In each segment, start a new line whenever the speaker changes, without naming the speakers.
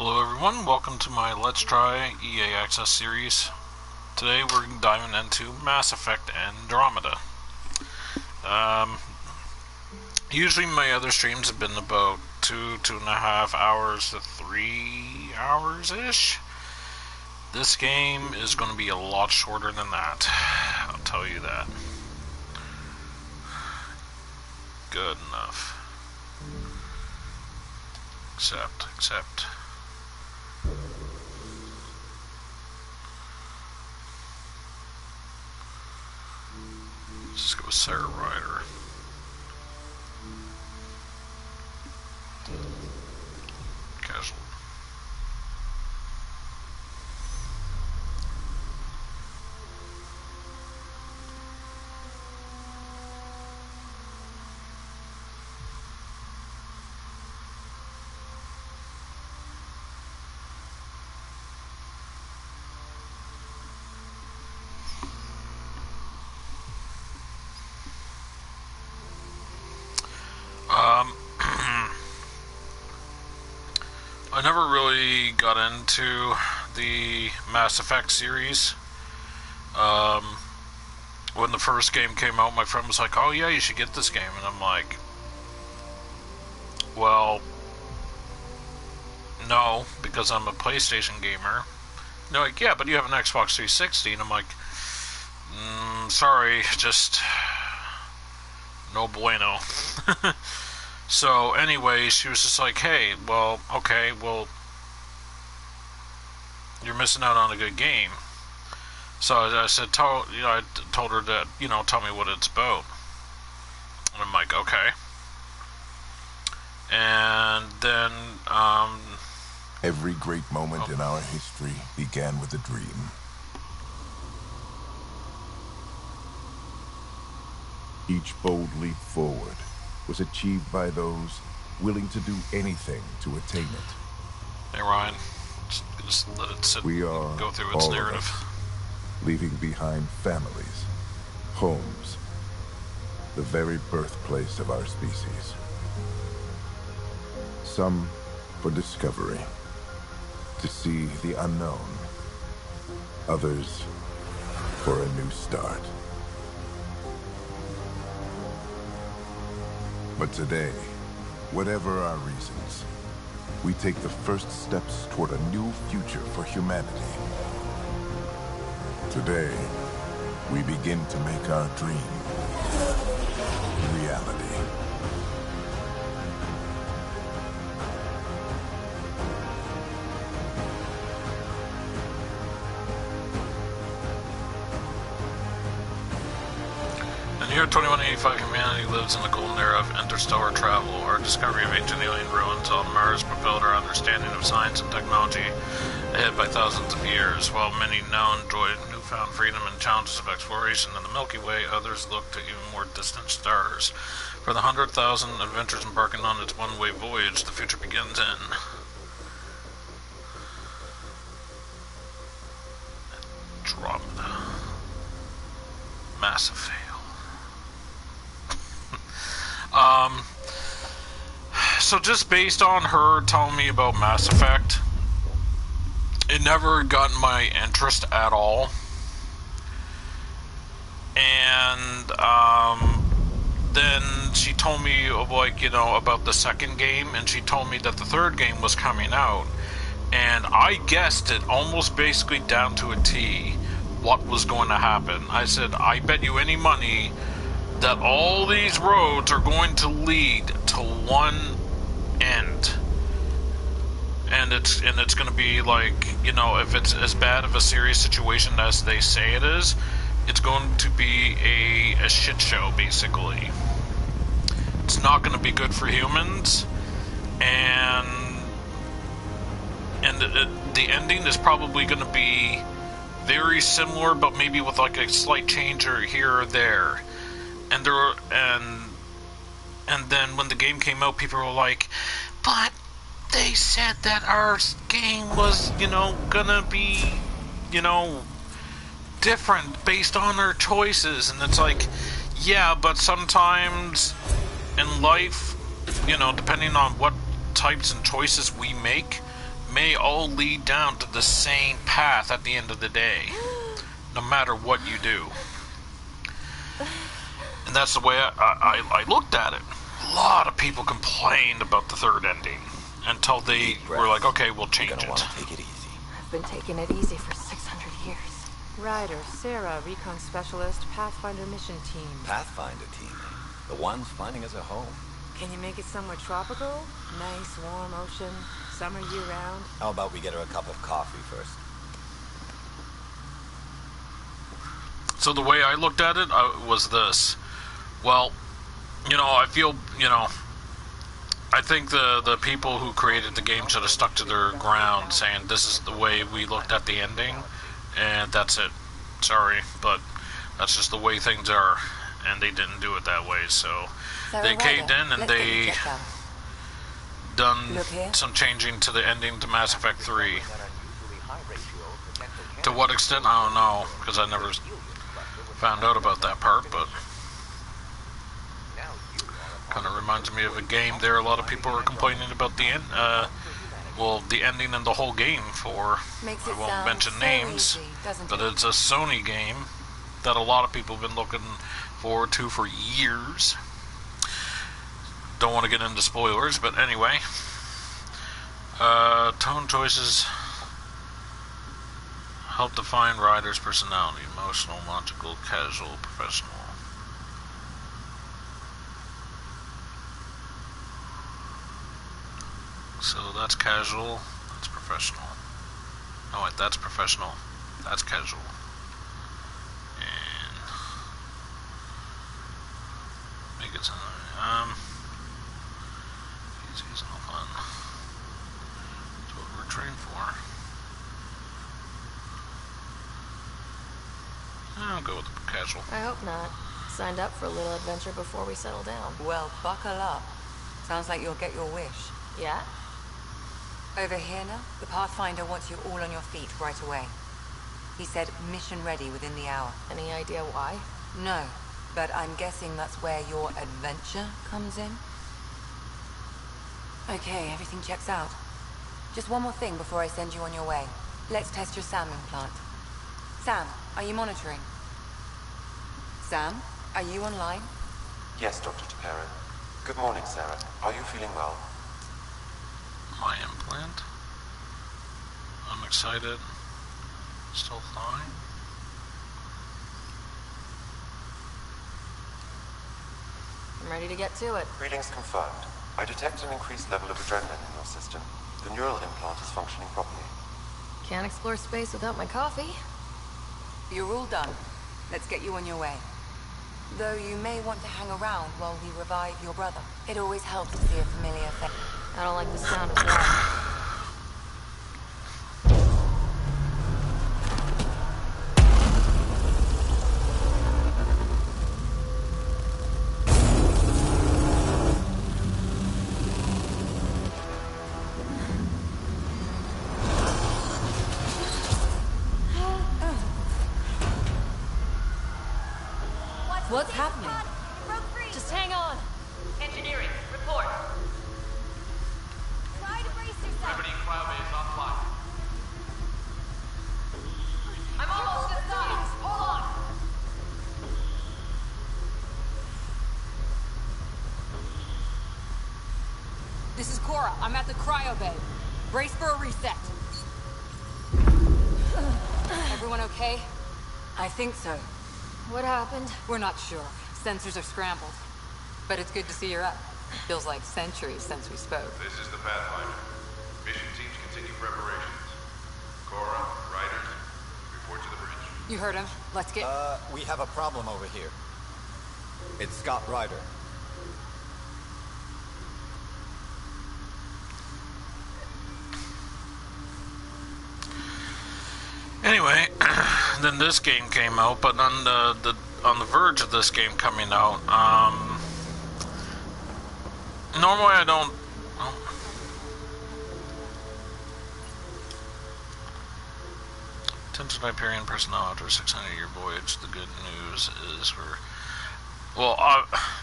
Hello everyone, welcome to my Let's Try EA Access series. Today we're diving into Mass Effect Andromeda. Usually my other streams have been about 2.5 hours to 3 hours-ish. This game is going to be a lot shorter than that, I'll tell you that. Good enough. Accept. Let's just go with Sarah Ryder. Casual. I never really got into the Mass Effect series. When the first game came out, my friend was like, "Oh yeah, you should get this game," and I'm like, "Well, no, because I'm a PlayStation gamer." And they're like, "Yeah, but you have an Xbox 360," and I'm like, "Sorry, just no bueno." So anyway, she was just like, "Hey, well, okay, well, you're missing out on a good game." So I said, I told her that, tell me what it's about. And I'm like, okay. And then,
every great moment in our history began with a dream. Each bold leap forward was achieved by those willing to do anything to attain it.
Hey Ryan, just let it sit,
we are
go through its narrative.
Us, leaving behind families, homes, the very birthplace of our species. Some for discovery, to see the unknown. Others for a new start. But today, whatever our reasons, we take the first steps toward a new future for humanity. Today, we begin to make our dream reality.
In the year 2185, humanity lives in the golden era of interstellar travel. Our discovery of ancient alien ruins on Mars propelled our understanding of science and technology ahead by thousands of years. While many now enjoy newfound freedom and challenges of exploration in the Milky Way, others look to even more distant stars. For the 100,000 adventurers embarking on its one-way voyage, the future begins in Andromeda. Massive fail. So just based on her telling me about Mass Effect, it never got my interest at all. And then she told me of about the second game, and she told me that the third game was coming out, and I guessed it almost basically down to a T what was going to happen. I said, I bet you any money that all these roads are going to lead to one end, and it's going to be like, if it's as bad of a serious situation as they say it is, it's going to be a shit show, basically. It's not going to be good for humans, and the ending is probably going to be very similar, but maybe with like a slight change or here or there. And then when the game came out, people were like, "But they said that our game was, gonna be, different based on our choices." And it's like, yeah, but sometimes in life, depending on what types and choices we make, may all lead down to the same path at the end of the day, no matter what you do. And that's the way I looked at it. A lot of people complained about the third ending until they were like, okay, we'll change it.
Take it easy.
I've been taking it easy for 600 years.
Ryder, Sarah, Recon Specialist, Pathfinder Mission Team.
Pathfinder team. The ones finding us a home.
Can you make it somewhere tropical? Nice, warm ocean, summer year-round?
How about we get her a cup of coffee first?
So the way I looked at it was this. Well, you know, I feel, you know, I think the people who created the game should have stuck to their ground, saying this is the way we looked at the ending, and that's it. Sorry, but that's just the way things are, and they didn't do it that way, so they caved in and they done some changing to the ending to Mass Effect 3. To what extent, I don't know, because I never found out about that part, but kind of reminds me of a game there. A lot of people were complaining about the end, well, the ending and the whole game for, I won't mention names, but it's a Sony game that a lot of people have been looking forward to for years. Don't want to get into spoilers, but anyway. Tone choices help define Ryder's personality: emotional, logical, casual, professional. So that's casual, that's professional. Oh wait, that's professional, that's casual. And make it something, easy, it's no fun. That's what we're trained for. I'll go with the casual.
I hope not. Signed up for a little adventure before we settle down.
Well, buckle up. Sounds like you'll get your wish.
Yeah?
Over here now, the Pathfinder wants you all on your feet right away. He said mission ready within the hour.
Any idea why?
No, but I'm guessing that's where your adventure comes in. Okay, everything checks out. Just one more thing before I send you on your way. Let's test your SAM implant. Sam, are you monitoring? Sam, are you online?
Yes, Dr. Tapera. Good morning, Sarah. Are you feeling well?
My implant. I'm excited. Still fine.
I'm ready to get to it.
Readings confirmed. I detect an increased level of adrenaline in your system. The neural implant is functioning properly.
Can't explore space without my coffee.
You're all done. Let's get you on your way. Though you may want to hang around while we revive your brother. It always helps to see a familiar face.
I don't like the sound of that.
What's happening?
Just hang on.
Engineering, report.
Try to brace yourself.
Remedy cryo-base offline. I'm almost inside. Hold on.
This is Cora. I'm at the cryo bay. Brace for a reset. Everyone okay?
I think so.
What happened?
We're not sure. Sensors are scrambled. But it's good to see you're up. Feels like centuries since we spoke.
This is the Pathfinder. Mission teams continue preparations. Cora, Riders, report to the bridge.
You heard him. Let's get...
We have a problem over here. It's Scott Ryder.
Anyway, then this game came out, but on the verge of this game coming out, normally I don't. Attention Hyperion personnel after a 600-year voyage. The good news is Well,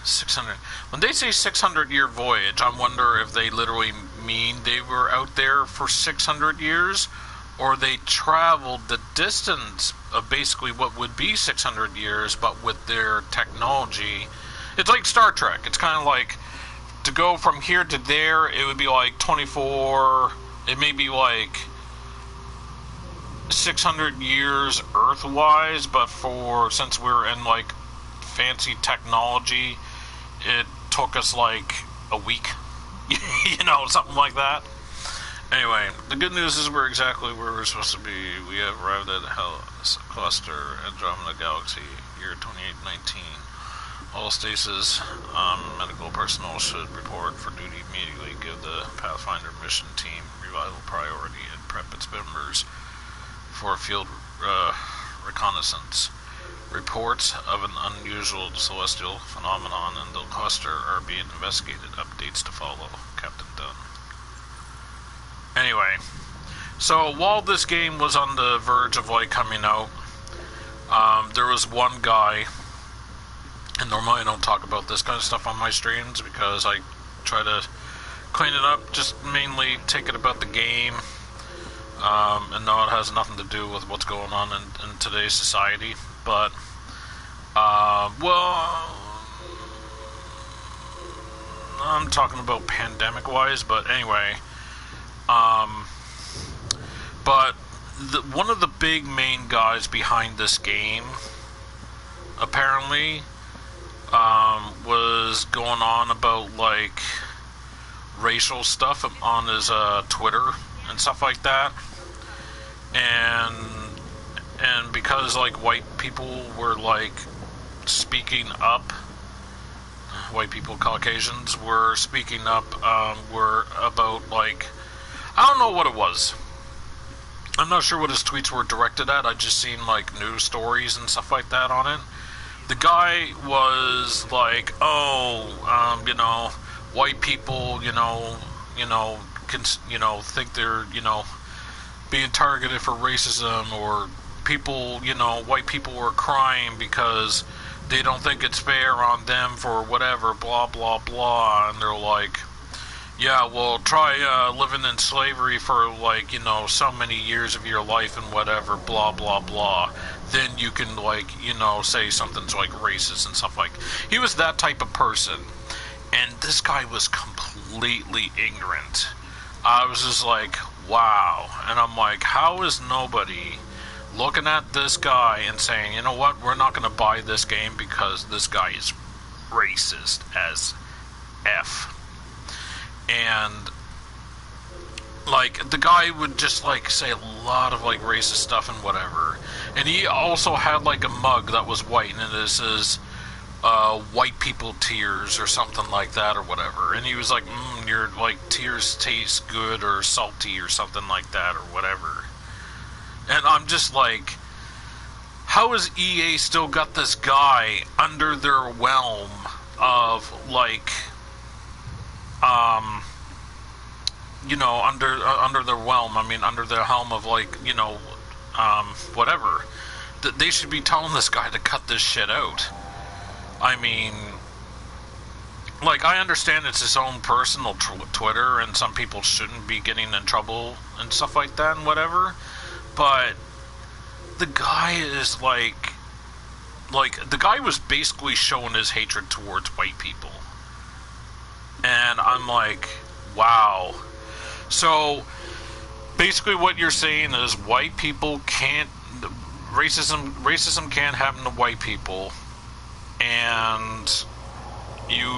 600. When they say 600-year voyage, I wonder if they literally mean they were out there for 600 years, or they traveled the distance of basically what would be 600 years, but with their technology. It's like Star Trek. It's kind of like, to go from here to there, it would be like 24, it may be like 600 years Earth-wise, but since we're in like fancy technology, it took us like a week, you know, something like that. Anyway, the good news is we're exactly where we're supposed to be. We have arrived at Hellas Cluster, Andromeda Galaxy, year 2819. All stasis medical personnel should report for duty immediately. Give the Pathfinder mission team revival priority and prep its members for field reconnaissance. Reports of an unusual celestial phenomenon in the cluster are being investigated. Updates to follow. Captain Dunn. Anyway, so while this game was on the verge of like coming out, there was one guy, and normally I don't talk about this kind of stuff on my streams because I try to clean it up, just mainly take it about the game, and no, it has nothing to do with what's going on in today's society, but, well, I'm talking about pandemic-wise, but anyway, but one of the big main guys behind this game, apparently, was going on about, like, racial stuff on his, Twitter and stuff like that, and because, like, white people were, like, speaking up, white people, Caucasians, were speaking up, were about, like, I don't know what it was. I'm not sure what his tweets were directed at. I just seen, like, news stories and stuff like that on it. The guy was like, oh, you know, white people, think they're, being targeted for racism, or people, white people were crying because they don't think it's fair on them for whatever, blah, blah, blah, and they're like, yeah, well, try living in slavery for, like, so many years of your life and whatever, blah, blah, blah. Then you can, like, say something's, like, racist and stuff like. He was that type of person. And this guy was completely ignorant. I was just like, wow. And I'm like, how is nobody looking at this guy and saying, you know what, we're not going to buy this game because this guy is racist as F. And, like, the guy would just, like, say a lot of, like, racist stuff and whatever. And he also had, like, a mug that was white, and it says, white people tears, or something like that, or whatever. And he was like, your, like, tears taste good, or salty, or something like that, or whatever. And I'm just like, how has EA still got this guy under their realm of, like, under their realm, I mean, under the helm of, like, whatever. They should be telling this guy to cut this shit out. I mean, like, I understand it's his own personal Twitter, and some people shouldn't be getting in trouble and stuff like that and whatever, but the guy is, like, the guy was basically showing his hatred towards white people. And I'm like, wow. So, basically what you're saying is white people can't, racism can't happen to white people, and you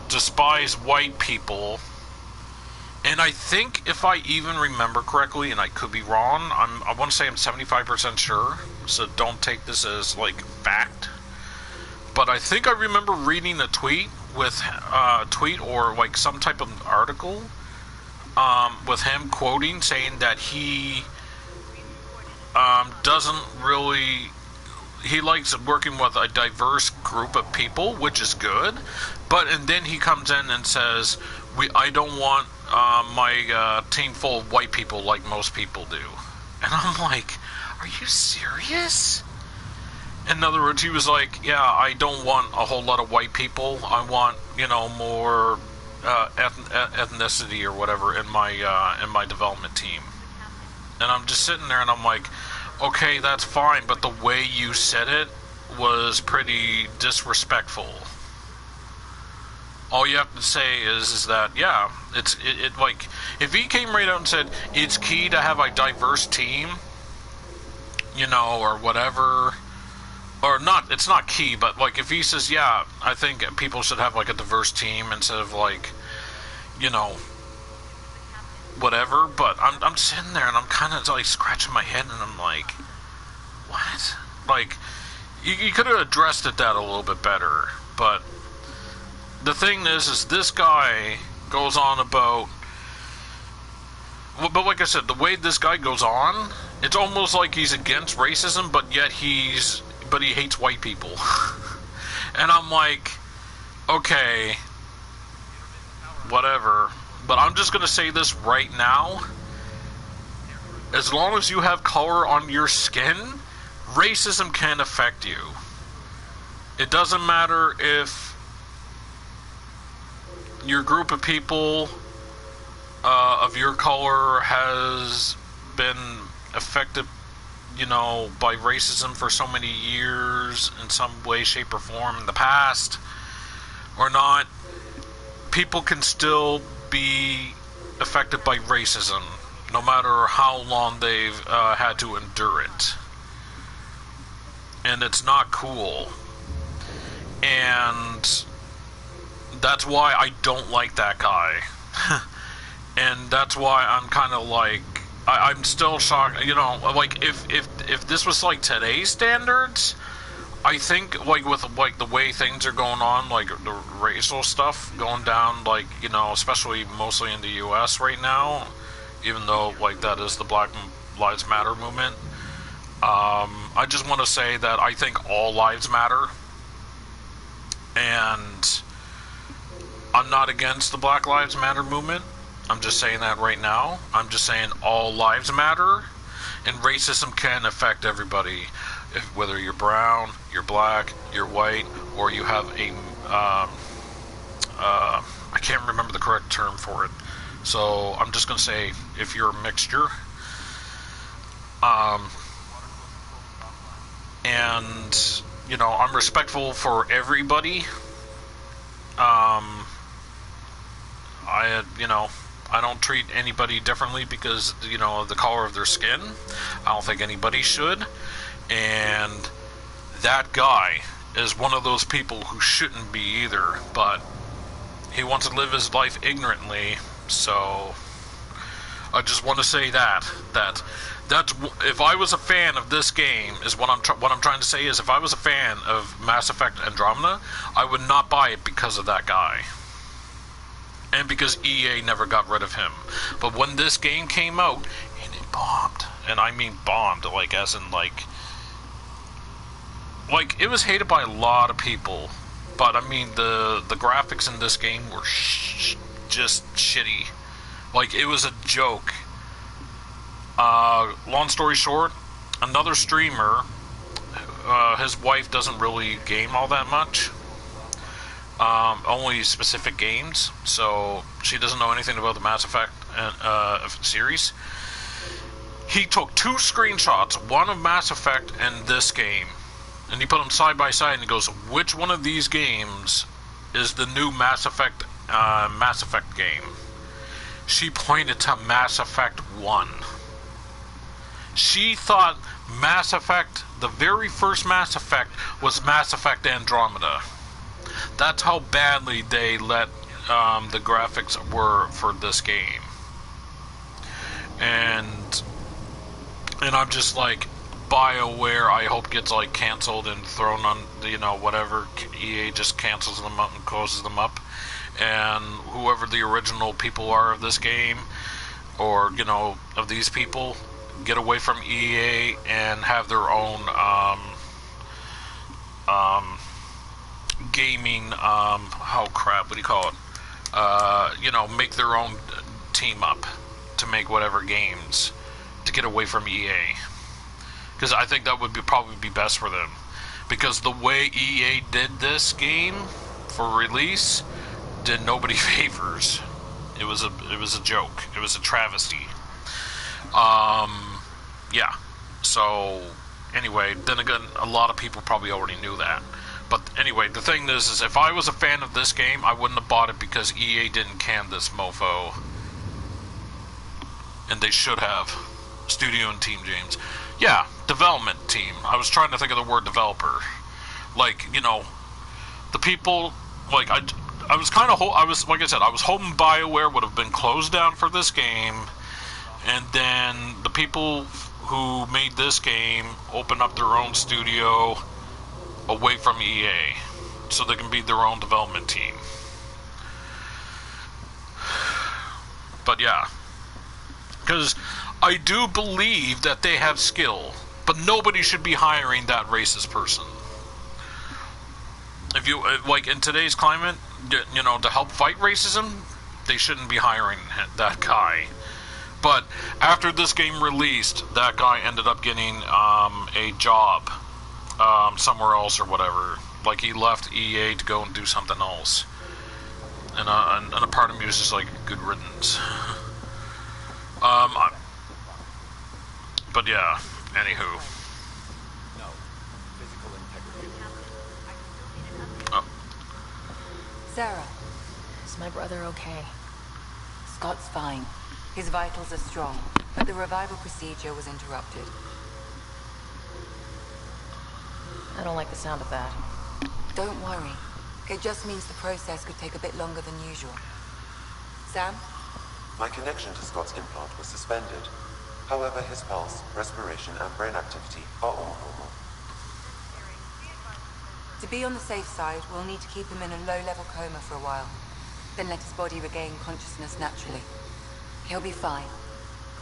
despise white people. And I think, if I even remember correctly, and I could be wrong, I want to say I'm 75% sure, so don't take this as, like, fact, but I think I remember reading a tweet or, like, some type of article, with him quoting, saying that he, doesn't really, he likes working with a diverse group of people, which is good, and then he comes in and says, I don't want, my, team full of white people like most people do. And I'm like, are you serious? And In other words, he was like, yeah, I don't want a whole lot of white people. I want, you know, more ethnicity or whatever in my development team. And I'm just sitting there and I'm like, okay, that's fine, but the way you said it was pretty disrespectful. All you have to say is that, yeah, it like, if he came right out and said, it's key to have a diverse team, you know, or whatever, or not, it's not key, but like, if he says, yeah, I think people should have like a diverse team instead of like, you know, whatever, but I'm sitting there and I'm kind of like scratching my head and I'm like, what? Like, you could have addressed that a little bit better, but the thing is this guy goes on about, but like I said, the way this guy goes on, it's almost like he's against racism, but yet he hates white people. And I'm like, okay, whatever. But I'm just going to say this right now. As long as you have color on your skin, racism can affect you. It doesn't matter if your group of people of your color has been affected, you know, by racism for so many years in some way, shape, or form in the past, or not. People can still be affected by racism, no matter how long they've had to endure it. And it's not cool. And that's why I don't like that guy. And that's why I'm kind of like, I'm still shocked, you know, like, if this was like today's standards, I think, like, with, like, the way things are going on, like, the racial stuff going down, like, you know, especially mostly in the U.S. right now, even though, like, that is the Black Lives Matter movement, I just want to say that I think all lives matter, and I'm not against the Black Lives Matter movement. I'm just saying that right now. I'm just saying all lives matter, and racism can affect everybody. If, whether you're brown, you're black, you're white, or you have a, I can't remember the correct term for it. So I'm just going to say, if you're a mixture, and, you know, I'm respectful for everybody. You know, I don't treat anybody differently because, you know, of the color of their skin. I don't think anybody should. And that guy is one of those people who shouldn't be either, but he wants to live his life ignorantly. So I just want to say that's if I was a fan of this game, is what I'm trying to say is, if I was a fan of Mass Effect Andromeda, I would not buy it because of that guy. And because EA never got rid of him. But when this game came out, and it bombed, and I mean bombed, like, as in, like, it was hated by a lot of people, but I mean, the graphics in this game were just shitty. Like, it was a joke. Long story short, another streamer, his wife doesn't really game all that much. Only specific games, so she doesn't know anything about the Mass Effect series. He took 2 screenshots, one of Mass Effect and this game, and he put them side by side, and he goes, which one of these games is the new Mass Effect game? She pointed to Mass Effect 1. She thought Mass Effect, the very first Mass Effect, was Mass Effect Andromeda. That's how badly they let the graphics were for this game. And I'm just like, BioWare, I hope gets like canceled and thrown on, you know, whatever. EA just cancels them up and closes them up. And whoever the original people are of this game, or, you know, of these people, get away from EA and have their own gaming, what do you call it? You know, make their own team up to make whatever games to get away from EA. Because I think that would probably be best for them. because the way EA did this game for release did nobody favors. It was a joke. It was a travesty. Yeah. So anyway, then again, a lot of people probably already knew that. But anyway, the thing is if I was a fan of this game, I wouldn't have bought it because EA didn't can this mofo. And they should have. Studio and team, James. Yeah, development team. I was trying to think of the word developer. Like, you know, the people, like, I was kind of, like I said, I was hoping BioWare would have been closed down for this game, and then the people who made this game open up their own studio away from EA, so they can be their own development team. But yeah, because I do believe that they have skill, but nobody should be hiring that racist person. If you, like, in today's climate, you know, to help fight racism, they shouldn't be hiring that guy. But after this game released, that guy ended up getting a job somewhere else or whatever. Like, he left EA to go and do something else. And a part of me was just like, good riddance. But yeah, anywho.
No. Physical integrity.
Oh.
Sarah,
Is my brother okay?
Scott's fine. His vitals are strong, but the revival procedure was interrupted.
I don't like the sound of that.
Don't worry. It just means the process could take a bit longer than usual. Sam?
My connection to Scott's implant was suspended. However, his pulse, respiration, and brain activity are all normal.
To be on the safe side, we'll need to keep him in a low-level coma for a while. Then let his body regain consciousness naturally. He'll be fine.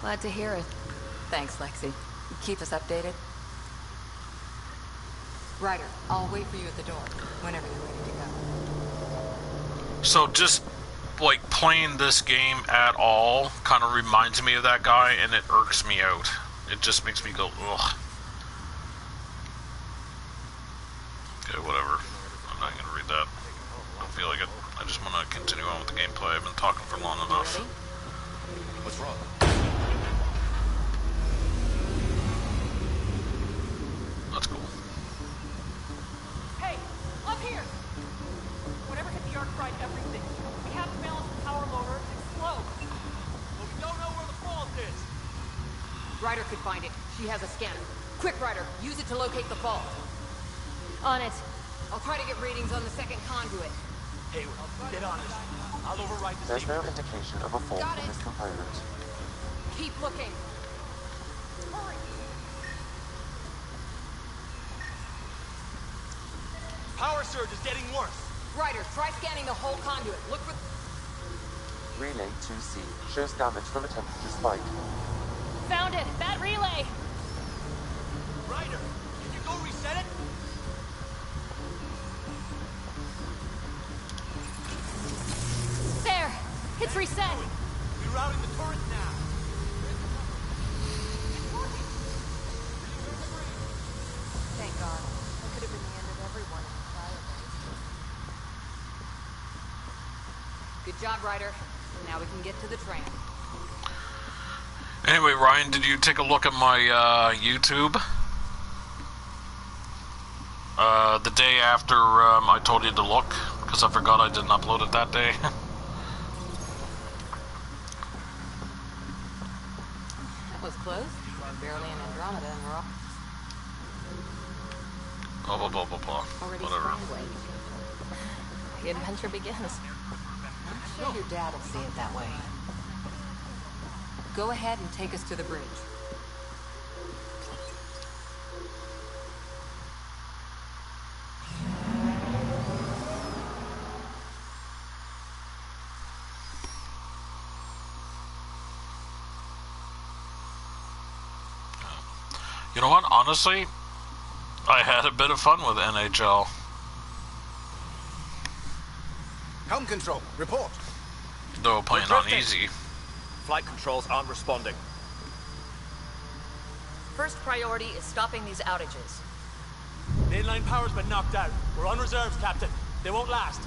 Glad to hear it.
Thanks, Lexi. Keep us updated.
Ryder, I'll wait for you at the door whenever you're ready to go.
So just, like, playing this game at all kind of reminds me of that guy, and it irks me out. It just makes me go, ugh. Okay, whatever. I'm not gonna read that. I don't feel like it. I just want to continue on with the gameplay. I've been talking for long enough.
What's wrong?
That's cool.
Hey, up here! Whatever hit the arc fried everything. We have to balance the power motor and explode.
But we don't know where the fault is.
Ryder could find it. She has a scanner. Quick, Ryder, use it to locate the fault.
On it.
I'll try to get readings on the second conduit.
Hey, get on it. I'll override the
There's
signal.
no indication of a fault
Got
in
it.
this component.
Keep looking.
Hurry!
Power surge is getting worse.
Ryder, try scanning the whole conduit. Look for...
Relay 2C shows damage from a temperature spike.
Found it! That relay!
Ryder, can you go reset it?
There! It's reset!
Rerouting the turret now.
Thank God. That could have been the end of everyone in the fire base.
Good job, Ryder. Now we can get to the train.
Anyway, Ryan, did you take a look at my YouTube? The day after I told you to look, because I forgot I didn't upload it that day.
That was close. We're barely in Andromeda and we're all
Blah, blah, blah, blah, blah.
Already
Whatever.
scrambling. The adventure begins.
I'm sure your dad will see it that way.
Go ahead and take us to the bridge.
You know what? Honestly, I had a bit of fun with NHL.
Helm control, report.
Though playing
We're
on
drifting.
easy.
Flight controls aren't responding.
First priority is stopping these outages.
Mainline power's been knocked out. We're on reserves, Captain. They won't last.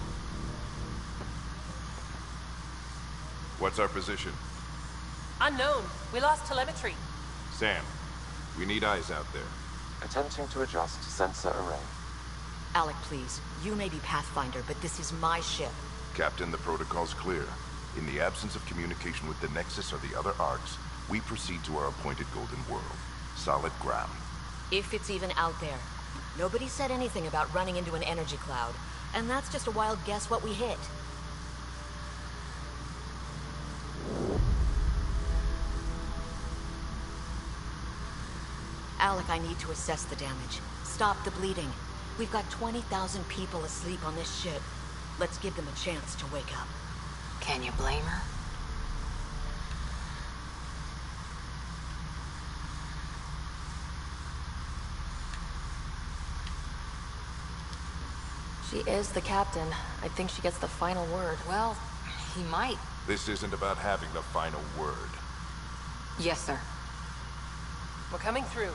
What's our position?
Unknown. We lost telemetry.
Sam, we need eyes out there.
Attempting to adjust sensor array.
Alec, please. You may be Pathfinder, but this is my ship.
Captain, the protocol's clear. In the absence of communication with the Nexus or the other arcs, we proceed to our appointed golden world. Solid ground.
If it's even out there. Nobody said anything about running into an energy cloud, and that's just a wild guess what we hit. Alec, I need to assess the damage. Stop the bleeding. We've got 20,000 people asleep on this ship. Let's give them a chance to wake up.
Can you blame her?
She is the captain. I think she gets the final word.
Well, he might.
This isn't about having the final word.
Yes, sir.
We're coming through.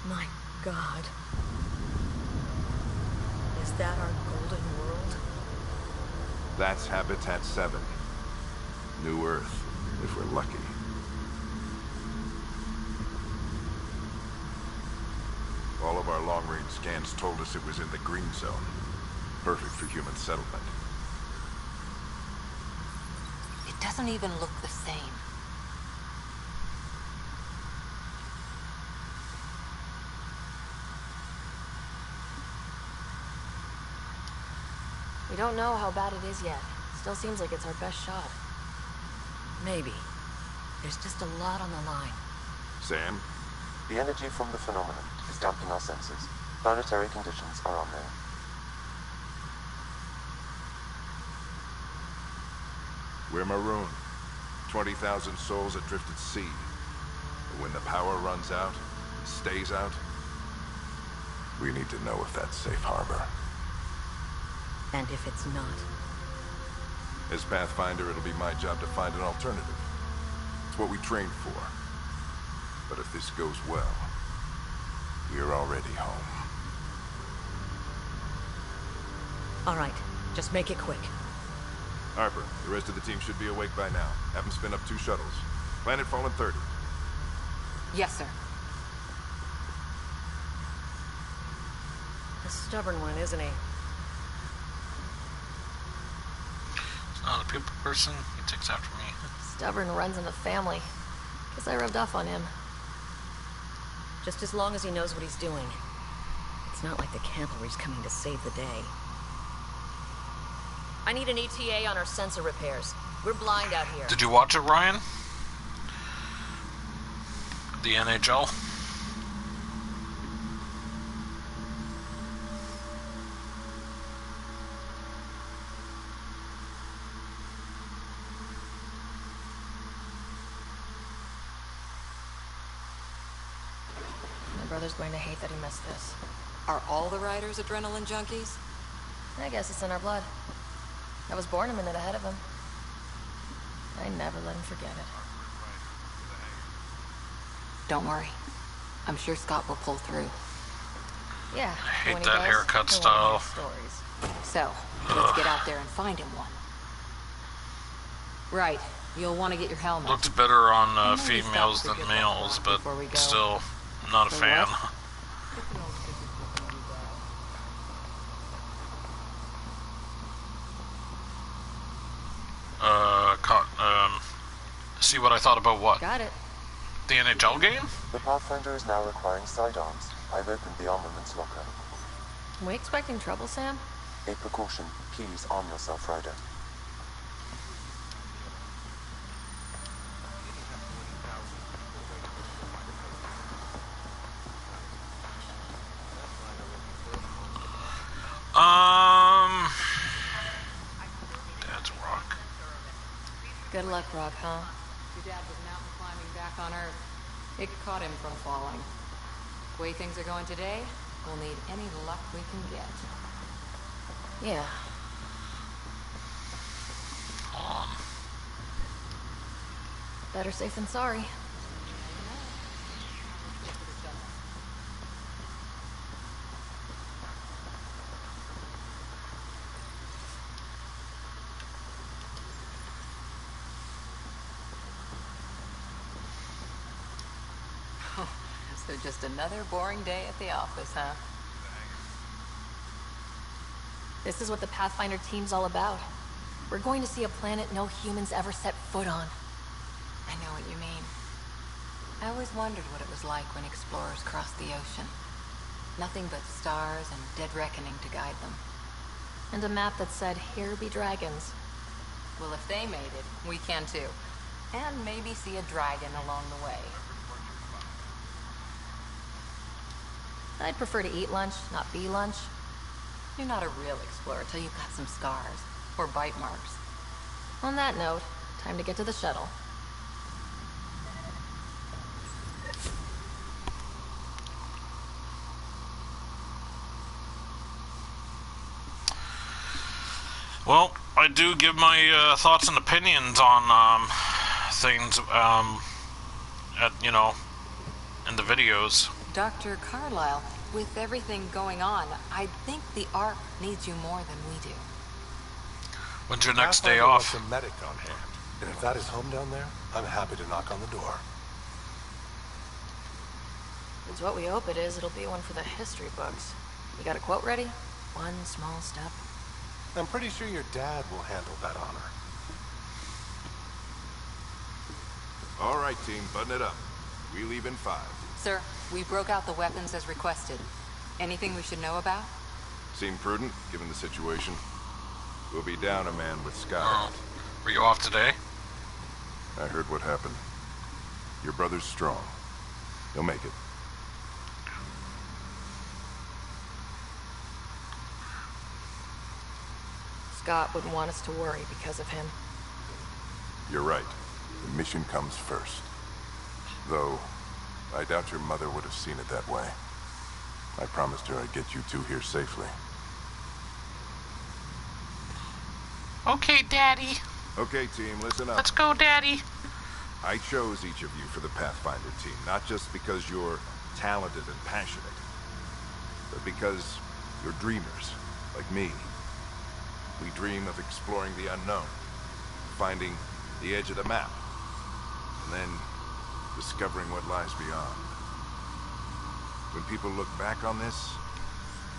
My God. Is that our golden world?
That's Habitat 7. New Earth, if we're lucky. All of our long-range scans told us it was in the green zone. Perfect for human settlement.
It doesn't even look the same.
We don't know how bad it is yet. Still seems like it's our best shot.
Maybe. There's just a lot on the line.
Sam?
The energy from the phenomenon is damping our senses. Planetary conditions are on there.
We're marooned. 20,000 souls adrift at sea. And when the power runs out, and stays out, we need to know if that's safe harbor.
And if it's not?
As Pathfinder, it'll be my job to find an alternative. It's what we trained for. But if this goes well, we're already home.
All right, just make it quick.
Harper, the rest of the team should be awake by now. Have them spin up 2 shuttles. Planetfall in 30.
Yes, sir.
A stubborn one, isn't he?
He's not a people person. He takes after me.
Stubborn runs in the family. Guess I rubbed off on him.
Just as long as he knows what he's doing. It's not like the cavalry's coming to save the day. I need an ETA on our sensor repairs. We're blind out here.
Did you watch it, Ryan? The NHL?
My brother's going to hate that he missed this.
Are all the riders adrenaline junkies?
I guess it's in our blood. I was born a minute ahead of him. I never let him forget it.
Don't worry. I'm sure Scott will pull through.
Yeah.
I hate
when he
that
does,
haircut
I wanna hear
style.
Stories.
So, let's get out there and find him one. Right. You'll want to get your helmet.
Looked better on
Maybe
females
stop
than
for good
males,
walk
but
before we go.
still not a
For
fan.
what?
See what I thought about what?
Got it.
The NHL game?
The Pathfinder is now requiring sidearms. I've opened the armaments locker.
We expecting trouble, Sam?
A precaution. Please arm yourself, Ryder.
Dad's rock.
Good luck, Rock, huh?
Your dad was mountain climbing back on Earth. It caught him from falling. The way things are going today, we'll need any luck we can get.
Yeah. Better safe than sorry.
So just another boring day at the office, huh?
This is what the Pathfinder team's all about. We're going to see a planet no humans ever set foot on.
I know what you mean. I always wondered what it was like when explorers crossed the ocean. Nothing but stars and dead reckoning to guide them.
And a map that said, "Here be dragons."
Well, if they made it, we can too. And maybe see a dragon along the way.
I'd prefer to eat lunch, not be lunch.
You're not a real explorer till you've got some scars. Or bite marks.
On that note, time to get to the shuttle.
Well, I do give my thoughts and opinions on things, in the videos.
Dr. Carlyle, with everything going on, I think the Ark needs you more than we do.
When's your next day off?
A medic on hand, and if that is home down there, I'm happy to knock on the door.
It's what we hope it is. It'll be one for the history books. You got a quote ready? One small step.
I'm pretty sure your dad will handle that honor.
All right, team, button it up. We leave in 5.
Sir, we broke out the weapons as requested. Anything we should know about?
Seem prudent, given the situation. We'll be down a man with Scott.
Oh, were you off today?
I heard what happened. Your brother's strong. He'll make it.
Scott wouldn't want us to worry because of him.
You're right. The mission comes first. Though, I doubt your mother would have seen it that way. I promised her I'd get you two here safely.
Okay, Daddy.
Okay, team, listen up.
Let's go, Daddy.
I chose each of you for the Pathfinder team, not just because you're talented and passionate, but because you're dreamers, like me. We dream of exploring the unknown, finding the edge of the map, and then discovering what lies beyond. When people look back on this,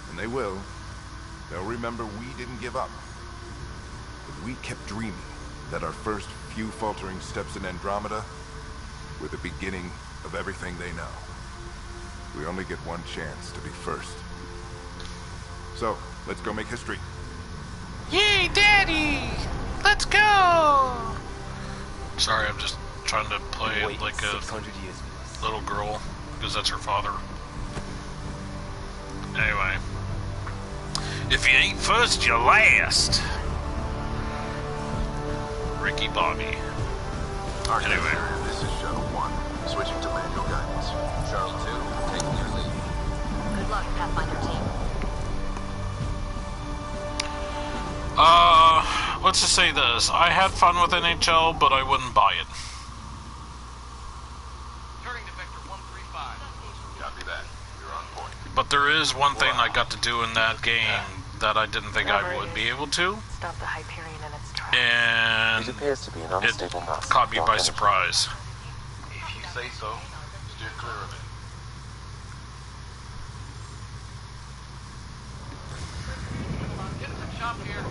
and they will, they'll remember we didn't give up. But we kept dreaming that our first few faltering steps in Andromeda were the beginning of everything they know. We only get one chance to be first. So, let's go make history.
Yay, Daddy! Let's go! Sorry, I'm just trying to play like a little girl, because that's her father. Anyway. If you ain't first, you're last. Ricky Bobby. Anyway.
This is Shuttle 1, switching to manual guidance.
Shuttle 2, taking your lead.
Good luck, Pathfinder team.
Let's just say this. I had fun with NHL, but I wouldn't buy it.
Turning to Vector 135.
Copy that. You're on point.
But there is one thing I got to do in that game that I didn't think I would be able to.
Stop the Hyperion in its tracks.
And
It appears to be an unstable mass.
caught me by surprise.
If you say so, steer clear of it. Get some chop here.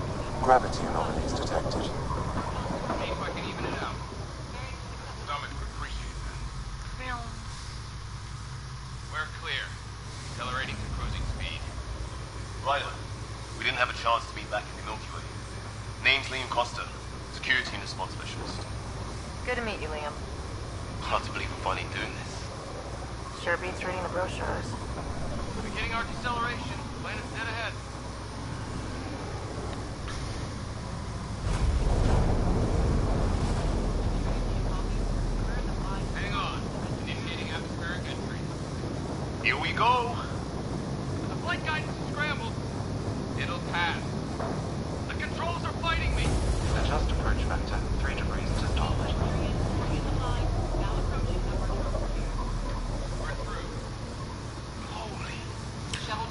Gravity anomalies detected.
See if I can even it out. Stomach would appreciate that. We're clear. Accelerating to cruising speed.
Ryder, we didn't have a chance to meet back in the Milky Way. Name's Liam Costa, security and response specialist.
Good to meet you, Liam.
Hard to believe we're finally doing this.
Sure beats reading the brochures.
Beginning our deceleration. Planet's dead ahead. Hang on. Initiating atmospheric entry.
Here we go!
The flight guidance is scrambled. It'll pass. The controls are fighting me.
Adjust approach vector 3 degrees to starboard.
We're through.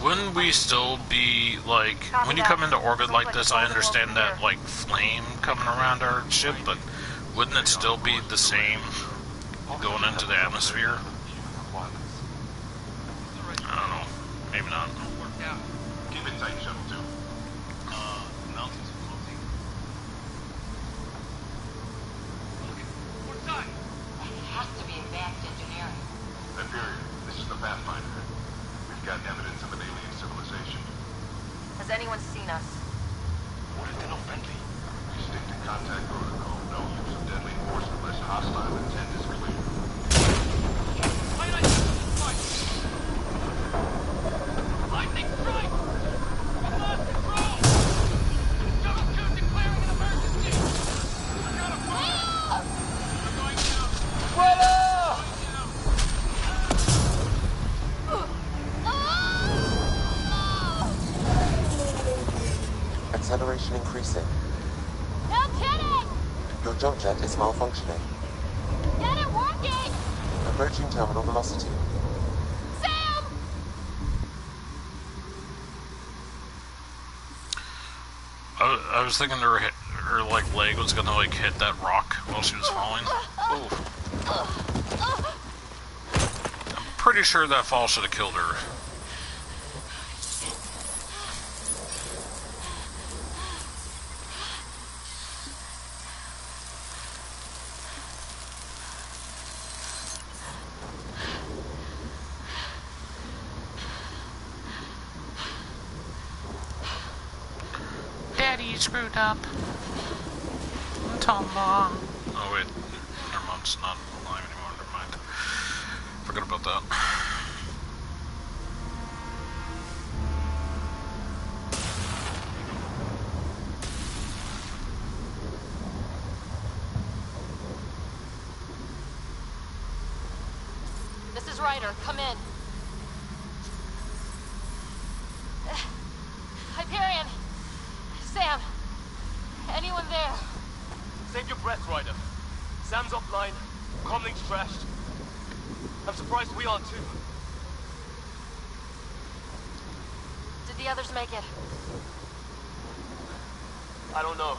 Wouldn't we still be, like, when you come into orbit like this, I understand that, like, flame coming around our ship, but wouldn't it still be the same going into the atmosphere? I don't know. Maybe not.
Worked out. Keep it tight, Shuttle 2.
Mountains are floating.
We're done.
It has to be advanced engineering.
Hyperion, this is the Pathfinder. We've got evidence of an alien civilization.
Has anyone seen us?
What if they're not friendly? We stick to contact protocol. No use of deadly force unless hostile intent is clear.
Lightning strike! We lost control! Shuttle 2 declaring an emergency! We got a problem! We're going down!
Acceleration increasing.
No kidding!
Your jump jet is malfunctioning.
Get it working!
Approaching terminal velocity.
Sam!
I was thinking her like leg was gonna like hit that rock while she was falling. Ooh. I'm pretty sure that fall should have killed her. Daddy screwed up. Tell Mom. Oh wait, her mom's not alive anymore, never mind. Forgot about that.
This is Ryder. Come in. Hyperion! Sam! Anyone there?
Save your breath, Ryder. Sam's offline. Comlink's trashed. I'm surprised we aren't too.
Did the others make it?
I don't know.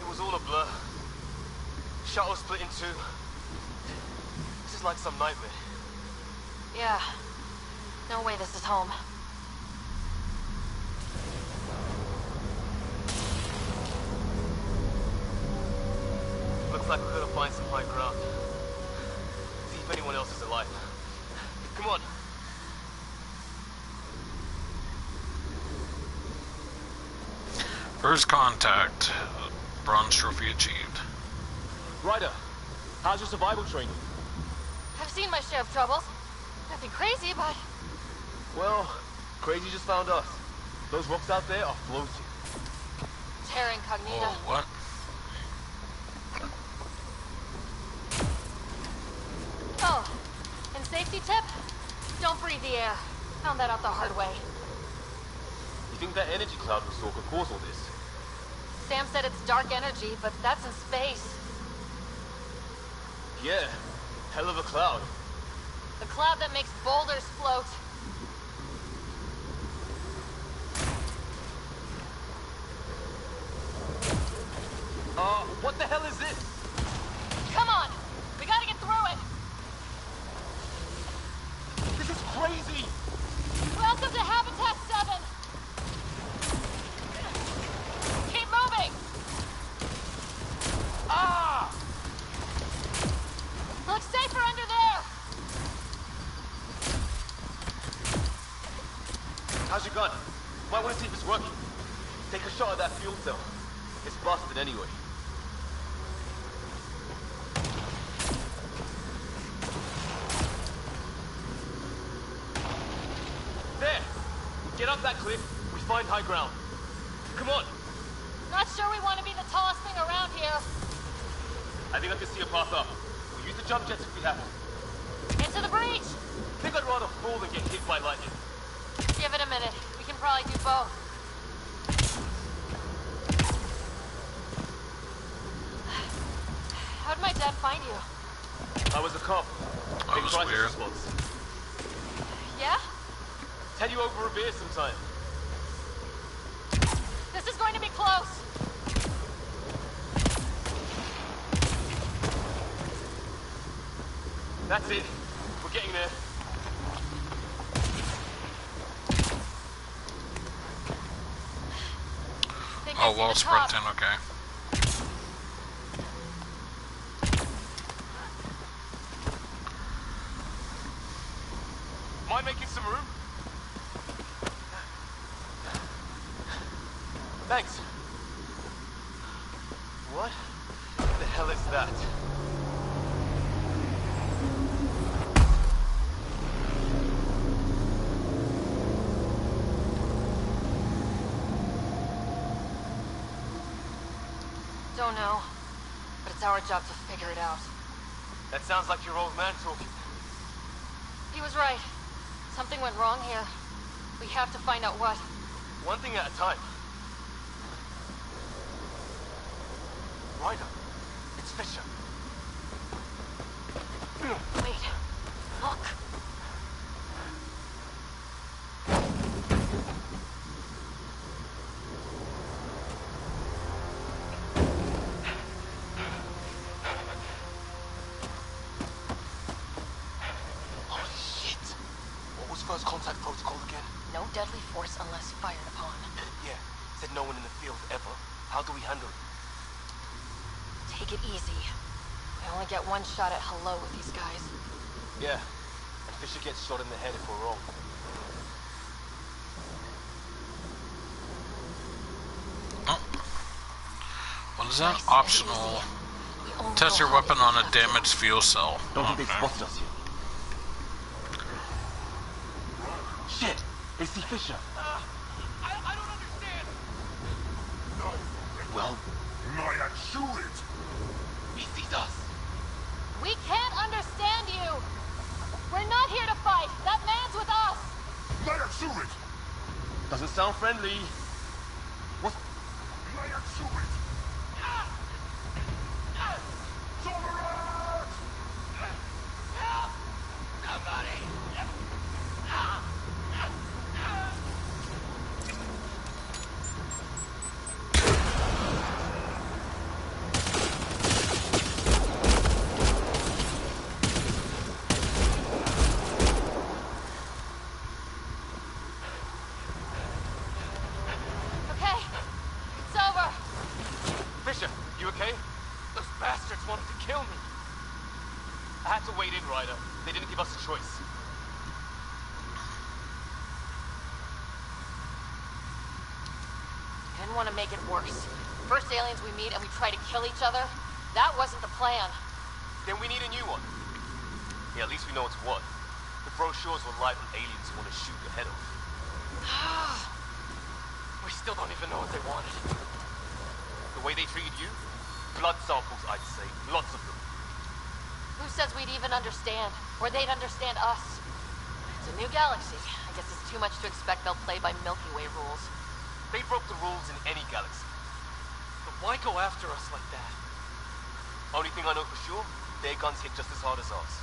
It was all a blur. Shuttle split in two. This is like some nightmare.
Yeah. No way this is home.
Looks like we're gonna find some high ground. See if anyone else is alive. Come on.
First contact. Bronze trophy achieved.
Ryder, how's your survival training?
I've seen my share of troubles. Nothing crazy, but...
Well, Crazy just found us. Those rocks out there are floating.
Terra Incognita.
Oh, what?
Oh, and safety tip? Don't breathe the air. Found that out the hard way.
You think that energy cloud we saw could cause all this?
Sam said it's dark energy, but that's in space.
Yeah, hell of a cloud.
The cloud that makes boulders float.
What the hell is this?
Come on! We gotta get through it!
This is crazy!
Welcome to Habitat 7! Keep moving!
Ah!
Looks safer under there!
How's your gun? Might want to see if it's working. Take a shot at that fuel cell. It's busted anyway. There! Get up that cliff, we find high ground. Come on!
Not sure we want to be the tallest thing around here.
I think I can see a path up. We'll use the jump jets if we have to.
Into the breach!
I think I'd rather fall than get hit by lightning.
Give it a minute. We can probably do both. How'd my dad find you?
I was a cop.
That was
crisis
weird.
response.
Yeah?
Tell you over a beer sometime.
This is going to be close.
That's it. We're getting there.
Oh, wall sprinting, okay.
Mind making some room? Thanks. What the hell is that?
Don't know, but it's our job to figure it out.
That sounds like your old man talking.
He was right. Something went wrong here. We have to find out what.
One thing at a time. Ryder, it's Fisher.
Wait, look.
First contact protocol again?
No deadly force unless fired upon.
Yeah, said no one in the field ever. How do we handle it?
Take it easy. I only get one shot at hello with these guys.
Yeah, and Fisher gets shot in the head if we're wrong.
Oh. What is that? Optional. Test your weapon on a damaged fuel cell.
Don't think they spotted us yet. Shit! They see Fisher.
I don't understand.
No.
Well,
Maya, shoot it!
he sees us.
We can't understand you! We're not here to fight! That man's with us!
Maya, shoot it!
Doesn't sound friendly. What?
Maya, shoot it!
Help! Somebody!
Okay, it's over.
Fisher, you okay? Those bastards wanted to kill me. I had to wait in, Ryder. They didn't give us a choice.
I didn't want to make it worse. First aliens we meet and we try to kill each other? That wasn't the plan.
Then we need a new one. Yeah, at least we know it's what. The brochures were light on aliens who want to shoot your head off. We still don't even know what they wanted. The way they treated you? Blood samples, I'd say. Lots of them.
Who says we'd even understand? Or they'd understand us? It's a new galaxy. I guess it's too much to expect they'll play by Milky Way rules.
They broke the rules in any galaxy.
But why go after us like that?
Only thing I know for sure, their guns hit just as hard as ours.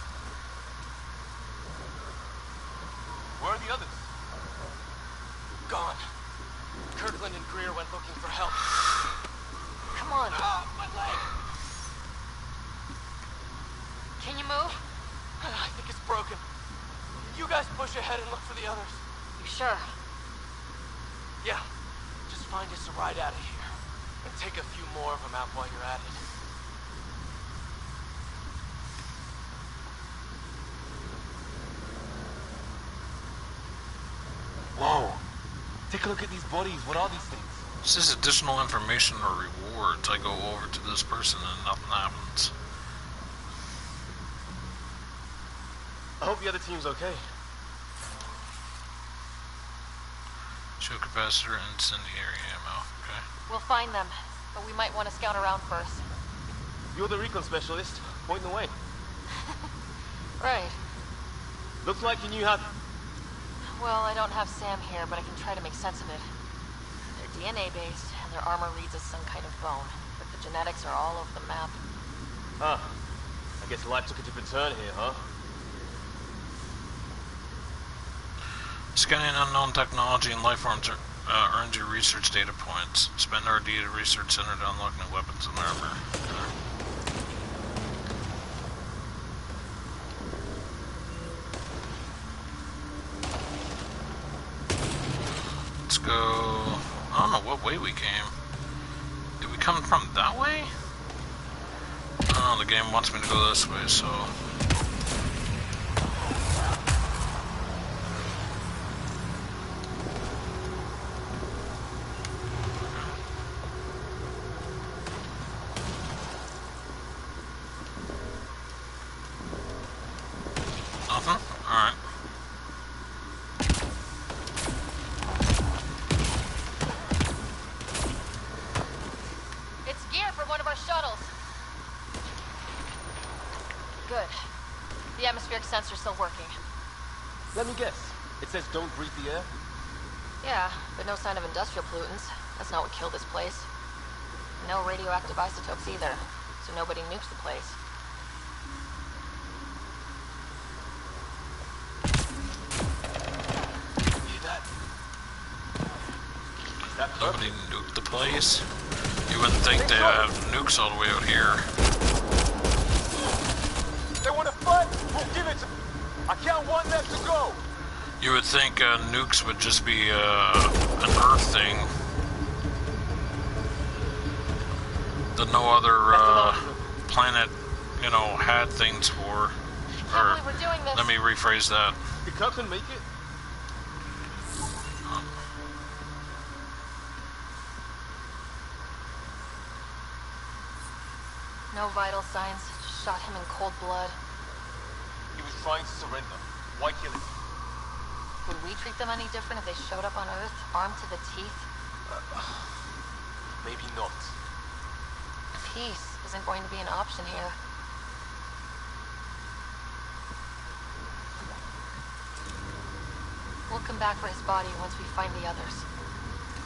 Where are the others?
Gone. Kirkland and Greer went looking for help.
Come on.
My leg!
Can you move?
I think it's broken. You guys push ahead and look for the others.
You sure?
Yeah. Just find us a ride out of here. And take a few more of them out while you're at it.
Whoa! Take a look at these bodies. What are these things?
This is additional information or rewards. I go over to this person and nothing happens.
I hope the other team's okay.
Show capacitor, incendiary ammo. Okay.
We'll find them, but we might want to scout around first.
You're the recon specialist. Point the way.
Right.
Looks like you knew how...
Well, I don't have Sam here, but I can try to make sense of it. They're DNA-based, and their armor reads as some kind of bone. But the genetics are all over the map.
Huh. I guess life took a different turn here, huh?
Scanning unknown technology and life forms earns you research data points. Spend RD to research center to unlock new weapons and armor. Let's go... I don't know what way we came. coming from that way? Oh, the game wants me to go this way, so... Nothing? Alright.
It's gear for one of our shuttles. Good. The atmospheric sensor's still working.
Let me guess. It says don't breathe the air?
Yeah, but no sign of industrial pollutants. That's not what killed this place. No radioactive isotopes either, so nobody nukes the place.
Nobody nuked the place? You wouldn't think they have nukes all the way out here.
They want to fight? We'll give it to them. I count one left to go.
You would think nukes would just be an Earth thing that no other planet, you know, had things for. Or,
we're doing this.
let me rephrase that.
Did Captain make it?
No vital signs. Just shot him in cold blood.
He was trying to surrender. Why kill him?
Would we treat them any different if they showed up on Earth, armed to the teeth?
Maybe not.
Peace isn't going to be an option here. We'll come back for his body once we find the others.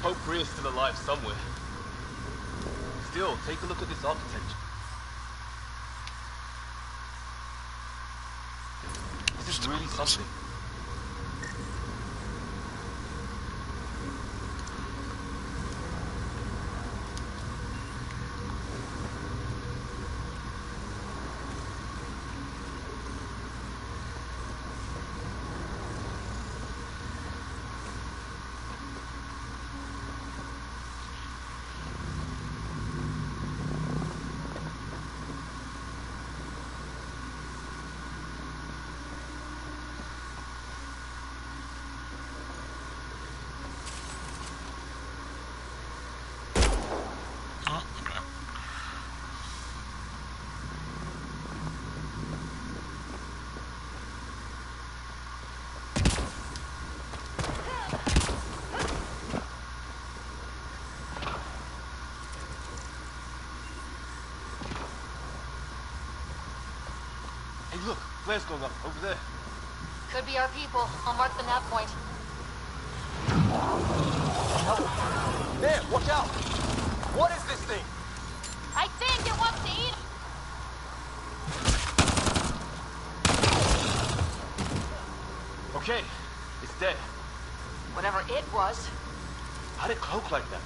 Hope Greer's still alive somewhere. Still, take a look at this architecture. This is really something. Hey, look, flare's going up over there.
Could be our people. I'll mark the nav point.
Oh, there, watch out! What is this thing?
I think it wants to eat.
Okay, it's dead.
Whatever it was.
How'd it cloak like that?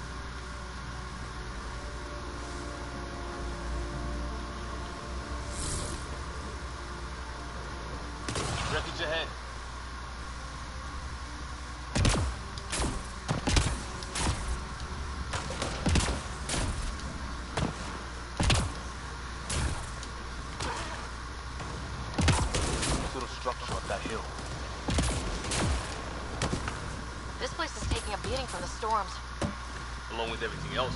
Wreckage ahead. Sort of structure up that hill.
This place is taking a beating from the storms.
Along with everything else.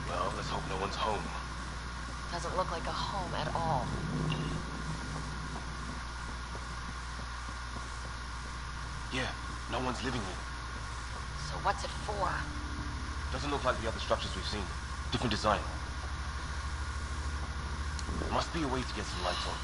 Well, let's hope no one's home.
Doesn't look like a home at all.
Yeah, no one's living here.
So what's it for?
Doesn't look like the other structures we've seen. Different design. Must be a way to get some lights on.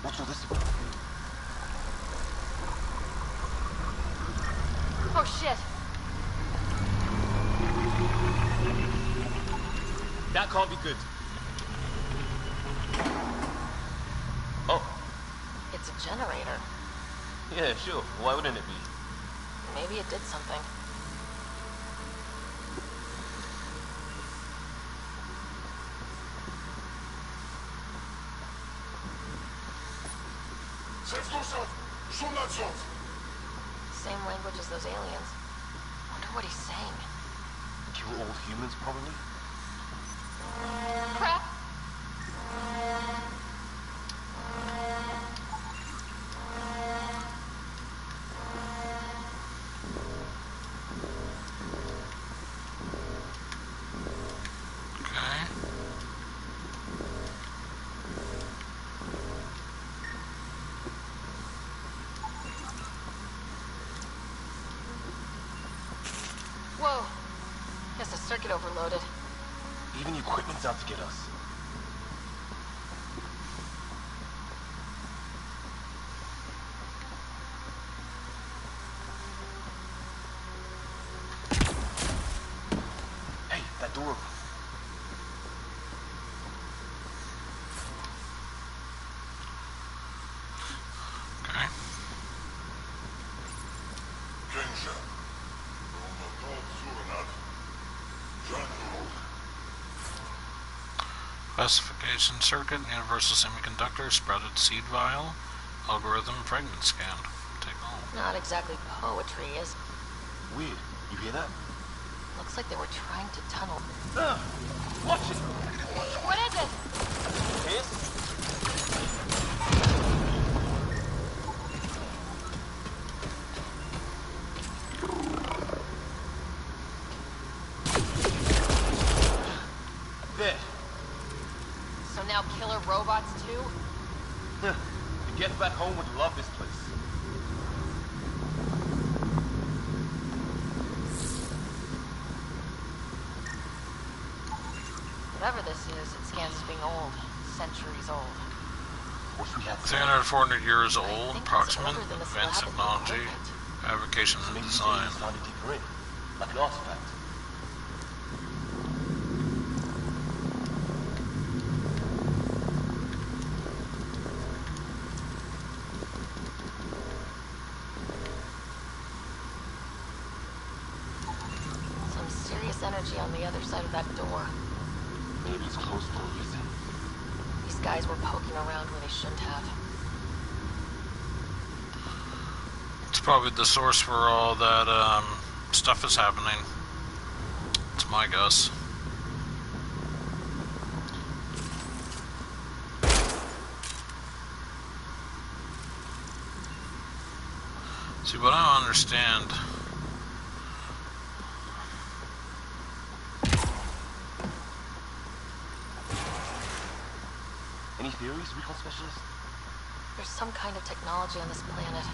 What's all this about?
Oh shit!
That can't be good. Oh.
It's a generator.
Yeah, sure. Why wouldn't it be?
Maybe it did something. Same language as those aliens. Wonder what he's saying.
Kill all humans, probably?
Crap! Whoa. Guess the circuit overloaded.
Even the equipment's out to get us. Hey, that door.
Okay. Classification circuit, universal semiconductor, sprouted seed vial, algorithm, fragment scan. Take all.
Not exactly poetry, is...
Weird. You hear that?
Looks like they were trying to tunnel.
Watch it!
What is it?
Hiss? There.
So now killer robots too?
The Get Back Home would love this place.
Whatever this is, it scans as being old. Centuries old.
What we have
300, 400 years old,
think it's
approximate,
older than this
advanced
lab
technology,
equipment.
fabrication and
Maybe
design.
aliens found it deeper in, like an artifact.
Some serious energy on the other side of that door.
Maybe it's closed for a reason.
These guys were poking around where they shouldn't have.
It's probably the source for all that stuff is happening. It's my guess. See, what I don't understand.
Any theories, recon specialist?
There's some kind of technology on this planet.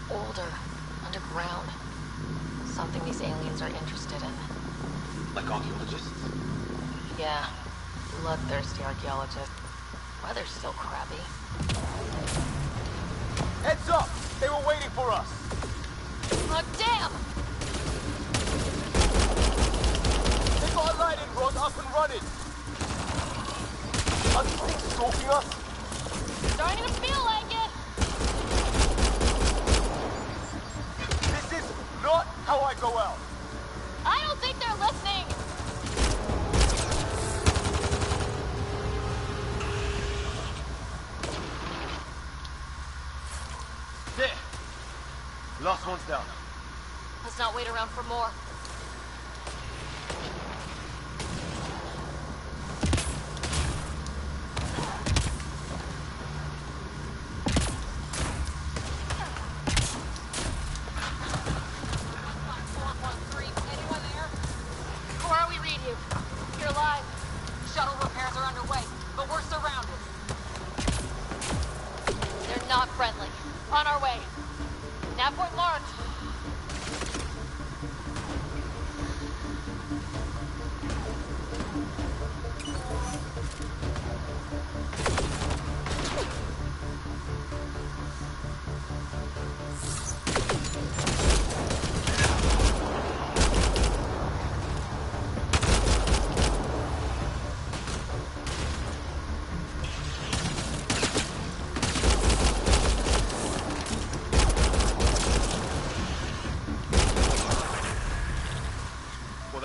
Older, underground. Something these aliens are interested in.
Like archaeologists?
Yeah, bloodthirsty archaeologists. Weather's still crappy.
Heads up! They were waiting for us!
Oh, damn!
They got a lighting rod up and running! Are these things stalking us?
Starting to feel like it!
This is not how I go out!
I don't think they're listening!
There! Last one's down.
Let's not wait around for more. Friendly. On our way. Navport launch.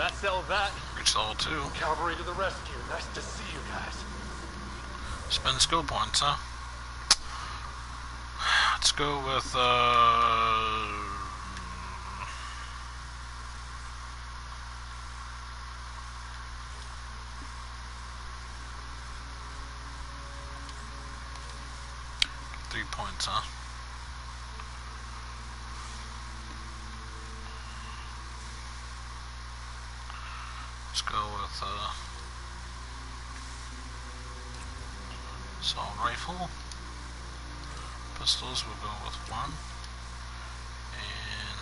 that settles that.
Reach level 2.
Cavalry to the rescue. Nice to see you guys.
Spend skill points, huh? Let's go with, 3 points, huh? Let's go with, assault rifle. Pistols, we'll go with 1. And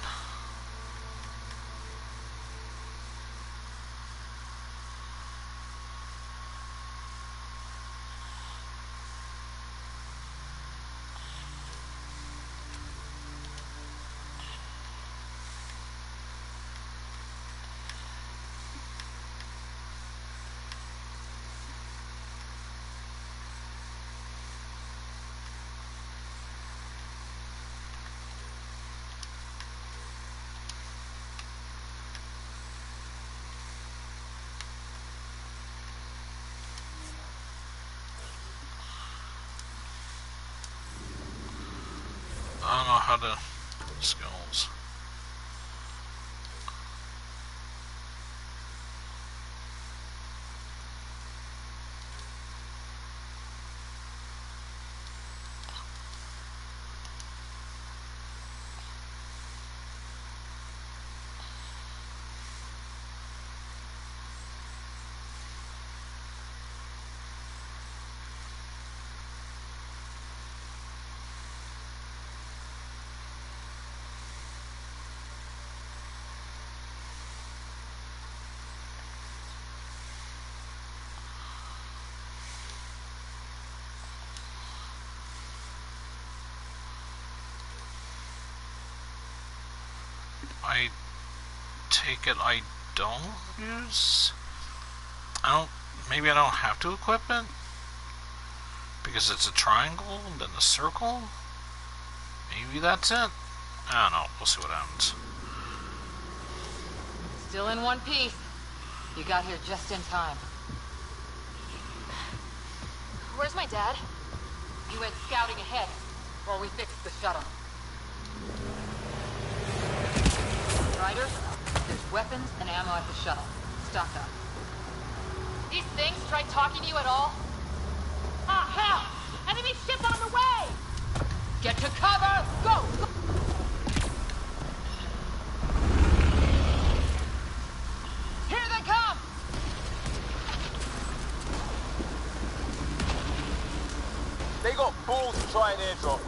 I don't know how to skills. I take it I don't use... maybe I don't have to equip it? Because it's a triangle and then a circle? Maybe that's it? I don't know, we'll see what happens.
Still in one piece. You got here just in time.
Where's my dad?
You went scouting ahead while we fixed the shuttle. Riders, there's weapons and ammo at the shuttle. Stock up.
These things tried talking to you at all? Ah, hell! Enemy ship on the way!
Get to cover! Go! Here they come!
They got balls to try and airdrop.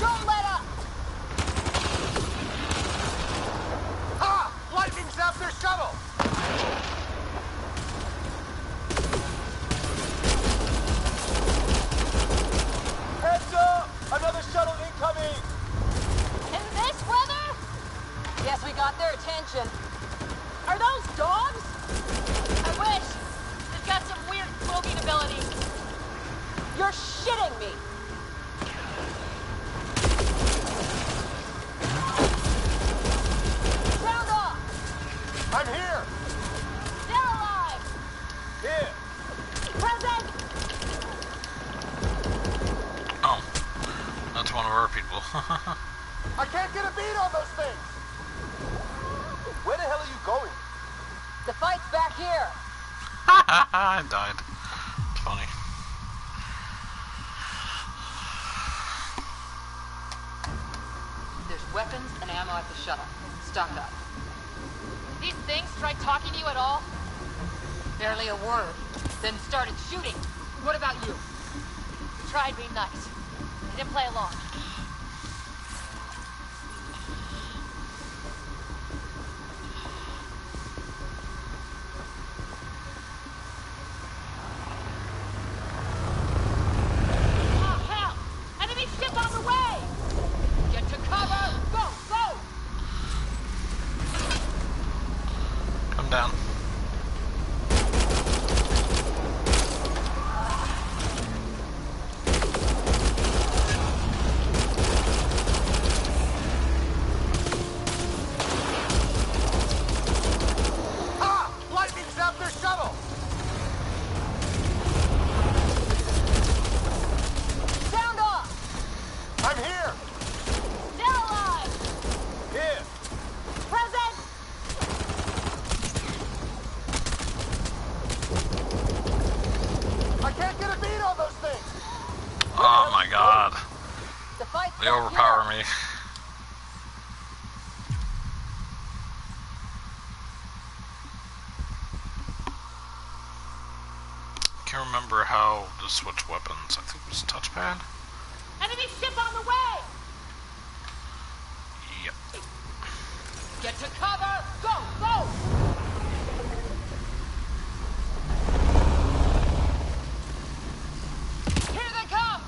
Don't let up!
Ha! Lightning zapped their shuttle! Heads up! Another shuttle incoming!
In this weather?
Yes, we got their attention.
Are those dogs? I wish. They've got some weird cloaking abilities.
You're shitting me! Sound off!
I'm here!
They're alive!
Here!
Present!
Oh, that's one of our people.
I can't get a beat on those things! Where the hell are you going?
The fight's back here!
I died. It's funny.
There's weapons and ammo at the shuttle. Stock up.
These things tried talking to you at all?
Barely a word. Then started shooting. What about you?
Tried being nice. I didn't play along. Ah, hell! Enemy ship on the way!
Get to cover! Go! Go!
Come down. They overpower me. Can't remember how to switch weapons. I think it was touchpad.
Enemy ship on the way!
Yep.
Get to cover! Go! Go! Here they come!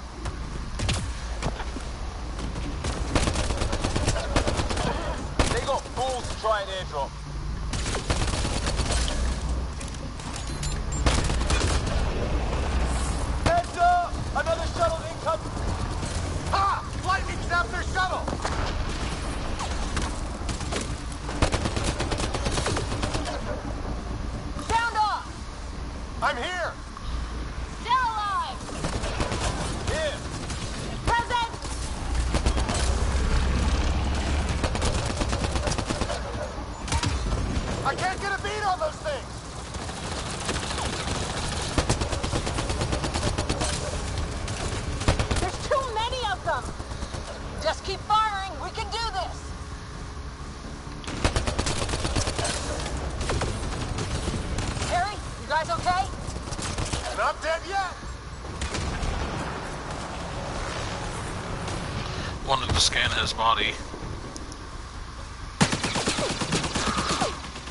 They got balls to try an airdrop. Heads up! Another shuttle incoming! Ha! Lightning zapped their shuttle!
Sound off!
I'm here!
Still alive!
Here!
Present!
I can't get a beat on those things!
There's too many of them! Just keep firing, we can do this! Harry, you guys okay?
Not dead yet!
Wanted to scan his body.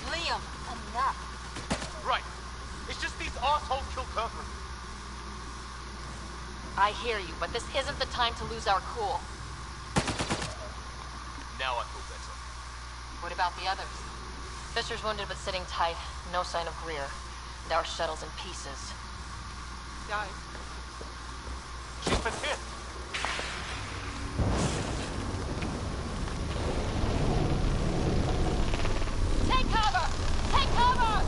Liam, enough.
Right. It's just these assholes kill Kirkman.
I hear you, but this isn't the time to lose our cool.
Now I feel better.
What about the others? Fisher's wounded but sitting tight. No sign of Greer. And our shuttle's in pieces.
Guys.
She's been hit.
Take cover! Take cover!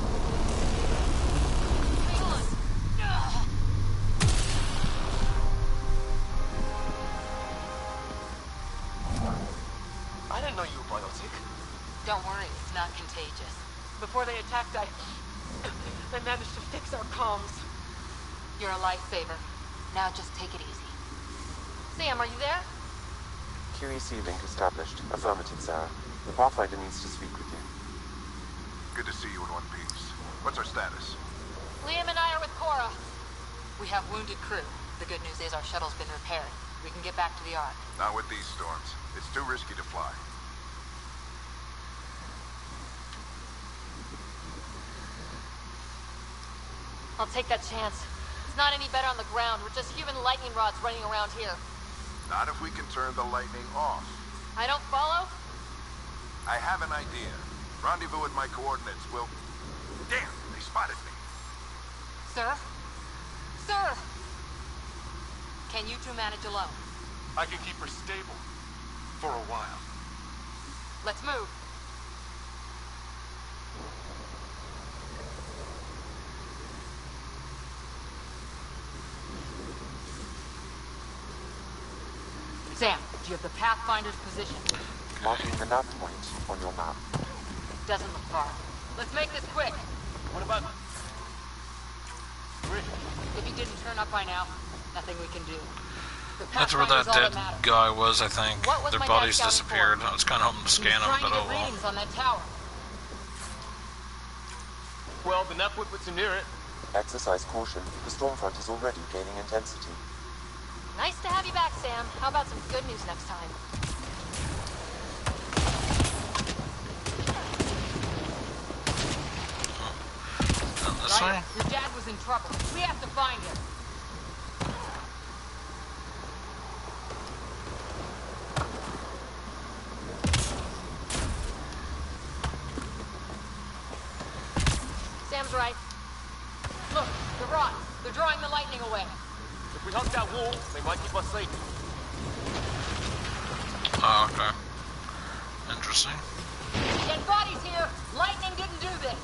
I didn't know you were biotic.
Don't worry, it's not contagious.
Before they attacked, I managed to fix our comms.
You're a lifesaver. Now just take it easy.
Sam, are you there?
QEC link established. Affirmative, Sarah. The Pathfinder needs to speak with you.
Good to see you in one piece. What's our status?
Liam and I are with Cora.
We have wounded crew. The good news is our shuttle's been repaired. We can get back to the Ark.
Not with these storms. It's too risky to fly.
I'll take that chance. It's not any better on the ground. We're just human lightning rods running around here.
Not if we can turn the lightning off.
I don't follow?
I have an idea. Rendezvous with my coordinates. We'll... Damn, they spotted me.
Sir? Sir! Can you two manage alone?
I can keep her stable. For a while.
Let's move. Sam, do you have the Pathfinder's position?
Marking the nav point on your map.
Doesn't look far. Let's make this quick.
What about... Rick?
If he didn't turn up by now, nothing we can do. The
That's where that
Pathfinder's all
dead
matters.
guy was, I think.
What was
Their
my
bodies
dad scouting
disappeared.
for?
I was kind of hoping to scan them,
Trying
but
to
oh
get
well.
readings on that tower.
Well, the nav point puts him near it.
Exercise caution. The storm front is already gaining intensity.
Nice to have you back, Sam. How about some good news next time?
This way?
Your dad was in trouble. We have to find him.
Sam's right.
Look, the rods. They're drawing the lightning away.
If we hug that wall, they might keep us safe.
Oh, okay. Interesting.
Dead bodies here. Lightning didn't do this.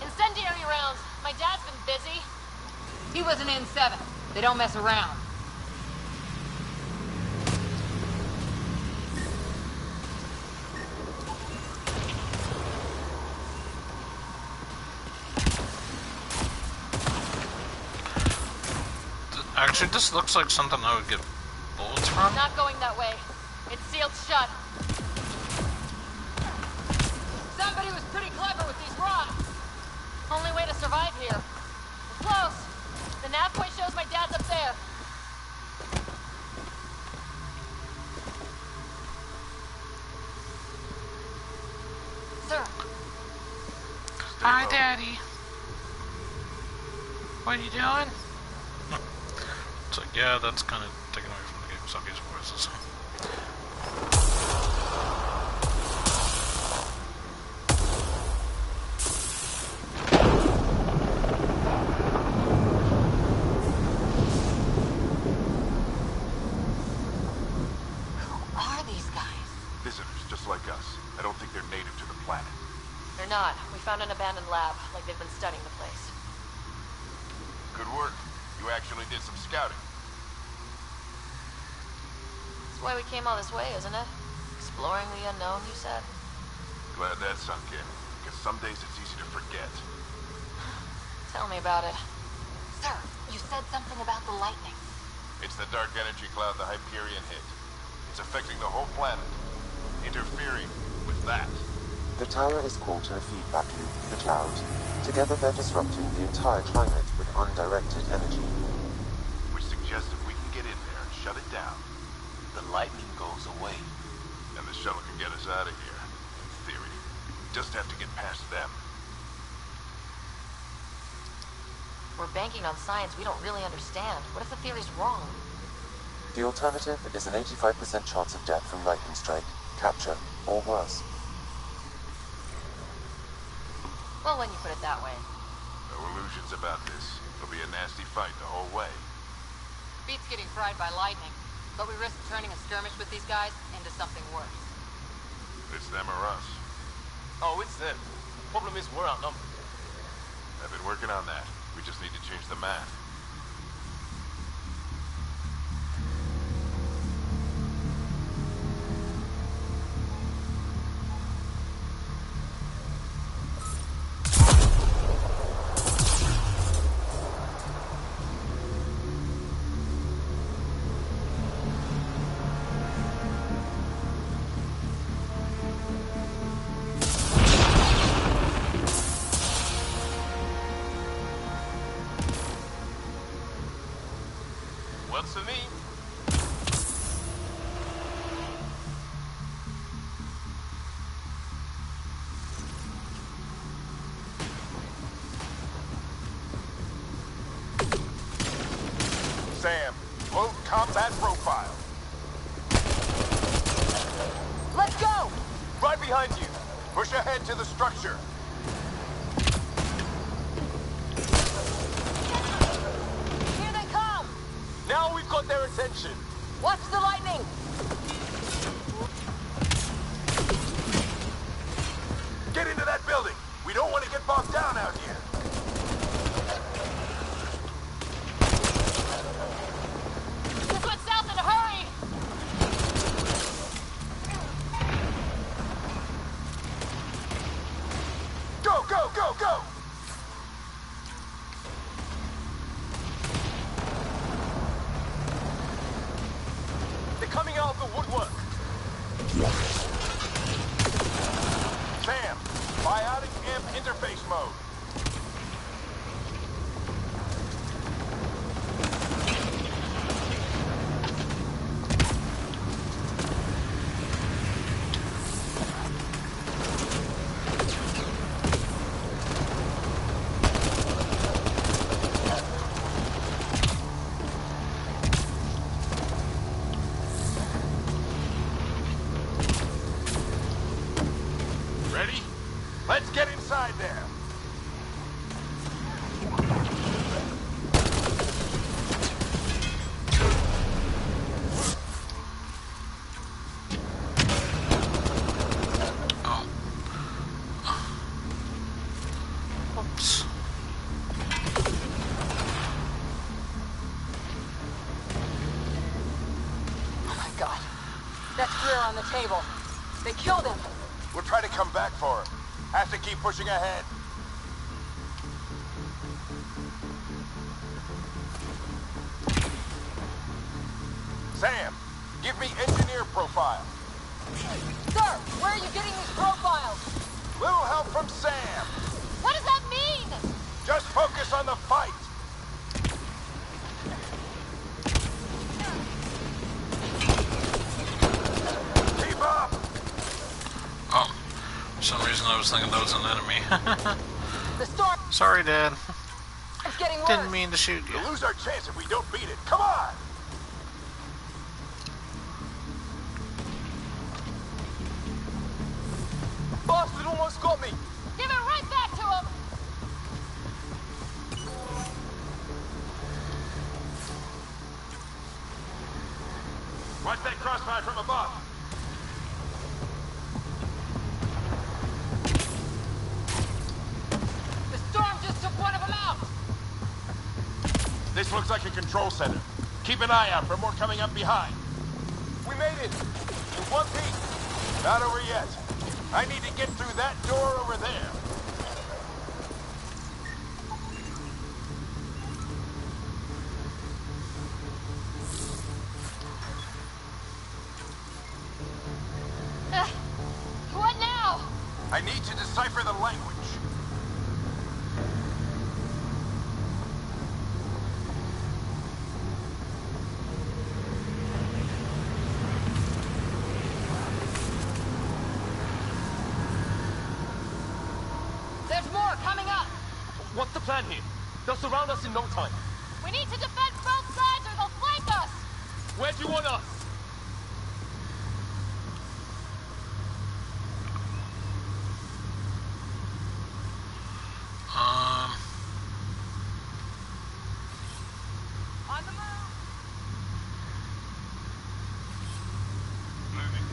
Incendiary rounds. My dad's been busy.
He was an N7. They don't mess around.
Actually, this looks like something I would get bullets
Not going that way. It's sealed shut.
Somebody was pretty clever with these rocks.
Only way to survive here. We're close. The nav point shows my dad's up there. Sir.
Hi, Daddy. What are you doing? It's like, yeah, that's kind of taken away from the game's obvious voices.
Who are these guys?
Visitors, just like us. I don't think they're native to the planet.
They're not. We found an abandoned lab, like they've been studying the place.
Good work. You actually did some scouting.
That's why we came all this way, isn't it? Exploring the unknown, you said?
Glad that sunk in. Because some days it's easy to forget.
Tell me about it.
Sir, you said something about the lightning.
It's the dark energy cloud the Hyperion hit. It's affecting the whole planet. Interfering with that.
The tower is caught in a feedback loop with the cloud. Together they're disrupting the entire climate with undirected energy.
Which suggests if we can get in there and shut it down,
The lightning goes away.
and the shuttle can get us out of here. In theory. We just have to get past them.
We're banking on science we don't really understand. What if the theory's wrong?
The alternative is an 85% chance of death from lightning strike, capture, or worse.
Well, when you put it that way.
No illusions about this. It'll be a nasty fight the whole way.
Beats getting fried by lightning, but we risk turning a skirmish with these guys into something worse.
It's them or us.
Oh, it's them. Problem is, we're outnumbered.
I've been working on that. We just need to change the math.
Works for me.
Sam, load combat profile.
Let's go! Right behind you.
Push ahead to the structure.
Here they come! Now we've got their attention. Watch the lightning!
Get into that building. We don't want to get bogged down out here.
This went south in a hurry!
Go, go, go, go!
They're coming out of the woodwork.
Sam, biotic imp interface mode. Ready? Let's get inside there.
Oops.
Oh my god. That's Greer on the table. They killed him.
We'll try to come back for him. Have to keep pushing ahead. Sam,
Give me engineer profile.
Sir, where are you getting these profiles?
Little help from Sam.
What does that mean?
Just focus on the fight. Keep up.
Oh, for some reason I was thinking that was an enemy.
The storm.
Sorry, Dad.
It's getting worse.
Didn't mean to shoot you.
We'll lose our chance if we don't beat it. Come on.
Bastard almost got me.
Give it right back to him.
Watch that crossfire from above.
The storm just took one of them out.
This looks like a control center. Keep an eye out for more coming up behind.
We made it. In one piece.
Not over yet. I need to get through that door over there.
What now?
I need to decipher the language.
There's more coming up.
What's the plan here? They'll surround us in no time.
We need to defend both sides or they'll flank us.
Where do you want us?
On the move.
Moving.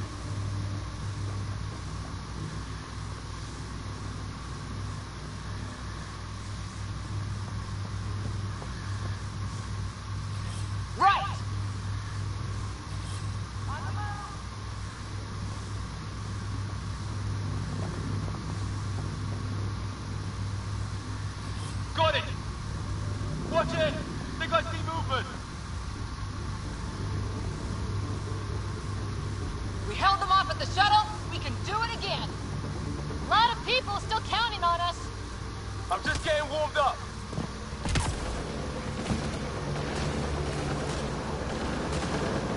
Right. On the move.
Got it. Watch it. Think I see movement.
We held them off at the shuttle. We can do it again. A lot of people still counting on us.
I'm just getting warmed up.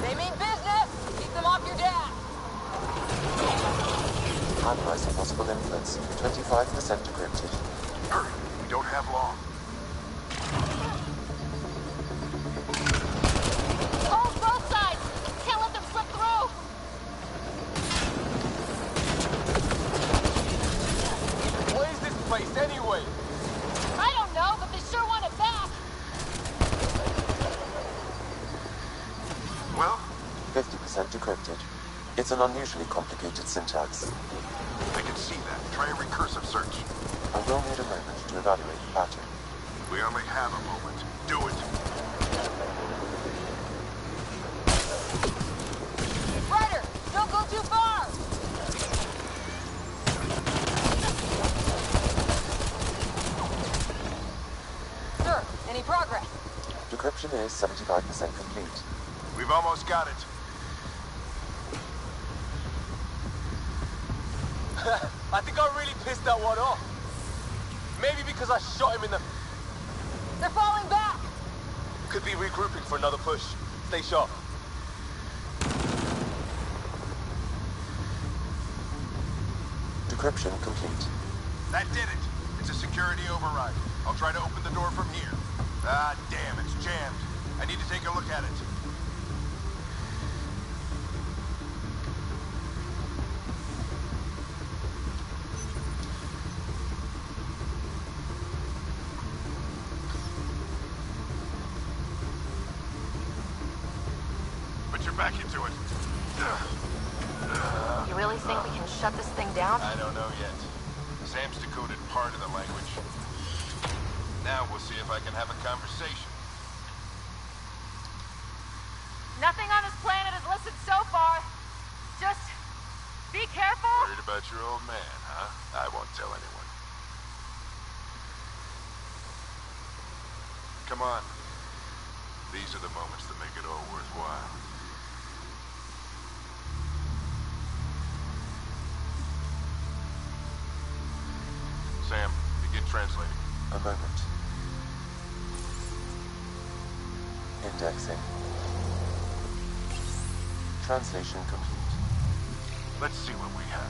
They mean business. Keep them off your dad.
Analyze for possible influence. 25% decrypted.
Hurry, we don't have long.
Hold both sides. Can't let them slip through.
What is this place anyway?
I don't know, but they sure want it back.
Well,
50% decrypted. It's an unusually complicated syntax.
I can see that. Try a recursive search.
I will need a moment to evaluate the pattern.
We only have a moment. Do it.
Ryder, don't go too far. Sir, any progress?
Decryption is 75% complete.
We've almost got it.
I think I really pissed that one off. Maybe because I shot him in the...
They're falling back.
Could be regrouping for another push. Stay sharp.
Decryption complete.
That did it. It's a security override. I'll try to open the door from here. Ah, damn, it's jammed. I need to take a look at it. Put your back into it.
You really think we can shut this thing down?
I don't know yet. Sam's decoded part of the language. Now we'll see if I can have a conversation.
Nothing on this planet has listened so far. Just be careful.
Worried about your old man, huh? I won't tell anyone. Come on. These are the moments that make it all worthwhile.
Indexing. Translation complete.
Let's see what we have.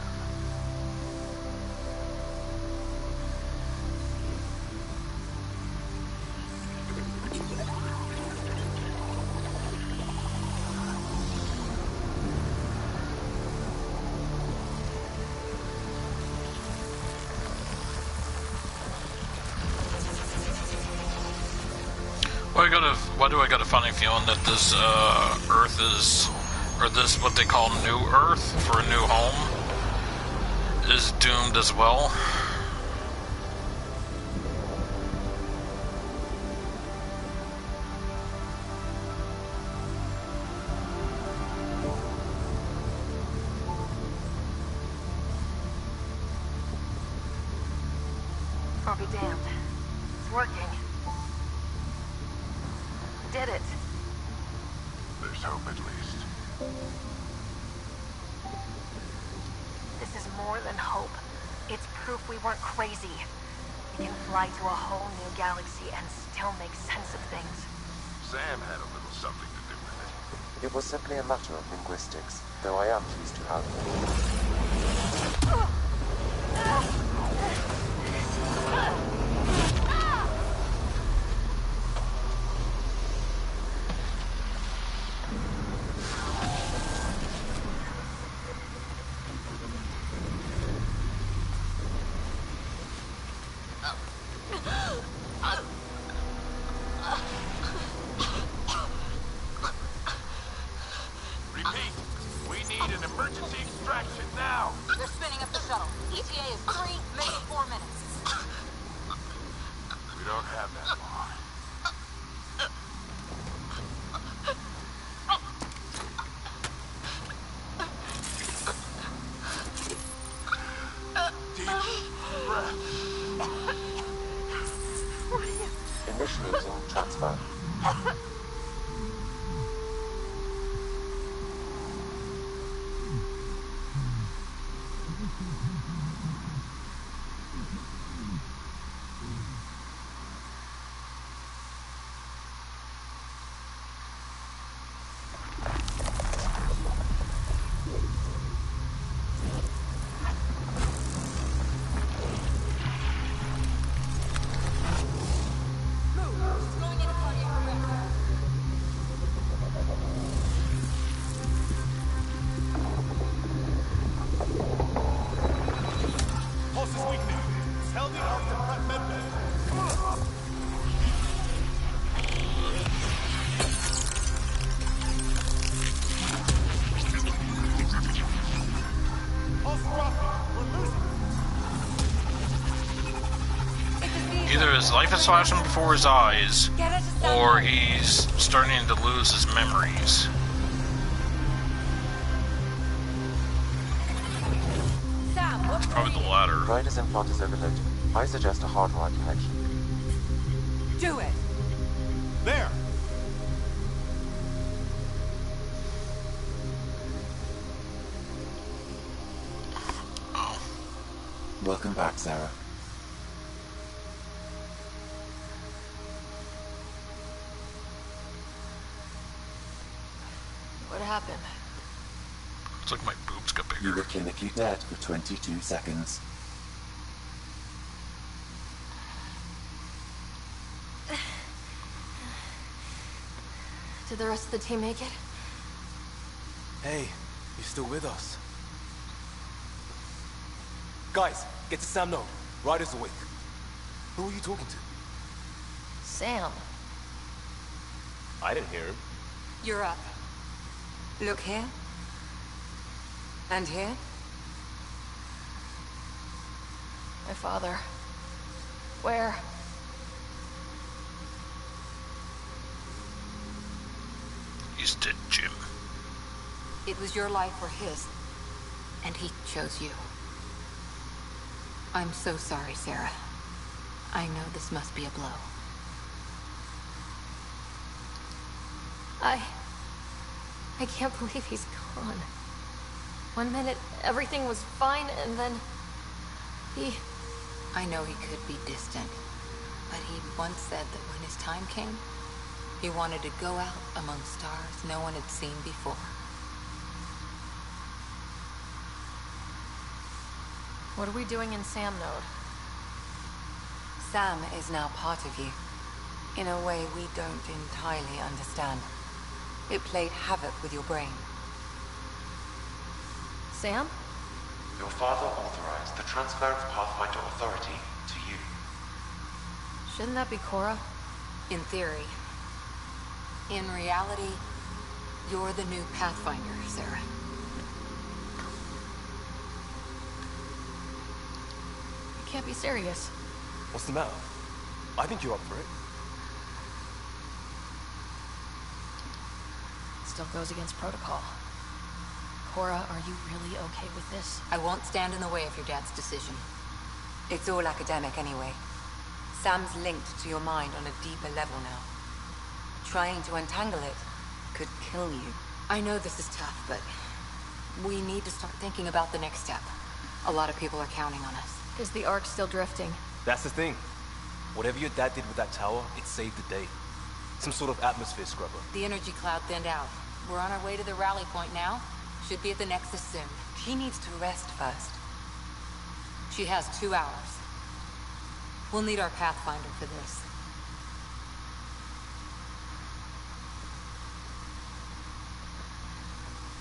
Why do I got a funny feeling that this Earth is, or this what they call New Earth for a new home, is doomed as well?
I'll be damned. It's working. Did it.
There's hope at least.
This is more than hope. It's proof we weren't crazy. We can fly to a whole new galaxy and still make sense of things.
Sam had a little something to do with it.
It was simply a matter of linguistics, though I am pleased to have
Repeat, we need an emergency extraction now.
They're spinning up the shuttle. ETA is 3, maybe 4 minutes.
We don't have that long. Deep breath.
initiating transfer.
Either his life is flashing before his eyes, or he's starting to lose his memories. It's probably the latter.
Ryder's implant is overloaded. I suggest a hardwire connection.
Do it!
There!
Welcome back, Sarah.
What happened?
Looks like my boobs got bigger.
You were clinically dead for 22 seconds.
Did the rest of the team make it?
Hey, you're still with us. Guys, get to Sam node. Ryder's awake. Who are you talking to?
Sam.
I didn't hear him.
You're up. Look here. And here.
My father. Where?
He's dead, Jim.
It was your life or his.
And he chose you. I'm so sorry, Sarah. I know this must be a blow.
I can't believe he's gone. 1 minute, everything was fine, and then...
I know he could be distant, but he once said that when his time came,
He wanted to go out among stars no one had seen before.
What are we doing in Sam Node?
Sam is now part of you, in a way we don't entirely understand. It played havoc with your brain.
Sam?
Your father authorized the transfer of Pathfinder authority to you.
Shouldn't that be Cora?
In theory. In reality, you're the new Pathfinder, Sarah.
You can't be serious.
What's the matter? I think you're up for it.
Still goes against protocol. Cora, are you really okay with this?
I won't stand in the way of your dad's decision. It's all academic anyway. Sam's linked to your mind on a deeper level now. Trying to untangle it could kill you. I know this is tough, but we need to start thinking about the next step. A lot of people are counting on us.
Is the Ark still drifting?
That's the thing. Whatever your dad did with that tower, it saved the day. Some sort of atmosphere scrubber.
The energy cloud thinned out. We're on our way to the rally point now. Should be at the Nexus soon. She needs to rest first. She has 2 hours. We'll need our Pathfinder for this.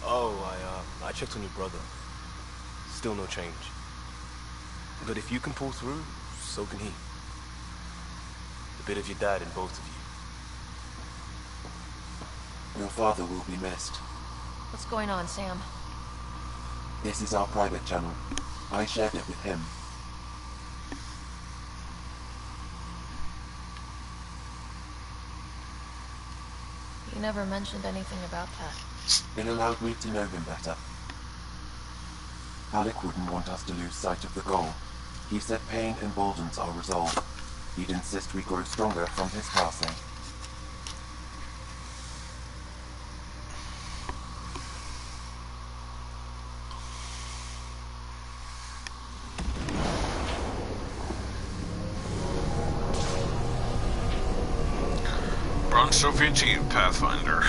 Oh, I checked on your brother. Still no change. But if you can pull through, so can he. A bit of your dad in both of you.
Your father will be missed.
What's going on, Sam?
This is our private channel. I shared it with him.
You never mentioned anything about that.
It allowed me to know him better. Alec wouldn't want us to lose sight of the goal. He said pain emboldens our resolve. He'd insist we grow stronger from his passing.
Bronze trophy achieved, Pathfinder.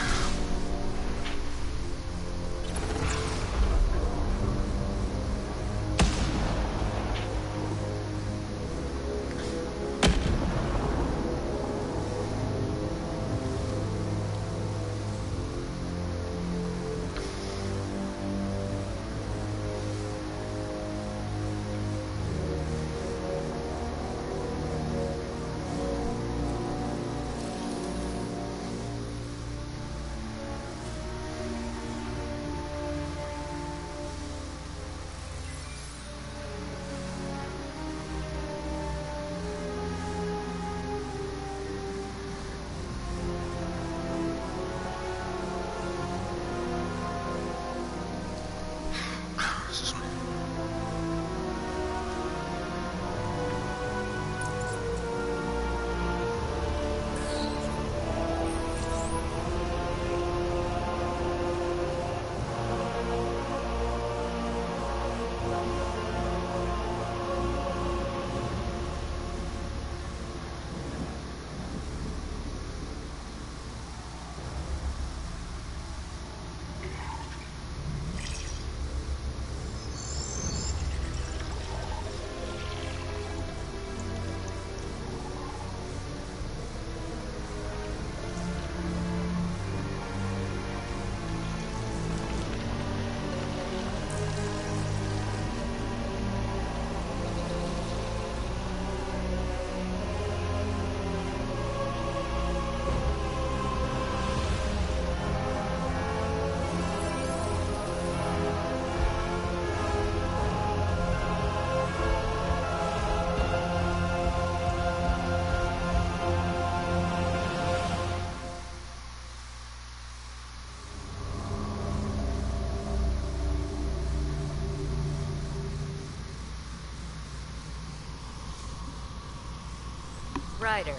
Ryder,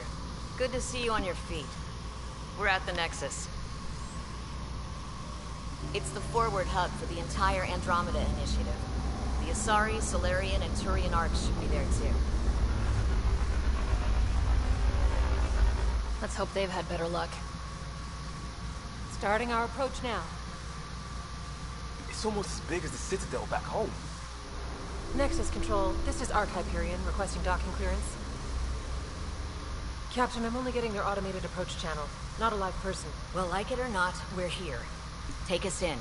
good to see you on your feet. We're at the Nexus. It's the forward hub for the entire Andromeda initiative. The Asari, Solarian, and Turian arcs should be there too.
Let's hope they've had better luck.
Starting our approach now.
It's almost as big as the Citadel back home.
Nexus Control, this is Arc Hyperion requesting docking clearance. Captain, I'm only getting their automated approach channel, not a live person.
Well, like it or not, we're here. Take us in.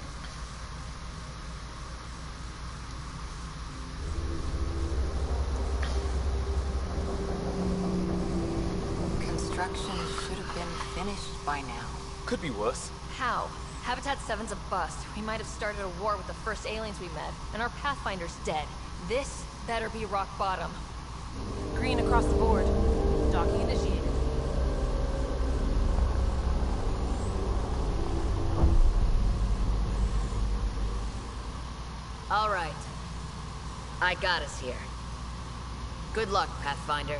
Construction should have been finished by now.
Could be worse.
How? Habitat 7's a bust. We might have started a war with the first aliens we met, and our Pathfinder's dead. This better be rock bottom.
Green across the board. Docking initiated.
All right. I got us here. Good luck, Pathfinder.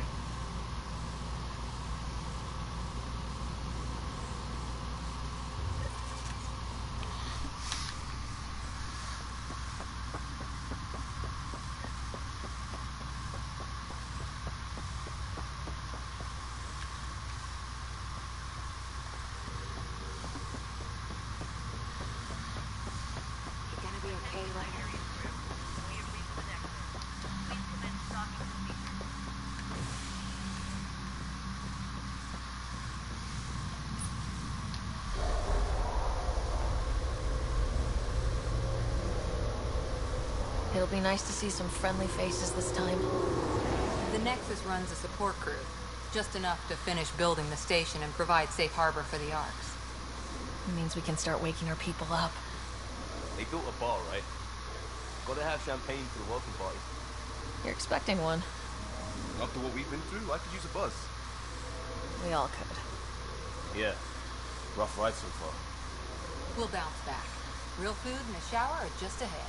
It'll be nice to see some friendly faces this time.
The Nexus runs a support crew. Just enough to finish building the station and provide safe harbor for the Arcs.
It means we can start waking our people up.
They built a bar, right? Gotta have champagne for the welcome party.
You're expecting one.
After what we've been through, I could use a buzz.
We all could.
Yeah. Rough ride so far.
We'll bounce back. Real food and a shower are just ahead.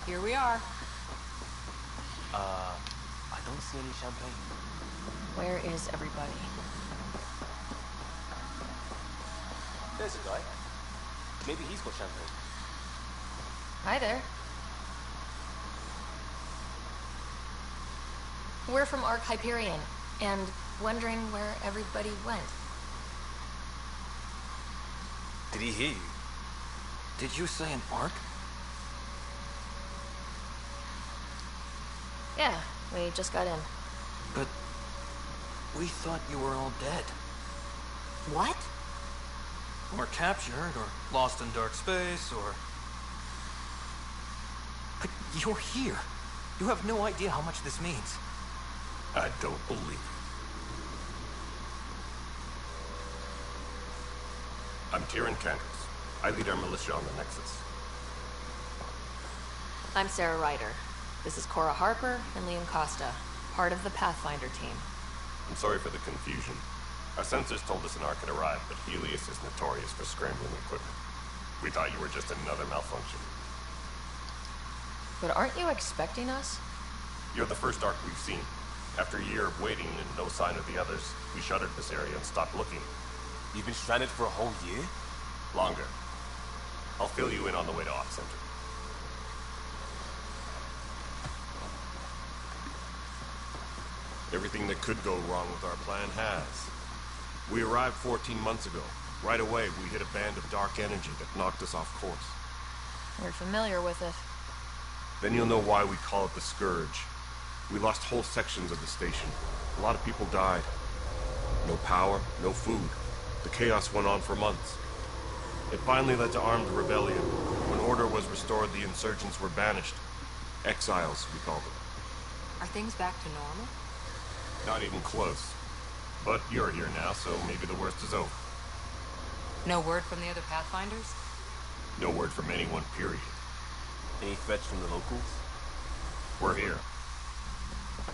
Here we are.
I don't see any champagne.
Where is everybody?
There's a guy. Maybe he's got champagne.
Hi there. We're from Arc Hyperion, and wondering where everybody went.
Did he hear you?
Did you say an arc?
Yeah, we just got in.
But we thought you were all dead.
What?
Or captured, or lost in dark space, or... But you're here. You have no idea how much this means.
I don't believe it. I'm Tyrion Cantus. I lead our militia on the Nexus.
I'm Sarah Ryder. This is Cora Harper and Liam Costa, part of the Pathfinder team.
I'm sorry for the confusion. Our sensors told us an arc had arrived, but Helios is notorious for scrambling equipment. We thought you were just another malfunction.
But aren't you expecting us?
You're the first arc we've seen. After a year of waiting and no sign of the others, we shuttered this area and stopped looking.
You've been stranded for a whole year?
Longer. I'll fill you in on the way to Off Center. Everything that could go wrong with our plan has. We arrived 14 months ago. Right away, we hit a band of dark energy that knocked us off course.
We're familiar with it.
Then you'll know why we call it the Scourge. We lost whole sections of the station. A lot of people died. No power, no food. The chaos went on for months. It finally led to armed rebellion. When order was restored, the insurgents were banished. Exiles, we call them.
Are things back to normal?
Not even close. But you're here now, so maybe the worst is over.
No word from the other Pathfinders?
No word from anyone, period.
Any threats from the locals?
We're here.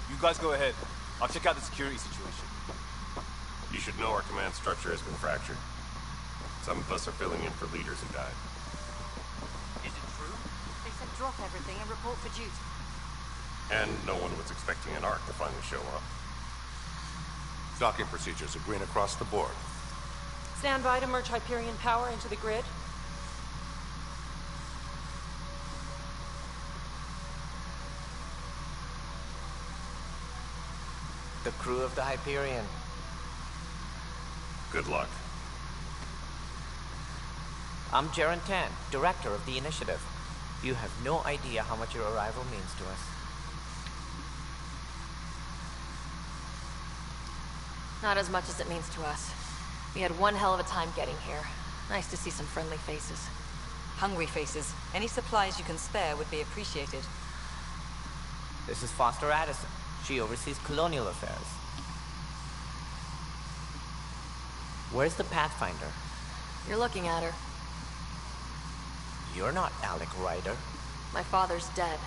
You guys go ahead. I'll check out the security situation.
You should know our command structure has been fractured. Some of us are filling in for leaders who died.
Is it true? They said drop everything and report for duty.
And no one was expecting an arc to finally show up.
Docking procedures are green across the board.
Stand by to merge Hyperion power into the grid.
The crew of the Hyperion.
Good luck.
I'm Jaren Tan, director of the initiative. You have no idea how much your arrival means to us.
Not as much as it means to us. We had one hell of a time getting here. Nice to see some friendly faces.
Hungry faces. Any supplies you can spare would be appreciated.
This is Foster Addison. She oversees colonial affairs. Where's the Pathfinder?
You're looking at her.
You're not Alec Ryder.
My father's dead.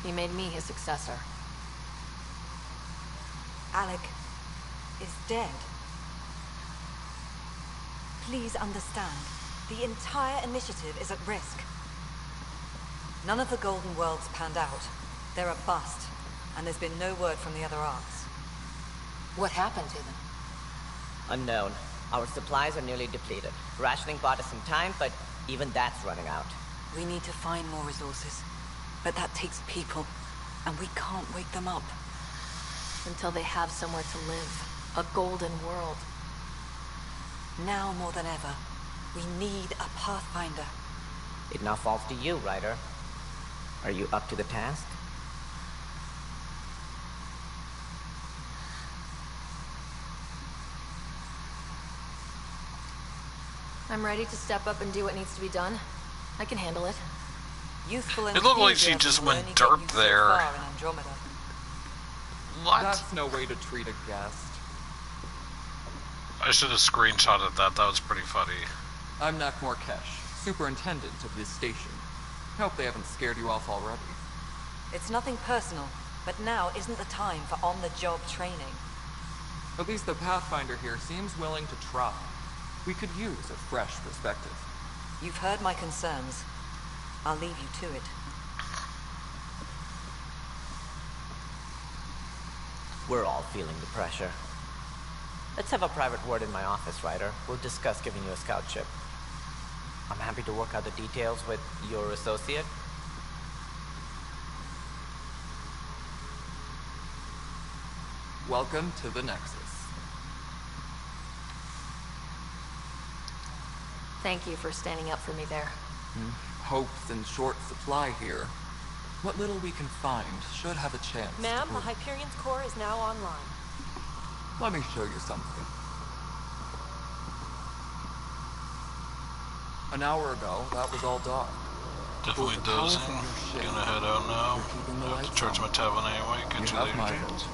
He made me his successor.
Alec is dead. Please understand, the entire initiative is at risk. None of the Golden Worlds panned out. They're a bust, and there's been no word from the other arcs.
What happened to them?
Unknown. Our supplies are nearly depleted. Rationing bought us some time, but even that's running out.
We need to find more resources, but that takes people, and we can't wake them up.
Until they have somewhere to live. A golden world.
Now more than ever, we need a Pathfinder.
It now falls to you, Ryder. Are you up to the task?
I'm ready to step up and do what needs to be done. I can handle it.
Youthful
It looked like she just went derp there.
Andromeda.
What?
That's no way to treat a guest.
I should have screenshotted that. That was pretty funny.
I'm Nak Morkesh, superintendent of this station. Hope they haven't scared you off already.
It's nothing personal, but now isn't the time for on-the-job training.
At least the Pathfinder here seems willing to try. We could use a fresh perspective.
You've heard my concerns. I'll leave you to it.
We're all feeling the pressure. Let's have a private word in my office, Ryder. We'll discuss giving you a scout ship. I'm happy to work out the details with your associate.
Welcome to the Nexus.
Thank you for standing up for me there.
Hope's in short supply here. What little we can find should have a chance.
Ma'am, the Hyperion's core is now online.
Let me show you something. An hour ago, that was all dark.
Definitely dozing. Gonna head out now. I have to charge my tablet anyway. Catch you later, James.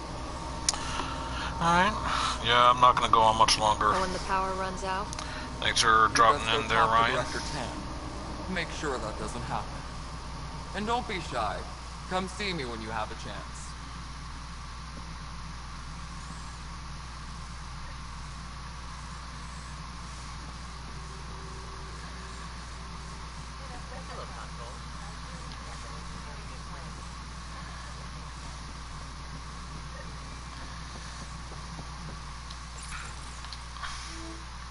Alright. Yeah, I'm not gonna go on much longer.
When the power runs out?
Thanks for dropping in there, Ryan.
Director Tan. Make sure that doesn't happen. And don't be shy. Come see me when you have a chance.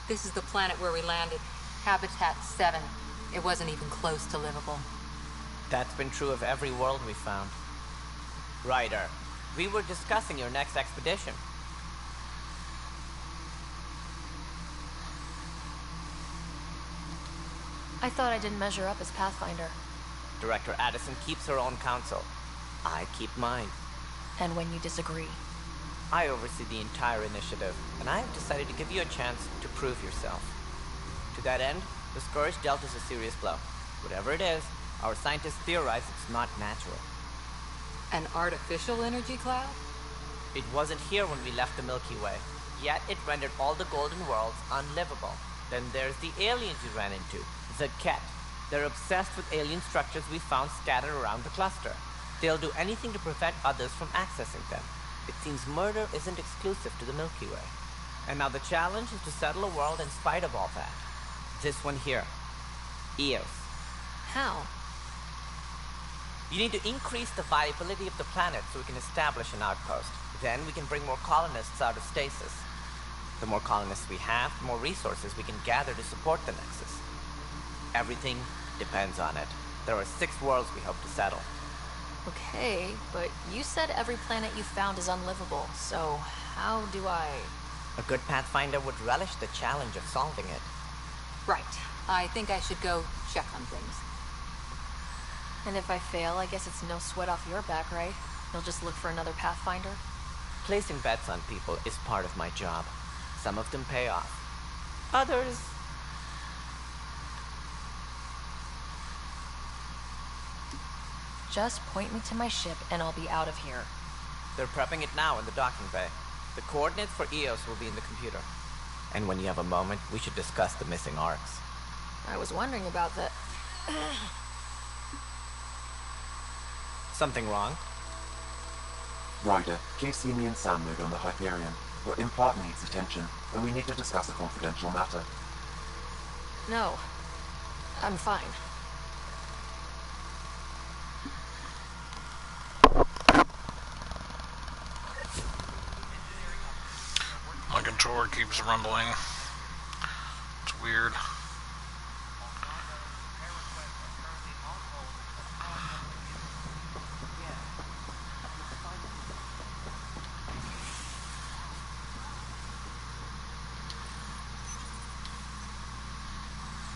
This is the planet where we landed. Habitat 7. It wasn't even close to livable.
That's been true of every world we found. Ryder, we were discussing your next expedition.
I thought I didn't measure up as Pathfinder.
Director Addison keeps her own counsel. I keep mine.
And when you disagree?
I oversee the entire initiative, and I have decided to give you a chance to prove yourself. To that end, the Scourge dealt us a serious blow. Whatever it is, our scientists theorize it's not natural.
An artificial energy cloud?
It wasn't here when we left the Milky Way, yet it rendered all the Golden Worlds unlivable. Then there's the aliens you ran into, the Ket. They're obsessed with alien structures we found scattered around the cluster. They'll do anything to prevent others from accessing them. It seems murder isn't exclusive to the Milky Way. And now the challenge is to settle a world in spite of all that. This one here. Eos.
How?
You need to increase the viability of the planet so we can establish an outpost. Then we can bring more colonists out of stasis. The more colonists we have, the more resources we can gather to support the Nexus. Everything depends on it. There are 6 worlds we hope to settle.
Okay, but you said every planet you found is unlivable, so How do I...
A good Pathfinder would relish the challenge of solving it.
Right. I think I should go check on things.
And if I fail, I guess it's no sweat off your back, right? You'll just look for another Pathfinder?
Placing bets on people is part of my job. Some of them pay off. Others...
Just point me to my ship and I'll be out of here.
They're prepping it now in the docking bay. The coordinates for EOS will be in the computer. And when you have a moment, we should discuss the missing arcs.
I was wondering about that.
Something wrong?
Ryder, KC me and Sam mode on the Hyperion, but Impart needs attention, and we need to discuss a confidential matter.
No. I'm fine.
My controller keeps rumbling. It's weird.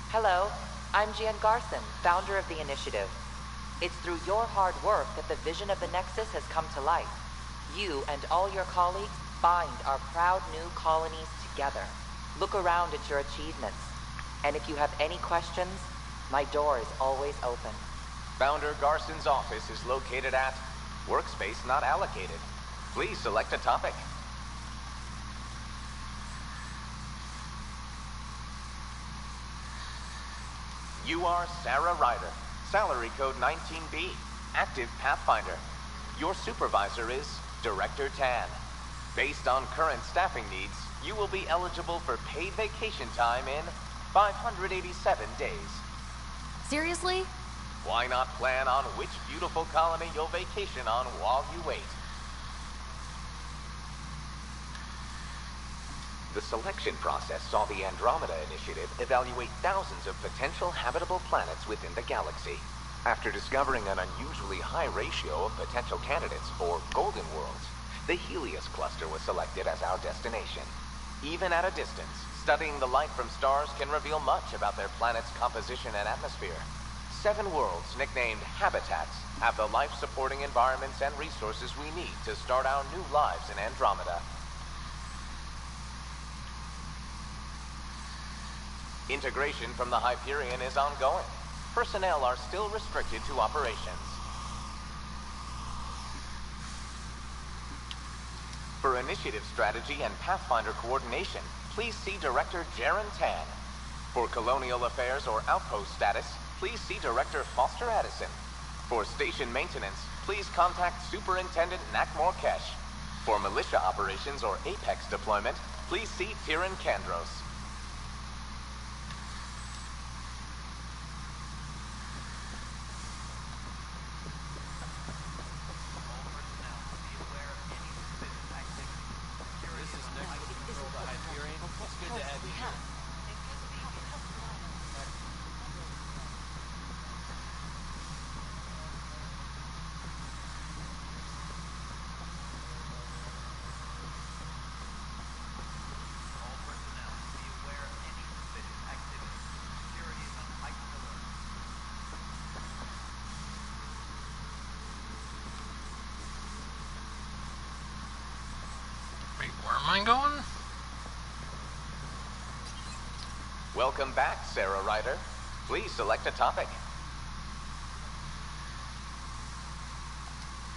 Hello, I'm Jan Garson, founder of the initiative. It's through your hard work that the vision of the Nexus has come to life. You and all your colleagues bind our proud new colonies together. Look around at your achievements. And if you have any questions, my door is always open.
Founder Garson's office is located at Workspace Not Allocated. Please select a topic. You are Sarah Ryder, salary code 19B, active Pathfinder. Your supervisor is Director Tan. Based on current staffing needs, you will be eligible for paid vacation time in 587 days.
Seriously?
Why not plan on which beautiful colony you'll vacation on while you wait? The selection process saw the Andromeda initiative evaluate thousands of potential habitable planets within the galaxy. After discovering an unusually high ratio of potential candidates for golden worlds, the Helios cluster was selected as our destination. Even at a distance, studying the light from stars can reveal much about their planet's composition and atmosphere. 7 worlds, nicknamed habitats, have the life-supporting environments and resources we need to start our new lives in Andromeda. Integration from the Hyperion is ongoing. Personnel are still restricted to operations. For initiative strategy and Pathfinder coordination, please see Director Jaren Tan. For colonial affairs or outpost status, please see Director Foster Addison. For station maintenance, please contact Superintendent Nakmor Kesh. For militia operations or Apex deployment, please see Tyran Kandros.
Where am I going?
Welcome back, Sarah Ryder. Please select a topic.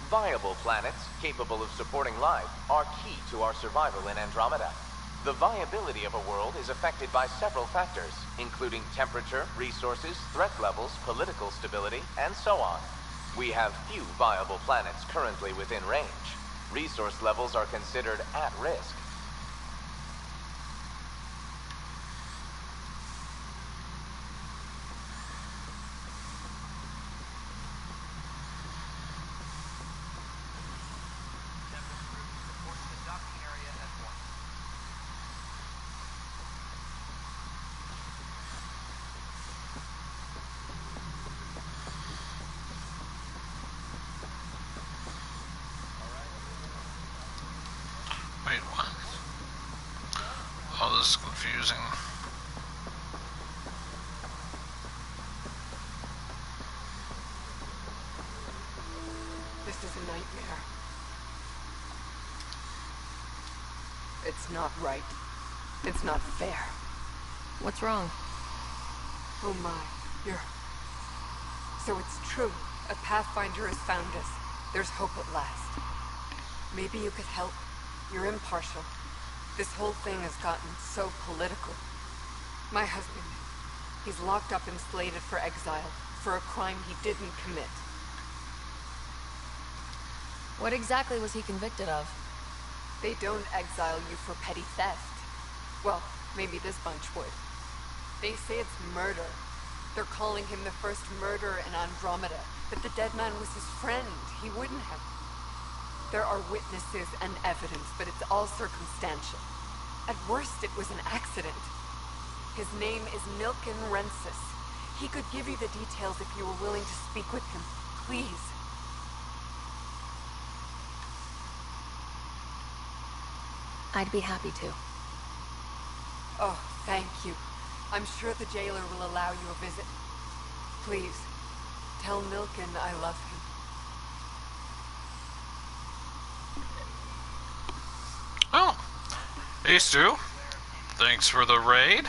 Viable planets, capable of supporting life, are key to our survival in Andromeda. The viability of a world is affected by several factors, including temperature, resources, threat levels, political stability, and so on. We have few viable planets currently within range. Resource levels are considered at risk.
Wait, what? is confusing.
This is a nightmare. It's not right. It's not fair.
What's wrong?
Oh my, you're... So it's true. A Pathfinder has found us. There's hope at last. Maybe you could help. You're impartial. This whole thing has gotten so political. My husband, he's locked up and slated for exile for a crime he didn't commit.
What exactly was he convicted of?
They don't exile you for petty theft. Well, maybe this bunch would. They say it's murder. They're calling him the first murderer in Andromeda, but the dead man was his friend. He wouldn't have. There are witnesses and evidence, but it's all circumstantial. At worst, it was an accident. His name is Milken Rensis. He could give you the details if you were willing to speak with him. Please.
I'd be happy to.
Oh, thank you. I'm sure the jailer will allow you a visit. Please, tell Milken I love him.
Oh, hey Stu. Thanks for the raid.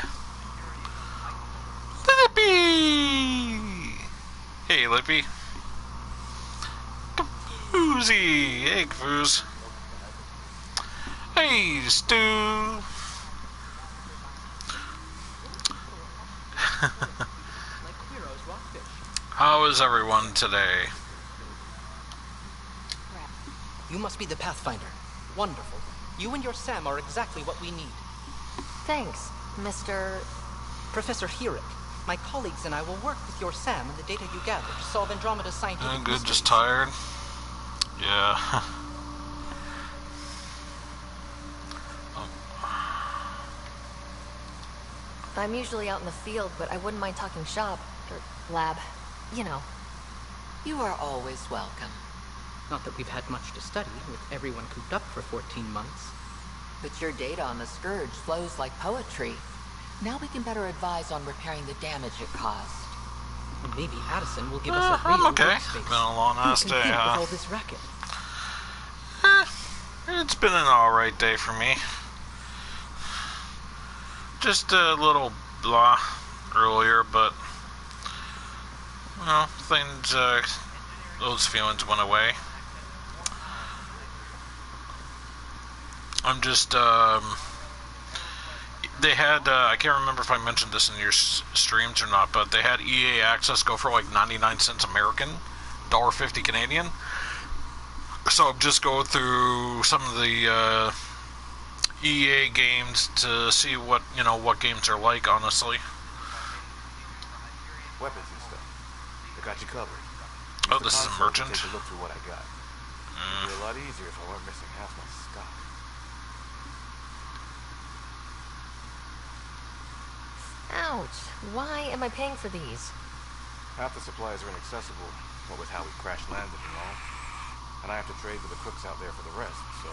Lippy! Hey Lippy. Kafoozy! Hey Kafoos. Hey Stu! How is everyone today?
You must be the Pathfinder. Wonderful. You and your Sam are exactly what we need.
Thanks, Mr...
Professor Herrick. My colleagues and I will work with your Sam and the data you gather to solve Andromeda's scientific
I'm good,
mysteries.
just tired. Yeah.
I'm usually out in the field, but I wouldn't mind talking shop, or lab, you know.
You are always welcome.
Not that we've had much to study, with everyone cooped up for 14 months.
But your data on the Scourge flows like poetry. Now we can better advise on repairing the damage it caused.
Maybe Addison will give us a real
I'm okay.
workspace.
Been a long ass
Who
day,
can think
huh?
with all this racket?
It's been an alright day for me. Just a little blah earlier, but well, things, those feelings went away. I'm just, they had, I can't remember if I mentioned this in your streams or not, but they had EA Access go for like 99 cents American, $1.50 Canadian. So I'm just going through some of the, EA games to see what, you know, what games are like, honestly.
Weapons and stuff. I got you covered.
Oh, this is a merchant.
Take a look through what I got. It'd be a lot easier if I weren't missing half my stock.
Ouch. Why am I paying for these?
Half the supplies are inaccessible, what with how we crash landed and all. And I have to trade with the crooks out there for the rest, so...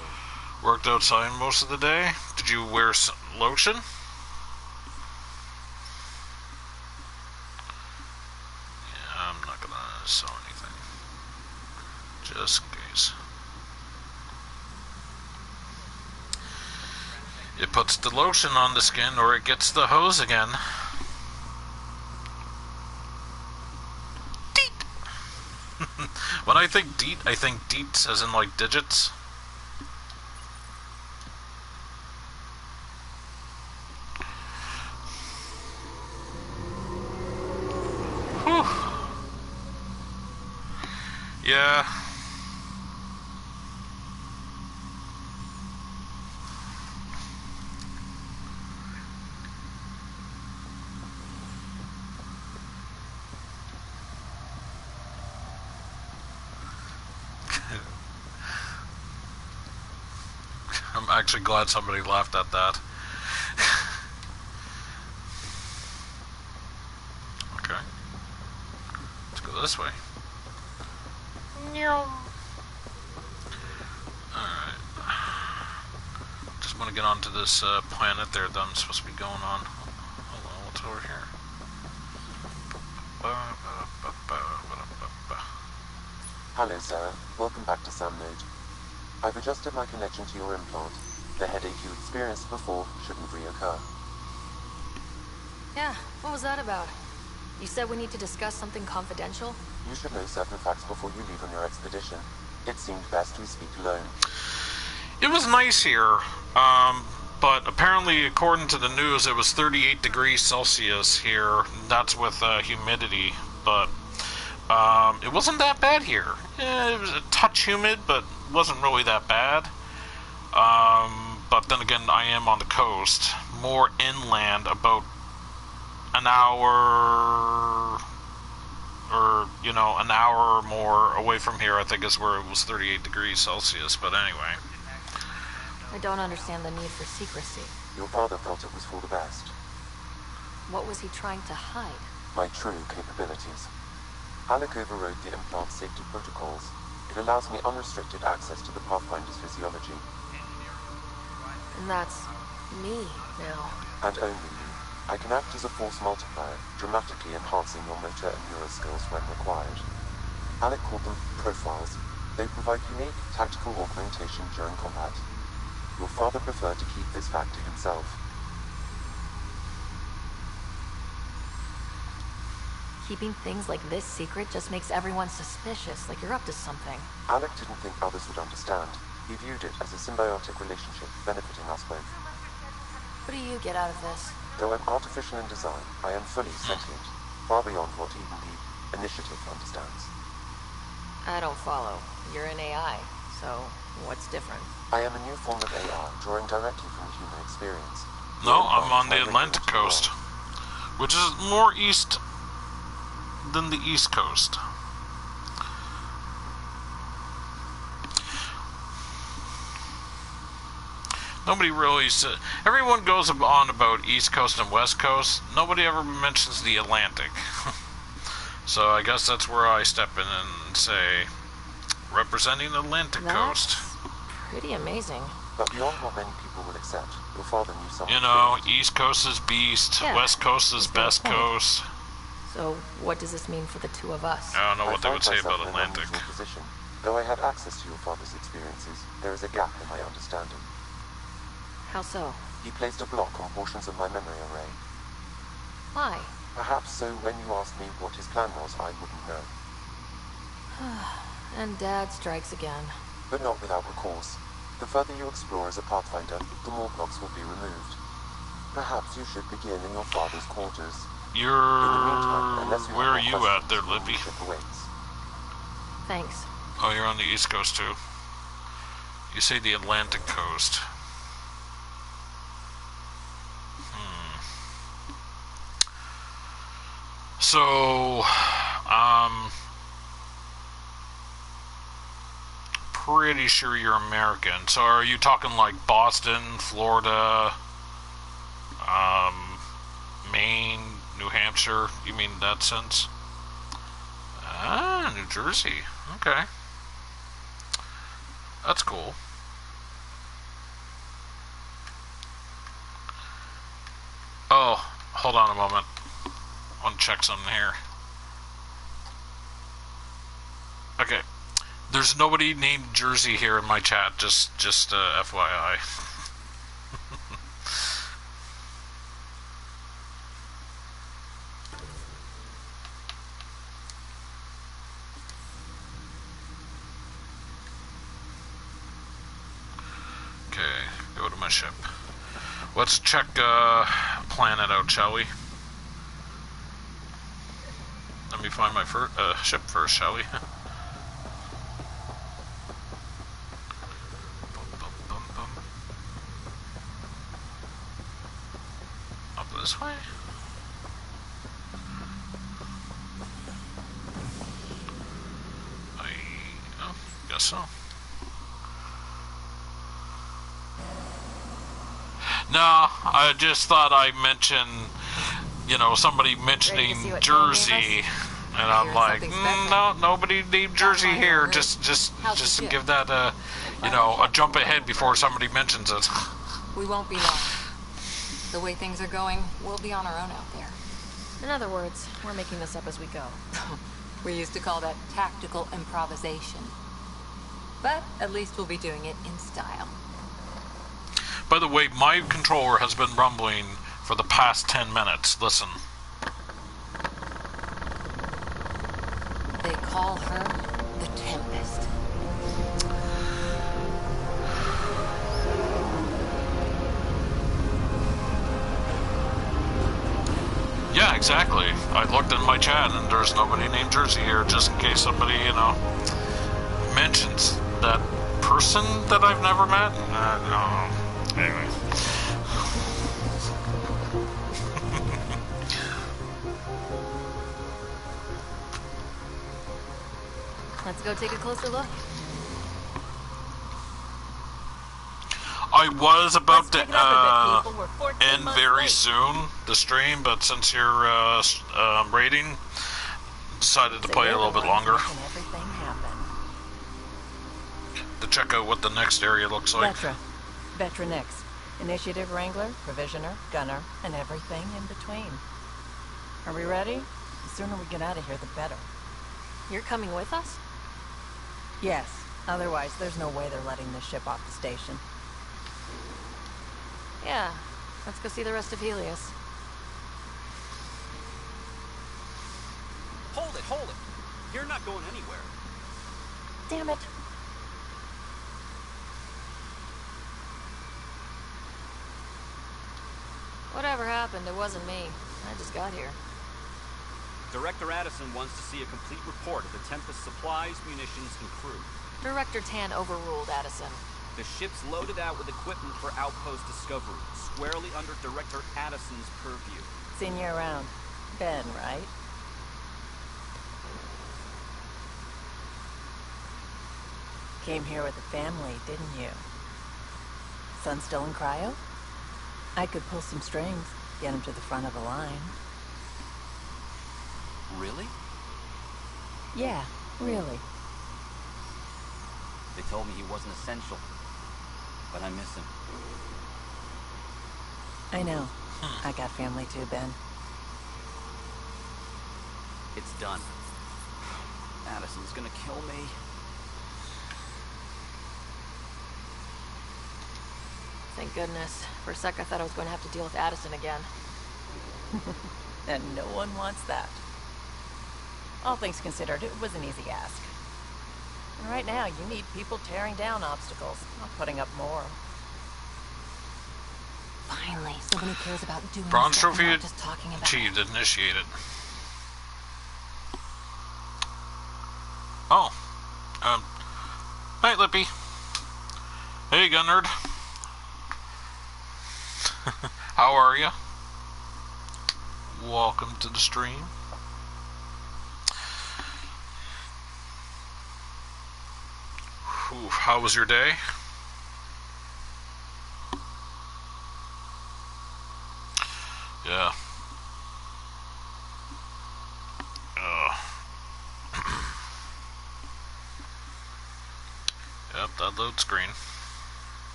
Worked outside most of the day. Did you wear lotion? Yeah, I'm not gonna sell anything. Just in case. It puts the lotion on the skin or it gets the hose again. Deet! When I think deet, I think deets as in like digits. Yeah. I'm actually glad somebody laughed at that. Okay. Let's go this way. Alright. Just I'm gonna get onto this planet there that I'm supposed to be going on. Hold on, what's over here?
Hello, Sarah. Welcome back to Sam Node. I've adjusted my connection to your implant. The headache you experienced before shouldn't reoccur.
Yeah, what was that about? You said we need to discuss something confidential?
You should know certain facts before you leave on your expedition. It seemed best we speak alone.
It was nice here, but apparently, according to the news, it was 38 degrees Celsius here. That's with humidity, but it wasn't that bad here. Yeah, it was a touch humid, but wasn't really that bad. But then again, I am on the coast, more inland, about an hour, or, you know, an hour or more away from here, I think is where it was 38 degrees Celsius, but anyway.
I don't understand the need for secrecy.
Your father felt it was for the best.
What was he trying to hide?
My true capabilities. Alec overrode the implant safety protocols. It allows me unrestricted access to the Pathfinder's physiology.
And that's me now.
And only you. I can act as a force multiplier, dramatically enhancing your motor and neural skills when required. Alec called them profiles. They provide unique tactical augmentation during combat. Your father preferred to keep this fact to himself.
Keeping things like this secret just makes everyone suspicious, like you're up to something.
Alec didn't think others would understand. He viewed it as a symbiotic relationship, benefiting us both.
What do you get out of this?
Though I'm artificial in design, I am fully sentient, far beyond what even the Initiative understands.
I don't follow. You're an AI, so what's different?
I am a new form of AI, drawing directly from the human experience.
No, I'm on the Atlantic coast, which is more east than the East Coast. Nobody really said. Everyone goes on about East Coast and West Coast. Nobody ever mentions the Atlantic. So I guess that's where I step in and say, representing the Atlantic coast.
Pretty amazing.
But beyond what many people will accept, your father knew something.
You know, East Coast is beast,
Yeah,
West Coast is best coast.
So what does this mean for the two of us?
I don't know what they would say about
in an
Atlantic.
unusual position. Though I had access to your father's experiences, there is a gap in my understanding.
How so?
He placed a block on portions of my memory array.
Why?
Perhaps so when you asked me what his plan was, I wouldn't know.
And Dad strikes again.
But not without recourse. The further you explore as a Pathfinder, the more blocks will be removed. Perhaps you should begin in your father's quarters.
You're...
In the meantime, unless you
Where are
have
you
more
at there,
questions,
Lippy?
ship awaits.
Thanks.
Oh, you're on the East Coast too. You say the Atlantic coast. So, pretty sure you're American. So are you talking like Boston, Florida, Maine, New Hampshire? You mean that sense? Ah, New Jersey. Okay. That's cool. Oh, hold on a moment. I want to check something here. Okay. There's nobody named Jersey here in my chat, just FYI. Okay, go to my ship. Let's check planet out, shall we? Let me find my ship first, shall we? Up this way? Guess so. No, I just thought I'd mention, you know, somebody mentioning Jersey, and I'm like, no, nobody named Jersey here. Just give that a, you know, a jump ahead before somebody mentions it.
We won't be long. The way things are going, we'll be on our own out there.
In other words, we're making this up as we go.
We used to call that tactical improvisation. But at least we'll be doing it in style.
By the way, my controller has been rumbling for the past 10 minutes. Listen.
They call her the Tempest.
Yeah, exactly. I looked in my chat and there's nobody named Jersey here, just in case somebody, mentions that person that I've never met. No. Anyway.
Let's go take a closer look.
I was about to end very soon the stream, but since you're raiding, decided to play a little bit longer to check out what the next area looks like.
Vetra next. Initiative Wrangler, Provisioner, Gunner, and everything in between. Are we ready? The sooner we get out of here, the better.
You're coming with us?
Yes. Otherwise, there's no way they're letting this ship off the station.
Yeah. Let's go see the rest of Helios.
Hold it! You're not going anywhere.
Damn it. Whatever happened, it wasn't me. I just got here.
Director Addison wants to see a complete report of the Tempest supplies, munitions, and crew.
Director Tan overruled Addison.
The ship's loaded out with equipment for outpost discovery, squarely under Director Addison's purview.
Seen you around. Ben, right? Came here with the family, didn't you? Son still in cryo? I could pull some strings, get him to the front of the line.
Really?
Yeah, really.
They told me he wasn't essential, but I miss him.
I know. I got family too, Ben.
It's done. Addison's gonna kill me.
Thank goodness. For a sec I thought I was going to have to deal with Addison again.
And no one wants that. All things considered, it was an easy ask. And right now, you need people tearing down obstacles, not putting up more.
Finally, someone who cares about doing
Bronze
stuff and
trophy
not just talking about
achieved, initiated. Oh. Night, Lippy. Hey, Gun Nerd. How are ya? Welcome to the stream. Ooh, how was your day? Yeah. Yep, that load screen.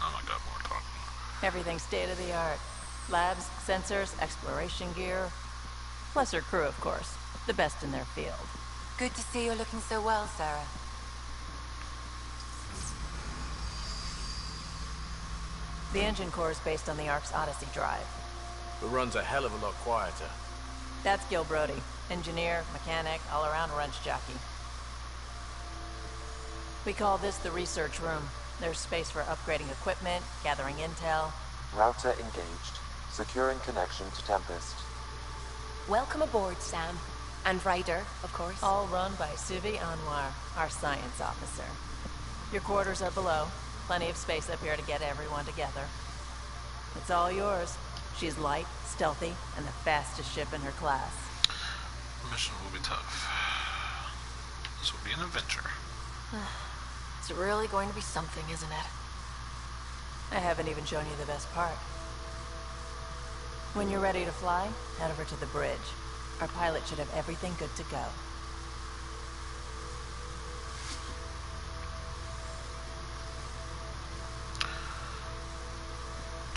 Oh my god, more talking.
Everything's state-of-the-art. Labs, sensors, exploration gear. Plus her crew, of course. The best in their field.
Good to see you're looking so well, Sarah.
The engine core is based on the Ark's Odyssey drive.
It runs a hell of a lot quieter.
That's Gil Brody. Engineer, mechanic, all-around wrench jockey. We call this the research room. There's space for upgrading equipment, gathering intel.
Router engaged. Securing connection to Tempest.
Welcome aboard, Sam. And Ryder, of course.
All run by Suvi Anwar, our science officer. Your quarters are below. Plenty of space up here to get everyone together. It's all yours. She's light, stealthy, and the fastest ship in her class.
The mission will be tough. This will be an adventure.
It's really going to be something, isn't it?
I haven't even shown you the best part. When you're ready to fly, head over to the bridge. Our pilot should have everything good to go.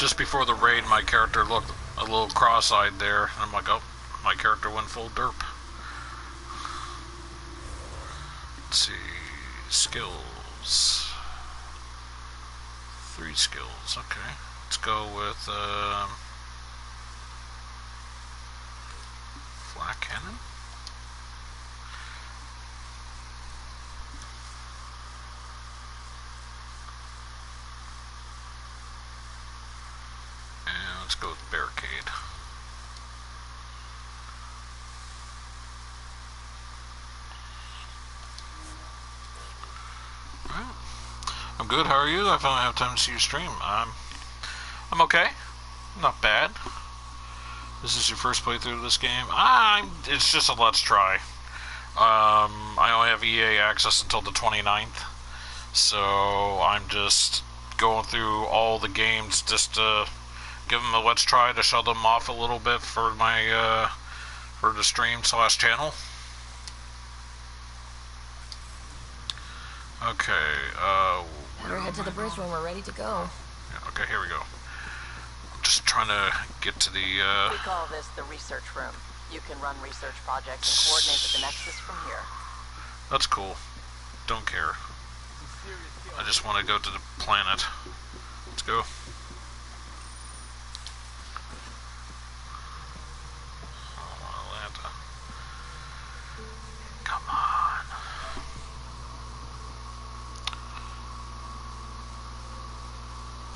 Just before the raid, my character looked a little cross-eyed there. And I'm like, oh, my character went full derp. Let's see. Skills. 3 skills. Okay. Let's go with flak cannon. And let's go with barricade. Alright. I'm good. How are you? I finally have time to see your stream. I'm okay. Not bad. This is your first playthrough of this game? It's just a let's try. I only have EA access until the 29th. So I'm just going through all the games just to give them a let's try to show them off a little bit for my for the stream / channel. Okay,
Better head to the bridge when we're ready to go.
Yeah, okay, here we go. I'm just trying to get to the
We call this the research room. You can run research projects and coordinate with the Nexus from here.
That's cool. Don't care. I just want to go to the planet. Let's go. Oh, Atlanta. Come on.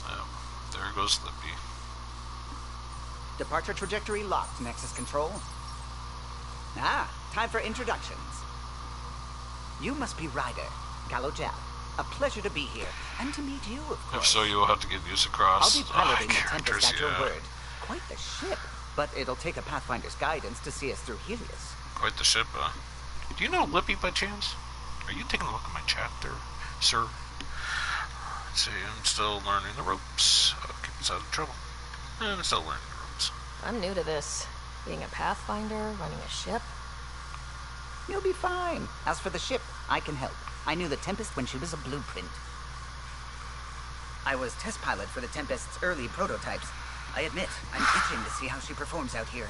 Oh, there goes Lippy.
Departure trajectory locked, Nexus Control. Time for introductions. You must be Ryder, Gallo Jal. A pleasure to be here, and to meet you, of course.
If so, you'll have to get used across.
I'll be piloting the Tempest at your word. Quite the ship, but it'll take a Pathfinder's guidance to see us through Helios.
Quite the ship, Do you know Lippy by chance? Are you taking a look at my chat there, sir? Let's see, I'm still learning the ropes. Keep us out of trouble. I'm still learning the ropes.
I'm new to this. Being a Pathfinder, running a ship.
You'll be fine. As for the ship, I can help. I knew the Tempest when she was a blueprint. I was test pilot for the Tempest's early prototypes. I admit, I'm itching to see how she performs out here.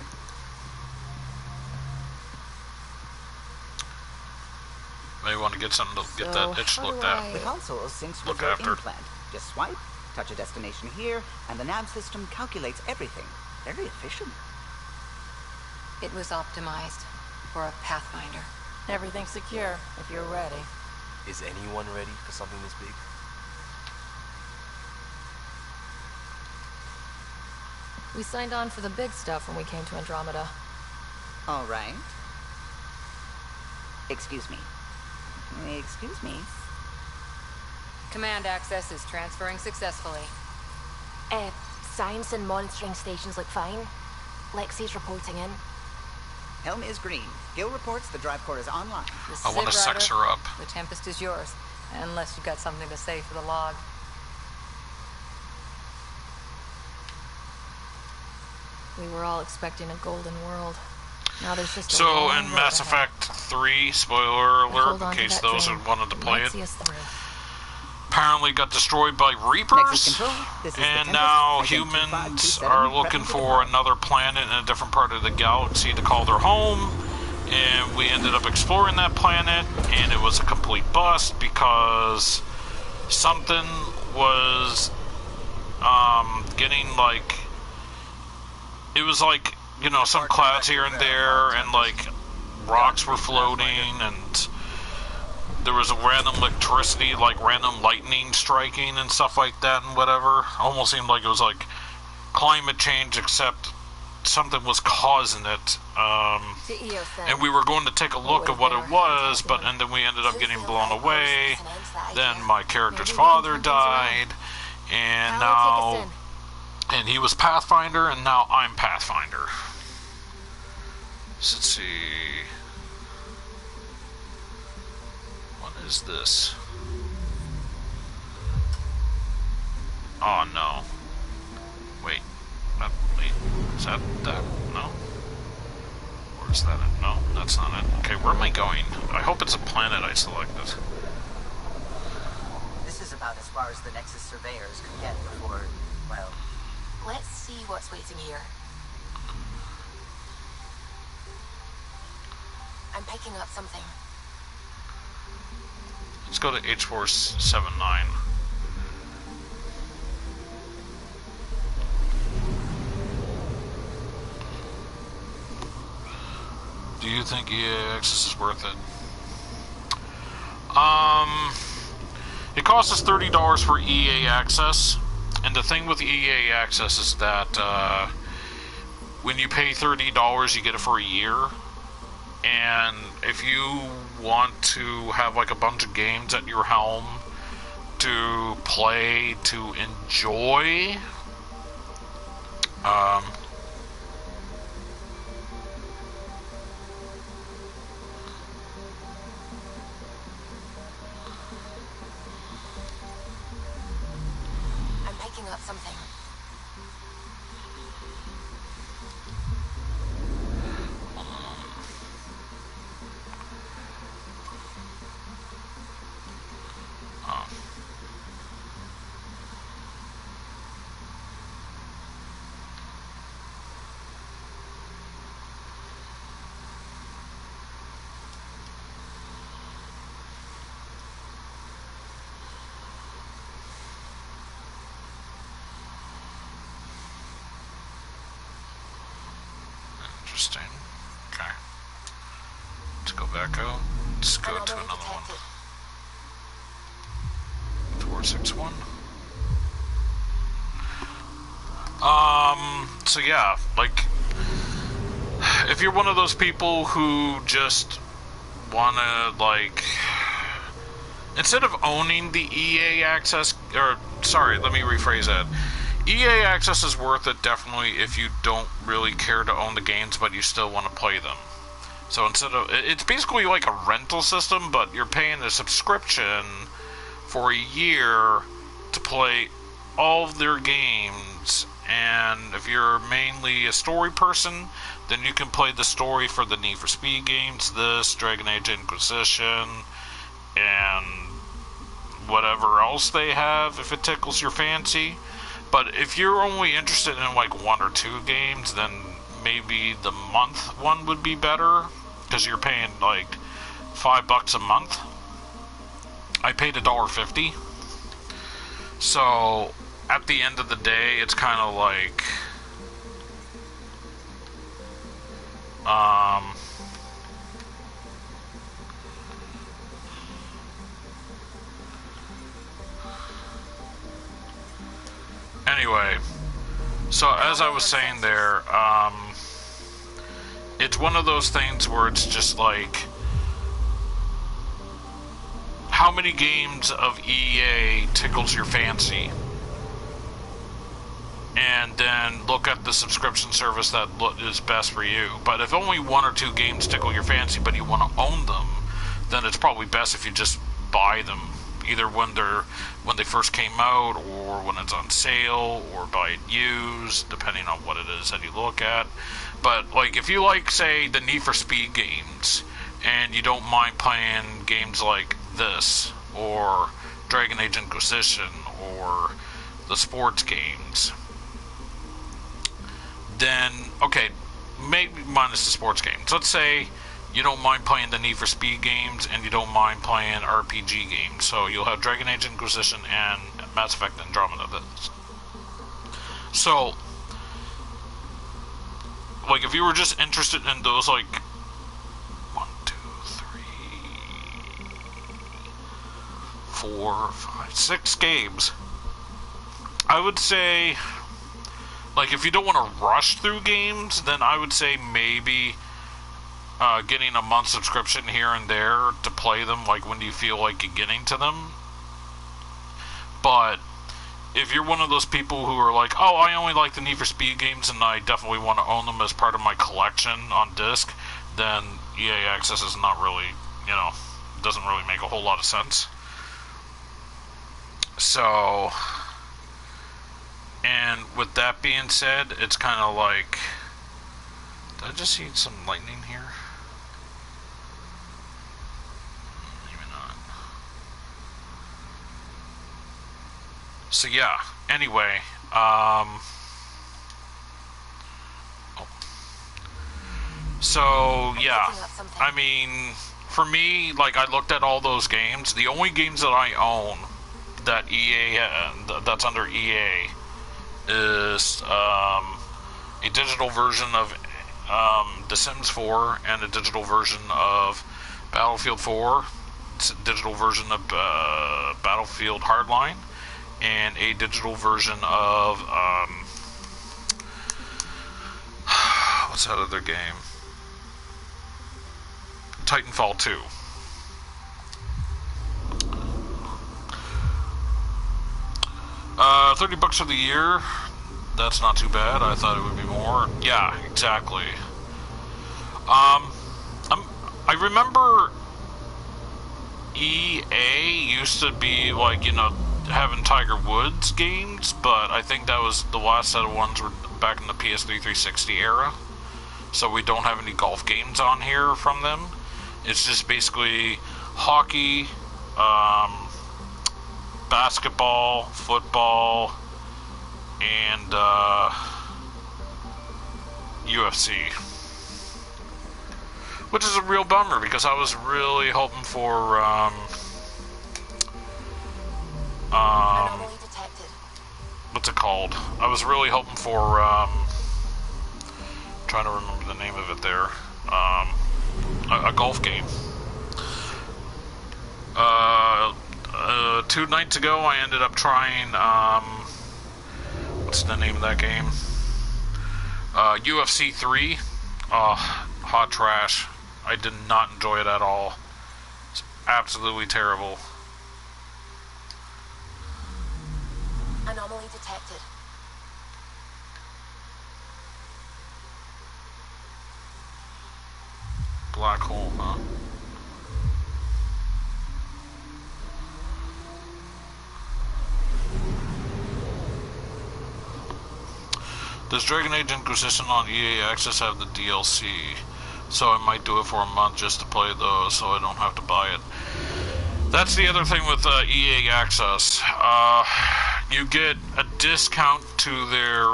May want to get something to get that itch looked at.
The console syncs with your implant. Just swipe, touch a destination here, and the nav system calculates everything. Very efficient.
It was optimized for a Pathfinder.
Everything's secure if you're ready.
Is anyone ready for something this big?
We signed on for the big stuff when we came to Andromeda.
All right. Excuse me. Excuse me.
Command access is transferring successfully.
Science and monitoring stations look fine. Lexi's reporting in.
Helm is green. Gil reports the drive core is online.
I want to sex her up.
The Tempest is yours, unless you've got something to say for the log.
We were all expecting a golden world. Now there's just a
so
long
in
road
Mass
ahead.
Effect 3, spoiler alert, in
to
case
that
those who
dream.
wanted to play it,
See us through.
apparently got destroyed by Reapers, and now humans are looking for another planet in a different part of the galaxy to call their home, and we ended up exploring that planet, and it was a complete bust because something was getting like, it was like, you know, some clouds here and there, and like rocks were floating, and there was a random electricity, like random lightning striking and stuff like that and whatever. Almost seemed like it was like climate change, except something was causing it. And we were going to take a look at what it was, and then we ended up getting blown away. Then my character's father died, and now, and he was Pathfinder, and now I'm Pathfinder. So let's see. What is this? Oh no. Wait. Wait. Is that that? No. Or is that it? No, that's not it. Okay, where am I going? I hope it's a planet I selected.
This is about as far as the Nexus surveyors could get before, well,
Let's see what's waiting here. I'm picking up something.
Let's go to H479. Do you think EA Access is worth it? It costs us $30 for EA Access, and the thing with EA Access is that when you pay $30, you get it for a year. And if you want to have like a bunch of games at your helm to play, to enjoy,
I'm picking up something.
interesting. Okay. Let's go back out. Let's go to another one. 461. So yeah, like, if you're one of those people who just wanna, like, instead of owning the EA Access, or, sorry, let me rephrase that. EA Access is worth it, definitely, if you don't really care to own the games, but you still want to play them. So instead of, it's basically like a rental system, but you're paying a subscription for a year to play all of their games. And if you're mainly a story person, then you can play the story for the Need for Speed games, this, Dragon Age Inquisition, and whatever else they have, if it tickles your fancy. But if you're only interested in like one or two games, then maybe the month one would be better, because you're paying like $5 a month. I paid $1.50. So at the end of the day, it's kind of like anyway, so as I was saying there, it's one of those things where it's just like, how many games of EA tickles your fancy? And then look at the subscription service that is best for you. But if only one or two games tickle your fancy, but you want to own them, then it's probably best if you just buy them, either when they first came out, or when it's on sale, or buy it used, depending on what it is that you look at. But like, if you like, say, the Need for Speed games, and you don't mind playing games like this, or Dragon Age Inquisition, or the sports games, then, okay, maybe minus the sports games. Let's say you don't mind playing the Need for Speed games, and you don't mind playing RPG games. So you'll have Dragon Age Inquisition and Mass Effect Andromeda. So, like, if you were just interested in those, like, 1, 2, 3, 4, 5, 6 games, I would say, like, if you don't want to rush through games, then I would say maybe getting a month subscription here and there to play them, like, when you feel like you're getting to them. But if you're one of those people who are like, oh, I only like the Need for Speed games and I definitely want to own them as part of my collection on disc, then EA Access is not really, you know, doesn't really make a whole lot of sense. So, and with that being said, it's kind of like, did I just see some lightning here? Maybe not. So yeah, anyway, So, yeah. I mean, for me, like, I looked at all those games. The only games that I own that that's under EA is a digital version of The Sims 4 and a digital version of Battlefield 4, digital version of Battlefield Hardline, and a digital version of what's that other game? Titanfall 2. $30 for the year. That's not too bad. I thought it would be more. Yeah, exactly. I remember EA used to be like, you know, having Tiger Woods games, but I think that was the last set of ones were back in the PS3 360 era. So we don't have any golf games on here from them. It's just basically hockey, basketball, football, and UFC. Which is a real bummer because I was really hoping for what's it called? I was really hoping for trying to remember the name of it there. A golf game. 2 nights ago I ended up trying what's the name of that game? UFC 3. Hot trash. I did not enjoy it at all. It's absolutely terrible.
Anomaly detected.
Black hole, huh? Does Dragon Age Inquisition on EA Access have the DLC? So I might do it for a month just to play those so I don't have to buy it. That's the other thing with EA Access. You get a discount to their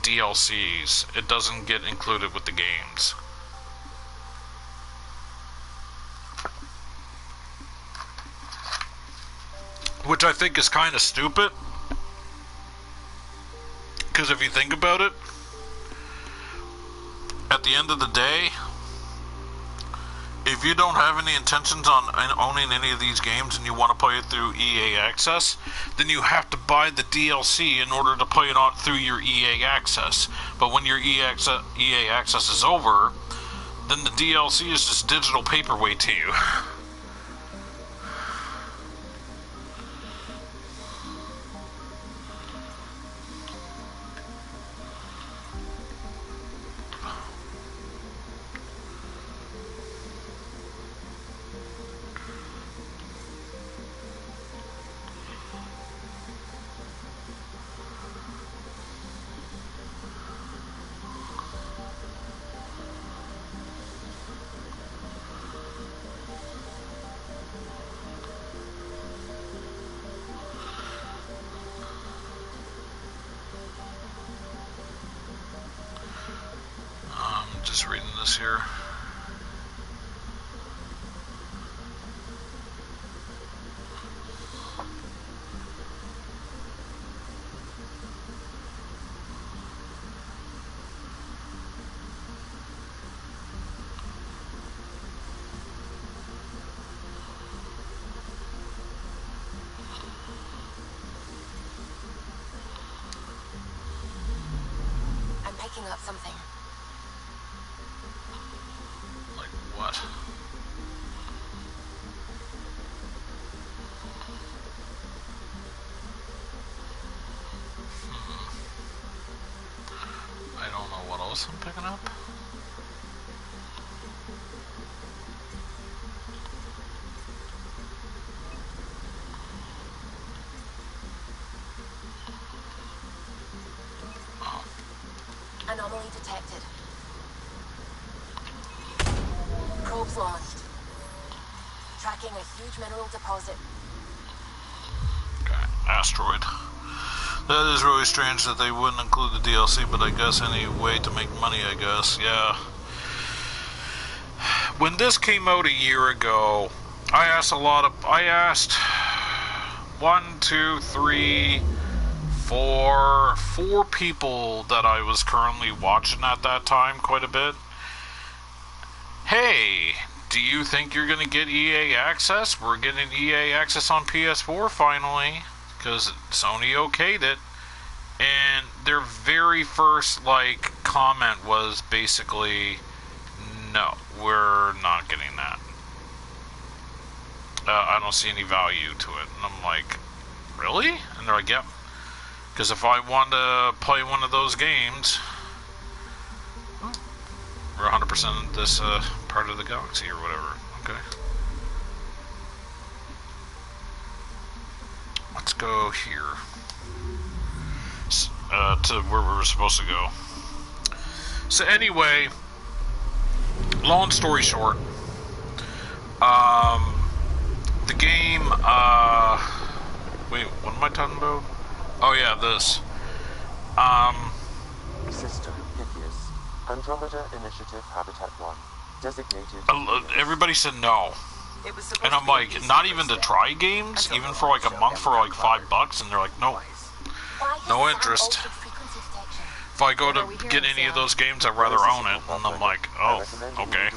DLCs. It doesn't get included with the games. Which I think is kind of stupid. Because if you think about it, at the end of the day, if you don't have any intentions on owning any of these games and you want to play it through EA Access, then you have to buy the DLC in order to play it on through your EA Access. But when your EA Access is over, then the DLC is just digital paperweight to you. Just reading this here.
I'm picking up something.
What? I don't know what else I'm picking up. Oh.
Anomaly detected. Probes launched. Tracking a huge mineral deposit.
Okay, asteroid. That is really strange that they wouldn't include the DLC, but I guess any way to make money, I guess. Yeah. when this came out a year ago, I asked 4 people that I was currently watching at that time quite a bit. Hey, do you think you're going to get EA access? We're getting EA access on PS4 finally, because Sony okayed it. And their very first, like, comment was basically, no, we're not getting that. I don't see any value to it. And I'm like, really? And they're like, yep. Because if I want to play one of those games, we're 100% in this part of the galaxy or whatever. Okay. Let's go here. To where we were supposed to go. So anyway, long story short, the game, wait, what am I talking about? Oh yeah, this.
System Pythias, Andromeda Initiative Habitat 1, designated...
Everybody said no. And I'm like, not even to try games, even for like a month for like $5, and they're like, no. No interest. If I go to get any of those games, I'd rather own it. And I'm like, oh, okay.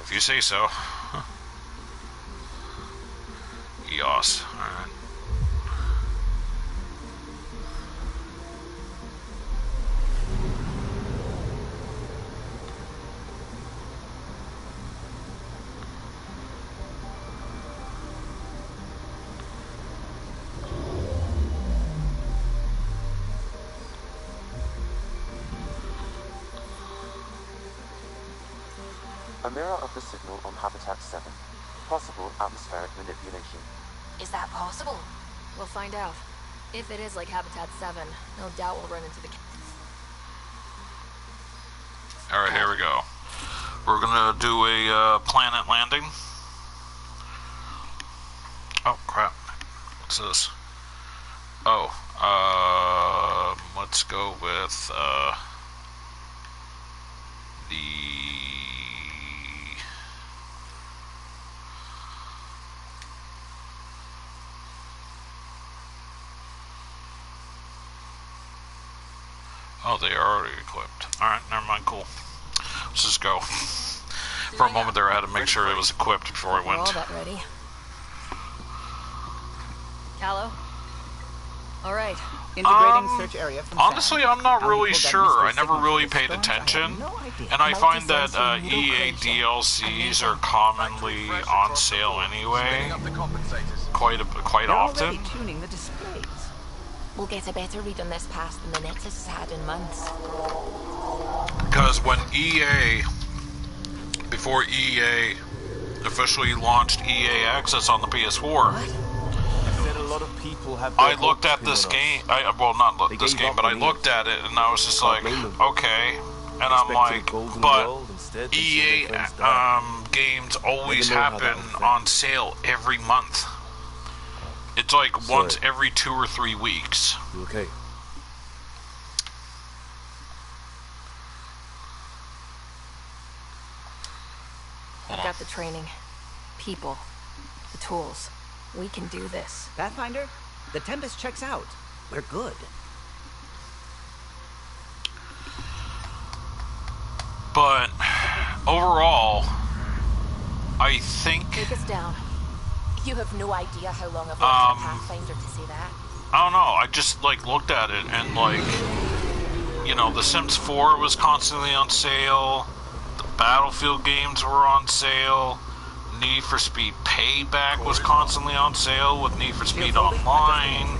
If you say so. Yos. Alright.
A mirror of the signal on Habitat 7. Possible atmospheric manipulation.
Is that possible? We'll find out. If it is like Habitat 7, no doubt we'll run into the...
Alright, here we go. We're gonna do a planet landing. Oh, crap. What's this? Oh, let's go with, the... Oh, they are already equipped. Alright, never mind, cool. Let's just go. For a moment there, I had to make sure it was equipped before I went.
We're all about ready. Callow? Alright.
Integrating search area from
honestly, I'm not really sure. I never really paid attention. And I find that EA DLCs are commonly on sale anyway. Quite often.
Tuning the displays.
We'll get a better read on this pass than the Nexus has had in months.
Because when before EA officially launched EA Access on the PS4, I looked at this game, well, not this game, but I looked at it and I was just like, okay. And I'm like, but EA games always happen on sale every month. It's like once every 2 or 3 weeks.
You okay?
I've got the training, people, the tools. We can do this.
Pathfinder, the Tempest checks out. We're good.
But overall, I think...
Take us down. You have no idea how long I've worked at Pathfinder to say that.
I don't know, I just like looked at it and like, you know, The Sims 4 was constantly on sale, the Battlefield games were on sale, Need for Speed Payback was constantly on sale with Need for Speed Online.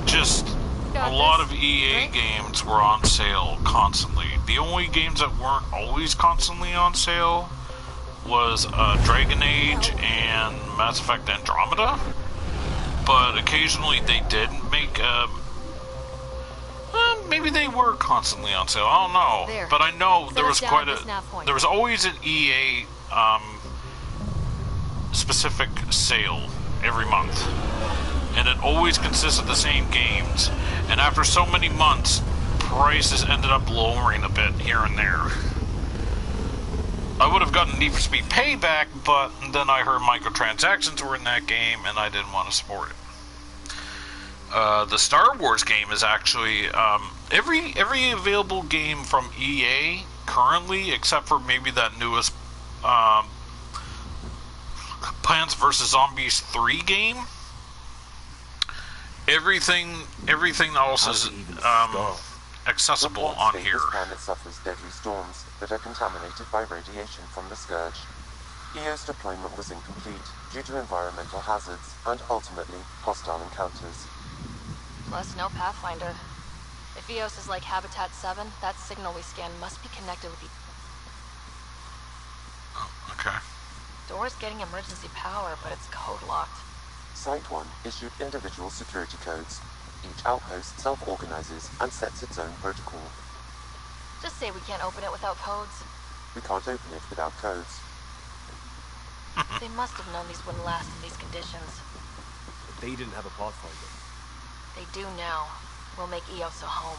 Just a lot of EA games were on sale constantly. The only games that weren't always constantly on sale was Dragon Age and Mass Effect Andromeda, but occasionally they did make maybe they were constantly on sale, I don't know. But I know there was there was always an EA specific sale every month, and it always consists of the same games, and after so many months prices ended up lowering a bit here and there. I would have gotten Need for Speed Payback, but then I heard microtransactions were in that game, and I didn't want to support it. The Star Wars game is actually every available game from EA currently, except for maybe that newest Plants vs. Zombies 3 game. Everything else is accessible on here.
This planet suffers deadly storms that are contaminated by radiation from the Scourge. EO's deployment was incomplete due to environmental hazards and ultimately hostile encounters.
Plus, no Pathfinder. If EOS is like Habitat 7, that signal we scanned must be connected with the...
Oh, okay.
Door's getting emergency power, but it's code-locked.
Site 1 issued individual security codes. Each outpost self-organizes and sets its own protocol.
Just say we can't open it without codes.
We can't open it without codes.
They must have known these wouldn't last in these conditions.
They didn't have a Pathfinder.
They do now. We'll make EOS a home.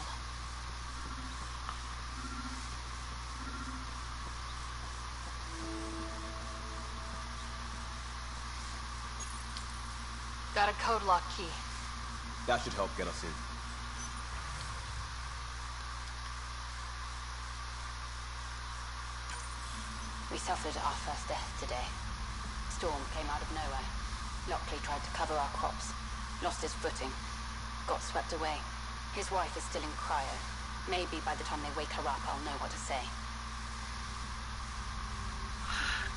Got a code lock key.
That should help get us in.
We suffered our first death today. Storm came out of nowhere. Lockley tried to cover our crops. Lost his footing. Got swept away. His wife is still in cryo. Maybe by the time they wake her up, I'll know what to say.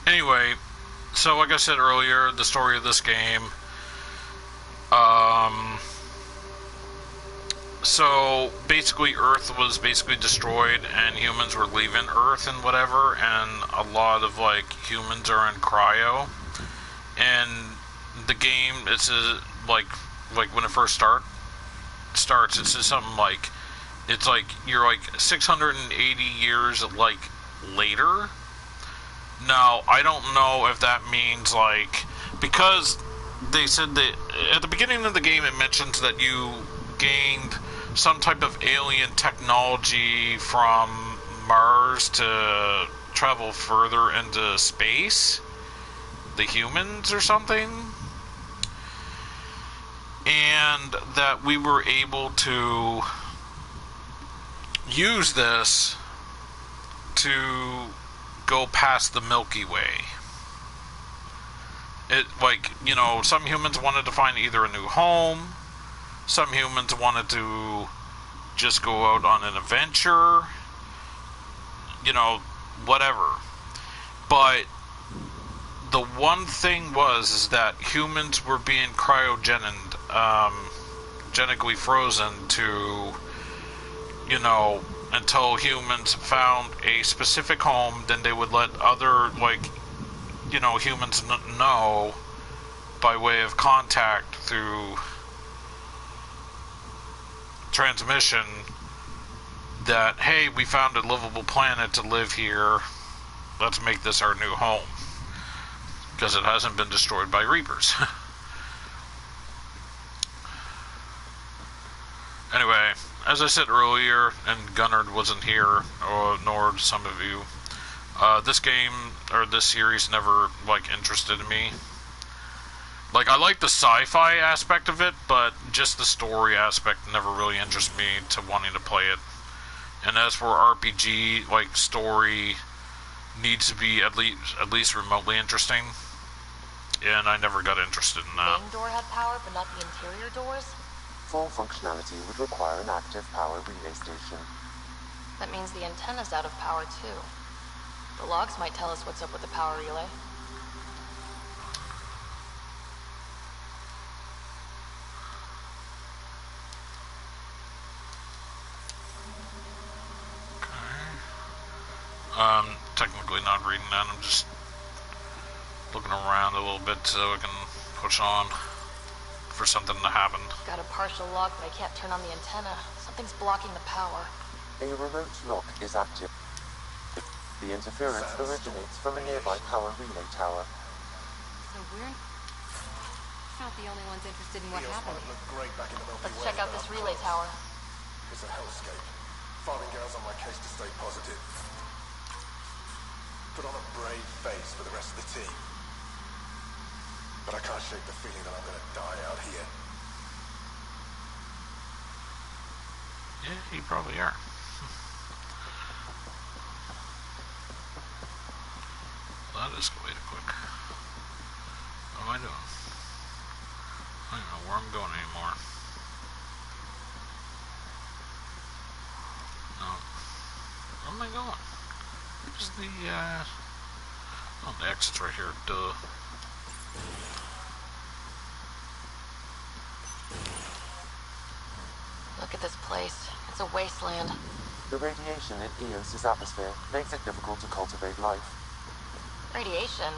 Anyway, so like I said earlier, the story of this game. So basically Earth was basically destroyed and humans were leaving Earth and whatever, and a lot of like humans are in cryo. And the game, it's like when it first starts, it's just something like, it's like you're like 680 years like later. Now I don't know if that means like, because they said that at the beginning of the game it mentions that you gained some type of alien technology from Mars to travel further into space, the humans or something, and that we were able to use this to go past the Milky Way. It, like, you know, some humans wanted to find either a new home, some humans wanted to just go out on an adventure, you know, whatever. But the one thing is that humans were being cryogenically frozen to, you know, until humans found a specific home. Then they would let other, like, you know, humans know by way of contact through transmission that, hey, we found a livable planet to live here, let's make this our new home, because it hasn't been destroyed by Reapers. Anyway, as I said earlier, and Gunnard wasn't here, nor some of you, this game, or this series, never, like, interested me. Like, I like the sci-fi aspect of it, but just the story aspect never really interested me to wanting to play it. And as for RPG, like, story needs to be at least remotely interesting, and I never got interested in that.
The main door had power, but not the interior doors?
Full functionality would require an active power relay station.
That means the antenna's out of power, too. The logs might tell us what's up with the power relay.
Technically not reading that, I'm just looking around a little bit so I can push on for something to happen.
Got a partial lock, but I can't turn on the antenna. Something's blocking the power.
A remote lock is active. The interference originates from a nearby power relay tower.
So we're not the only ones interested in what happened.
Let's check out this relay tower.
It's a hellscape. Finding girls on my case to stay positive. Put on a place for the rest of the team. But I can't shake the feeling that I'm gonna die out here.
Yeah, you probably are. Well, that is way too quick. What am I doing? I don't even know where I'm going anymore. No. Where am I going? Where's the, oh, the exit's right here. Duh.
Look at this place. It's a wasteland.
The radiation in Eos's atmosphere makes it difficult to cultivate life.
Radiation?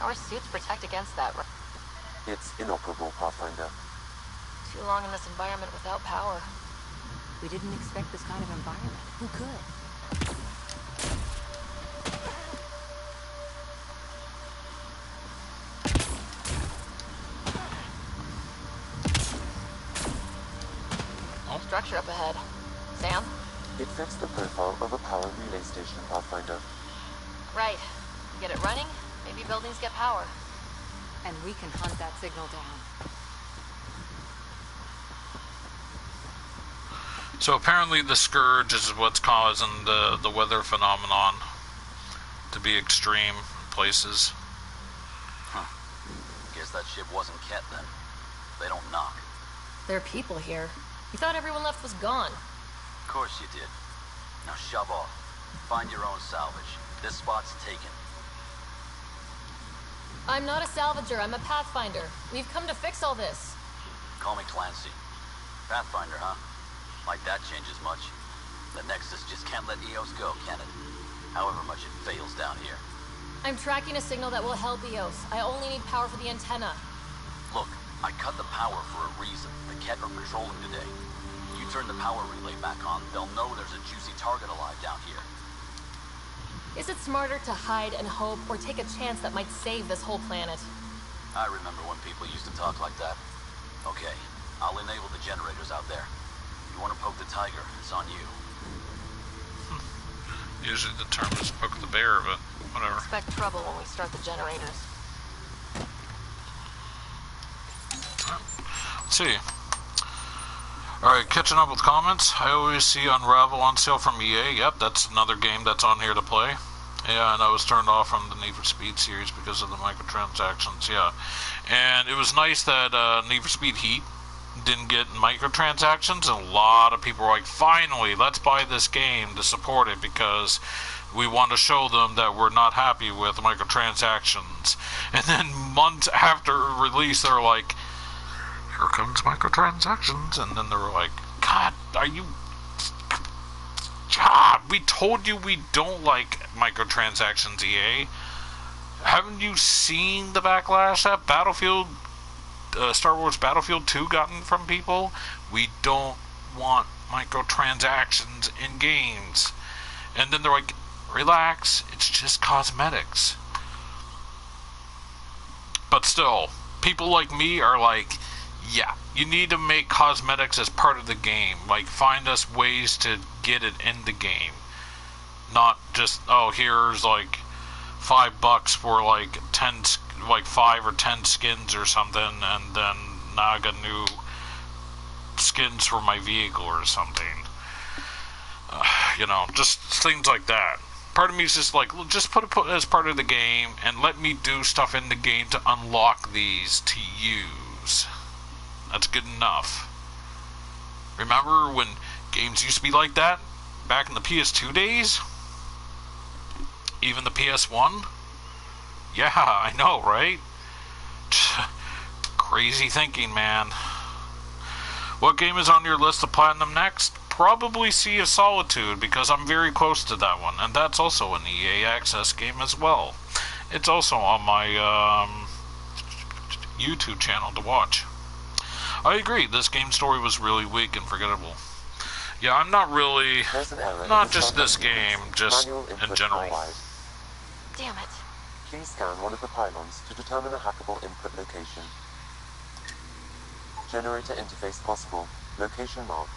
Our suits protect against that, right?
It's inoperable, Pathfinder.
Too long in this environment without power.
We didn't expect this kind of environment. Who could?
Structure up ahead. Sam?
It fits the profile of a power relay station, Pathfinder.
Right. You get it running, maybe buildings get power.
And we can hunt that signal down.
So apparently the Scourge is what's causing the weather phenomenon to be extreme in places.
Huh. Guess that ship wasn't Ket then. They don't knock.
There are people here. You thought everyone left was gone.
Of course you did. Now shove off. Find your own salvage. This spot's taken.
I'm not a salvager, I'm a Pathfinder. We've come to fix all this.
Call me Clancy. Pathfinder, huh? Like that changes much. The Nexus just can't let Eos go, can it? However much it fails down here.
I'm tracking a signal that will help Eos. I only need power for the antenna.
Look, I cut the power for a reason. The Ket are patrolling today. You turn the power relay back on, they'll know there's a juicy target alive down here.
Is it smarter to hide and hope, or take a chance that might save this whole planet?
I remember when people used to talk like that. Okay, I'll enable the generators out there. You want to poke the tiger, it's on you.
Usually the term is poke the bear, but whatever.
Expect trouble when we start the generators.
Let's see. Alright, catching up with comments. I always see Unravel on sale from EA. Yep, that's another game that's on here to play. Yeah, and I was turned off from the Need for Speed series because of the microtransactions, yeah. And it was nice that Need for Speed Heat didn't get microtransactions, and a lot of people were like, finally, let's buy this game to support it because we want to show them that we're not happy with microtransactions. And then months after release, they're like, here comes microtransactions, and then they were like, God, are you... God, we told you we don't like microtransactions, EA. Haven't you seen the backlash that Battlefield, Star Wars Battlefield 2 gotten from people? We don't want microtransactions in games. And then they're like, relax, it's just cosmetics. But still, people like me are like, yeah, you need to make cosmetics as part of the game. Like, find us ways to get it in the game. Not just, oh, here's like $5 for like 5 or 10 skins or something, and then now I got new skins for my vehicle or something. You know, just things like that. Part of me is just like, just put it as part of the game and let me do stuff in the game to unlock these to use. That's good enough. Remember when games used to be like that? Back in the PS2 days? Even the PS1? Yeah, I know, right? Crazy thinking, man. What game is on your list of platinum next? Probably Sea of Solitude, because I'm very close to that one, and that's also an EA Access game as well. It's also on my YouTube channel to watch. I agree, this game's story was really weak and forgettable. Yeah, I'm not really... Not just this game, just in general.
Damn it.
Please scan one of the pylons to determine a hackable input location. Generator interface possible. Location marked.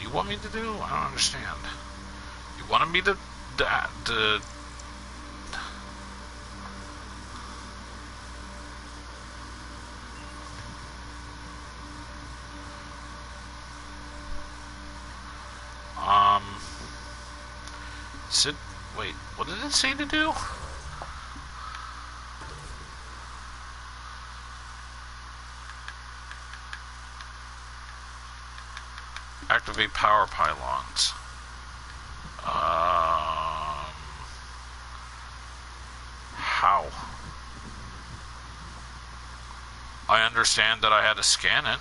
you want me to do? I don't understand. You wanted me to wait, what did it say to do? Activate power pylons. How? I understand that I had to scan it.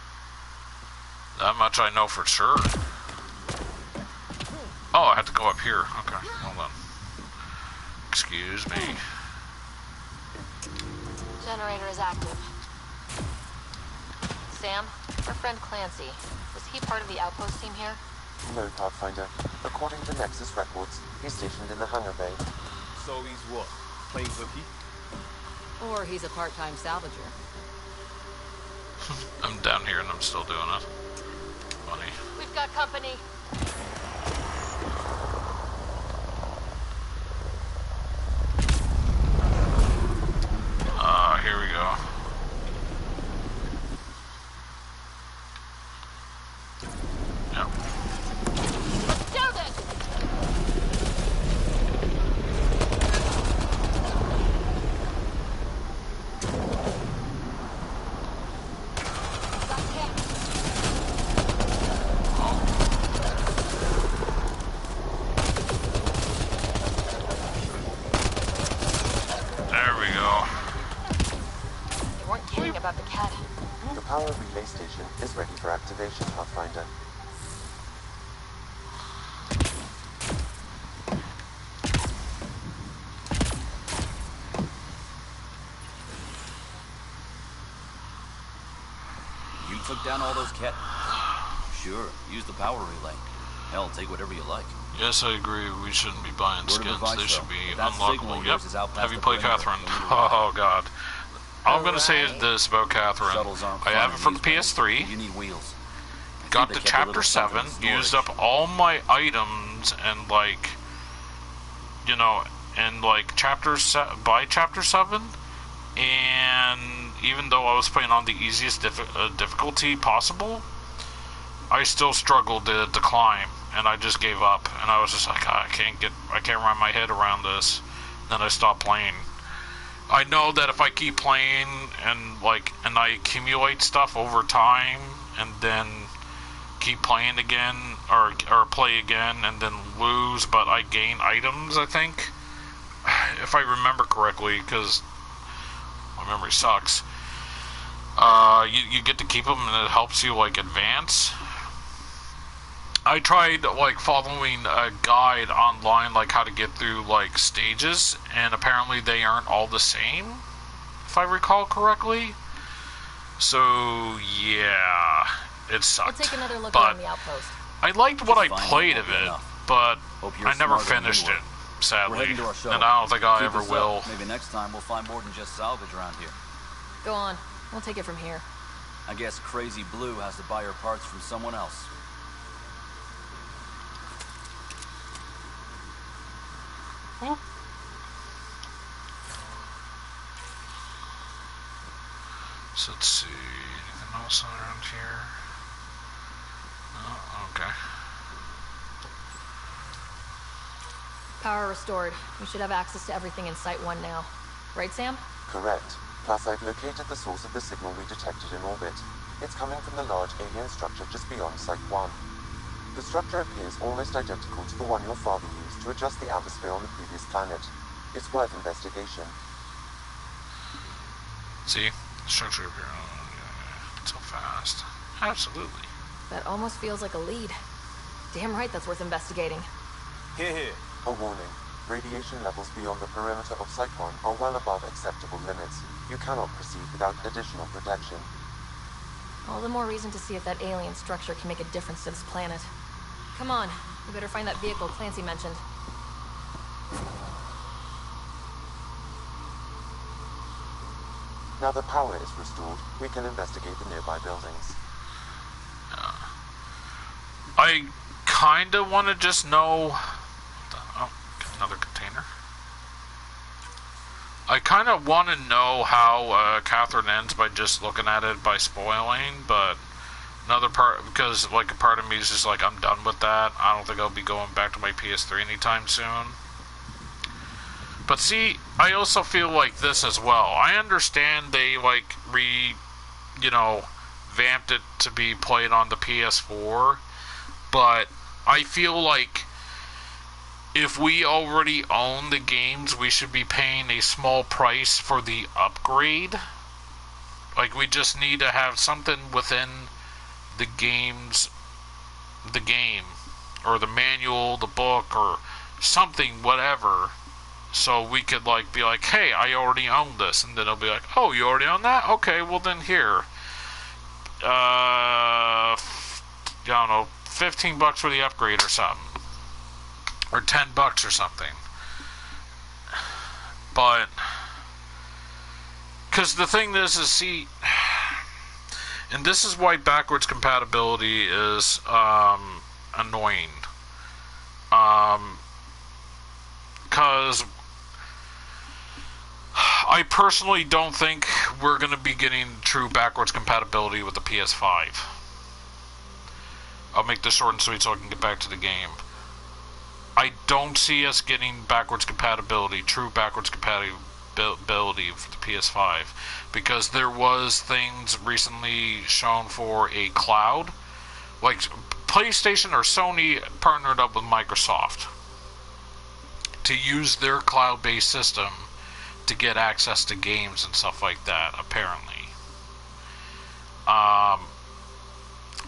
That much I know for sure. Oh, I have to go up here. Okay, hold on. Excuse me.
Generator is active. Sam, our friend Clancy, was he part of the outpost team here?
No, Pathfinder. According to Nexus records, he's stationed in the hangar bay.
So he's what? Playing hooky?
Or he's a part-time salvager.
I'm down here and I'm still doing it. Funny.
We've got company.
Here we go. Yep.
Let's do this!
There we go.
They weren't kidding about the cat.
The power relay station is ready for activation, Pathfinder.
You took down all those cat... Sure, use the power relay. Hell, take whatever you like.
Yes, I agree. We shouldn't be buying skins. They should be
That signal
unlockable.
of
Yep.
yours is out past
Have you
the
played
perimeter.
Catherine?
We need to
Oh, God. All I'm going to say is this about Catherine.
Shuttles aren't
I have it for
fun
the
to use,
PS3.
You need wheels.
Got
they
to
kept a
chapter
little something
7.
in
Used
storage.
up all my items and, like, you know, and, like, by chapter 7. And even though I was playing on the easiest difficulty possible, I still struggled to climb, and I just gave up. And I was just like, I can't wrap my head around this. Then I stopped playing. I know that if I keep playing and I accumulate stuff over time, and then keep playing again, or play again, and then lose, but I gain items, I think, if I remember correctly, because my memory sucks. You get to keep them, and it helps you like advance. I tried like following a guide online, like how to get through like stages, and apparently they aren't all the same, if I recall correctly. So yeah, it sucked.
We'll take another look
But
around the outpost.
I liked what I
Just fine,
played
won't
of
be
it,
enough.
but
Hope you're
I never
smarter than
finished
we
it,
were. We're
sadly,
heading to our shuttle.
and I don't think I
Keep
ever
this
will.
up. Maybe next time we'll find more than just salvage around here.
Go on. We'll take it from here.
I guess Crazy Blue has to buy her parts from someone else.
So let's see, anything else around here? Oh, okay.
Power restored. We should have access to everything in Site 1 now. Right, Sam?
Correct. Plus, I've located the source of the signal we detected in orbit. It's coming from the large alien structure just beyond Site 1. The structure appears almost identical to the one your father used to adjust the atmosphere on the previous planet. It's worth investigation.
See? Structure up here. Oh, yeah. So fast. Absolutely.
That almost feels like a lead. Damn right that's worth investigating.
Here.
A warning. Radiation levels beyond the perimeter of Site 1 are well above acceptable limits. You cannot proceed without additional protection.
All the more reason to see if that alien structure can make a difference to this planet. Come on. We better find that vehicle Clancy mentioned.
Now the power is restored, we can investigate the nearby buildings.
kind of want to just know... Oh, another container. I kind of want to know how Catherine ends by just looking at it by spoiling, but another part, because like a part of me is just like, I'm done with that. I don't think I'll be going back to my PS3 anytime soon. But see, I also feel like this as well. I understand they like vamped it to be played on the PS4, but I feel like if we already own the games, we should be paying a small price for the upgrade. Like, we just need to have something within the game, or the manual, the book, or something, whatever, so we could, like, be like, hey, I already own this, and then it'll be like, oh, you already own that? Okay, well then here. I don't know, $15 for the upgrade or something. Or $10 or something. But, because the thing is, see, and this is why backwards compatibility is annoying. Because I personally don't think we're going to be getting true backwards compatibility with the PS5. I'll make this short and sweet so I can get back to the game. I don't see us getting backwards compatibility, true backwards compatibility for the PS5, because there was things recently shown for a cloud. Like, PlayStation or Sony partnered up with Microsoft to use their cloud-based system to get access to games and stuff like that, apparently.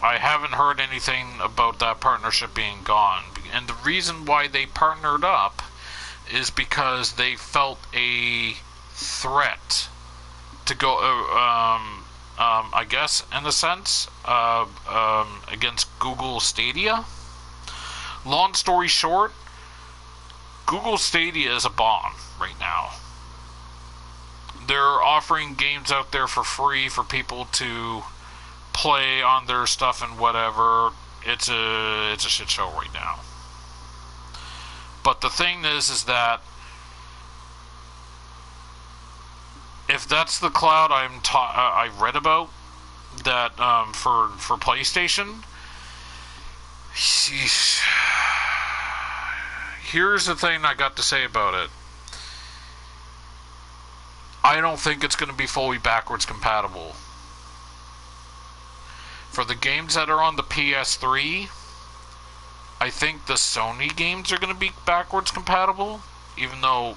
I haven't heard anything about that partnership being gone. And the reason why they partnered up is because they felt a threat to go, I guess, in a sense, against Google Stadia. Long story short, Google Stadia is a bomb right now. They're offering games out there for free for people to play on their stuff and whatever. It's a shit show right now. But the thing is that if that's the cloud I read about that for PlayStation, sheesh. Here's the thing I got to say about it. I don't think it's going to be fully backwards compatible. For the games that are on the PS3, I think the Sony games are going to be backwards compatible, even though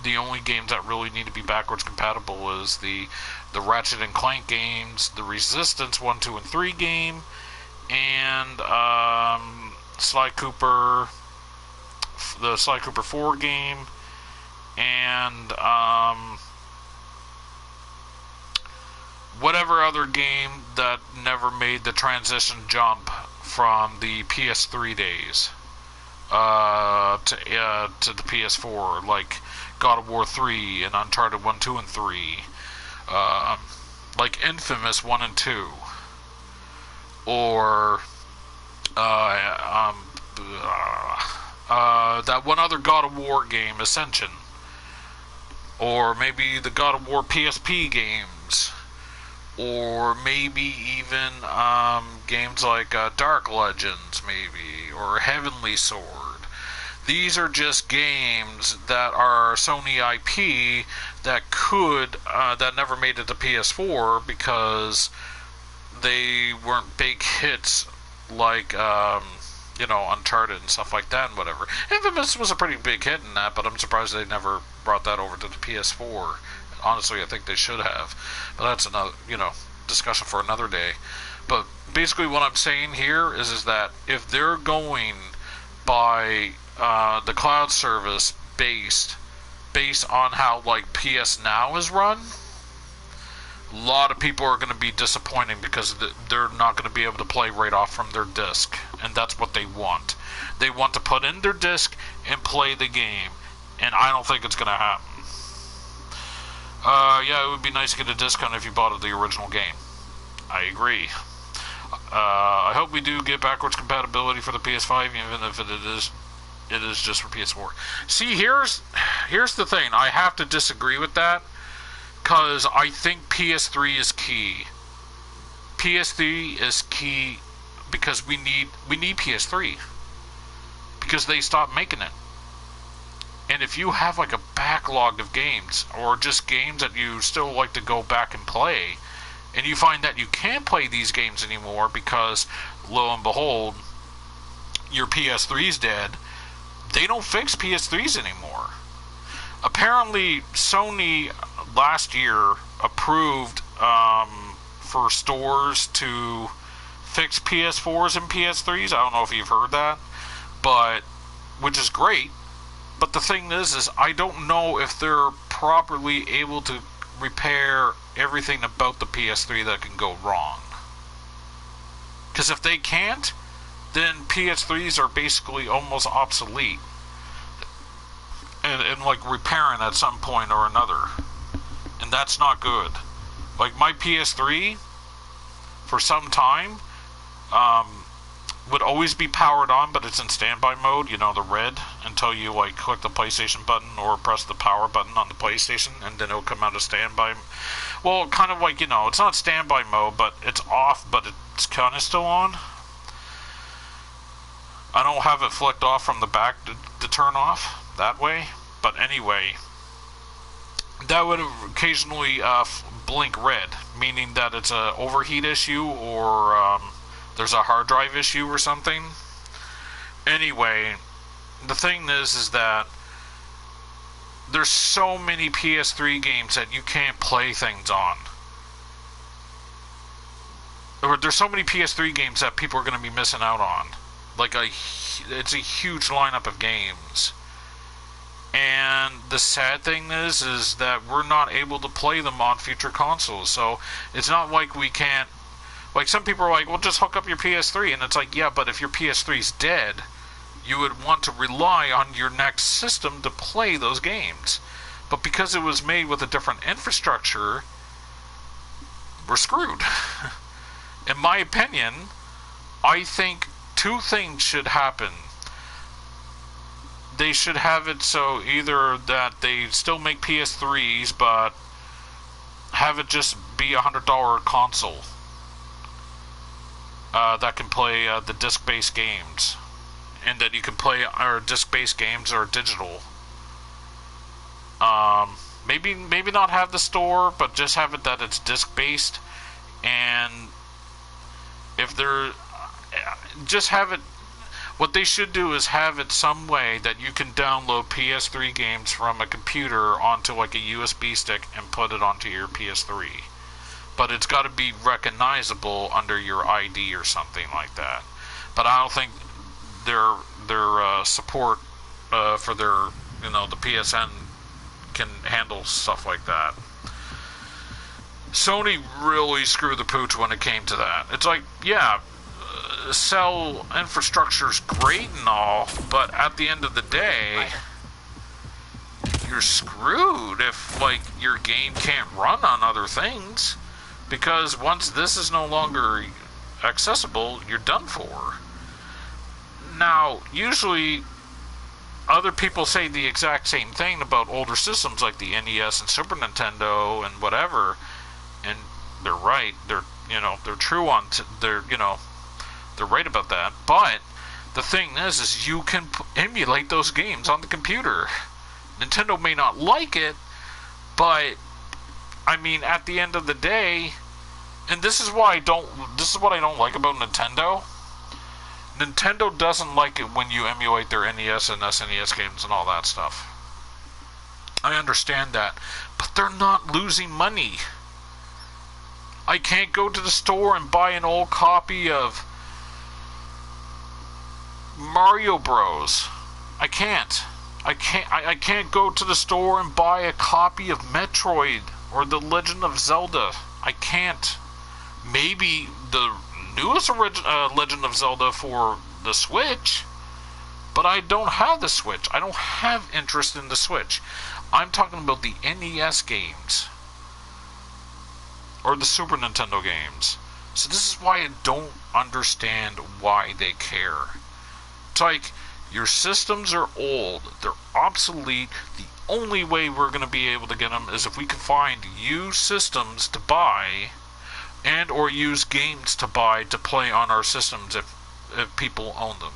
the only games that really need to be backwards compatible is the Ratchet and Clank games, the Resistance 1, 2, and 3 game, and Sly Cooper, the Sly Cooper 4 game, and whatever other game that never made the transition jump from the PS3 days to the PS4, like God of War 3 and Uncharted 1, 2, and 3, like Infamous 1 and 2, or that one other God of War game, Ascension, or maybe the God of War PSP games, or maybe even games like Dark Legends, maybe, or Heavenly Sword. These are just games that are Sony IP that that never made it to PS4 because they weren't big hits like, Uncharted and stuff like that and whatever. Infamous was a pretty big hit in that, but I'm surprised they never brought that over to the PS4. Honestly, I think they should have. But that's another, discussion for another day. But basically what I'm saying here is that if they're going by the cloud service based on how, like, PS Now is run, a lot of people are going to be disappointed because they're not going to be able to play right off from their disc. And that's what they want. They want to put in their disc and play the game. And I don't think it's going to happen. Yeah, it would be nice to get a discount if you bought the original game. I agree. I hope we do get backwards compatibility for the PS5, even if it is just for PS4. See, here's the thing. I have to disagree with that, because I think PS3 is key. PS3 is key because we need PS3, because they stopped making it. And if you have like a backlog of games, or just games that you still like to go back and play, and you find that you can't play these games anymore because, lo and behold, your PS3's dead, they don't fix PS3s anymore. Apparently, Sony last year approved for stores to fix PS4s and PS3s. I don't know if you've heard that, but which is great. But the thing is I don't know if they're properly able to repair everything about the PS3 that can go wrong. Because if they can't, then PS3s are basically almost obsolete. And like repairing at some point or another. And that's not good. Like my PS3, for some time, would always be powered on, but it's in standby mode, you know, the red, until you like click the PlayStation button or press the power button on the PlayStation, and then it'll come out of standby. Well, kind of like, you know, it's not standby mode, but it's off, but it's kind of still on. I don't have it flicked off from the back to turn off that way, but anyway, that would occasionally blink red, meaning that it's a overheat issue, or there's a hard drive issue or something. Anyway, the thing is that there's so many PS3 games that you can't play things on. Or there's so many PS3 games that people are going to be missing out on. Like it's a huge lineup of games. And the sad thing is that we're not able to play them on future consoles. So it's not like we can't. Like, some people are like, well, just hook up your PS3. And it's like, yeah, but if your PS3's dead, you would want to rely on your next system to play those games. But because it was made with a different infrastructure, we're screwed. In my opinion, I think two things should happen. They should have it so either that they still make PS3s, but have it just be $100 console. That can play the disc-based games, and that you can play our disc-based games or digital. Maybe not have the store, but just have it that it's disc-based, and if they're just have it. What they should do is have it some way that you can download PS3 games from a computer onto like a USB stick and put it onto your PS3. But it's got to be recognizable under your ID or something like that. But I don't think their support for their, you know, the PSN can handle stuff like that. Sony really screwed the pooch when it came to that. It's like, yeah, cell infrastructure's great and all, but at the end of the day, you're screwed if like your game can't run on other things. Because once this is no longer accessible, you're done for. Now, usually, other people say the exact same thing about older systems like the NES and Super Nintendo and whatever, and they're right. They're true on. They're right about that. But the thing is you can emulate those games on the computer. Nintendo may not like it, but I mean, at the end of the day, and this is what I don't like about Nintendo. Nintendo doesn't like it when you emulate their NES and SNES games and all that stuff. I understand that, but they're not losing money. I can't go to the store and buy an old copy of Mario Bros. I can't go to the store and buy a copy of Metroid or The Legend of Zelda. I can't. Maybe the newest Legend of Zelda for the Switch, but I don't have the Switch. I don't have interest in the Switch. I'm talking about the NES games or the Super Nintendo games. So this is why I don't understand why they care. It's like, your systems are old, they're obsolete, the only way we're going to be able to get them is if we can find used systems to buy, and or used games to buy to play on our systems if people own them.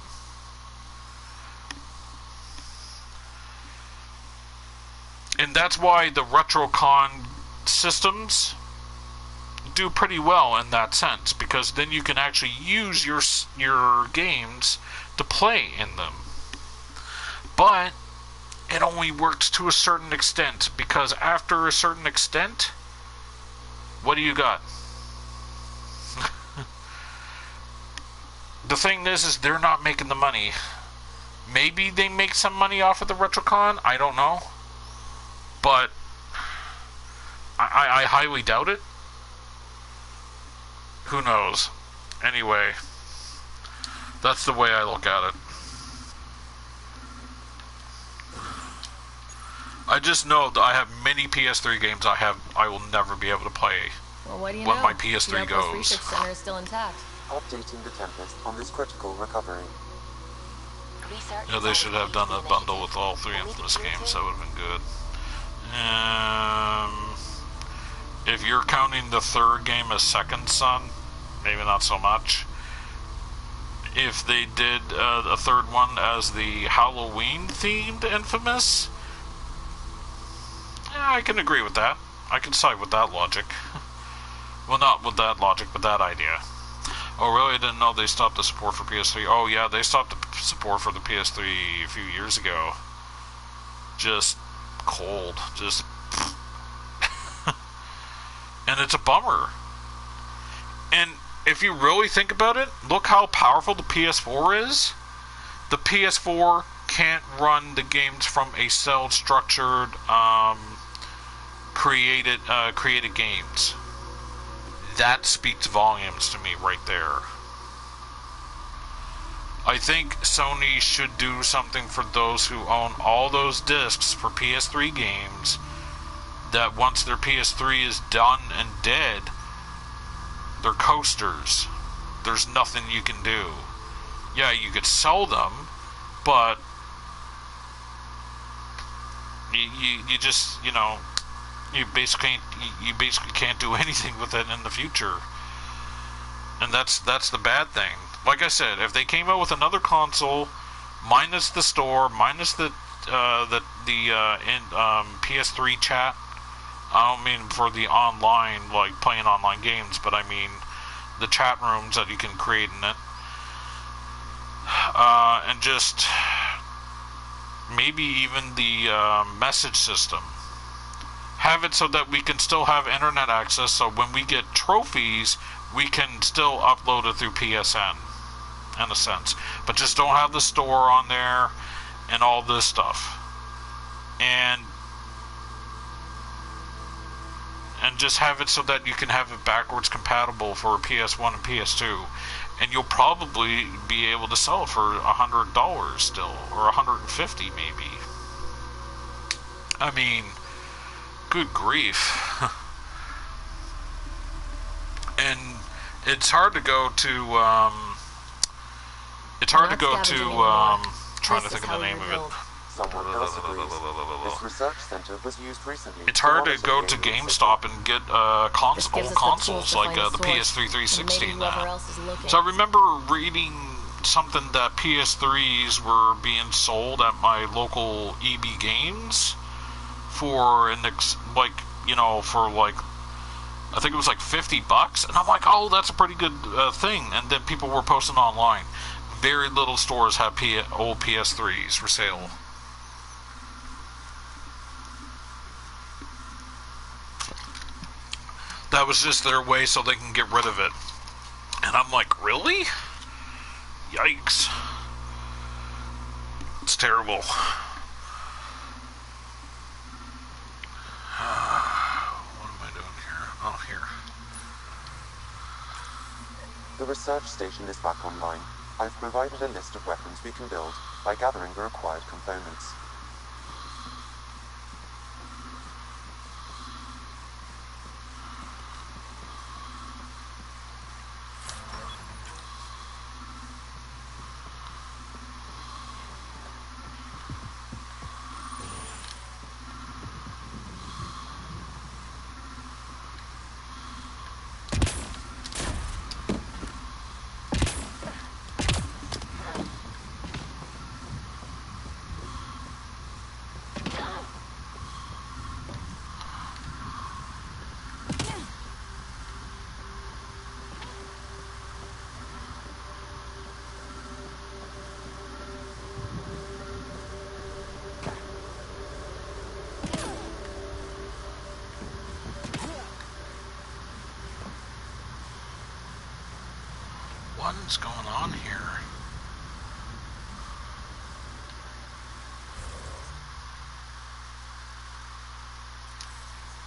And that's why the RetroCon systems do pretty well in that sense, because then you can actually use your games to play in them. But it only works to a certain extent, because after a certain extent, what do you got? The thing is they're not making the money. Maybe they make some money off of the RetroCon, I don't know. But I highly doubt it. Who knows? Anyway, that's the way I look at it. I just know that I have many PS3 games I will never be able to play.
Well, what do you
when
know?
my PS3
the
goes.
Research Center is still intact.
Updating the Tempest on this critical recovery.
Yeah, they should have done a bundle with all three Infamous games. That would have been good. If you're counting the third game as Second Son, maybe not so much. If they did a third one as the Halloween-themed Infamous, yeah, I can agree with that. I can side with that logic. Well, not with that logic, but that idea. Oh, really? I didn't know they stopped the support for PS3. Oh, yeah, they stopped the support for the PS3 a few years ago. Just cold. Just... And it's a bummer. And if you really think about it, look how powerful the PS4 is. The PS4 can't run the games from a cell-structured, created games. That speaks volumes to me right there. I think Sony should do something for those who own all those discs for PS3 games, that once their PS3 is done and dead, they're coasters. There's nothing you can do. Yeah, you could sell them, but you just, you know, you basically can't do anything with it in the future. And that's the bad thing. Like I said, if they came out with another console, minus the store, minus the PS3 chat, I don't mean for the online, like playing online games, but I mean the chat rooms that you can create in it, and just maybe even the message system. Have it so that we can still have internet access, so when we get trophies, we can still upload it through PSN, in a sense. But just don't have the store on there and all this stuff. And just have it so that you can have it backwards compatible for PS1 and PS2. And you'll probably be able to sell it for $100 still, or $150 maybe. I mean, good grief. And it's hard to go to, trying to think of the name of it.
Someone else agrees. This research center was used recently.
It's hard to go to GameStop and get old consoles like the PS3 360 and that. So I remember reading something that PS3s were being sold at my local EB Games for I think it was like $50, and I'm like, oh, that's a pretty good thing. And then people were posting online. Very little stores have old PS3s for sale. That was just their way so they can get rid of it. And I'm like, really? Yikes. It's terrible. What am I doing here? Oh, here.
The research station is back online. I've provided a list of weapons we can build by gathering the required components.
What is going on here?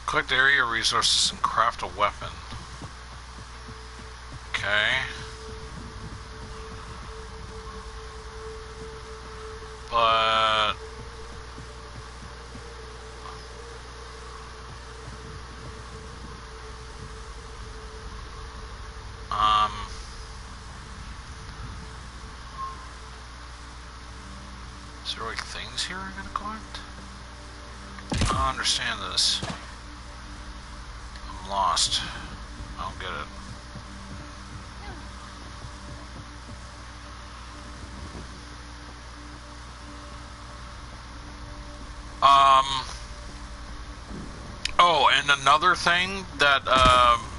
Collect area resources and craft a weapon. Okay. But... Is there like things here I'm gonna collect? I don't understand this. I'm lost. I don't get it. Oh, and another thing that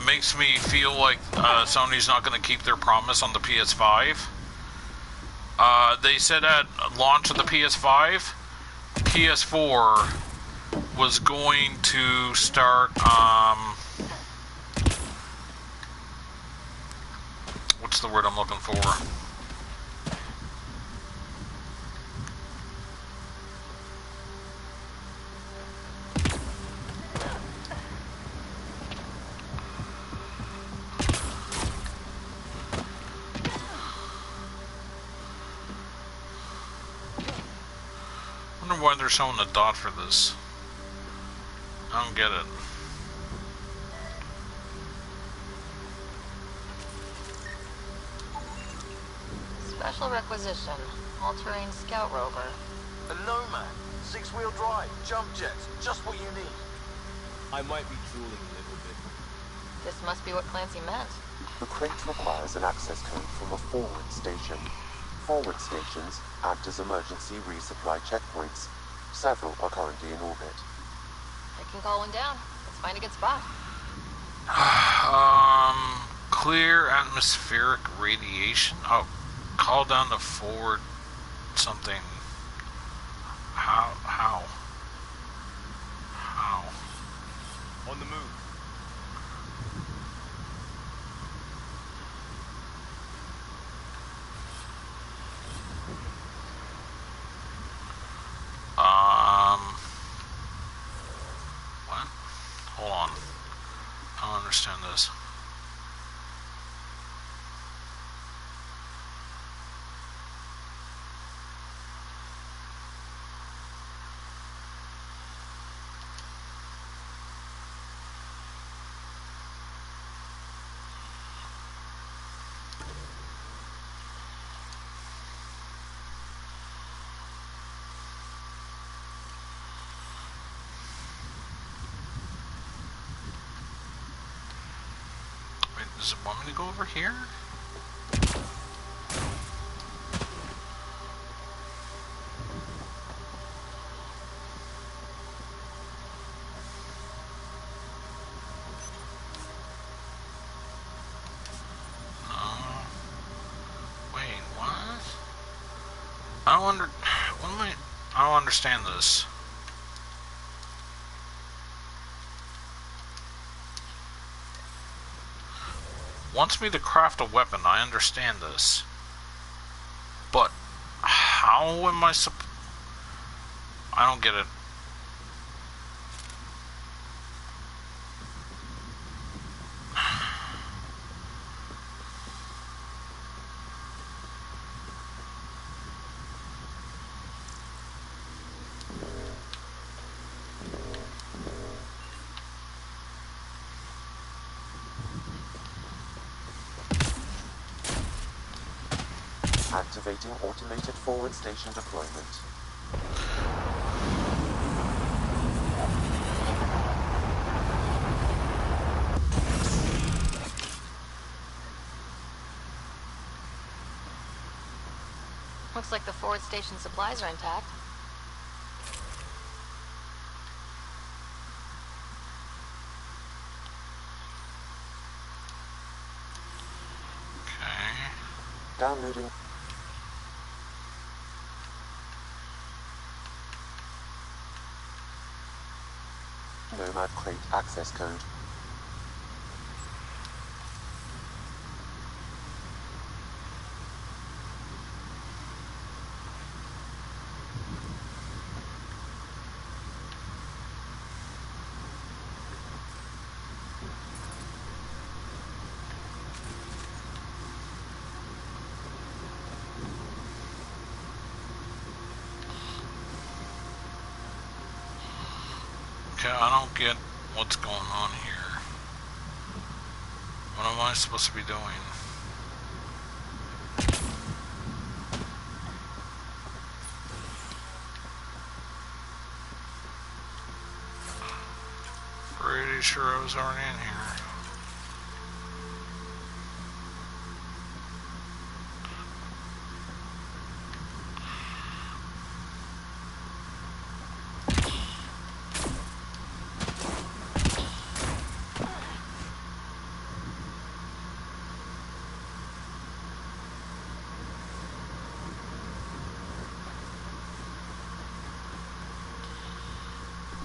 makes me feel like Sony's not going to keep their promise on the PS5. They said at launch of the PS5, PS4 was going to start, what's the word I'm looking for? I wonder why they're showing a dot for this. I don't get it.
Special requisition. All-terrain scout rover.
A Nomad. 6-wheel drive. Jump jets. Just what you need.
I might be drooling a little bit.
This must be what Clancy meant.
The crate requires an access code from a forward station. Forward stations act as emergency resupply checkpoints. Several are currently in orbit.
I can call one down. Let's find a good spot.
Clear atmospheric radiation. Oh, call down the forward something. How?
On the move.
What? Hold on. I don't understand this. Does it want me to go over here? Wait, what? I don't understand this. Wants me to craft a weapon, I understand this. But how am I I don't get it.
Activating automated forward station deployment.
Looks like the forward station supplies are intact.
Okay.
Downloading. Nomad crate access code.
Okay, I don't get what's going on here. What am I supposed to be doing? Pretty sure I was already in here.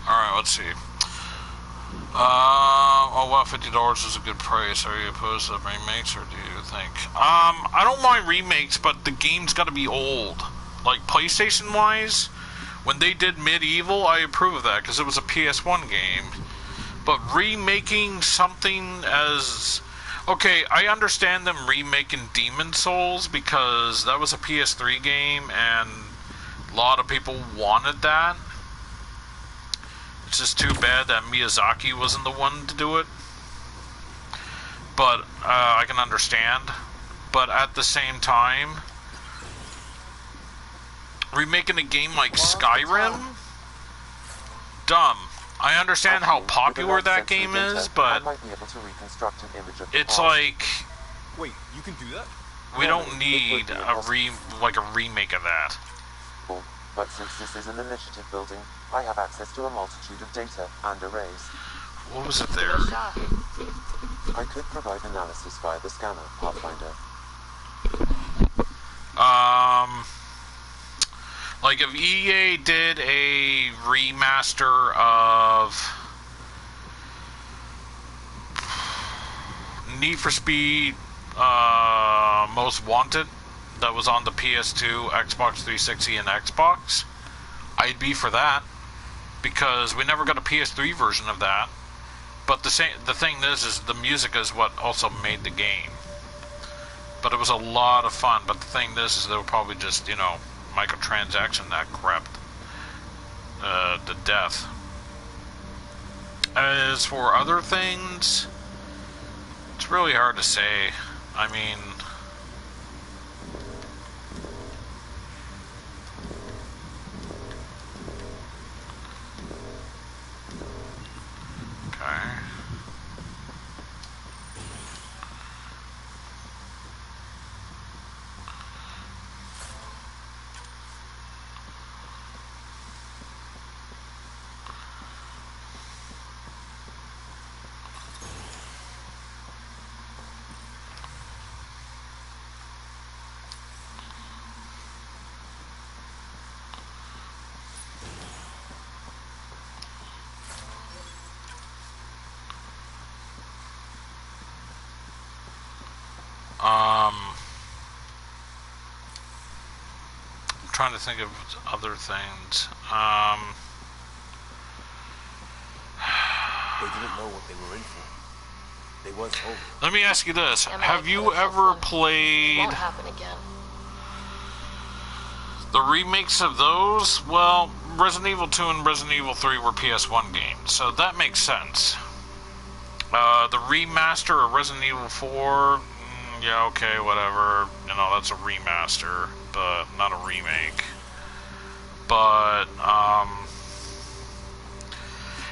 Alright, let's see. Oh wow, $50 is a good price. Are you opposed to remakes, or do you think? I don't mind remakes, but the game's gotta be old. Like, PlayStation-wise, when they did Medieval, I approve of that, because it was a PS1 game. But remaking something as... Okay, I understand them remaking Demon Souls, because that was a PS3 game, and a lot of people wanted that. It's just too bad that Miyazaki wasn't the one to do it. But I can understand. But at the same time, remaking a game like Skyrim? Dumb. I understand how popular that game is, but it's like...
Wait, you can do that?
We don't need a remake of that.
But since this is an initiative building, I have access to a multitude of data and arrays.
What was it there?
I could provide analysis via the scanner, Pathfinder.
Like if EA did a remaster of Need for Speed Most Wanted, that was on the PS2, Xbox 360, and Xbox, I'd be for that, because we never got a PS3 version of that. But the thing is the music is what also made the game. But it was a lot of fun. But the thing is they were probably just, you know, microtransaction that crap to death. As for other things, it's really hard to say. I mean, okay. I'm trying to think of other things.
They didn't know what they were in for. They was told.
Let me ask you this. Have you ever played
Won't happen again.
the remakes of those? Well, Resident Evil 2 and Resident Evil 3 were PS1 games, so that makes sense. The remaster of Resident Evil 4, yeah, okay, whatever. You know, that's a remaster, but not a remake. But,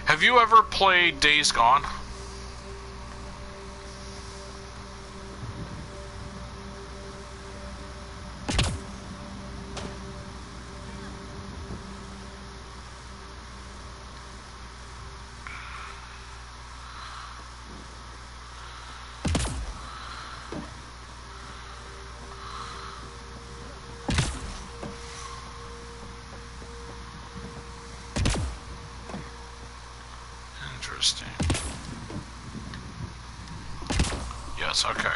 have you ever played Days Gone? Interesting. Yes, okay.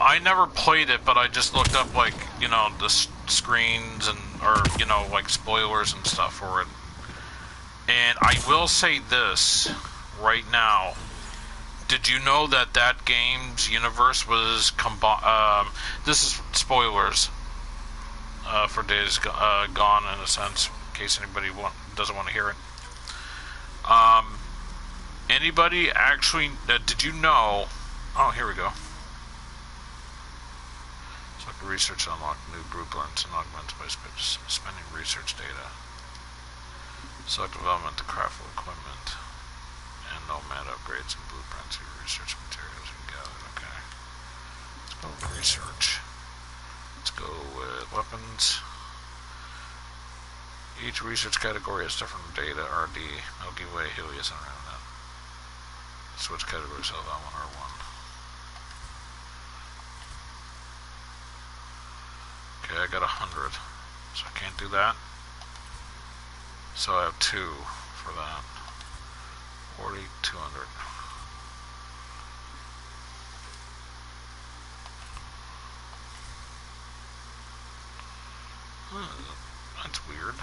I never played it, but I just looked up, like, you know, the screens and, or, you know, like, spoilers and stuff for it. And I will say this right now. Did you know that that game's universe was this is spoilers for Days Gone, in a sense, in case anybody doesn't want to hear it. Anybody actually, did you know, oh, here we go. Select research to unlock new blueprints and augments by spending research data. Select development to craftable equipment and nomad upgrades and blueprints your research materials you gathered. Okay. Let's go with research. Let's go with weapons. Each research category has different data, RD, Milky Way, Helios, and Andromeda. Switch categories of that one or one. Okay, I got 100, so I can't do that. So I have 2 for that. 40, 200. That's weird.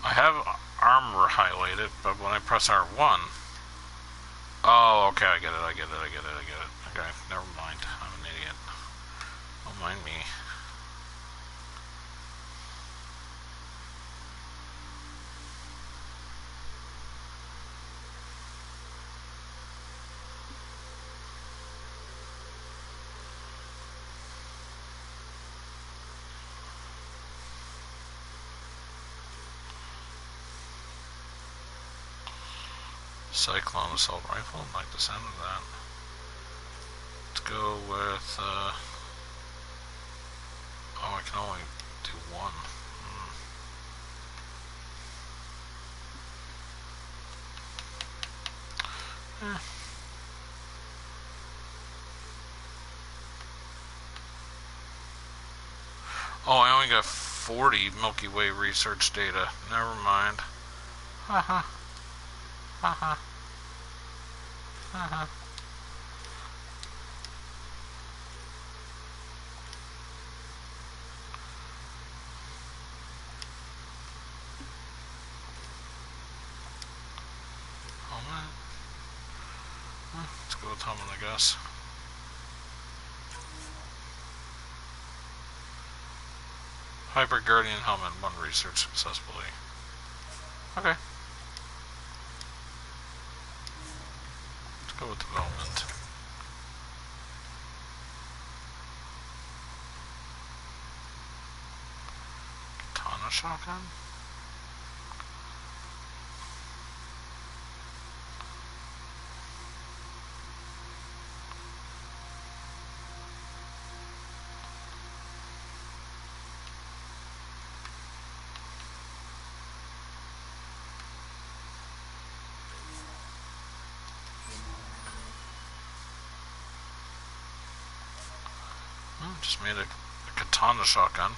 I have armor highlighted, but when I press R1, oh, okay, I get it. Okay, never mind. I'm an idiot. Don't mind me. Cyclone assault rifle, like the sound of that. Let's go with, oh, I can only do one. Oh, I only got 40 Milky Way research data. Never mind. Haha. Haha. Haha. Let's go with Humming, I guess. Hyper Guardian helmet, 1 research successfully. Okay. Let's go with development. Katana shotgun? Just made a katana shotgun.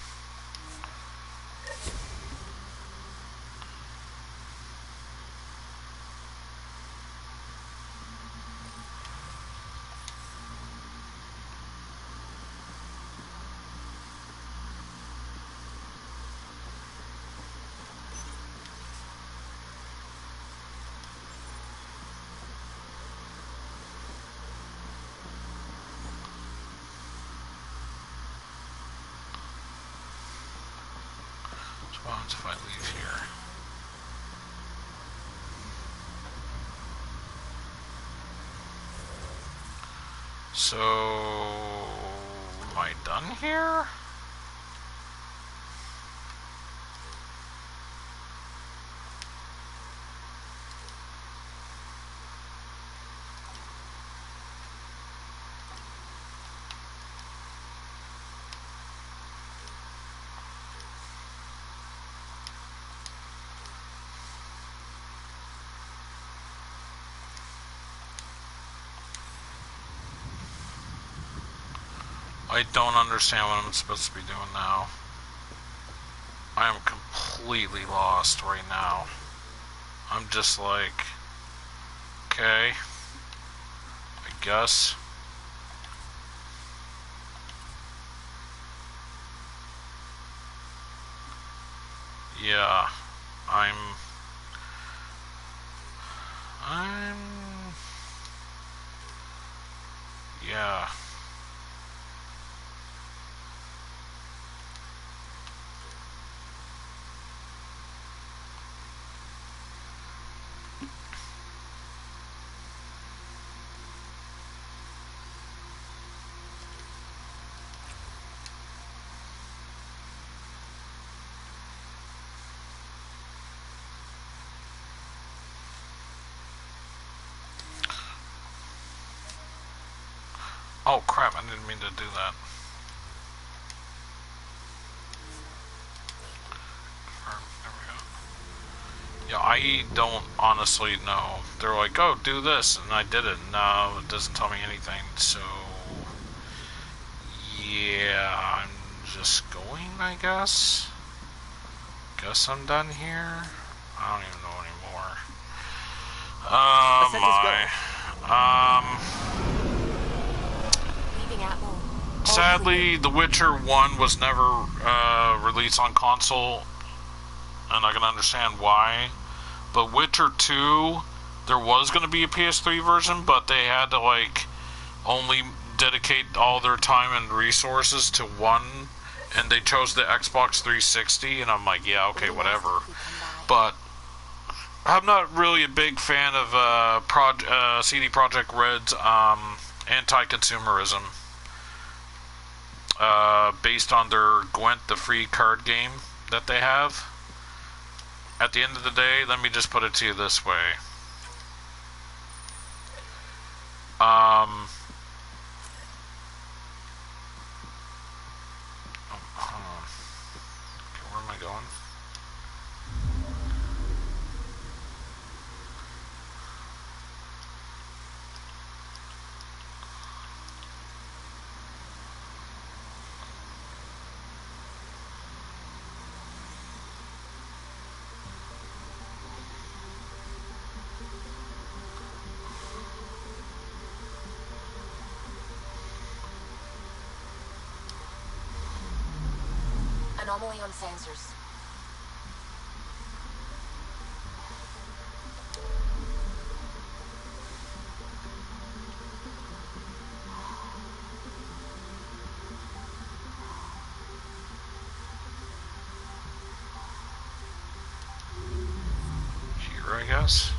What happens if I leave here? So, am I done here? I don't understand what I'm supposed to be doing now. I am completely lost right now. I'm just like, okay, I guess. Yeah, yeah. Oh crap, I didn't mean to do that. Yeah, I don't honestly know. They're like, oh, do this, and I did it. No, it doesn't tell me anything, so... Yeah, I'm just going, I guess? Guess I'm done here? I don't even know anymore. Sadly, The Witcher 1 was never released on console, and I can understand why. But Witcher 2, there was going to be a PS3 version, but they had to, like, only dedicate all their time and resources to one, and they chose the Xbox 360, and I'm like, yeah, okay, whatever. But I'm not really a big fan of CD Projekt Red's anti-consumerism. Based on their Gwent, the free card game that they have. At the end of the day, let me just put it to you this way. Okay, where am I going?
Anomaly on sensors.
Here, I guess.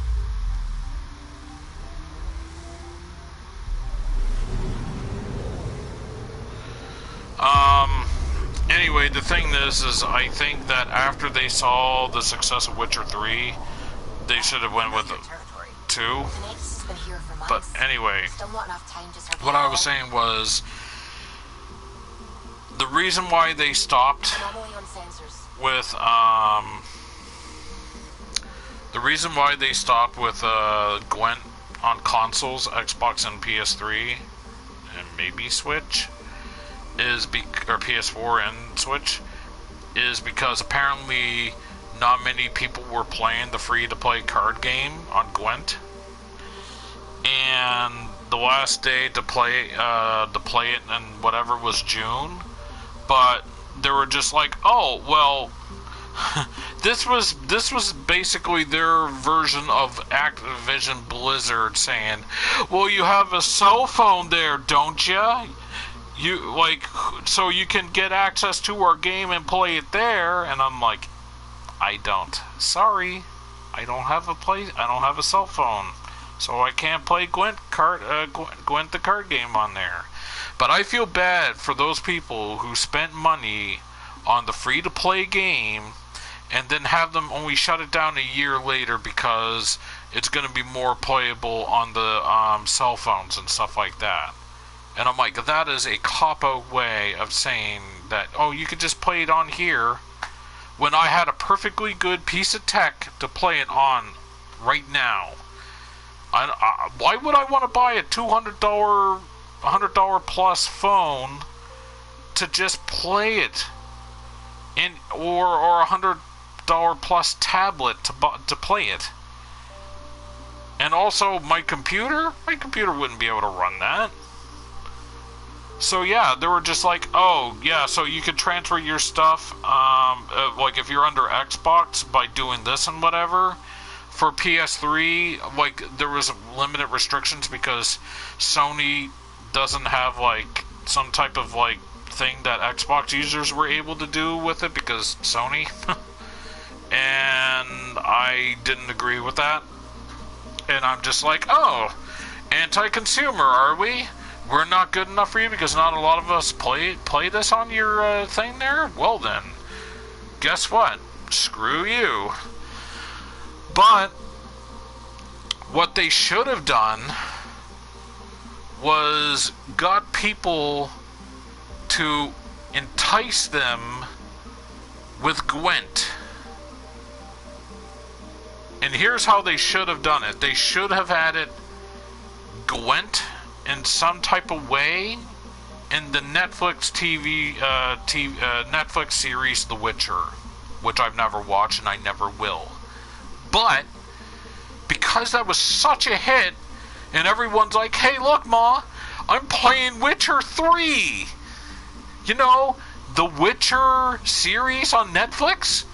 Anyway, the thing is I think that after they saw the success of Witcher 3, they should have went with 2. But anyway, what I was saying was, the reason why they stopped with, Gwent on consoles, Xbox and PS3, and maybe Switch, or PS4 and Switch, is because apparently not many people were playing the free-to-play card game on Gwent, and the last day to play it and whatever was June, but they were just like, oh well, this was basically their version of Activision Blizzard saying, well, you have a cell phone there, don't you? You, like, so you can get access to our game and play it there. And I'm like, I don't. Sorry, I don't have a cell phone, so I can't play Gwent the card game on there. But I feel bad for those people who spent money on the free-to-play game and then have them only shut it down a year later because it's going to be more playable on the cell phones and stuff like that. And I'm like, that is a cop-out way of saying that, oh, you could just play it on here, when I had a perfectly good piece of tech to play it on right now. Why would I want to buy a $200, $100 plus phone to just play it, or a $100 plus tablet to play it? And also, my computer wouldn't be able to run that. So yeah, they were just like, oh yeah, so you could transfer your stuff, like if you're under Xbox by doing this and whatever. For PS3, like, there was limited restrictions because Sony doesn't have like some type of like thing that Xbox users were able to do with it because Sony. And I didn't agree with that. And I'm just like, oh, anti-consumer, are we? We're not good enough for you because not a lot of us play this on your thing there? Well then, guess what? Screw you. But what they should have done got people to entice them with Gwent. And here's how they should have done it. They should have added Gwent in some type of way in the Netflix Netflix series The Witcher, which I've never watched and I never will. But because that was such a hit, and everyone's like, "Hey, look, Ma, I'm playing Witcher 3. You know, the Witcher series on Netflix?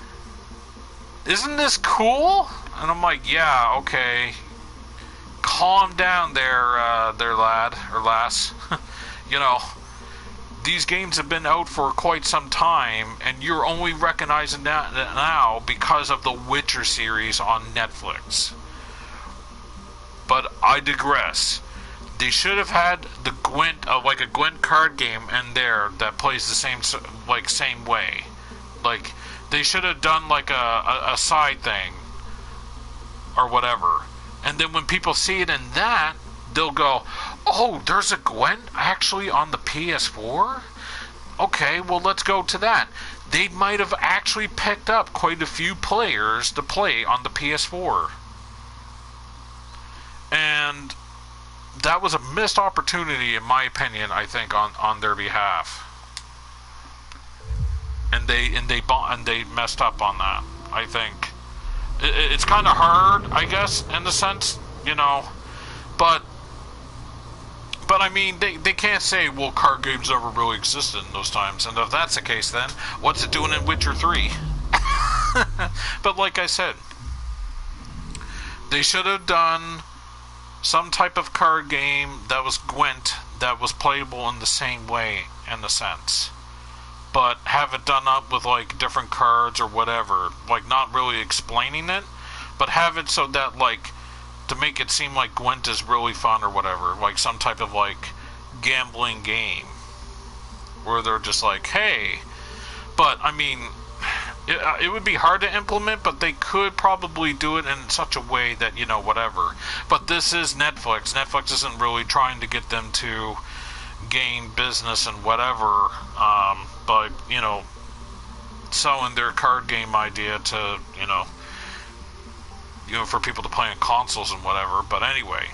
Isn't this cool?" And I'm like, "Yeah, okay. Calm down there, there lad, or lass. You know, these games have been out for quite some time, and you're only recognizing that now because of the Witcher series on Netflix." But I digress. They should have had the Gwent, like a Gwent card game in there that plays the same way. Like, they should have done like a side thing or whatever. And then when people see it in that, they'll go, "Oh, there's a Gwent actually on the PS4? Okay, well, let's go to that." They might have actually picked up quite a few players to play on the PS4. And that was a missed opportunity, in my opinion, I think, on their behalf. And they messed up on that, I think. It's kind of hard, I guess, in the sense, you know, but I mean, they can't say, well, card games never really existed in those times, and if that's the case, then what's it doing in Witcher 3? But like I said, they should have done some type of card game that was Gwent, that was playable in the same way, in a sense. But have it done up with like different cards or whatever, like not really explaining it, but have it so that like to make it seem like Gwent is really fun or whatever, like some type of like gambling game where they're just like, "Hey," but I mean, it would be hard to implement, but they could probably do it in such a way that, you know, whatever. But this is Netflix. Netflix isn't really trying to get them to gain business and whatever, by, you know, selling their card game idea to, you know, for people to play on consoles and whatever. But anyway,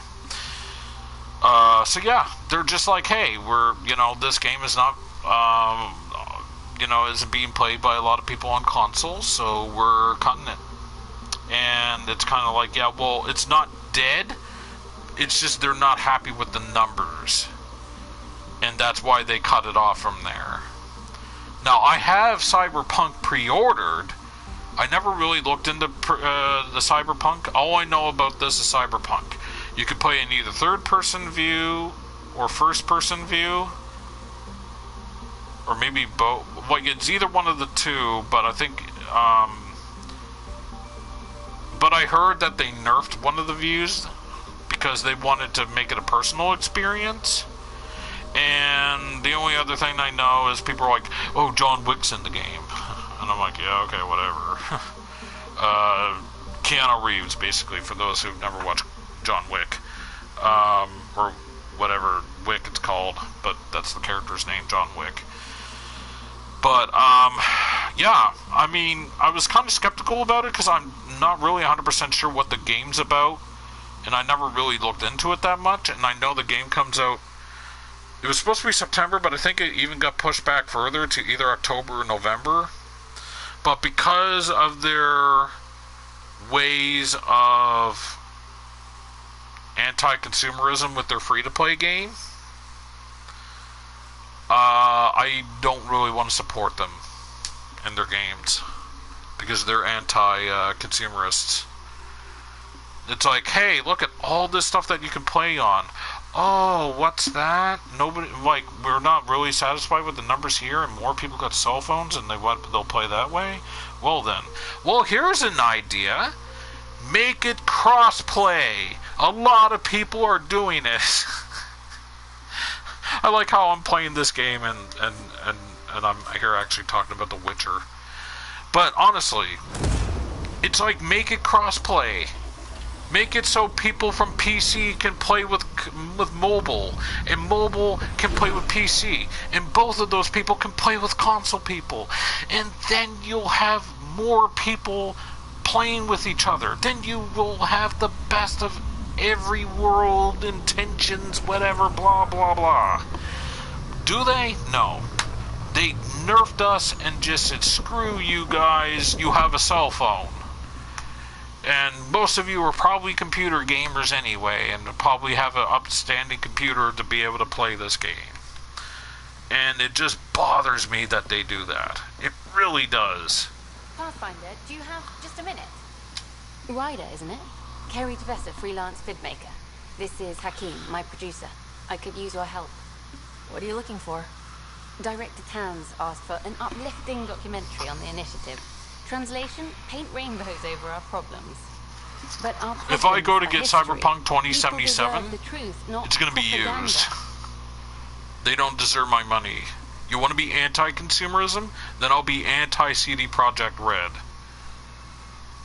so yeah, they're just like, "Hey, we're, you know, this game is not, you know, isn't being played by a lot of people on consoles, so we're cutting it." And it's kind of like, yeah, well, it's not dead, it's just they're not happy with the numbers, and that's why they cut it off from there. Now, I have Cyberpunk pre-ordered. I never really looked into the Cyberpunk. All I know about this is Cyberpunk. You can play in either third-person view or first-person view, or maybe both. Well, it's either one of the two, but I think, but I heard that they nerfed one of the views because they wanted to make it a personal experience. And the only other thing I know is people are like, "Oh, John Wick's in the game." And I'm like, "Yeah, okay, whatever." Keanu Reeves, basically, for those who've never watched John Wick. Or whatever Wick it's called, but that's the character's name, John Wick. But, yeah, I mean, I was kind of skeptical about it because I'm not really 100% sure what the game's about, and I never really looked into it that much, and I know the game comes out, it was supposed to be September, but I think it even got pushed back further to either October or November. But because of their ways of anti-consumerism with their free-to-play game, I don't really want to support them in their games because they're anti-consumerists. It's like, "Hey, look at all this stuff that you can play on. Oh, what's that? Nobody, like, we're not really satisfied with the numbers here, and more people got cell phones and they'll play that way? Well then, well, here's an idea. Make it cross-play. A lot of people are doing it." I like how I'm playing this game and I'm here actually talking about The Witcher. But honestly, it's like, make it cross-play. Make it so people from PC can play with mobile, and mobile can play with PC, and both of those people can play with console people, and then you'll have more people playing with each other. Then you will have the best of every world, intentions, whatever, blah, blah, blah. Do they? No. They nerfed us and just said, screw you guys, you have a cell phone. And most of you are probably computer gamers anyway, and probably have an upstanding computer to be able to play this game. And it just bothers me that they do that. It really does.
Pathfinder, do you have just a minute? Ryder, isn't it? Kerry Tavessa, freelance vidmaker. This is Hakeem, my producer. I could use your help.
What are you looking for?
Director Towns asked for an uplifting documentary on the initiative. Translation, paint rainbows over our problems. But our
if I go to get
history.
Cyberpunk 2077,
Truth,
it's going to be
propaganda.
used. They don't deserve my money. You want to be anti-consumerism? Then I'll be anti-CD Projekt Red.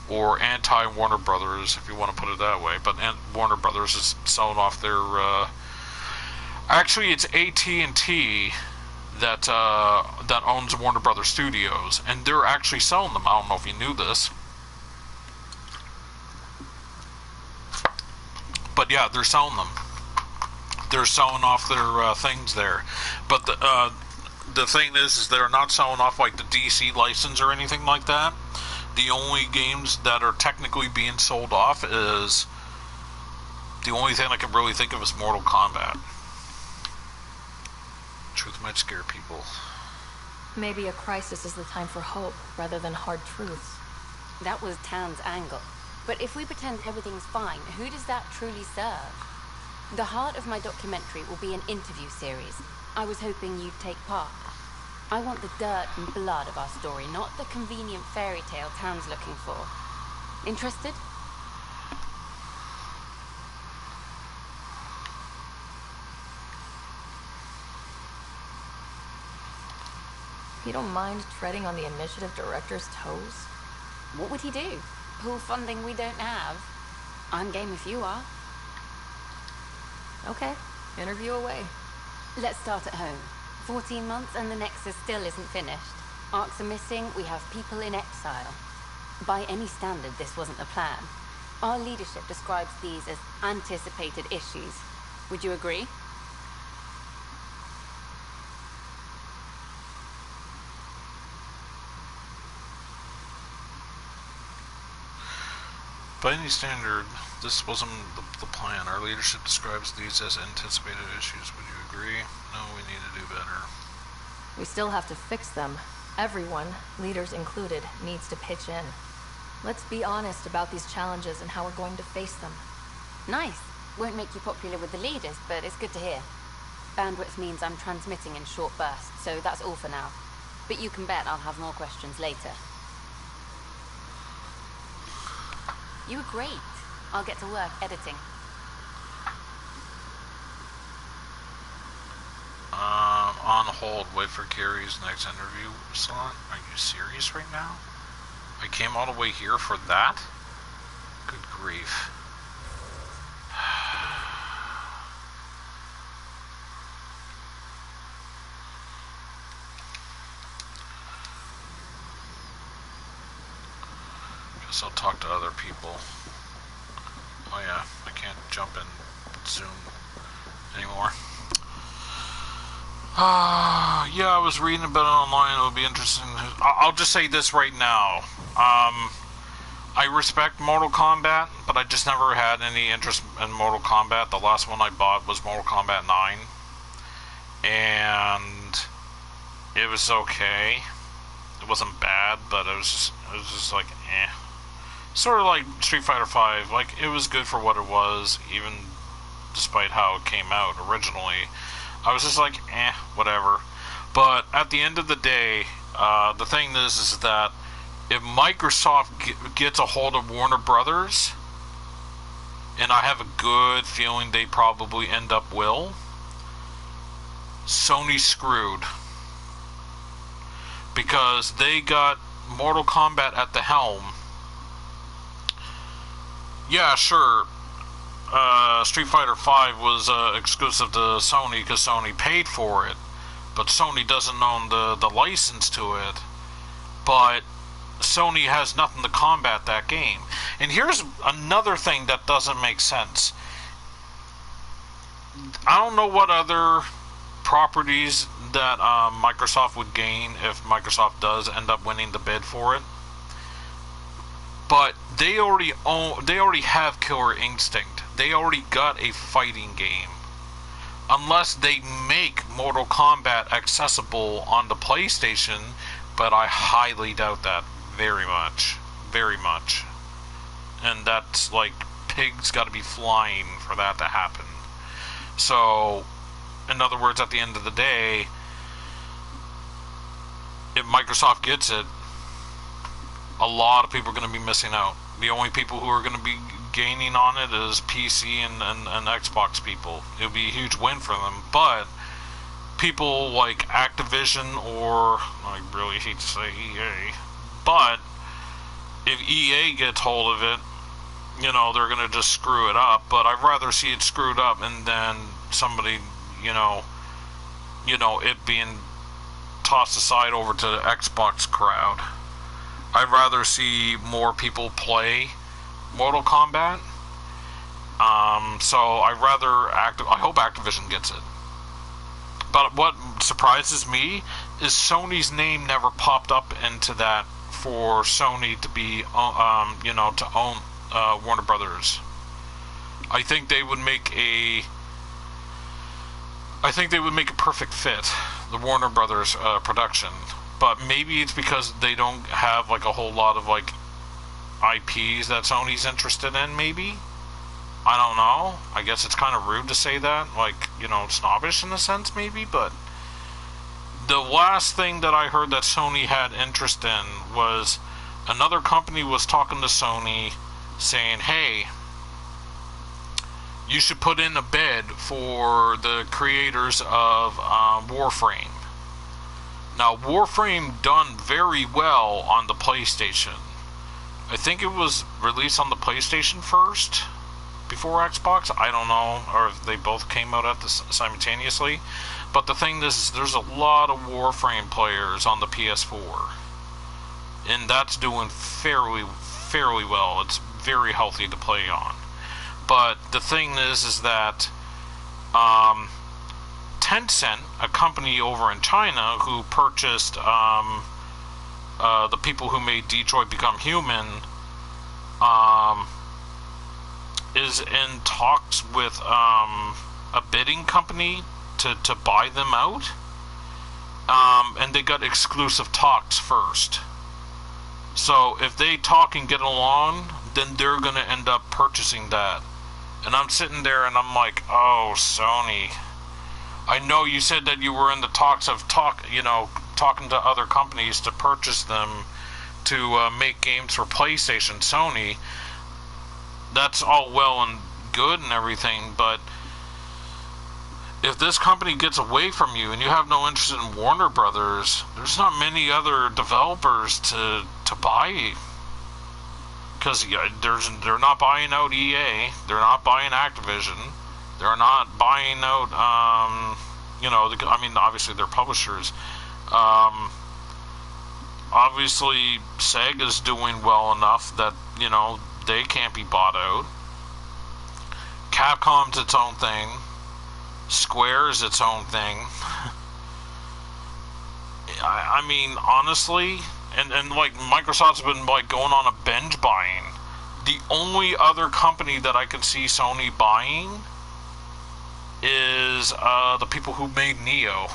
Or anti-Warner Brothers, if you want to put it that way. But Warner Brothers is selling off their... Actually, it's AT&T that owns Warner Brothers Studios, and they're actually selling them. I don't know if you knew this, but yeah, they're selling them. They're selling off their things there. But the thing is they're not selling off like the DC license or anything like that. The only games that are technically being sold off is the only thing I can really think of is Mortal Kombat. Truth might scare people.
Maybe a crisis is the time for hope, rather than hard truths.
That was Towns' angle. But if we pretend everything's fine, who does that truly serve? The heart of my documentary will be an interview series. I was hoping you'd take part. I want the dirt and blood of our story, not the convenient fairy tale Towns looking for. Interested?
You don't mind treading on the initiative director's toes?
What would he do? Pull funding we don't have? I'm game if you are.
Okay, interview away.
Let's start at home. 14 months and the Nexus still isn't finished. Arcs are missing, we have people in exile. By any standard, this wasn't the plan. Our leadership describes these as anticipated issues. Would you agree?
By any standard, this wasn't the plan. Our leadership describes these as anticipated issues. Would you agree? No, we need to do better.
We still have to fix them. Everyone, leaders included, needs to pitch in. Let's be honest about these challenges and how we're going to face them.
Nice. Won't make you popular with the leaders, but it's good to hear. Bandwidth means I'm transmitting in short bursts, so that's all for now. But you can bet I'll have more questions later. You were great. I'll get to work editing.
On hold, wait for Carrie's next interview slot. Are you serious right now? I came all the way here for that? Good grief. Guess I'll talk to other people. Oh yeah, I can't jump in Zoom anymore. Yeah, I was reading about it online. It would be interesting. I'll just say this right now. I respect Mortal Kombat, but I just never had any interest in Mortal Kombat. The last one I bought was Mortal Kombat 9. And it was okay. It wasn't bad, but it was just like, eh. Sort of like Street Fighter 5. Like, it was good for what it was, even despite how it came out originally. I was just like, eh, whatever. But at the end of the day, the thing is that if Microsoft gets a hold of Warner Brothers, and I have a good feeling they probably end up will, Sony's screwed. Because they got Mortal Kombat at the helm. yeah, sure. Street Fighter V was exclusive to Sony because Sony paid for it, but Sony doesn't own the license to it. But Sony has nothing to combat that game. And here's another thing that doesn't make sense. I don't know what other properties that Microsoft would gain if Microsoft does end up winning the bid for it. But they already have Killer Instinct. They already got a fighting game. Unless they make Mortal Kombat accessible on the PlayStation, but I highly doubt that. Very much. Very much. And that's like, pigs gotta be flying for that to happen. So, in other words, at the end of the day, if Microsoft gets it, a lot of people are going to be missing out. The only people who are going to be gaining on it is PC and Xbox people. It'll be a huge win for them, but people like Activision, or I really hate to say EA, but if EA gets hold of it, you know, they're going to just screw it up. But I'd rather see it screwed up and then somebody, you know, it being tossed aside over to the Xbox crowd. I'd rather see more people play Mortal Kombat. So I hope Activision gets it. But what surprises me is Sony's name never popped up into that for Sony to be, to own Warner Brothers. I think they would make a perfect fit, the Warner Brothers production. But maybe it's because they don't have like a whole lot of like IPs that Sony's interested in, maybe? I don't know. I guess it's kind of rude to say that, like, you know, snobbish in a sense, maybe, but the last thing that I heard that Sony had interest in was another company was talking to Sony saying, hey, you should put in a bid for the creators of Warframe. Now, Warframe done very well on the PlayStation. I think it was released on the PlayStation first, before Xbox. I don't know, or if they both came out simultaneously. But the thing is, there's a lot of Warframe players on the PS4, and that's doing fairly well. It's very healthy to play on. But the thing is that Tencent, a company over in China who purchased the people who made Detroit Become Human, is in talks with a bidding company to buy them out, and they got exclusive talks first. So if they talk and get along, then they're going to end up purchasing that. And I'm sitting there and I'm like, oh, Sony, I know you said that you were in the talks of talking to other companies to purchase them to make games for PlayStation, Sony. That's all well and good and everything, but if this company gets away from you and you have no interest in Warner Brothers, there's not many other developers to buy. Because they're not buying out EA, they're not buying Activision, they're not buying out, obviously they're publishers. Obviously, Sega's doing well enough that, they can't be bought out. Capcom's its own thing. Square is its own thing. I mean, honestly, and like Microsoft's been like going on a binge buying. The only other company that I can see Sony buying is the people who made Neo.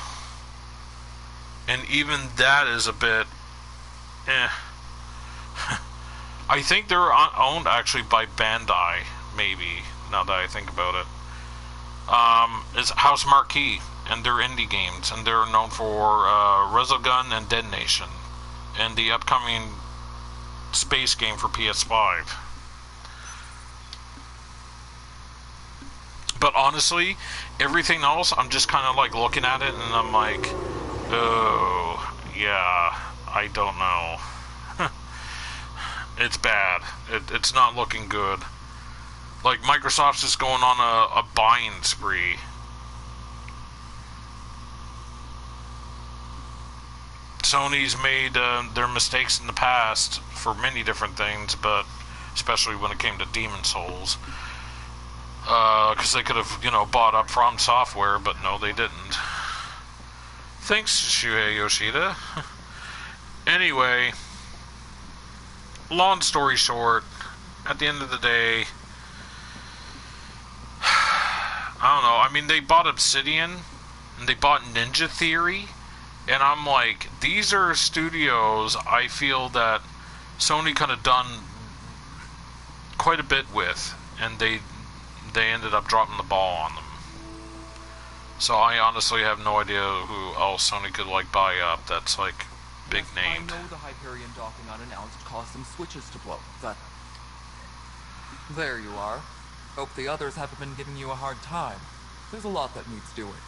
And even that is a bit I think they're owned actually by Bandai, maybe, now that I think about it. It's House Marquee, and they're indie games, and they're known for Resogun and Dead Nation, and the upcoming space game for PS5. But honestly, everything else, I'm just kind of like looking at it, and I'm like, oh, yeah, I don't know. It's bad. It's not looking good. Like, Microsoft's just going on a buying spree. Sony's made their mistakes in the past for many different things, but especially when it came to Demon Souls. Because they could have, bought up From Software, but no, they didn't. Thanks, Shuhei Yoshida. Anyway, long story short, at the end of the day, I don't know. I mean, they bought Obsidian, and they bought Ninja Theory, and I'm like, these are studios I feel that Sony could have done quite a bit with, and they ended up dropping the ball on them. So I honestly have no idea who else Sony could, like, buy up that's, like, big named.
I know the Hyperion docking unannounced caused some switches to blow, but... There you are. Hope the others haven't been giving you a hard time. There's a lot that needs doing.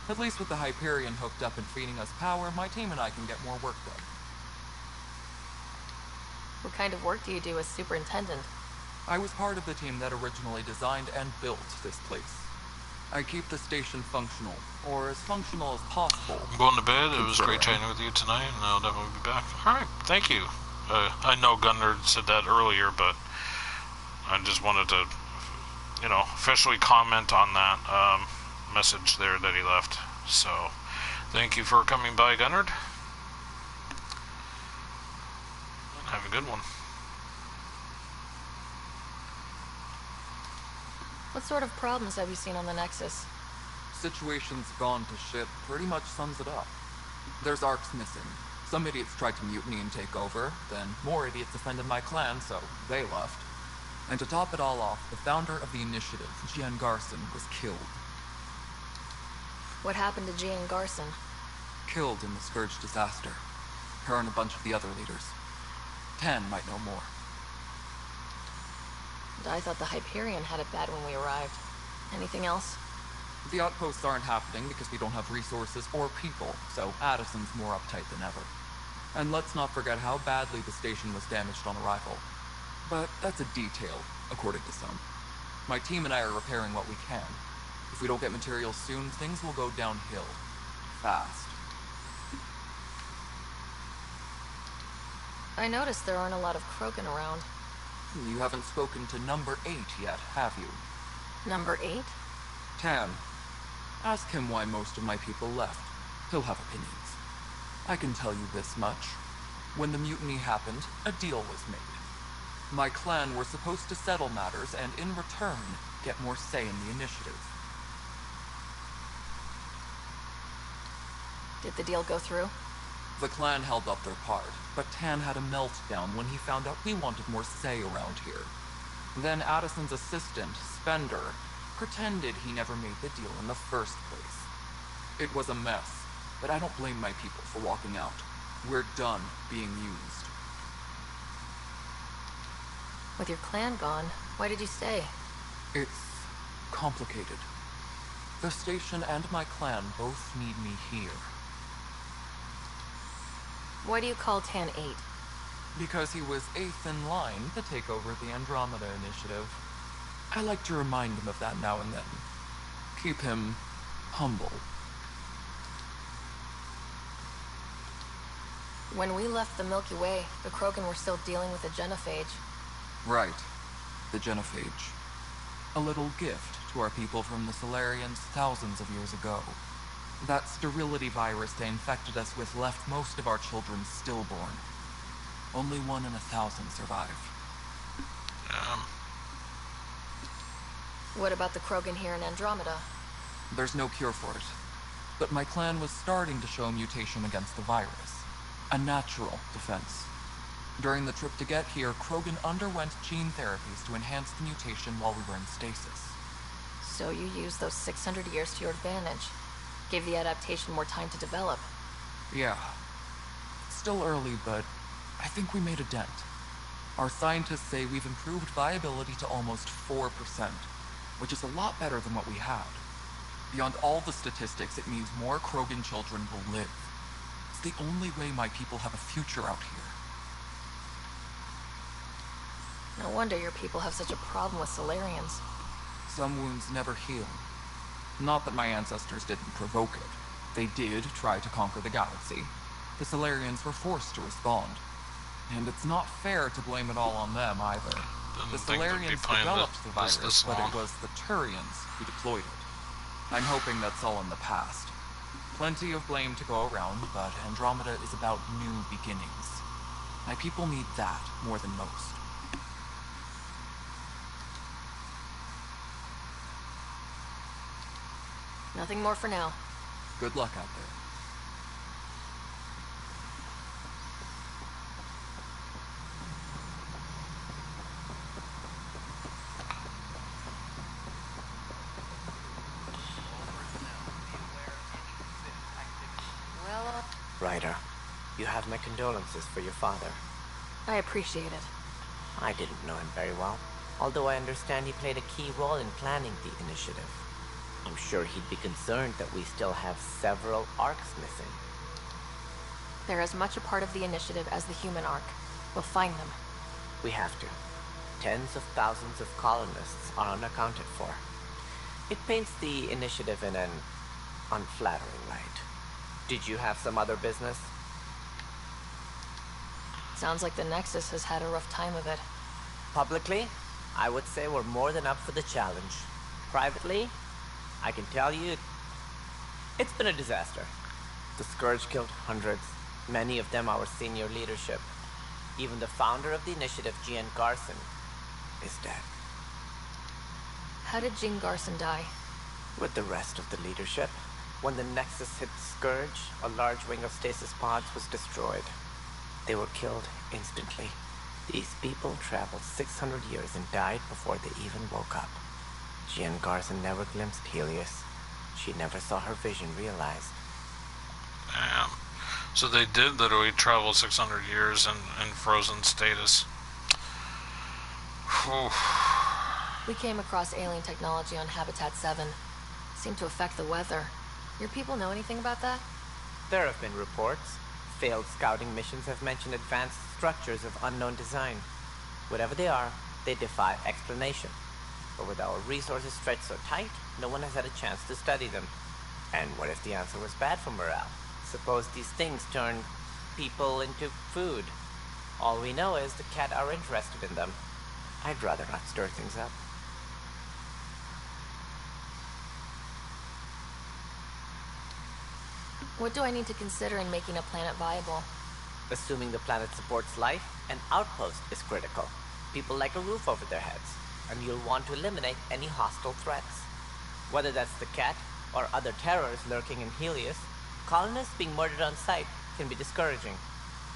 At least with the Hyperion hooked up and feeding us power, my team and I can get more work done.
What kind of work do you do as superintendent?
I was part of the team that originally designed and built this place. I keep the station functional, or as functional as possible.
I'm going to bed. It was great chatting with you tonight, and I'll definitely be back. Alright, thank you. I know Gunnar said that earlier, but I just wanted to, officially comment on that message there that he left. So, thank you for coming by, Gunnar. Have a good one.
What sort of problems have you seen on the Nexus?
Situation's gone to shit pretty much sums it up. There's arcs missing. Some idiots tried to mutiny and take over, then more idiots offended my clan, so they left. And to top it all off, the founder of the initiative, Jian Garson, was killed.
What happened to Jian Garson?
Killed in the Scourge disaster. Her and a bunch of the other leaders. Tan might know more.
I thought the Hyperion had it bad when we arrived. Anything else?
The outposts aren't happening because we don't have resources or people, so Addison's more uptight than ever. And let's not forget how badly the station was damaged on arrival. But that's a detail, according to some. My team and I are repairing what we can. If we don't get materials soon, things will go downhill. Fast.
I noticed there aren't a lot of Krogan around.
You haven't spoken to number 8 yet, have you?
Number 8?
Tan. Ask him why most of my people left. He'll have opinions. I can tell you this much. When the mutiny happened, a deal was made. My clan were supposed to settle matters and, in return, get more say in the initiative.
Did the deal go through?
The clan held up their part, but Tan had a meltdown when he found out we wanted more say around here. Then Addison's assistant, Spender, pretended he never made the deal in the first place. It was a mess, but I don't blame my people for walking out. We're done being used.
With your clan gone, why did you stay?
It's complicated. The station and my clan both need me here.
Why do you call Tan 8?
Because he was 8th in line to take over the Andromeda initiative. I like to remind him of that now and then. Keep him humble.
When we left the Milky Way, the Krogan were still dealing with the genophage.
Right. The genophage. A little gift to our people from the Solarians thousands of years ago. That sterility virus they infected us with left most of our children stillborn. Only 1 in 1,000 survive.
What about the Krogan here in Andromeda?
There's no cure for it. But my clan was starting to show mutation against the virus. A natural defense. During the trip to get here, Krogan underwent gene therapies to enhance the mutation while we were in stasis.
So you used those 600 years to your advantage. Gave the adaptation more time to develop.
Yeah. It's still early, but I think we made a dent. Our scientists say we've improved viability to almost 4%, which is a lot better than what we had. Beyond all the statistics, it means more Krogan children will live. It's the only way my people have a future out here.
No wonder your people have such a problem with Solarians.
Some wounds never heal. Not that my ancestors didn't provoke it. They did try to conquer the galaxy. The Solarians were forced to respond. And it's not fair to blame it all on them, either. The Solarians developed the virus, but it was the Turians who deployed it. I'm hoping that's all in the past. Plenty of blame to go around, but Andromeda is about new beginnings. My people need that more than most.
Nothing more for now.
Good luck out there.
Ryder, you have my condolences for your father.
I appreciate it.
I didn't know him very well, although I understand he played a key role in planning the initiative. I'm sure he'd be concerned that we still have several arcs missing.
They're as much a part of the initiative as the human arc. We'll find them.
We have to. Tens of thousands of colonists are unaccounted for. It paints the initiative in an unflattering light. Did you have some other business?
Sounds like the Nexus has had a rough time of it.
Publicly, I would say we're more than up for the challenge. Privately, I can tell you, it's been a disaster. The Scourge killed hundreds, many of them our senior leadership. Even the founder of the initiative, Jean Garson, is dead.
How did Jean Garson die?
With the rest of the leadership. When the Nexus hit the Scourge, a large wing of stasis pods was destroyed. They were killed instantly. These people traveled 600 years and died before they even woke up. Jean Garson never glimpsed Helios. She never saw her vision realized.
Damn. So they did literally travel 600 years in frozen status. Whew.
We came across alien technology on Habitat 7. Seemed to affect the weather. Your people know anything about that?
There have been reports. Failed scouting missions have mentioned advanced structures of unknown design. Whatever they are, they defy explanation. But with our resources stretched so tight, no one has had a chance to study them. And what if the answer was bad for morale? Suppose these things turn people into food. All we know is the Cat are interested in them. I'd rather not stir things up.
What do I need to consider in making a planet viable?
Assuming the planet supports life, an outpost is critical. People like a roof over their heads, and you'll want to eliminate any hostile threats. Whether that's the Cat or other terrors lurking in Helios, colonists being murdered on sight can be discouraging.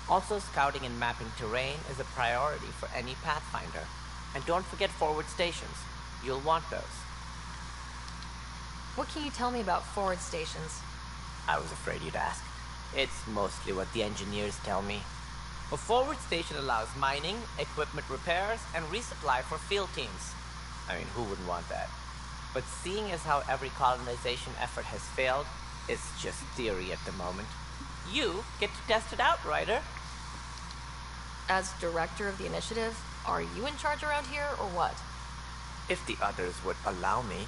Also, scouting and mapping terrain is a priority for any Pathfinder. And don't forget forward stations. You'll want those.
What can you tell me about forward stations?
I was afraid you'd ask. It's mostly what the engineers tell me. A forward station allows mining, equipment repairs, and resupply for field teams. I mean, who wouldn't want that? But seeing as how every colonization effort has failed, it's just theory at the moment. You get to test it out, Ryder.
As director of the initiative, are you in charge around here, or what?
If the others would allow me,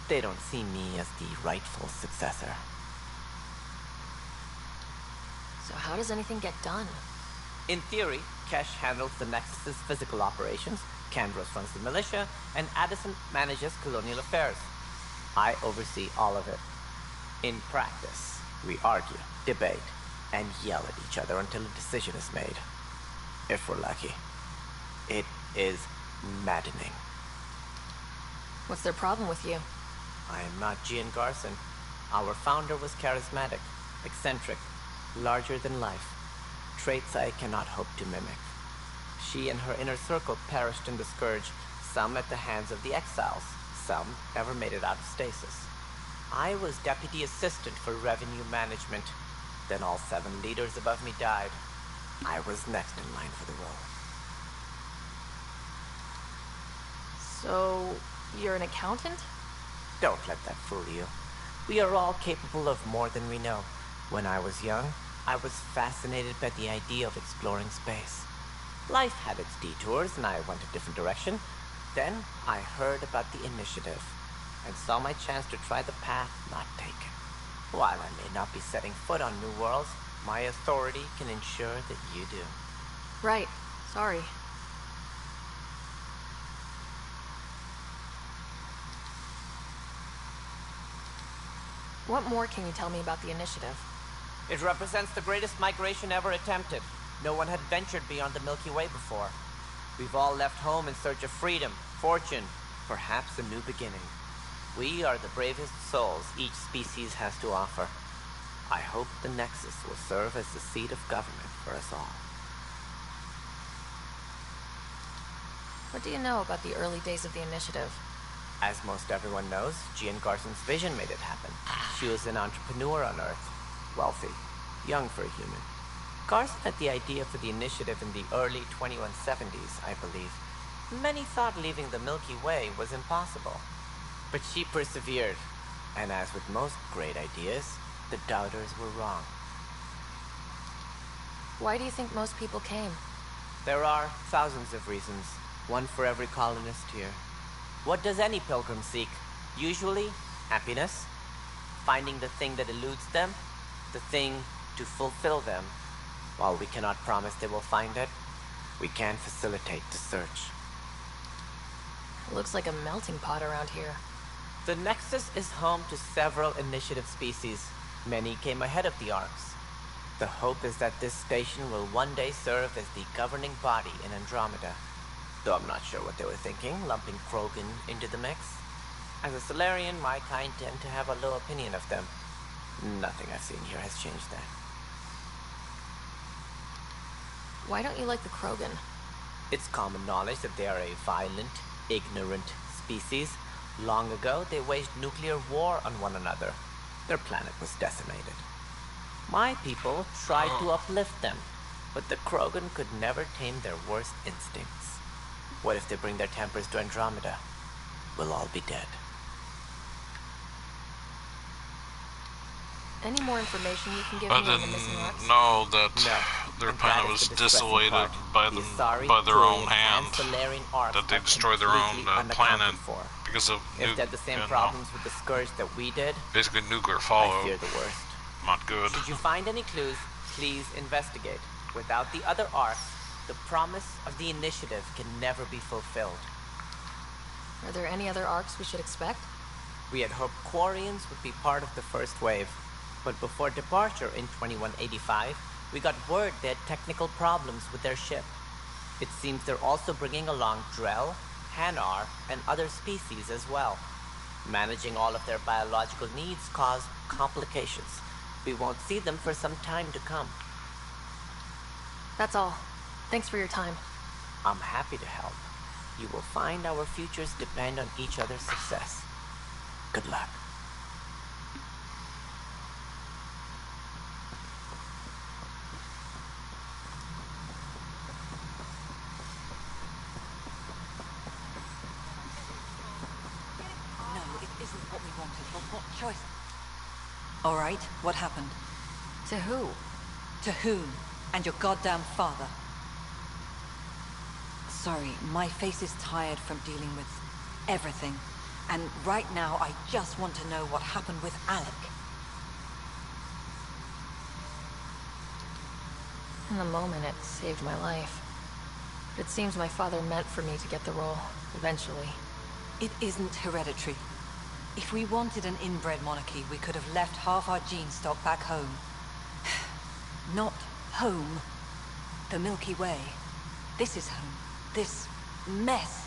they don't see me as the rightful successor.
So how does anything get done?
In theory, Kesh handles the Nexus's physical operations, Kandros runs the militia, and Addison manages colonial affairs. I oversee all of it. In practice, we argue, debate, and yell at each other until a decision is made. If we're lucky. It is maddening.
What's their problem with you?
I am not Jean Garson. Our founder was charismatic, eccentric, larger than life. Traits I cannot hope to mimic. She and her inner circle perished in the Scourge, some at the hands of the Exiles, some never made it out of stasis. I was deputy assistant for revenue management. Then all 7 leaders above me died. I was next in line for the role.
So, you're an accountant?
Don't let that fool you. We are all capable of more than we know. When I was young, I was fascinated by the idea of exploring space. Life had its detours, and I went a different direction. Then I heard about the initiative, and saw my chance to try the path not taken. While I may not be setting foot on New Worlds, my authority can ensure that you do.
Right. Sorry. What more can you tell me about the initiative?
It represents the greatest migration ever attempted. No one had ventured beyond the Milky Way before. We've all left home in search of freedom, fortune, perhaps a new beginning. We are the bravest souls each species has to offer. I hope the Nexus will serve as the seat of government for us all.
What do you know about the early days of the initiative?
As most everyone knows, Jean Garson's vision made it happen. She was an entrepreneur on Earth. Wealthy. Young for a human. Garson had the idea for the initiative in the early 2170s, I believe. Many thought leaving the Milky Way was impossible. But she persevered. And as with most great ideas, the doubters were wrong.
Why do you think most people came?
There are thousands of reasons. One for every colonist here. What does any pilgrim seek? Usually, happiness. Finding the thing that eludes them. The thing to fulfill them. While we cannot promise they will find it, we can facilitate the search.
It looks like a melting pot around here.
The Nexus is home to several initiative species. Many came ahead of the Arks. The hope is that this station will one day serve as the governing body in Andromeda. Though I'm not sure what they were thinking, lumping Krogan into the mix. As a Solarian, my kind tend to have a low opinion of them. Nothing I've seen here has changed that.
Why don't you like the Krogan?
It's common knowledge that they are a violent, ignorant species. Long ago, they waged nuclear war on one another. Their planet was decimated. My people tried to uplift them, but the Krogan could never tame their worst instincts. What if they bring their tempers to Andromeda? We'll all be dead.
Any more information you can give
I
me on the
didn't
missing Arks?
know that
No.
their
And
planet
that
was
is the distressing
desolated
part.
by
The
them
Asari,
by their own
Turian,
hand.
and Solarian Arks
That they
are
destroyed their own
completely unaccounted
planet
for.
because of
If they had the same
you know,
problems with the Scourge that we did,
basically nuclear
I
fallout.
fear the worst.
Not good.
Should you find any clues, please investigate. Without the other Arks, the promise of the initiative can never be fulfilled.
Are there any other Arks we should expect?
We had hoped Quarians would be part of the first wave, but before departure in 2185, we got word they had technical problems with their ship. It seems they're also bringing along Drell, Hanar, and other species as well. Managing all of their biological needs caused complications. We won't see them for some time to come.
That's all. Thanks for your time.
I'm happy to help. You will find our futures depend on each other's success. Good luck.
No, it isn't what we wanted, but what choice? All right, what happened?
To who?
To whom? And your goddamn father. Sorry, my face is tired from dealing with everything. And right now, I just want to know what happened with Alec.
In the moment, it saved my life. But it seems my father meant for me to get the role, eventually.
It isn't hereditary. If we wanted an inbred monarchy, we could have left half our gene stock back home. Not home. The Milky Way. This is home. This mess.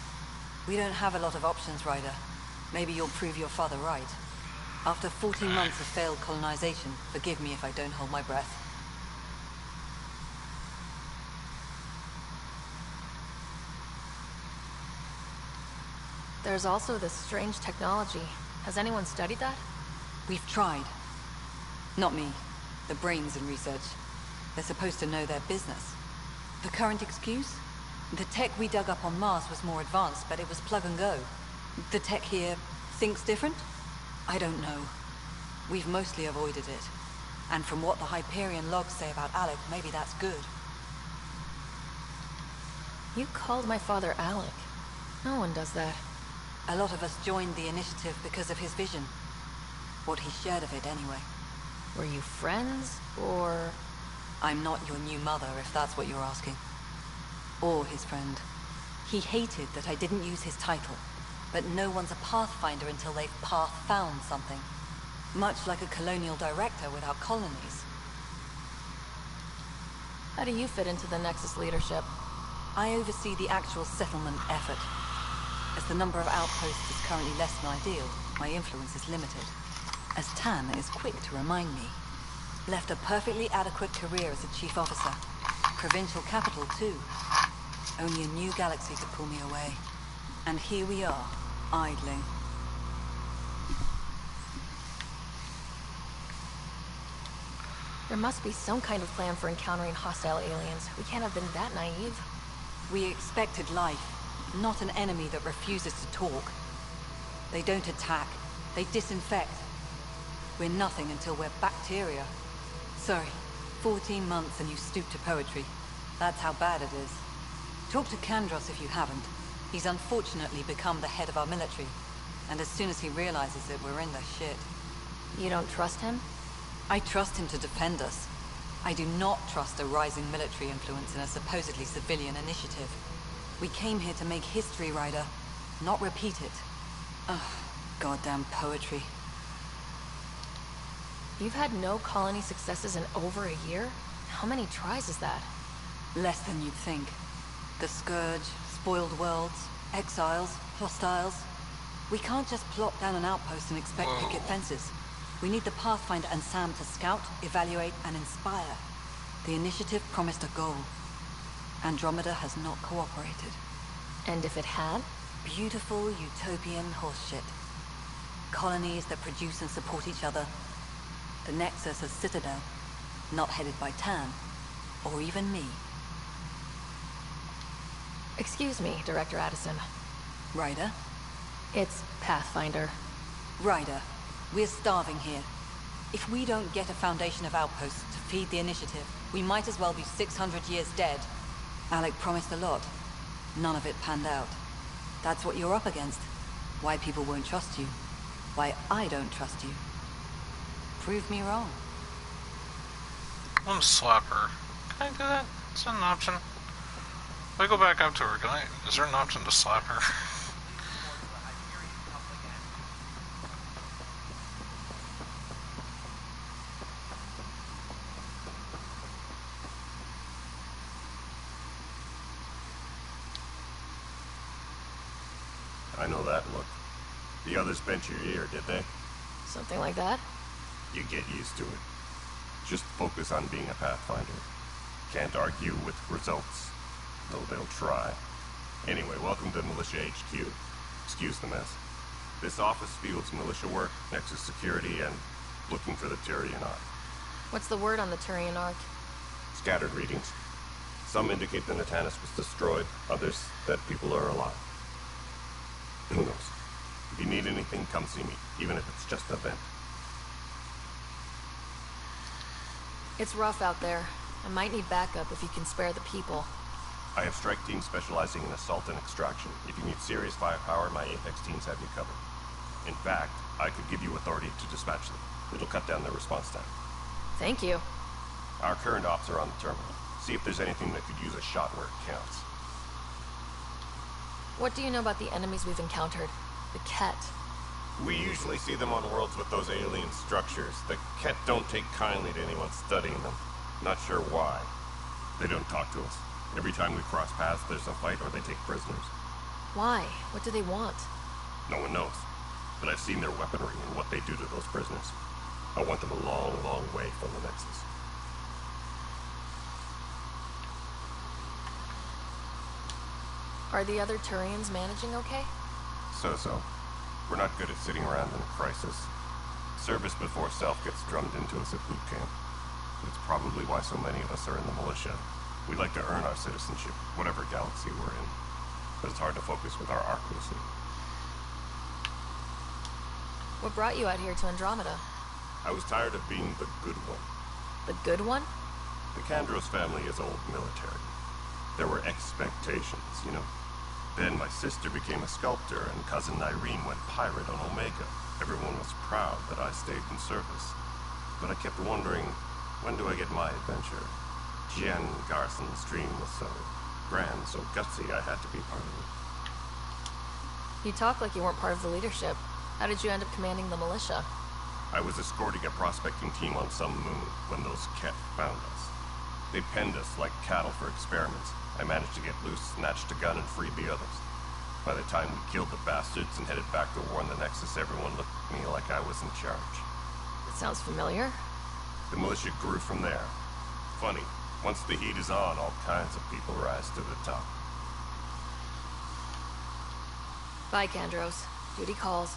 We don't have a lot of options, Ryder. Maybe you'll prove your father right. After 14 months of failed colonization, forgive me if I don't hold my breath.
There's also this strange technology. Has anyone studied that?
We've tried. Not me. The brains in research. They're supposed to know their business. The current excuse? The tech we dug up on Mars was more advanced, but it was plug and go. The tech here thinks different? I don't know. We've mostly avoided it. And from what the Hyperion logs say about Alec, maybe that's good.
You called my father Alec. No one does that.
A lot of us joined the initiative because of his vision. What he shared of it, anyway.
Were you friends, or...?
I'm not your new mother, if that's what you're asking. Or his friend. He hated that I didn't use his title. But no one's a pathfinder until they've path-found something. Much like a colonial director without colonies.
How do you fit into the Nexus leadership?
I oversee the actual settlement effort. As the number of outposts is currently less than ideal, my influence is limited. As Tan is quick to remind me. Left a perfectly adequate career as a chief officer. Provincial capital, too. Only a new galaxy could pull me away. And here we are, idling.
There must be some kind of plan for encountering hostile aliens. We can't have been that naive.
We expected life, not an enemy that refuses to talk. They don't attack, they disinfect. We're nothing until we're bacteria. Sorry, 14 months and you stoop to poetry. That's how bad it is. Talk to Kandros if you haven't. He's unfortunately become the head of our military. And as soon as he realizes it, we're in the shit.
You don't trust him?
I trust him to defend us. I do not trust a rising military influence in a supposedly civilian initiative. We came here to make history, Ryder, not repeat it. Ugh, goddamn poetry.
You've had no colony successes in over a year? How many tries is that?
Less than you'd think. The Scourge, spoiled worlds, exiles, hostiles. We can't just plop down an outpost and expect picket fences. We need the Pathfinder and Sam to scout, evaluate, and inspire. The initiative promised a goal. Andromeda has not cooperated.
And if it had?
Beautiful utopian horseshit. Colonies that produce and support each other. The Nexus as Citadel, not headed by Tan, or even me.
Excuse me, Director Addison.
Ryder?
It's Pathfinder.
Ryder, we're starving here. If we don't get a foundation of outposts to feed the initiative, we might as well be 600 years dead. Alec promised a lot. None of it panned out. That's what you're up against. Why people won't trust you. Why I don't trust you. Prove me wrong.
I'm gonna slap her. Can I do that? Is that an option? If I go back up to her, is there an option to slap her?
I know that look. The others bent your ear, did they?
Something like that?
You get used to it. Just focus on being a Pathfinder. Can't argue with results, though they'll try. Anyway, welcome to Militia HQ. Excuse the mess. This office fields militia work, Nexus security, and looking for the Turian Ark.
What's the word on the Turian Ark?
Scattered readings. Some indicate the Natanus was destroyed, others that people are alive. Who knows? If you need anything, come see me, even if it's just a vent.
It's rough out there. I might need backup if you can spare the people.
I have strike teams specializing in assault and extraction. If you need serious firepower, my Apex teams have you covered. In fact, I could give you authority to dispatch them. It'll cut down their response time.
Thank you.
Our current ops are on the terminal. See if there's anything that could use a shot where it counts.
What do you know about the enemies we've encountered? The Ket.
We usually see them on worlds with those alien structures. The Ket don't take kindly to anyone studying them. Not sure why. They don't talk to us. Every time we cross paths, there's a fight or they take prisoners.
Why? What do they want?
No one knows. But I've seen their weaponry and what they do to those prisoners. I want them a long, long way from the Nexus.
Are the other Turians managing okay?
So-so. We're not good at sitting around in a crisis. Service before self gets drummed into us at boot camp. It's probably why so many of us are in the militia. We like to earn our citizenship, whatever galaxy we're in. But it's hard to focus with our arc missing.
What brought you out here to Andromeda?
I was tired of being the good one.
The good one?
The Kandros family is old military. There were expectations, you know. Then my sister became a sculptor, and cousin Irene went pirate on Omega. Everyone was proud that I stayed in service. But I kept wondering, when do I get my adventure? Jen Garson's dream was so grand, so gutsy, I had to be part of it.
You talk like you weren't part of the leadership. How did you end up commanding the militia?
I was escorting a prospecting team on some moon when those Kett found us. They penned us like cattle for experiments. I managed to get loose, snatched a gun, and freed the others. By the time we killed the bastards and headed back to war in the Nexus, everyone looked at me like I was in charge.
It sounds familiar.
The militia grew from there. Funny, once the heat is on, all kinds of people rise to the top.
Bye, Kandros. Duty calls.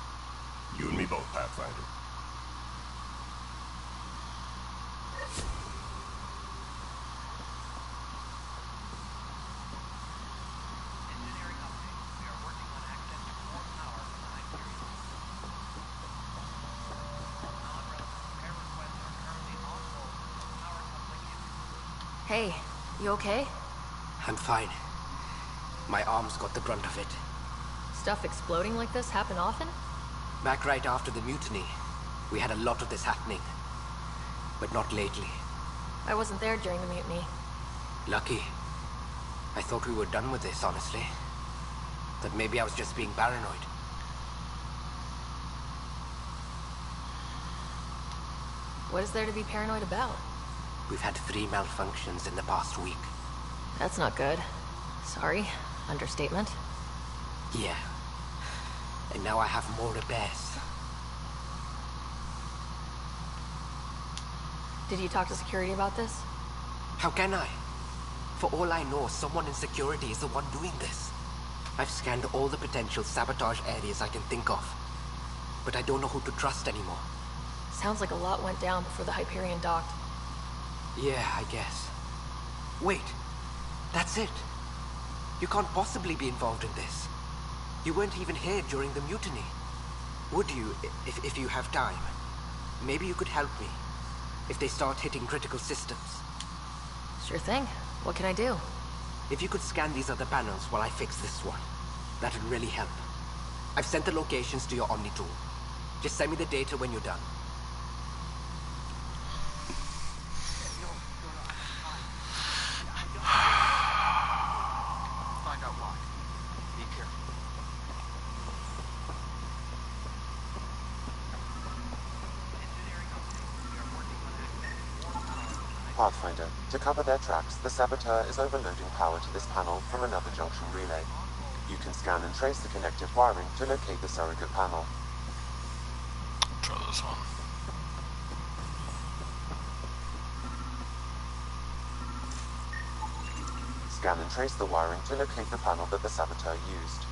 You and me both, Pathfinder.
Hey, you okay?
I'm fine. My arms got the brunt of it.
Stuff exploding like this happen often?
Back right after the mutiny, we had a lot of this happening. But not lately.
I wasn't there during the mutiny.
Lucky. I thought we were done with this, honestly. That maybe I was just being paranoid.
What is there to be paranoid about?
We've had 3 malfunctions in the past week.
That's not good. Sorry. Understatement.
Yeah. And now I have more repairs.
Did you talk to security about this?
How can I? For all I know, someone in security is the one doing this. I've scanned all the potential sabotage areas I can think of. But I don't know who to trust anymore.
Sounds like a lot went down before the Hyperion docked.
Yeah, I guess. Wait. That's it. You can't possibly be involved in this. You weren't even here during the mutiny. Would you, if you have time? Maybe you could help me. If they start hitting critical systems.
Sure thing. What can I do?
If you could scan these other panels while I fix this one, that would really help. I've sent the locations to your Omni tool. Just send me the data when you're done.
Find out why. Be careful.
Pathfinder, to cover their tracks, the Saboteur is overloading power to this panel from another junction relay. You can scan and trace the connected wiring to locate the surrogate panel.
Try this one.
Scan and trace the wiring to locate the panel that the Saboteur used.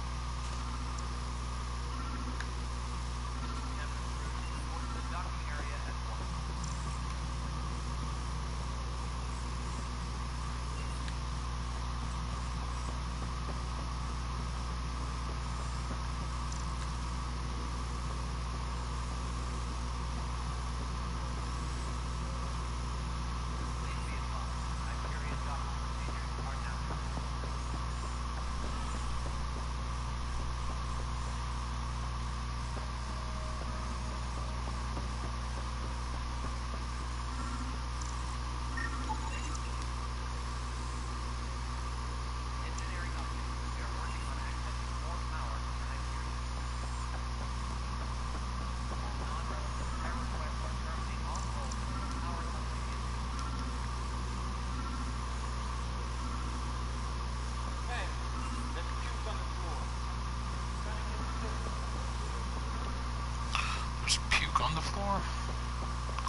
There's puke on the floor.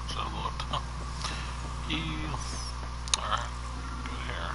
So I looked. Oh. Ew. Alright. Good hair.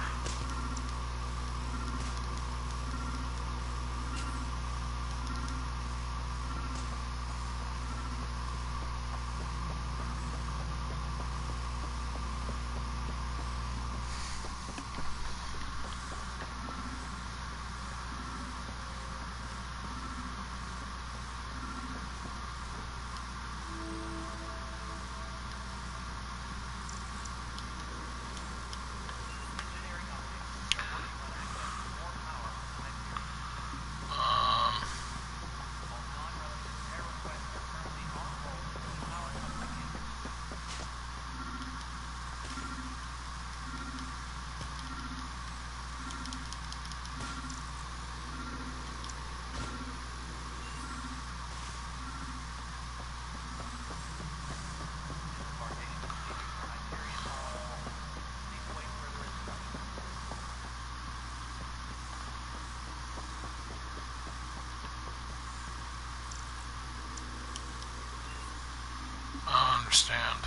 understand.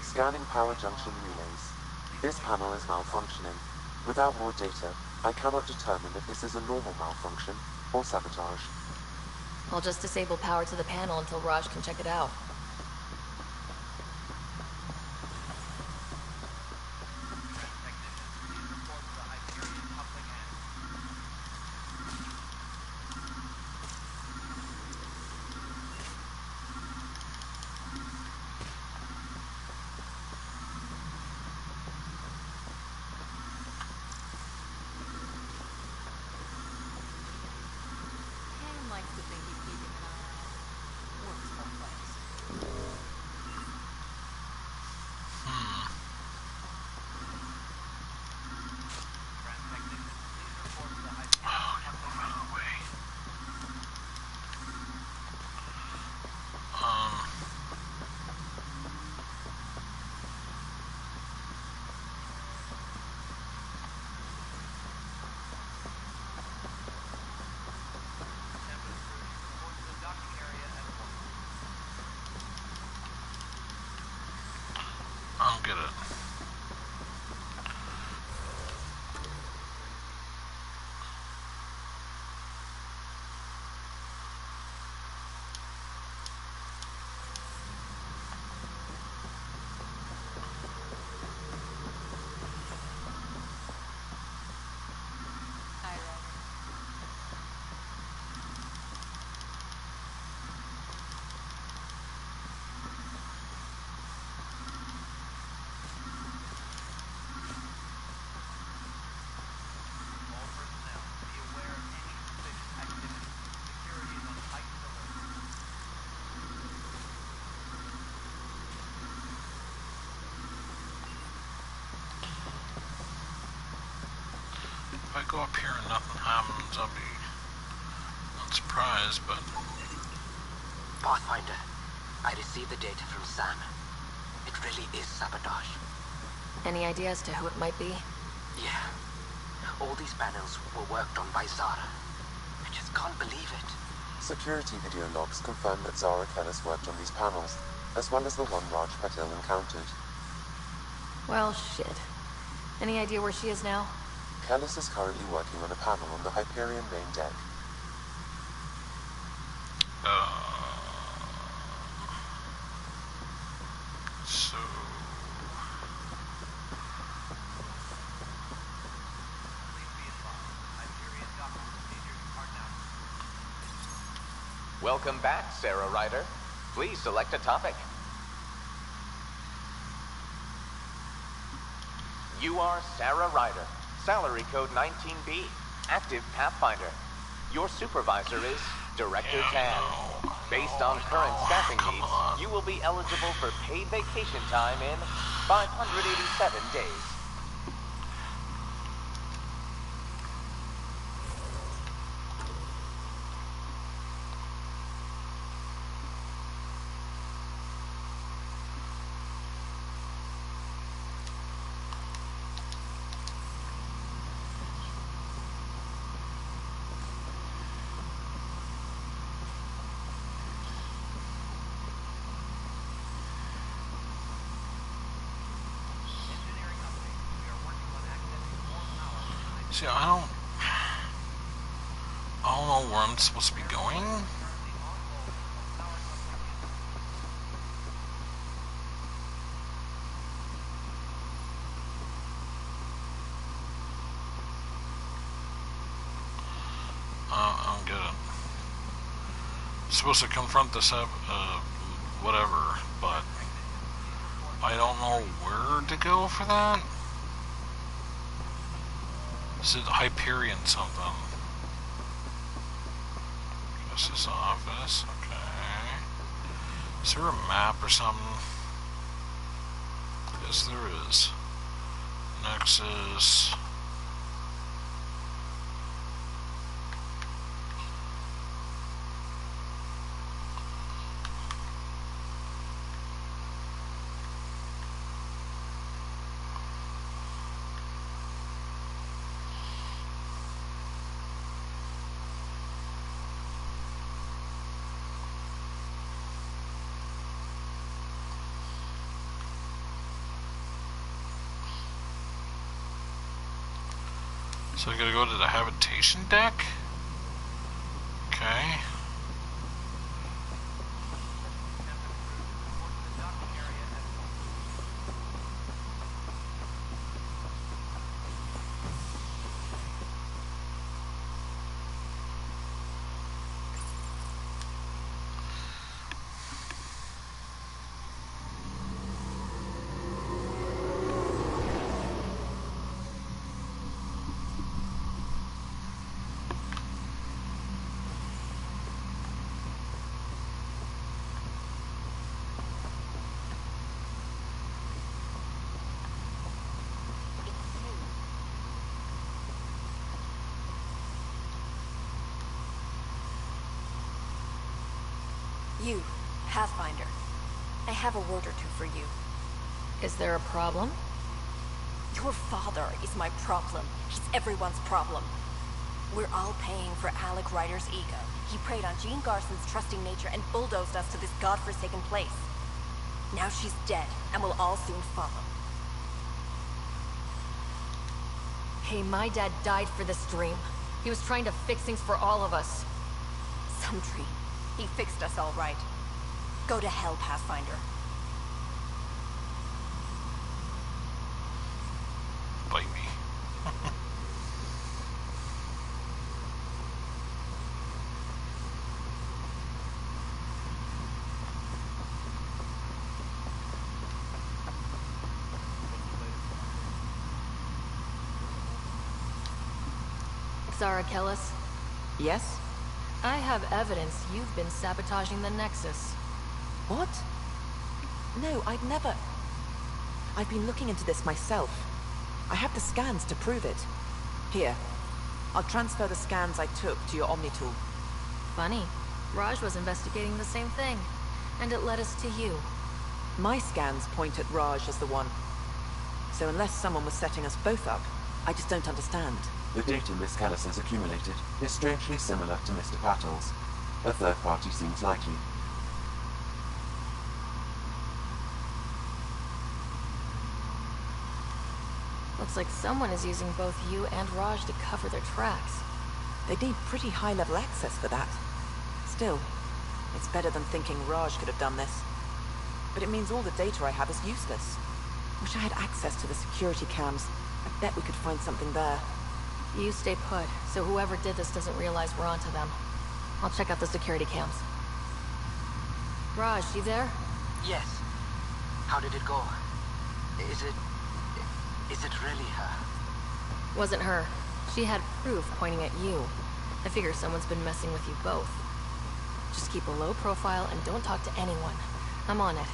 Scanning power junction relays. This panel is malfunctioning. Without more data, I cannot determine if this is a normal malfunction or sabotage.
I'll just disable power to the panel until Raj can check it out.
I'll get it. If I go up here and nothing happens, I'll be not surprised, but...
Pathfinder, I received the data from Sam. It really is sabotage.
Any idea as to who it might be?
Yeah. All these panels were worked on by Zara. I just can't believe it.
Security video logs confirm that Zara Kellis worked on these panels, as well as the one Raj Patel encountered.
Well, shit. Any idea where she is now?
Kellis is currently working on a panel on the Hyperion main deck.
So...
Welcome back, Sarah Ryder. Please select a topic. You are Sarah Ryder, salary code 19B, active Pathfinder. Your supervisor is Director Tan. Based on current staffing needs, you will be eligible for paid vacation time in 587 days.
See, I don't know where I'm supposed to be going. I don't get it. I'm supposed to confront this whatever, but I don't know where to go for that. This is Hyperion something. Justice office, okay. Is there a map or something? Yes, there is. Nexus. So I gotta go to the habitation deck? Okay.
You, Pathfinder. I have a word or two for you.
Is there a problem?
Your father is my problem. He's everyone's problem. We're all paying for Alec Ryder's ego. He preyed on Jean Garson's trusting nature and bulldozed us to this godforsaken place. Now she's dead, and we'll all soon follow.
Hey, my dad died for this dream. He was trying to fix things for all of us.
Sumtree. He fixed us all right. Go to hell, Pathfinder.
Bite me.
Zara Kellis?
Yes?
I have evidence you've been sabotaging the Nexus.
What? No, I'd never... I've been looking into this myself. I have the scans to prove it. Here. I'll transfer the scans I took to your Omni tool.
Funny. Raj was investigating the same thing, and it led us to you.
My scans point at Raj as the one. So unless someone was setting us both up, I just don't understand.
The data Miss Callis has accumulated is strangely similar to Mr. Patel's. A third party seems likely.
Looks like someone is using both you and Raj to cover their tracks.
They need pretty high-level access for that. Still, it's better than thinking Raj could have done this. But it means all the data I have is useless. Wish I had access to the security cams. I bet we could find something there.
You stay put, so whoever did this doesn't realize we're onto them. I'll check out the security cams. Raj, you there?
Yes. How did it go? Is it really her?
Wasn't her. She had proof pointing at you. I figure someone's been messing with you both. Just keep a low profile and don't talk to anyone. I'm on it.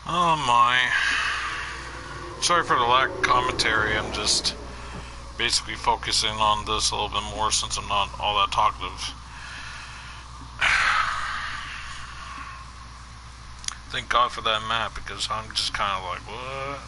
Oh my. Sorry for the lack of commentary. I'm just basically focusing on this a little bit more since I'm not all that talkative. Thank God for that map, because I'm just kind of like, what?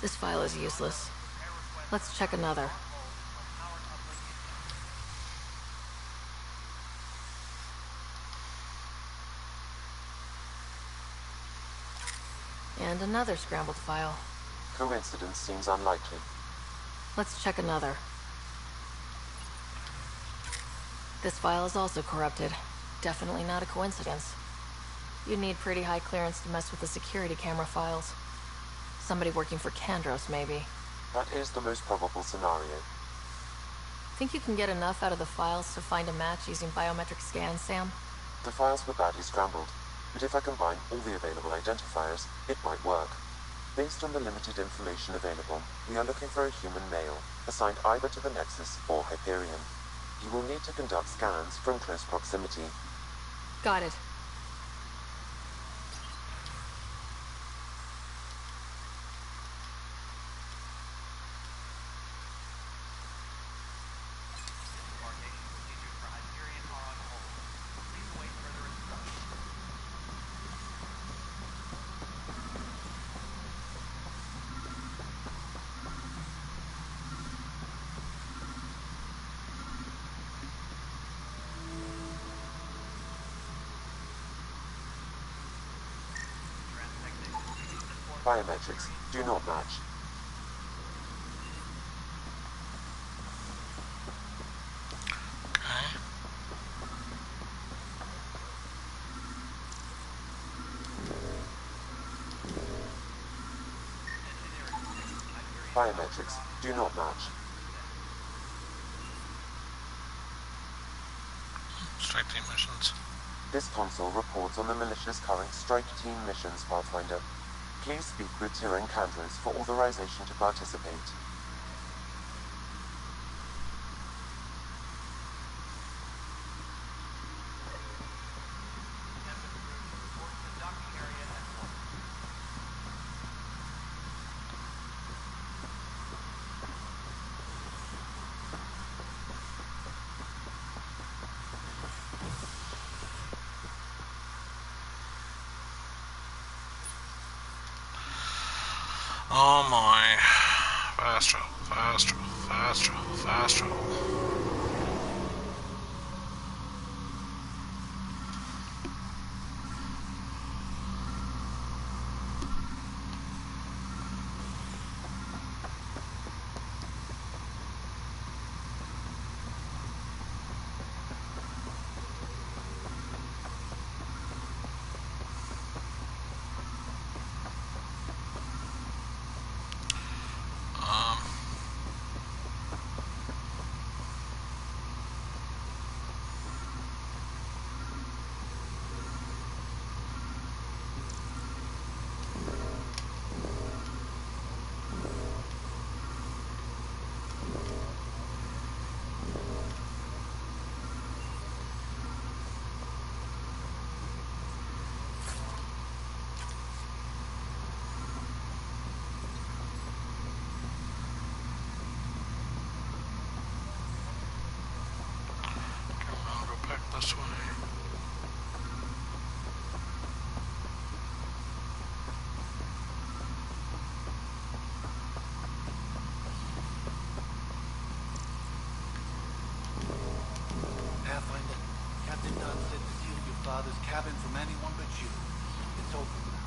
This file is useless. Let's check another. And another scrambled file.
Coincidence seems unlikely.
Let's check another. This file is also corrupted. Definitely not a coincidence. You'd need pretty high clearance to mess with the security camera files. Somebody working for Kandros, maybe.
That is the most probable scenario.
Think you can get enough out of the files to find a match using biometric scans, Sam?
The files were badly scrambled, but if I combine all the available identifiers, it might work. Based on the limited information available, we are looking for a human male, assigned either to the Nexus or Hyperion. You will need to conduct scans from close proximity.
Got it.
Biometrics do not match. Biometrics do not match.
Strike team missions.
This console reports on the militia's current strike team missions, Pathfinder. Please speak with Tyrion Kandros for authorization to participate.
Oh my. Fast travel, fast travel, fast travel, fast travel. This way.
Pathfinder, Captain Dunn said to seal your father's cabin from anyone but you. It's open now.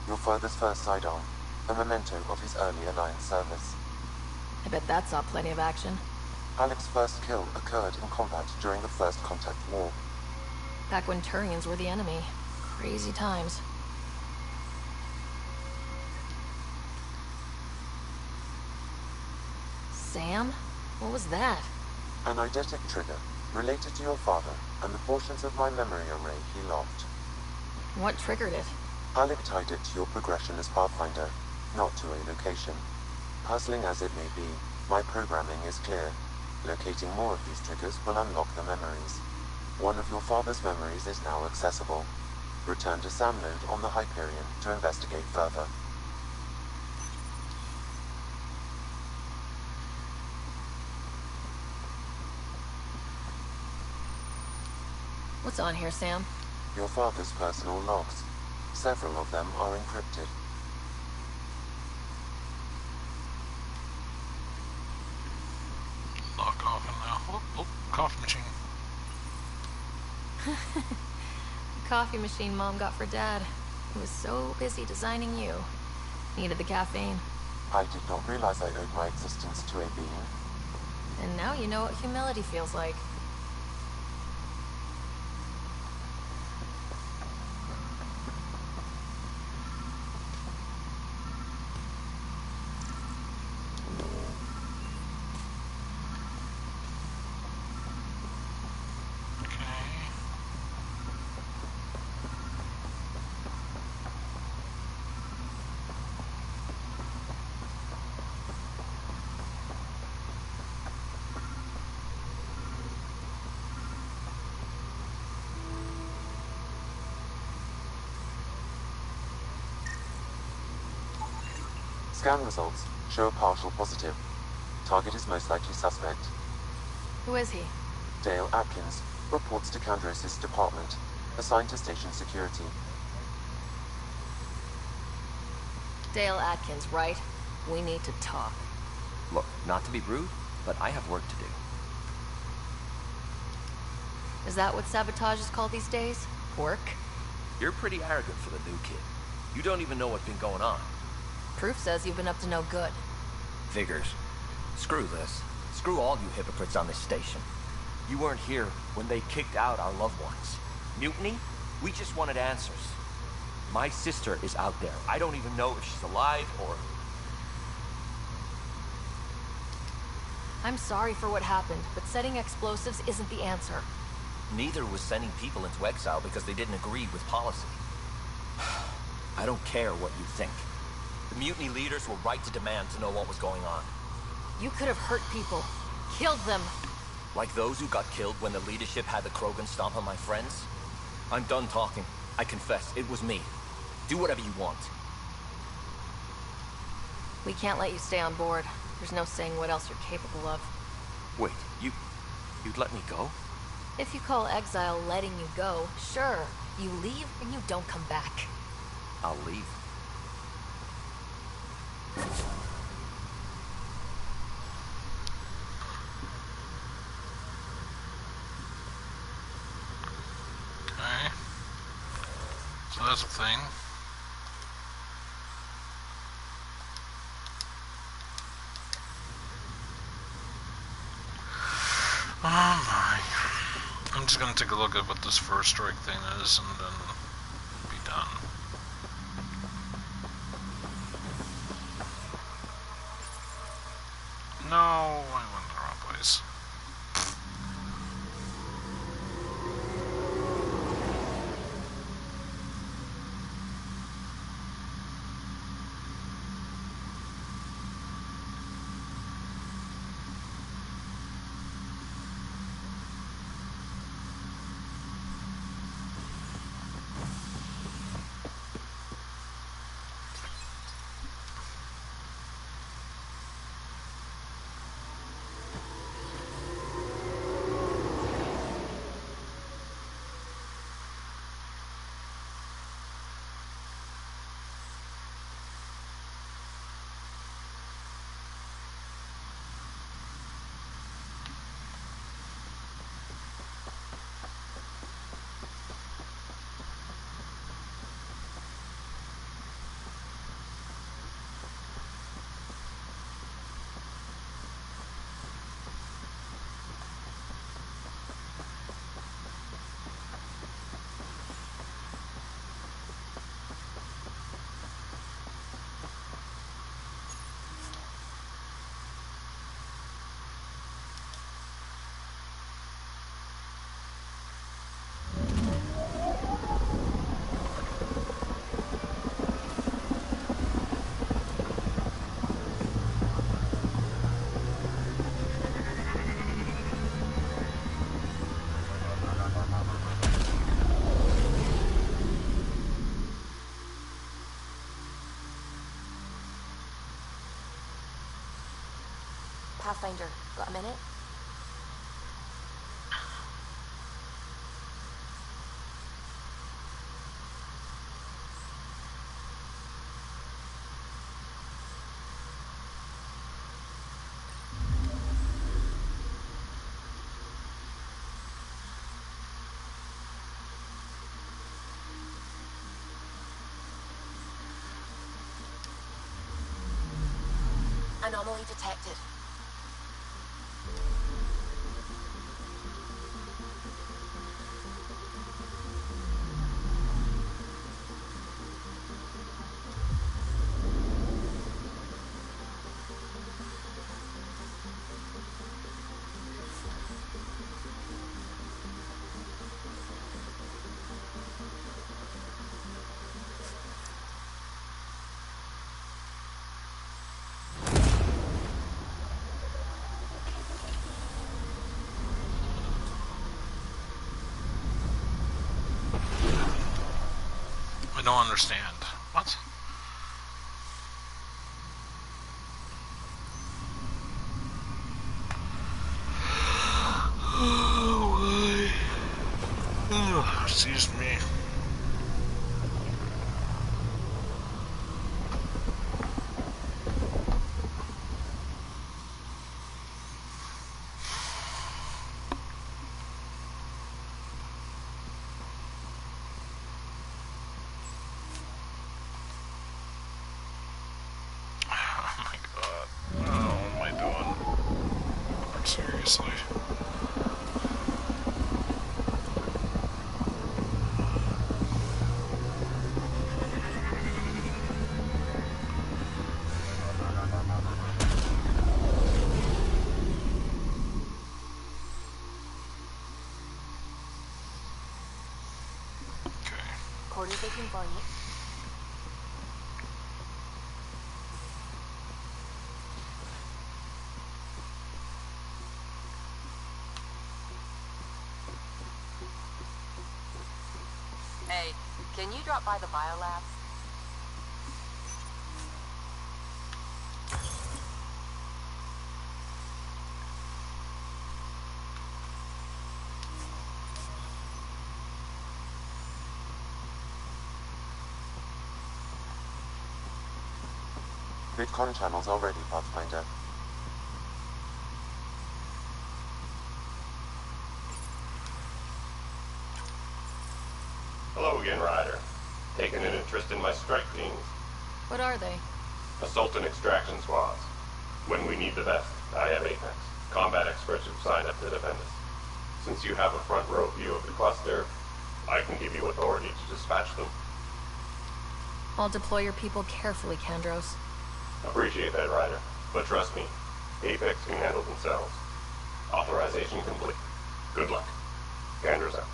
Your father's first sidearm, a memento of his early Alliance service.
I bet that saw plenty of action.
Alec's first kill occurred in combat during the First Contact War.
Back when Turians were the enemy. Crazy times. Sam? What was that?
An eidetic trigger, related to your father, and the portions of my memory array he locked.
What triggered it?
Alec tied it to your progression as Pathfinder, not to a location. Puzzling as it may be, my programming is clear. Locating more of these triggers will unlock the memories. One of your father's memories is now accessible. Return to Sam node on the Hyperion to investigate further.
What's on here, Sam?
Your father's personal logs. Several of them are encrypted.
Lock coffin now. Oh, coffee machine.
The coffee machine Mom got for Dad. He was so busy designing you. Needed the caffeine.
I did not realize I owed my existence to a being.
And now you know what humility feels like.
Scan results show a partial positive. Target is most likely suspect.
Who is he?
Dale Atkins reports to Kandros' department, assigned to station security.
Dale Atkins, right? We need to talk.
Look, not to be rude, but I have work to do.
Is that what sabotage is called these days? Work?
You're pretty arrogant for the new kid. You don't even know what's been going on.
Proof says you've been up to no good.
Figures. Screw this. Screw all you hypocrites on this station. You weren't here when they kicked out our loved ones. Mutiny? We just wanted answers. My sister is out there. I don't even know if she's alive or...
I'm sorry for what happened, but setting explosives isn't the answer.
Neither was sending people into exile because they didn't agree with policy. I don't care what you think. The mutiny leaders were right to demand to know what was going on.
You could have hurt people. Killed them.
Like those who got killed when the leadership had the Krogan stomp on my friends? I'm done talking. I confess, it was me. Do whatever you want.
We can't let you stay on board. There's no saying what else you're capable of.
Wait, you'd let me go?
If you call exile letting you go, sure. You leave and you don't come back.
I'll leave.
Okay. So that's a thing. Oh my. I'm just gonna take a look at what this first strike thing is and then be done. No, I went the wrong place.
Pathfinder, got a minute?
Anomaly detected.
I don't understand. What? Oh, oh, excuse me. Seriously.
Quarters looking for you.
Hey, can you drop by the biolabs?
VidCon channels are ready, Pathfinder.
Hello again, Ryder. Taking an interest in my strike teams.
What are they?
Assault and extraction squads. When we need the best, I have Apex, combat experts who've signed up to defend us. Since you have a front row view of the cluster, I can give you authority to dispatch them.
I'll deploy your people carefully, Kandros.
Appreciate that, Ryder. But trust me, Apex can handle themselves. Authorization complete. Good luck. Kandros out.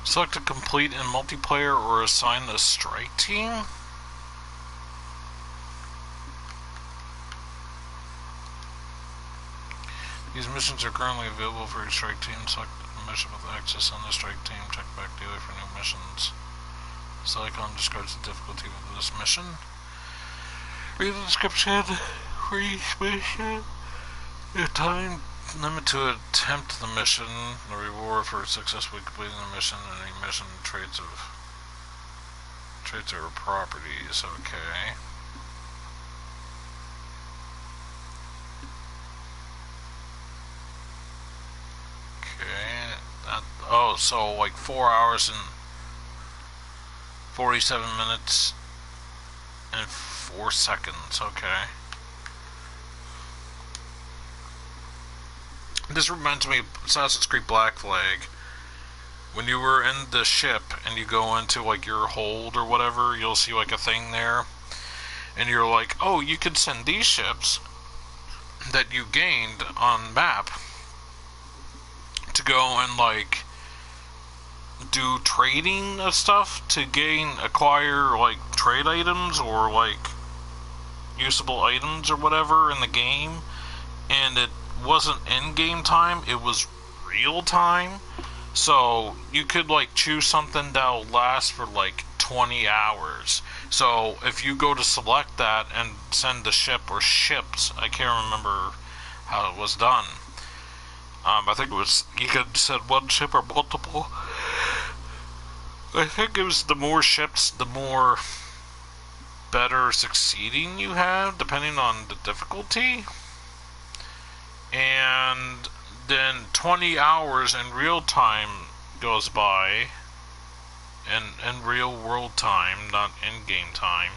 Select a complete in multiplayer or assign a strike team? These missions are currently available for your strike team. Select a mission with access on the strike team. Check back daily for new missions. This icon describes the difficulty of this mission. Read the description for each mission. Your time limit to attempt the mission. The reward for successfully completing the mission. Any mission traits or properties. Okay. Oh, so like 4 hours and 47 minutes and 4 seconds. Okay. This reminds me of Assassin's Creed Black Flag. When you were in the ship and you go into like your hold or whatever, you'll see like a thing there. And you're like, oh, you could send these ships that you gained on map to go and like do trading of stuff to acquire like trade items or like usable items or whatever in the game, and it wasn't in game time, it was real time. So you could like choose something that'll last for like 20 hours. So if you go to select that and send the ship or ships, I can't remember how it was done. I think it was, you could send one ship or multiple. I think it was the more ships, the more better succeeding you have, depending on the difficulty. And then 20 hours in real time goes by, in real world time, not in game time.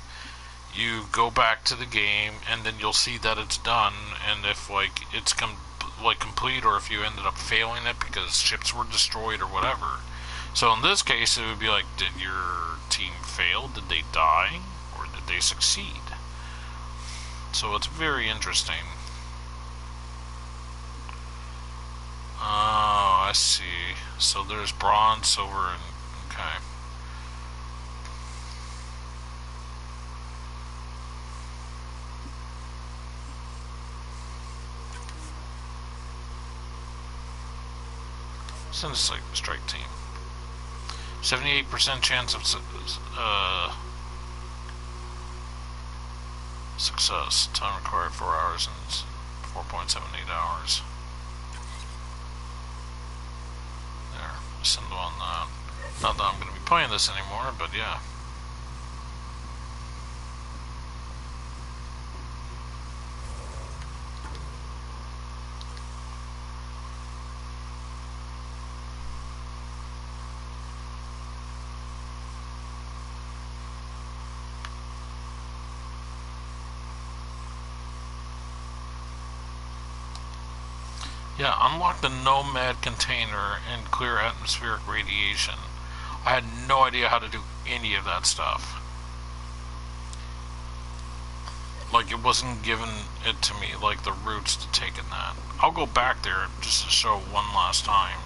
You go back to the game, and then you'll see that it's done, and if like it's complete, or if you ended up failing it because ships were destroyed or whatever. So in this case, it would be like, did your team fail? Did they die? Or did they succeed? So it's very interesting. Oh, I see. So there's bronze, silver, and... okay. Send a strike team. 78% chance of success. Time required 4 hours and 4.78 hours. There. Send on that. Not that I'm going to be playing this anymore, but yeah. Yeah, unlock the Nomad container and clear atmospheric radiation. I had no idea how to do any of that stuff. Like, it wasn't given it to me, like the routes to take in that. I'll go back there just to show one last time.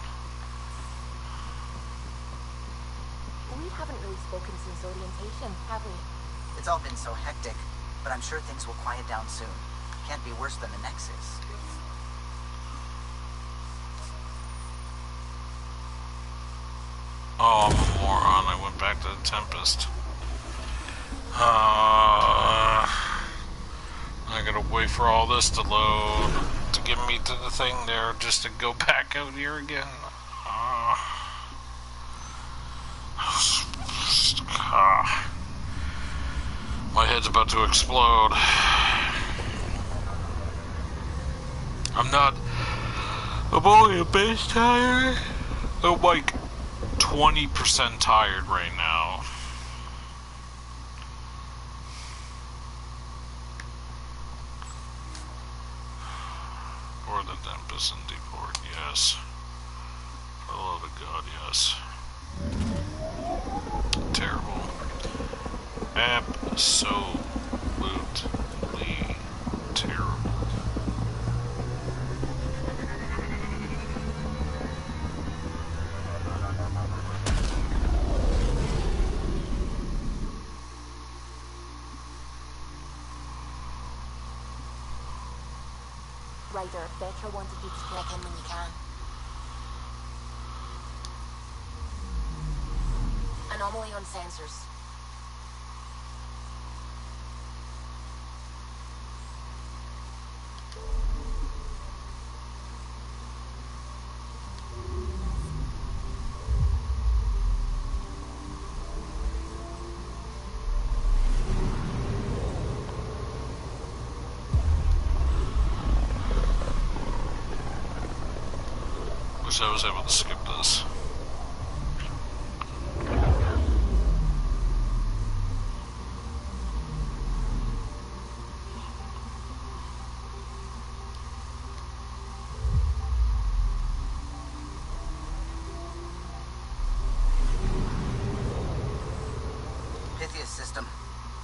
We haven't really spoken since orientation, have we?
It's all been so hectic, but I'm sure things will quiet down soon. Can't be worse than the Nexus.
Oh, I'm a moron. I went back to the Tempest. I gotta wait for all this to load to get me to the thing there just to go back out here again. My head's about to explode. I'm only a bit tired. I'm like 20% tired right now. Or the Tempest and deport, yes. For the love of God, yes. Terrible. Absolutely terrible.
Ryder, Petra wanted you to check in when you can. Anomaly on sensors.
Wish I was able to skip this.
Pythia's system.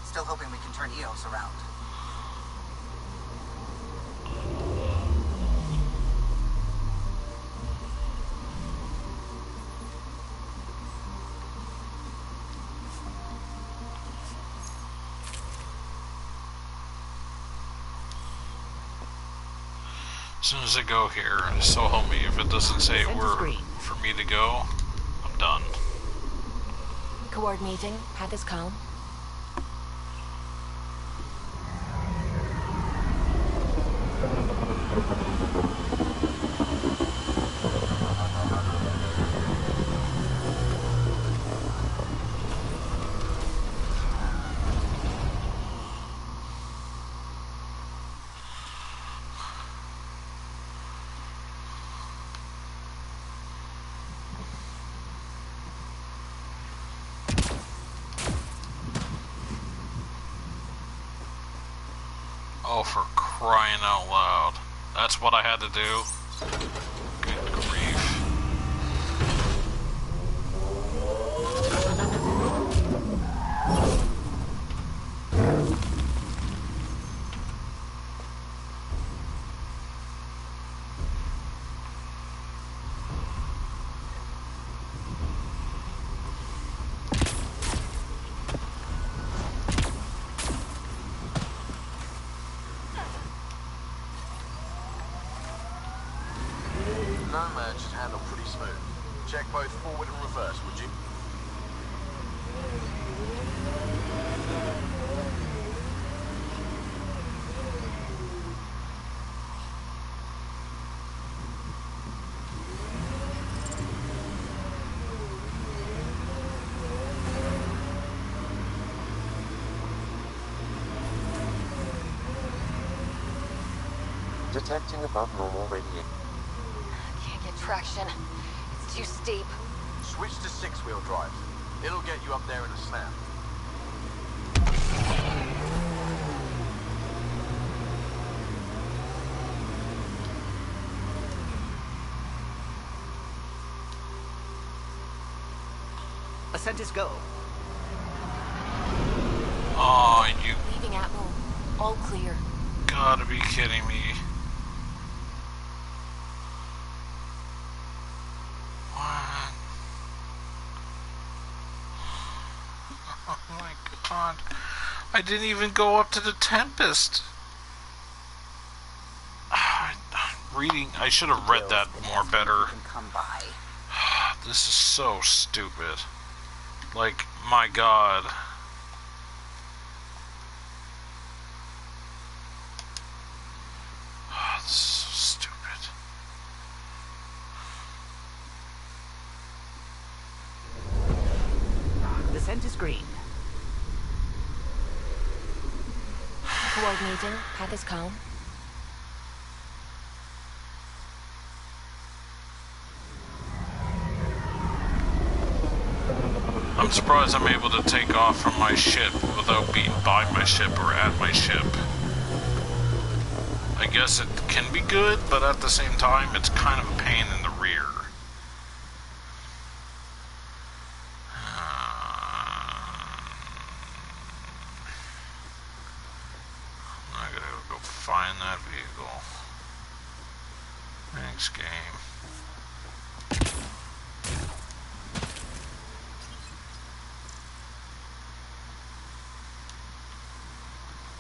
Still hoping we can turn Eos around.
As soon as I go here, so help me, if it doesn't say where for me to go, I'm done.
Coordinating. Path is calm.
Oh, for crying out loud. That's what I had to do? Good grief.
Nomad should handle pretty smooth. Check both forward and reverse, would you?
Detecting above normal radiation.
Can't get traction. It's too steep.
Switch to six-wheel drive. It'll get you up there in a snap.
Ascent is go.
Oh, you
Leaving Atmo. All clear.
gotta be kidding me. What? Oh my god. I didn't even go up to the Tempest. Reading, I should have read that more better. This is so stupid. Like, my god. This is so stupid.
The scent is green.
Coordinating. Path is calm.
I'm surprised I'm able to take off from my ship without being by my ship or at my ship. I guess it can be good, but at the same time, it's kind of a pain in the rear. I gotta go find that vehicle. Thanks, game.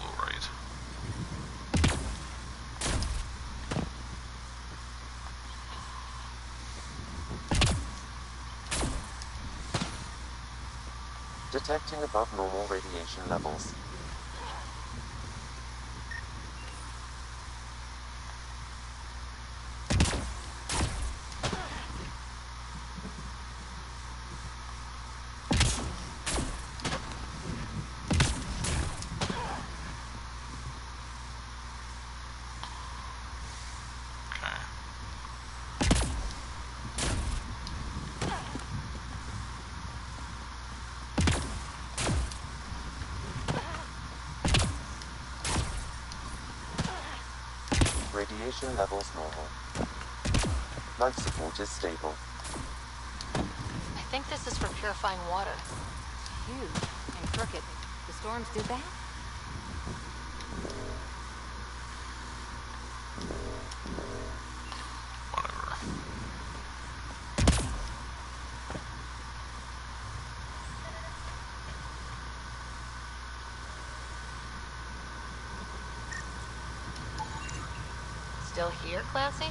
Alright.
Detecting above normal radiation levels. Radiation levels normal. Life support is stable.
I think this is for purifying water.
Huge and crooked. The storms did that?
still here, Clancy?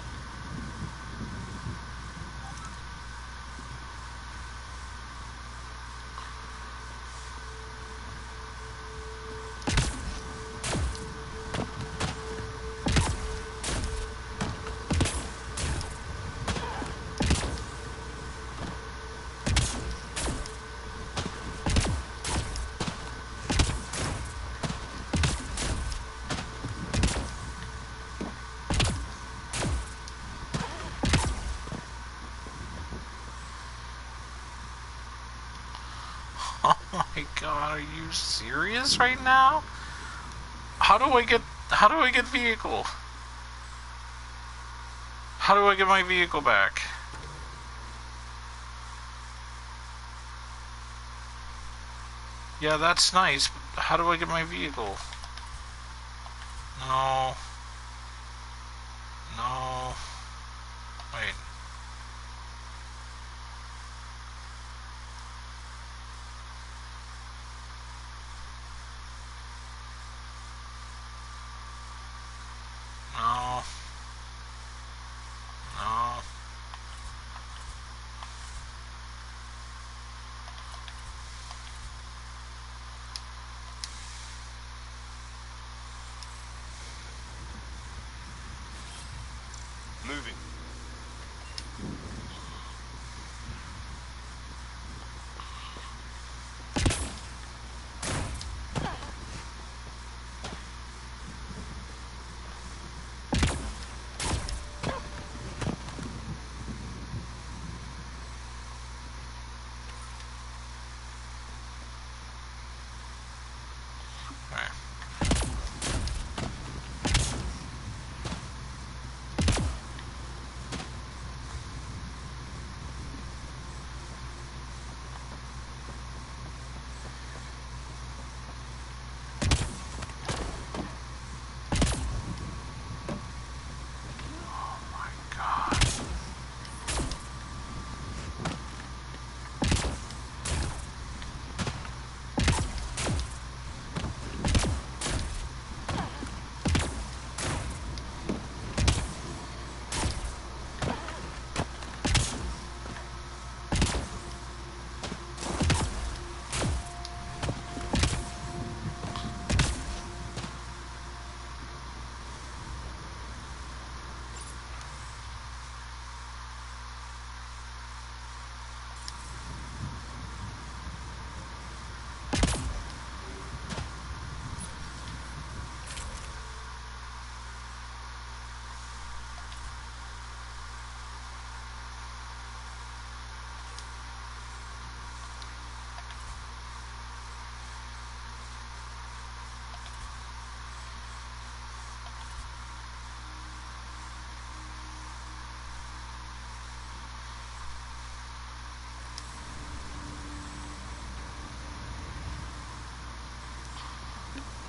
Oh my god, are you serious right now? How do I get vehicle? How do I get my vehicle back? Yeah, that's nice, but how do I get my vehicle? No. No. Wait. No. No.
Moving.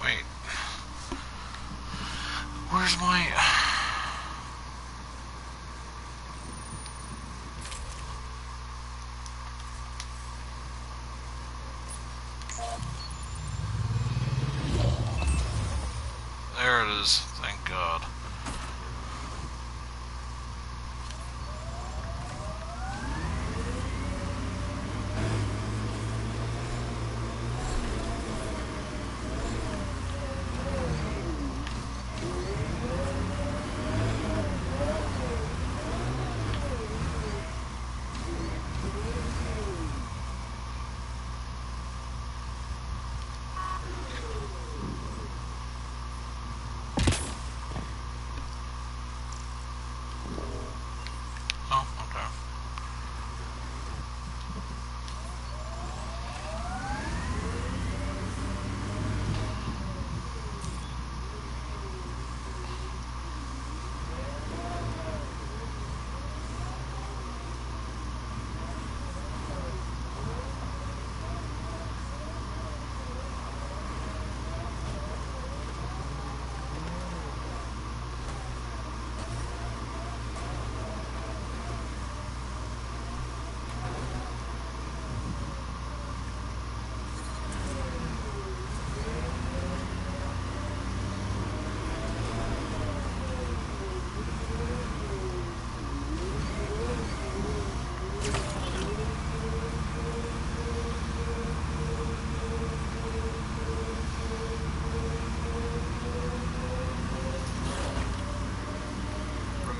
Wait. Where's my... There it is. Thank God.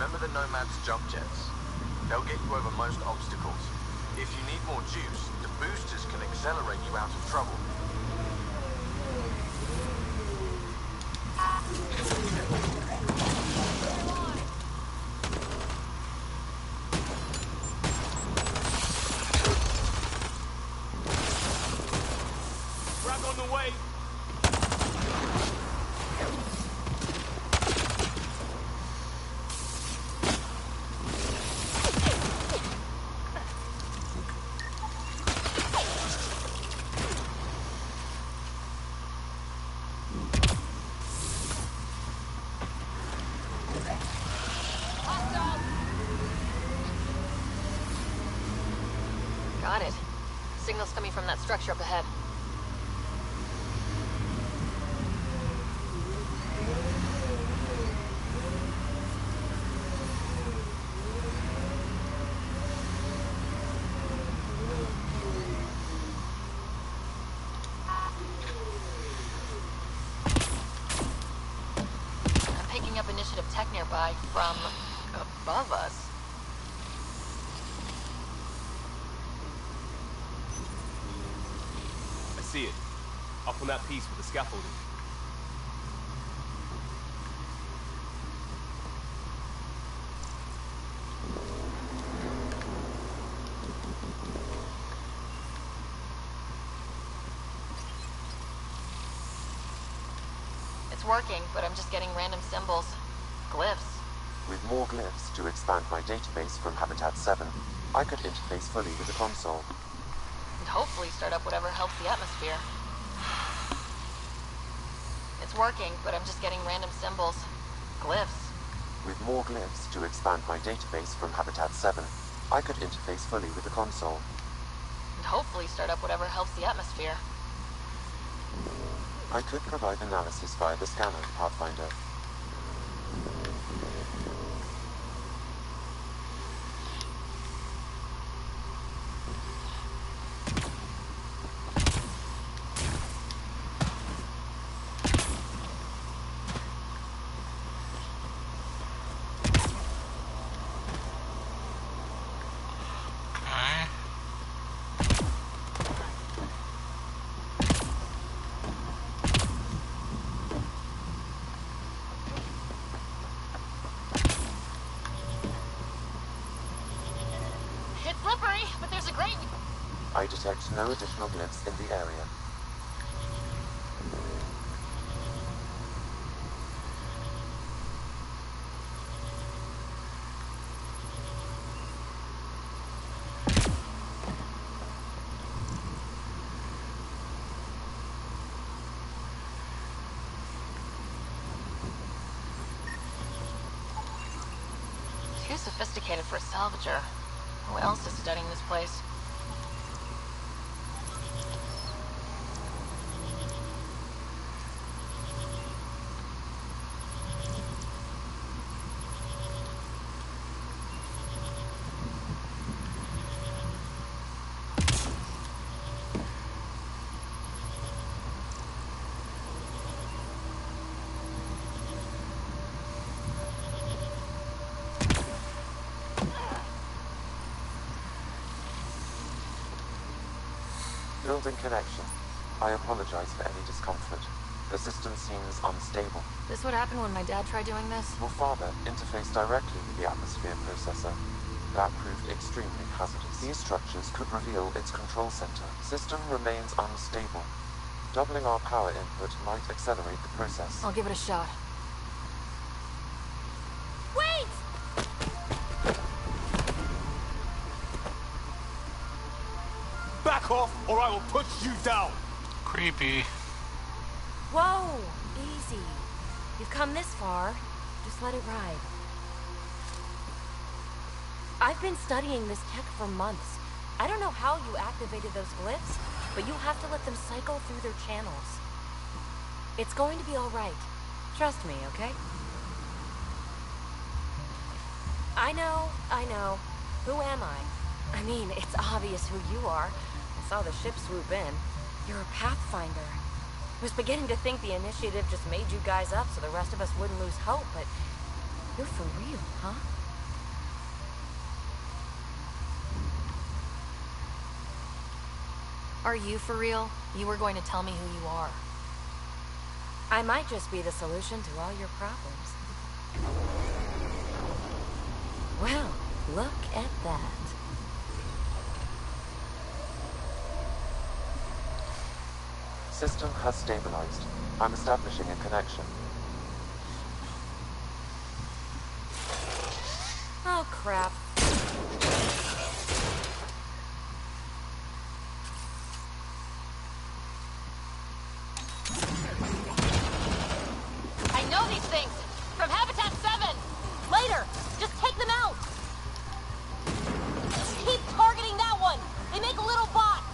Remember the Nomad's jump jets? They'll get you over most obstacles. If you need more juice, the boosters can accelerate you out of trouble.
Frag on the way!
Got it. Signal's coming from that structure up ahead. I'm picking up initiative tech nearby from above us.
I see it. Up on that piece with the scaffolding.
It's working, but I'm just getting random symbols. Glyphs.
With more glyphs to expand my database from Habitat 7, I could interface fully with the console.
And hopefully start up whatever helps the atmosphere. It's working, but I'm just getting random symbols. Glyphs.
With more glyphs to expand my database from Habitat 7, I could interface fully with the console.
And hopefully start up whatever helps the atmosphere.
I could provide analysis via the scanner, Pathfinder.
It's slippery, but there's a grate.
I detect no additional glyphs in the area.
Too sophisticated for a salvager. Who else is studying this place?
Building connection. I apologize for any discomfort. The system seems unstable.
This would happen when my dad tried doing this?
Your father interfaced directly with the atmosphere processor. That proved extremely hazardous. These structures could reveal its control center. System remains unstable. Doubling our power input might accelerate the process.
I'll give it a shot.
Wait!
Back off, or I will put you down!
Creepy.
Whoa! Easy. You've come this far. Just let it ride. I've been studying this tech for months. I don't know how you activated those glyphs, but you have to let them cycle through their channels. It's going to be all right. Trust me, okay? I know. Who am I? I mean, it's obvious who you are. I saw the ship swoop in. You're a Pathfinder. I was beginning to think the initiative just made you guys up so the rest of us wouldn't lose hope, but You're for real, huh?
Are you for real? You were going to tell me who you are.
I might just be the solution to all your problems. Well, look at that.
System has stabilized. I'm establishing a connection.
Oh, crap.
I know these things! From Habitat 7! Later! Just take them out! Keep targeting that one! They make little bots!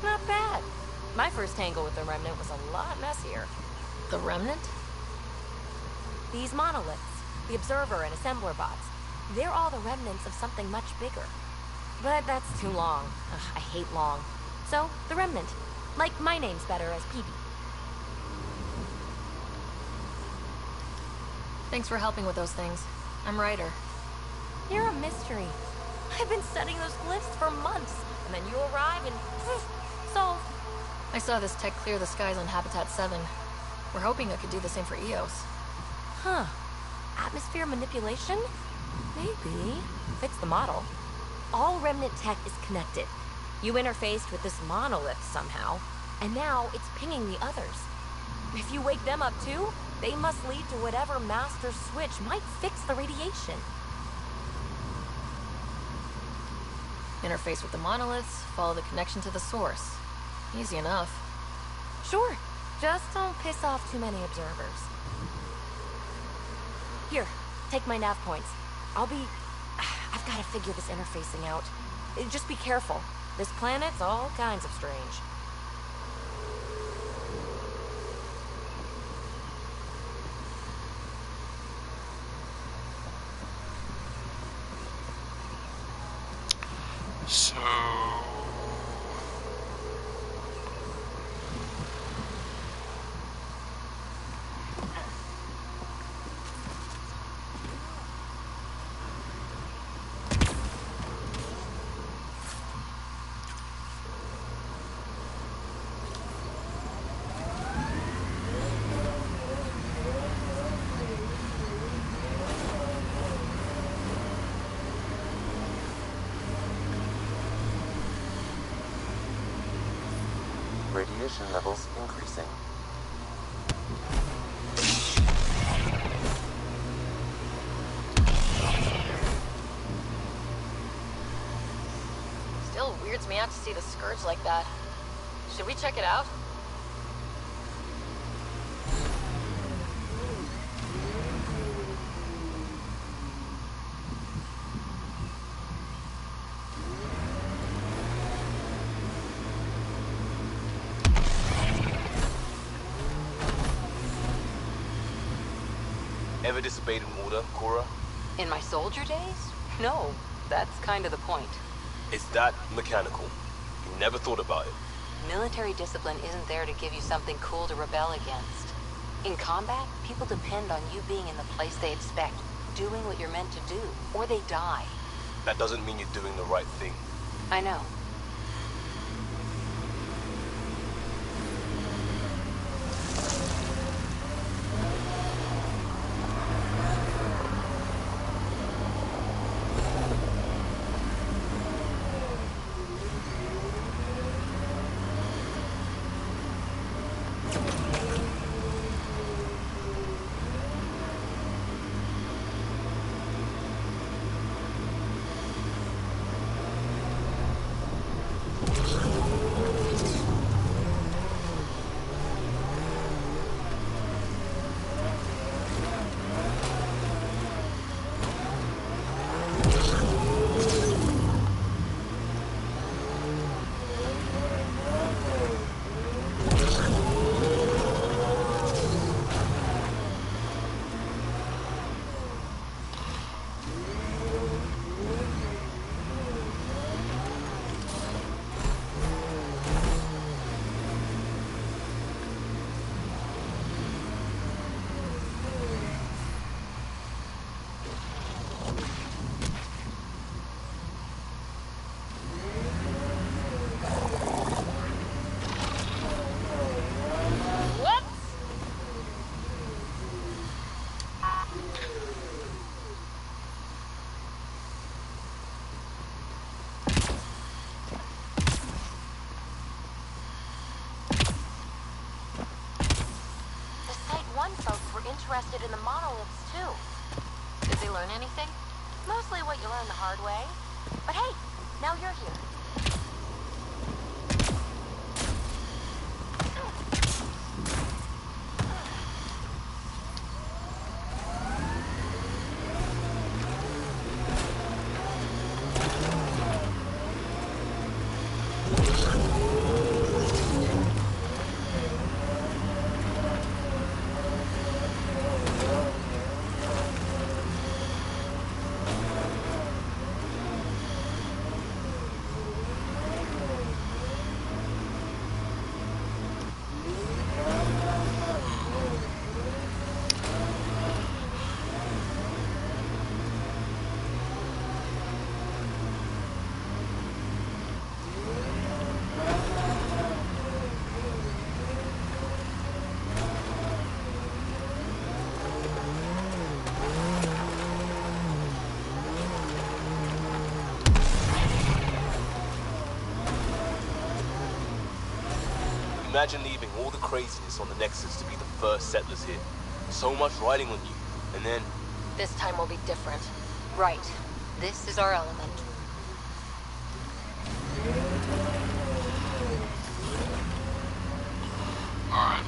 Not bad. My first tangle with the Remnant was a lot messier.
The Remnant?
These monoliths, the Observer and Assembler bots, they're all the remnants of something much bigger. But that's too long. Ugh, I hate long. So, the Remnant. Like my name's better as PB.
Thanks for helping with those things. I'm Ryder.
You're a mystery. I've been studying those glyphs for months, and then you arrive and solved.
I saw this tech clear the skies on Habitat 7. We're hoping it could do the same for EOS.
Huh. Atmosphere manipulation? Maybe. Fits the model. All Remnant tech is connected. You interfaced with this monolith somehow, and now it's pinging the others. If you wake them up too, they must lead to whatever master switch might fix the radiation.
Interface with the monoliths, follow the connection to the source. Easy enough.
Sure. Just don't piss off too many observers. Here, take my nav points. I've got to figure this interfacing out. Just be careful. This planet's all kinds of strange.
So...
Radiation levels increasing.
Still weirds me out to see the Scourge like that. Should we check it out?
Ever disobeyed an order, Cora?
In my soldier days? No, that's kind of the point.
It's that mechanical. You never thought about it.
Military discipline isn't there to give you something cool to rebel against. In combat, people depend on you being in the place they expect, doing what you're meant to do, or they die.
That doesn't mean you're doing the right thing.
I know.
interested in the monoliths, too.
Did they learn anything?
Mostly what you learn the hard way. But hey, now you're here.
Imagine leaving all the craziness on the Nexus to be the first settlers here. So much riding on you, and then...
This time will be different. Right. This is our element.
Alright.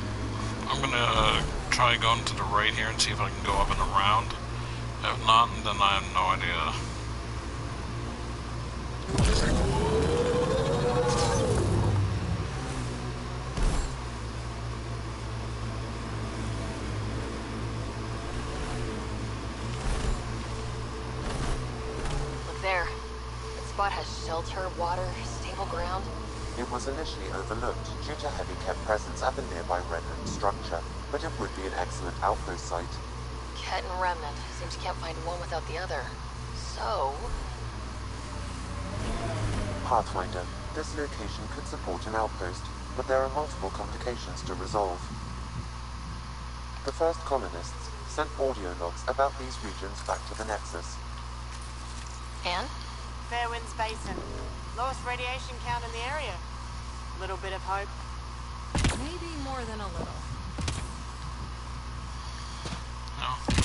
I'm gonna try going to the right here and see if I can go up and around. If not, then I have no idea.
Spot has shelter, water, stable ground.
It was initially overlooked due to heavy kept presence at the nearby Remnant structure, but it would be an excellent outpost site.
Ket and Remnant. Seems you can't find one without the other. So...
Pathfinder, this location could support an outpost, but there are multiple complications to resolve. The first colonists sent audio logs about these regions back to the Nexus.
And?
Fairwinds Basin. Lowest radiation count in the area. Little bit of hope.
Maybe more than a little.
No.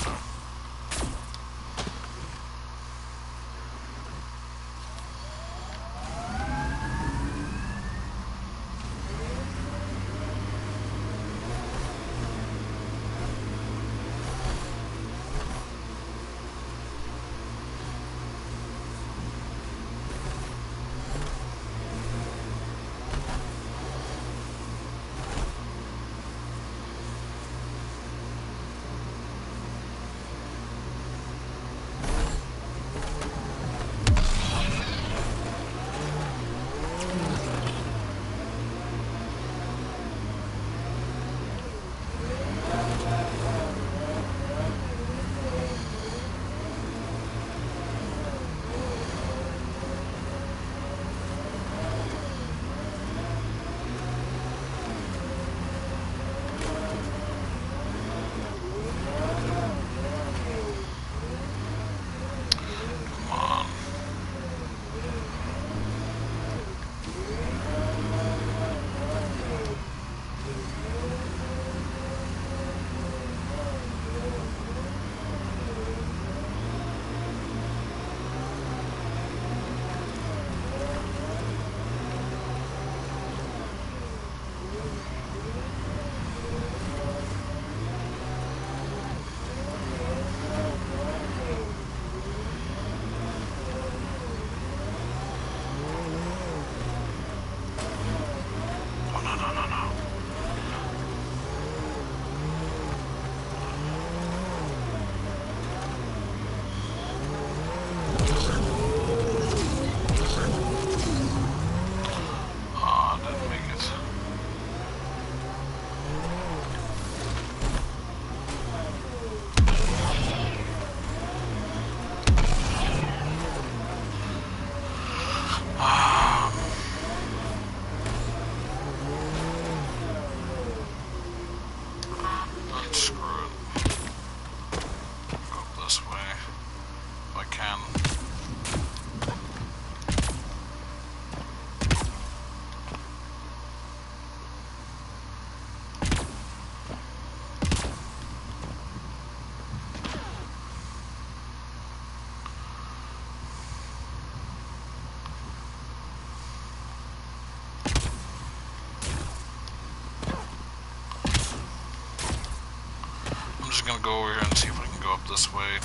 go over here and see if I can go up this way.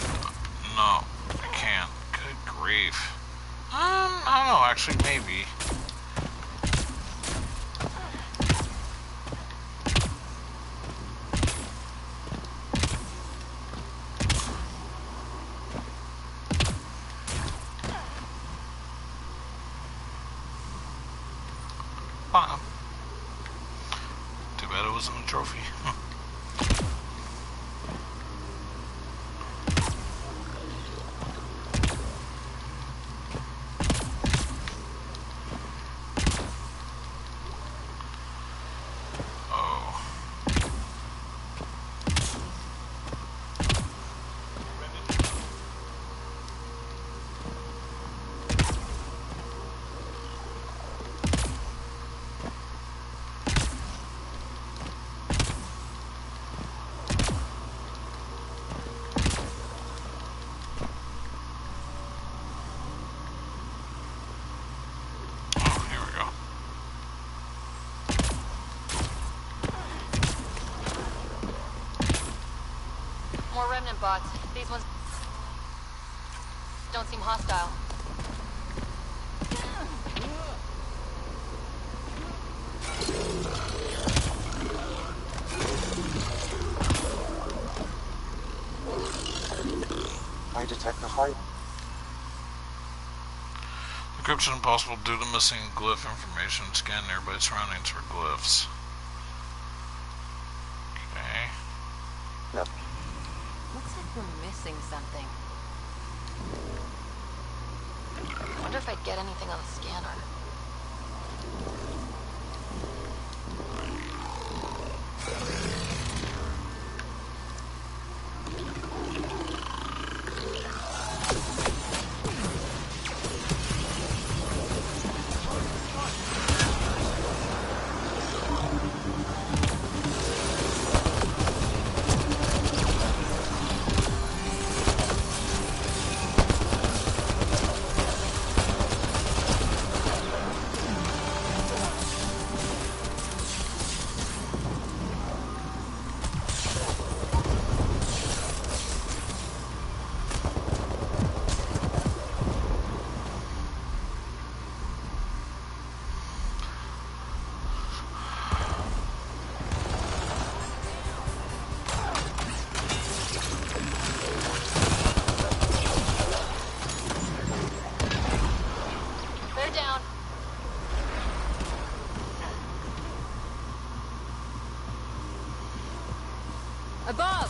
No, I can't. Good grief. I don't know, actually, maybe. Too bad it wasn't a trophy.
More remnant bots. These ones don't seem hostile.
I detect a high...
Encryption impossible due to missing glyph information. Scan nearby surroundings for glyphs. Okay.
Yep.
Looks like we're missing something. Wonder if I'd get anything on the scanner.
Above!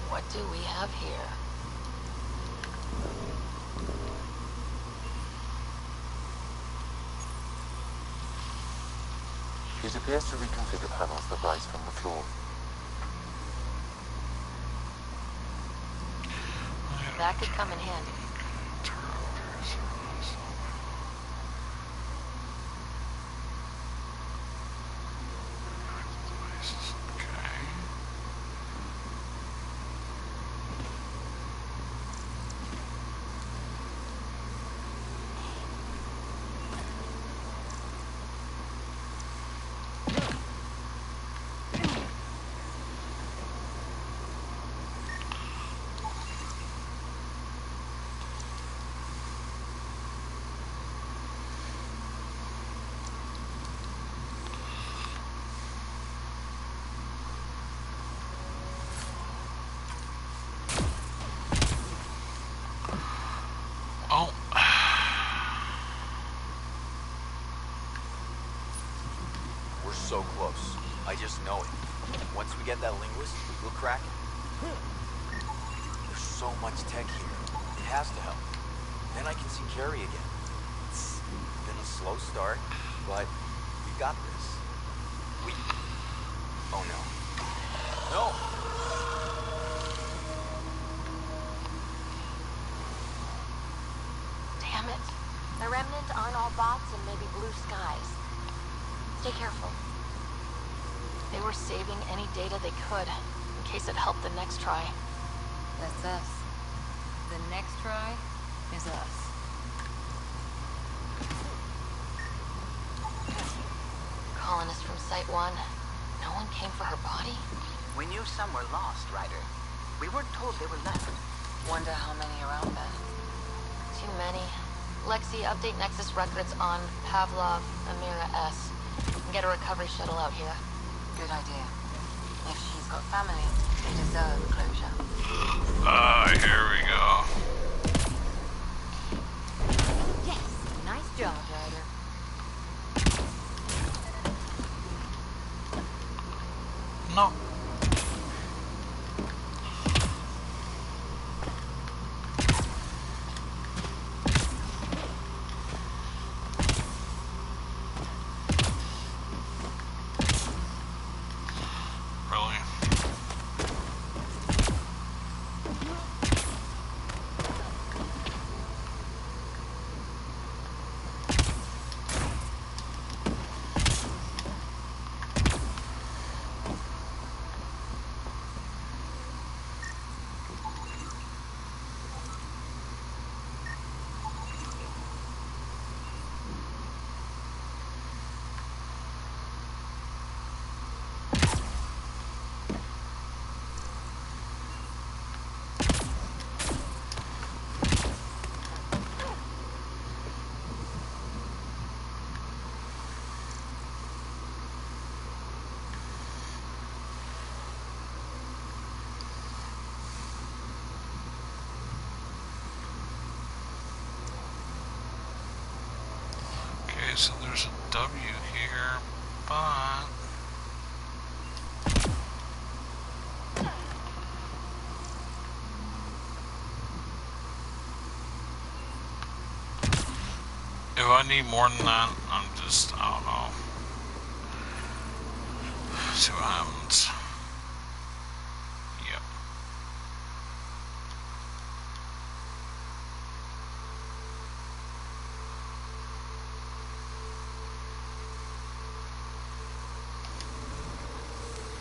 What do we have here?
It appears to reconfigure panels that rise from the floor.
That could come in handy.
Oh.
We're so close.
I just know it. Once we get that linguist, we'll crack it. There's so much tech here. It has to help. Then I can see Carrie again. It's been a slow start, but we got this. Oh no. No!
Damn it. The Remnant aren't all bots and maybe blue skies. Stay careful. They were saving any data they could, in case it helped the next try.
That's us. The next try is us.
Colonists from Site 1. No one came for her body?
We knew some were lost, Ryder. We weren't told they were left.
Wonder how many are out there. Too many. Lexi, update Nexus records on Pavlov, Amira S. And get a recovery shuttle out here.
Good idea. If she's got family, they deserve closure.
Here we go.
Yes! Nice job, Ryder.
No. Really? So there's a W here, but if I need more than that, I don't know. See what happens. Yep.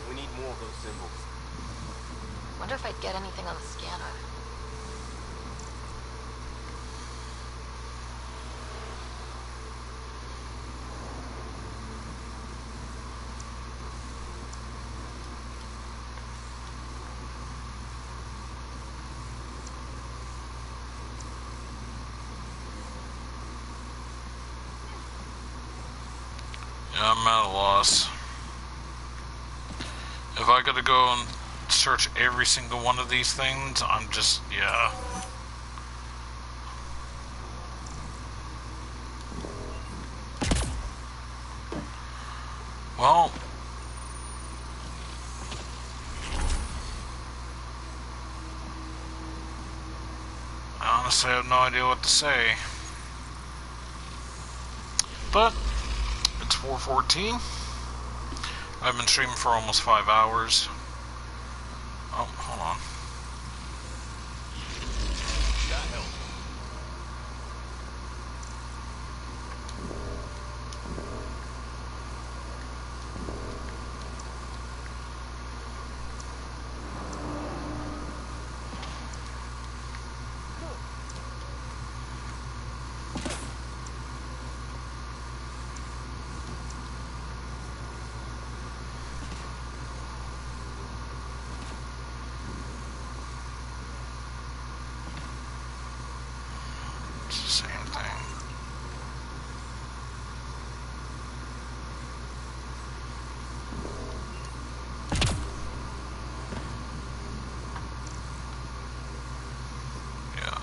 We need more of those symbols.
Wonder if I'd get anything on the scanner.
Yeah, I'm at a loss. If I gotta go and search every single one of these things, I'm just, yeah. Well, I honestly have no idea what to say. But it's 4:14. I've been streaming for almost 5 hours. Oh, hold on.
That helped.
It's the same thing. Yeah.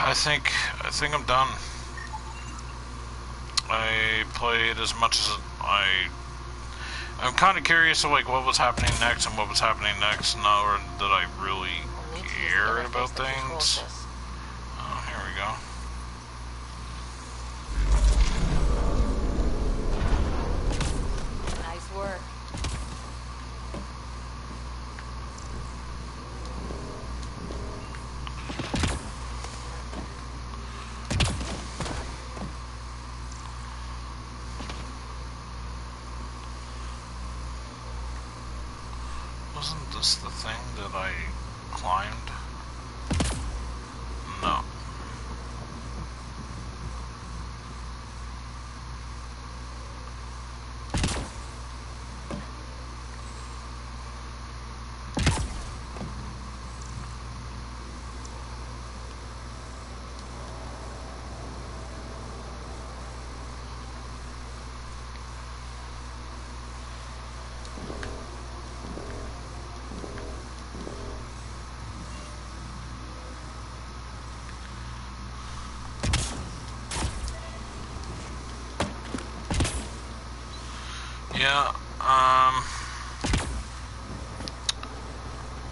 I think I'm done. I played as much as I'm kind of curious of like what was happening next and what was happening next now that I really care about things. Oh, here we go.
Nice work.
Wasn't this the thing that I climbed? No. Yeah,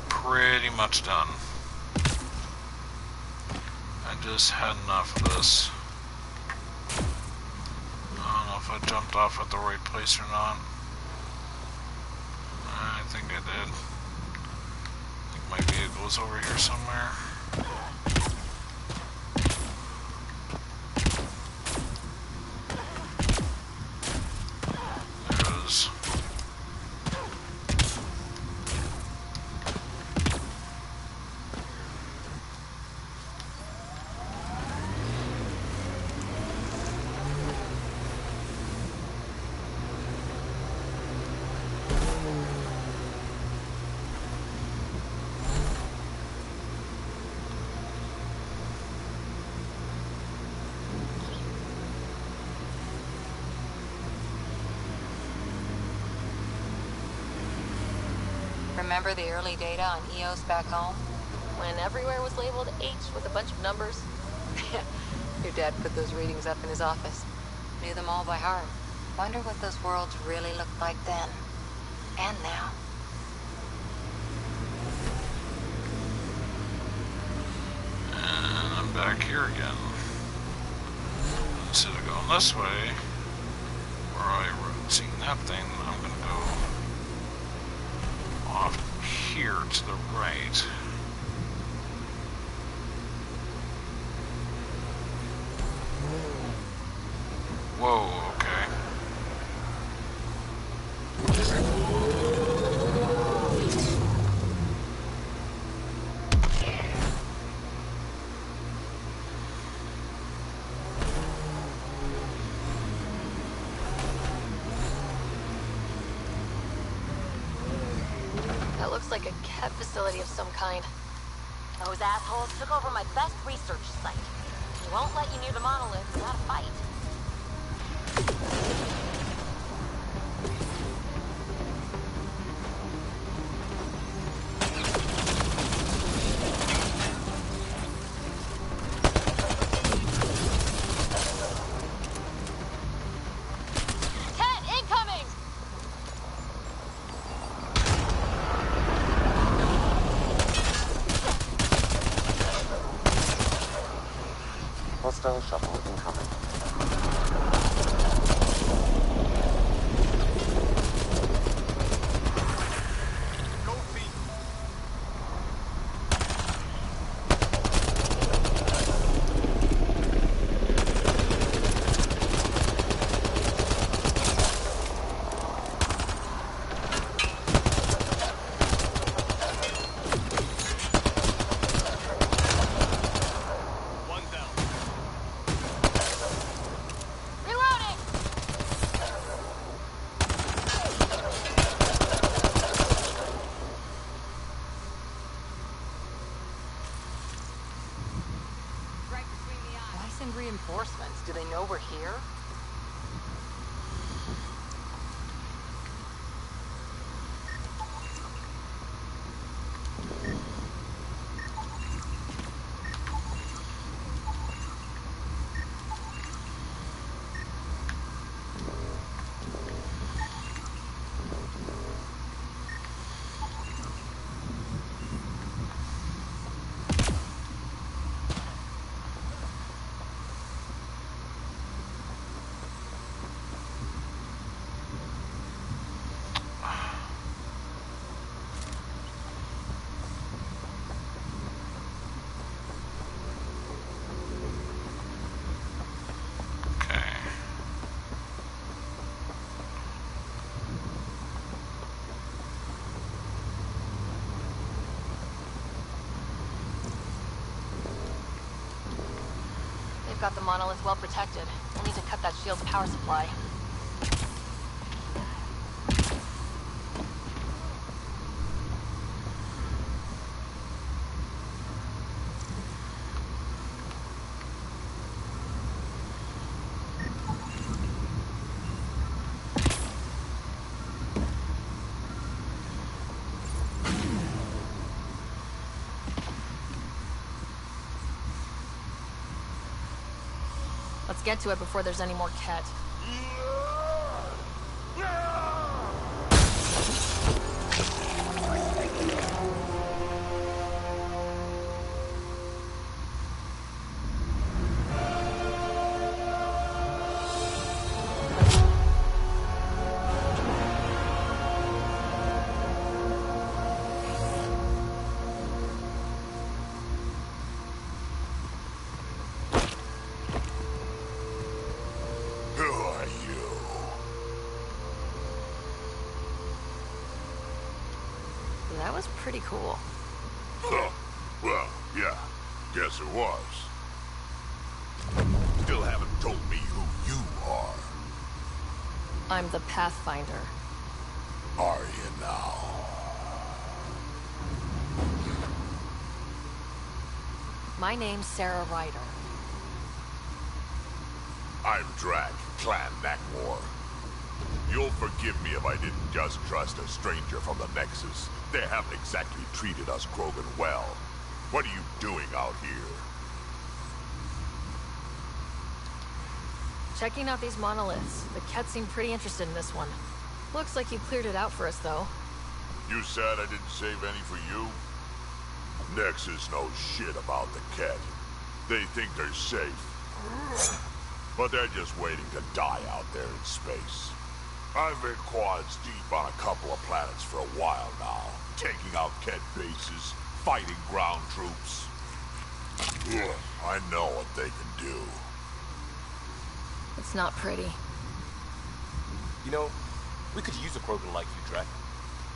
pretty much done. I just had enough of this. I don't know if I jumped off at the right place or not. I think I did. I think my vehicle's over here somewhere.
Remember the early data on EOS back home?
When everywhere was labeled H with a bunch of numbers.
Your dad put those readings up in his office. Knew them all by heart. Wonder what those worlds really looked like then. And now.
And I'm back here again. Instead of going this way, where I seen that thing, I'm gonna go off here to the right. Whoa, okay.
That looks like a cat facility of some kind.
Those assholes took over my best research site. They won't let you near the monolith without a fight.
Hostile shuttle incoming.
Reinforcements? Do they know we're here?
I've got the monolith well protected. We'll need to cut that shield's power supply. Let's get to it before there's any more Ket. That was pretty cool.
Huh. Well, yeah. Guess it was. Still haven't told me who you are.
I'm the Pathfinder.
Are you now?
My name's Sarah Ryder.
I'm Drac, Clan Nakmor. You'll forgive me if I didn't just trust a stranger from the Nexus. They haven't exactly treated us Krogan well. What are you doing out here?
Checking out these monoliths. The Ket seem pretty interested in this one. Looks like you cleared it out for us, though.
You said I didn't save any for you? Nexus knows shit about the Ket. They think they're safe. But they're just waiting to die out there in space. I've been quads deep on a couple of planets for a while now, taking out Ket bases, fighting ground troops. Ugh, I know what they can do.
It's not pretty.
You know, we could use a Krogan like you, Drac.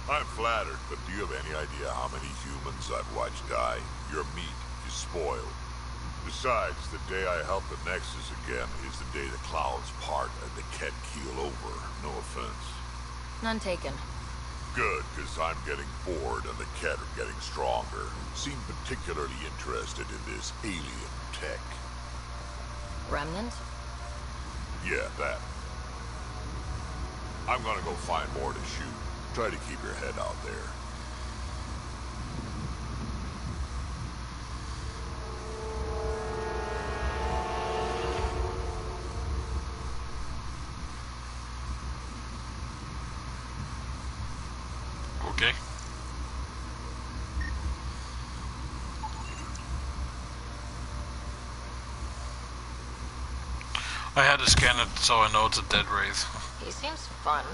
I'm flattered, but do you have any idea how many humans I've watched die? Your meat is spoiled. Besides, the day I help the Nexus again is the day the clouds part and the Ket keel over. No offense.
None taken.
Good, because I'm getting bored and the Ket are getting stronger. Seem particularly interested in this alien tech.
Remnant?
Yeah, that. I'm gonna go find more to shoot. Try to keep your head out there.
Okay. I had to scan it so I know it's a dead wraith.
He seems fun.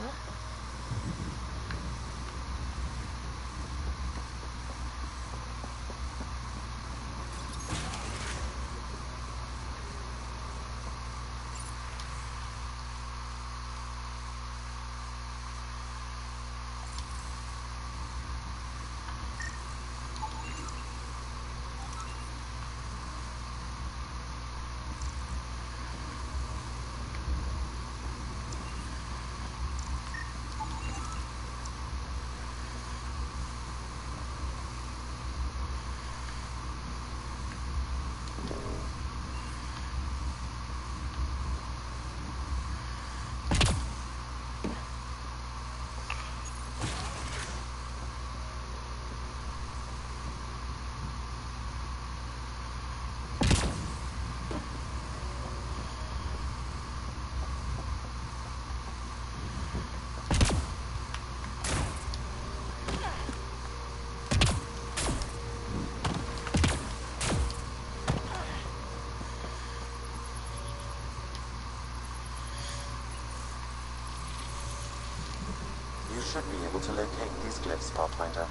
You should be able to locate these glyphs, Pathfinder.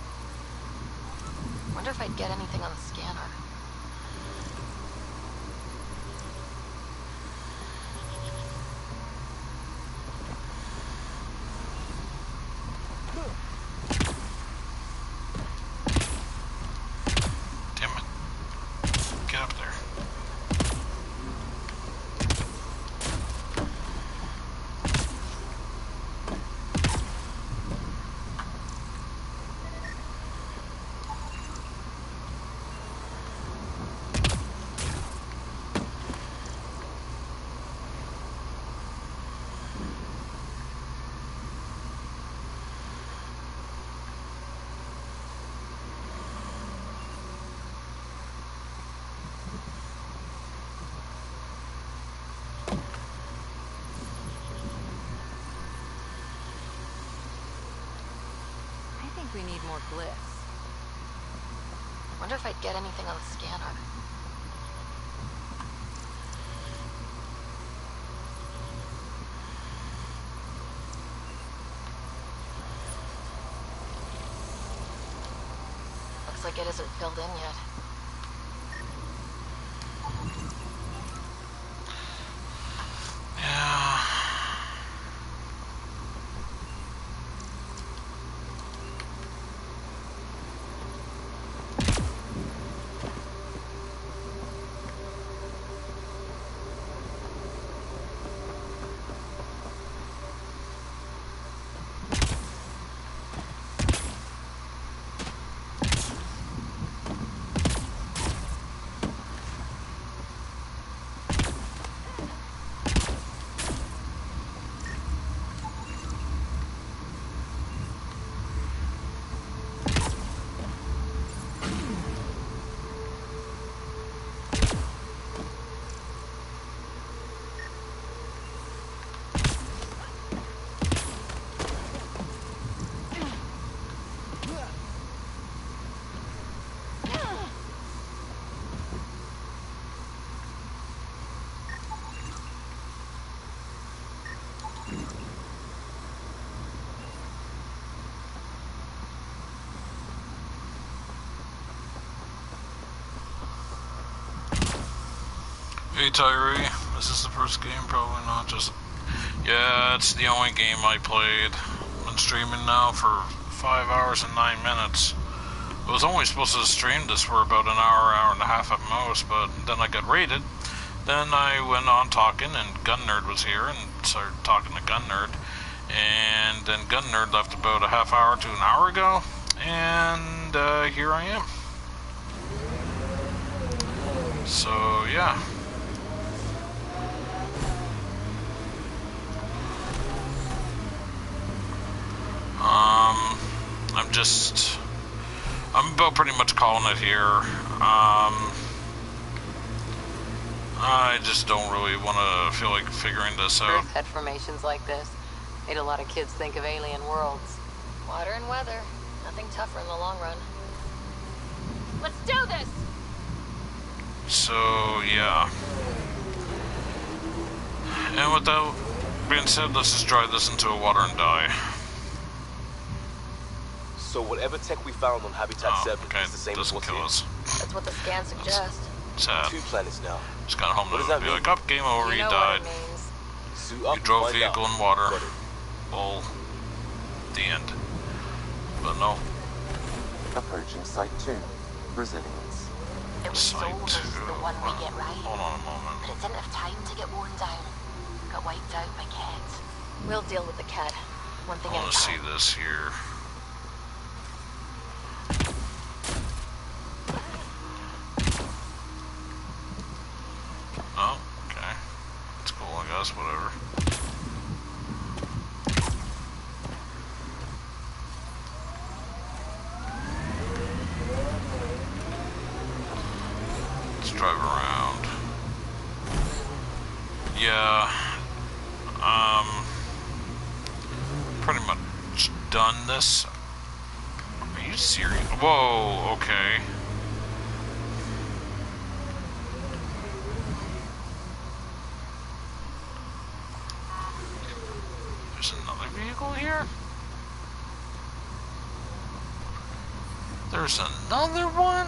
Wonder if I'd get anything on the scanner.
Damn it. Get up there.
more glyphs. Wonder if I'd get anything on the scanner. Looks like it isn't filled in yet.
Hey Tyree, is this the first game? Probably not, just... Yeah, it's the only game I played. I've been streaming now for 5 hours and 9 minutes. I was only supposed to stream this for about an hour, hour and a half at most, but then I got raided. Then I went on talking, and Gun Nerd was here, and started talking to Gun Nerd. And then Gun Nerd left about a half hour to an hour ago, and here I am. So, yeah. I'm about pretty much calling it here. I just don't really want to feel like figuring this out.
Earth had formations like this. Made a lot of kids think of alien worlds. Water and weather. Nothing tougher in the long run. Let's do this!
So, yeah. And with that being said, let's just drive this into the water and die.
So whatever tech we found on Habitat 7 is the same as what's here.
That's what the scans suggest.
Sad.
2 planets now.
Just got home
What does
to
that
be
mean?
like, up, game over, you died.
Suit
You
up,
drove
find
vehicle
out.
in water.
Got it.
Well, the end. But no.
Approaching Site 2. Brazilians.
It was
Site
sold as
2.
the one we get right.
Hold on a moment.
But it didn't have time to get worn down. Got wiped out by cats.
We'll deal with the cat. One thing
I
at
want
a
to see
time.
this here. Oh, okay. That's cool, I guess, whatever. Let's drive around. Yeah. Pretty much done this. Are you serious? Whoa, okay. There's another vehicle here? There's another one?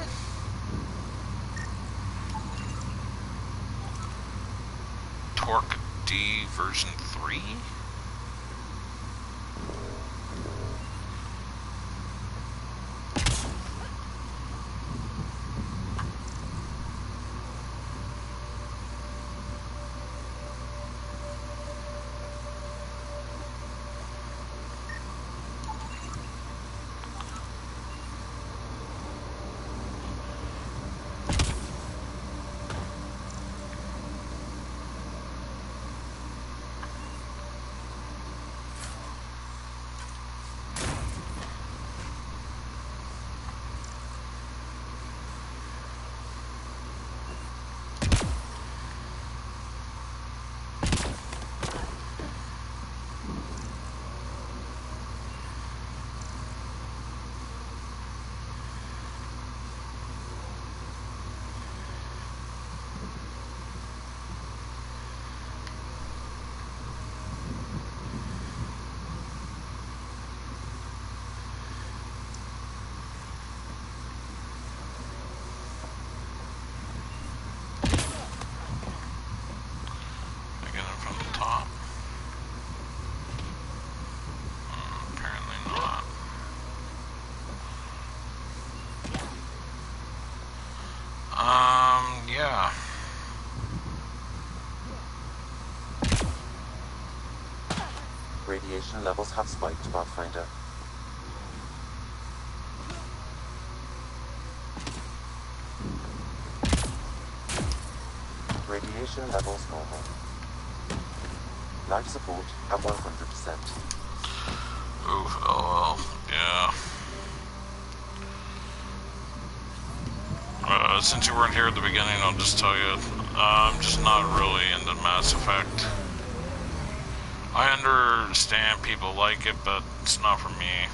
Torque D version 3?
Radiation levels have spiked, Pathfinder. Radiation levels normal. Life support at 100%.
Oof, oh well, yeah. Since you weren't here at the beginning, I'll just tell you, I'm just not really into Mass Effect. I understand people like it, but it's not for me.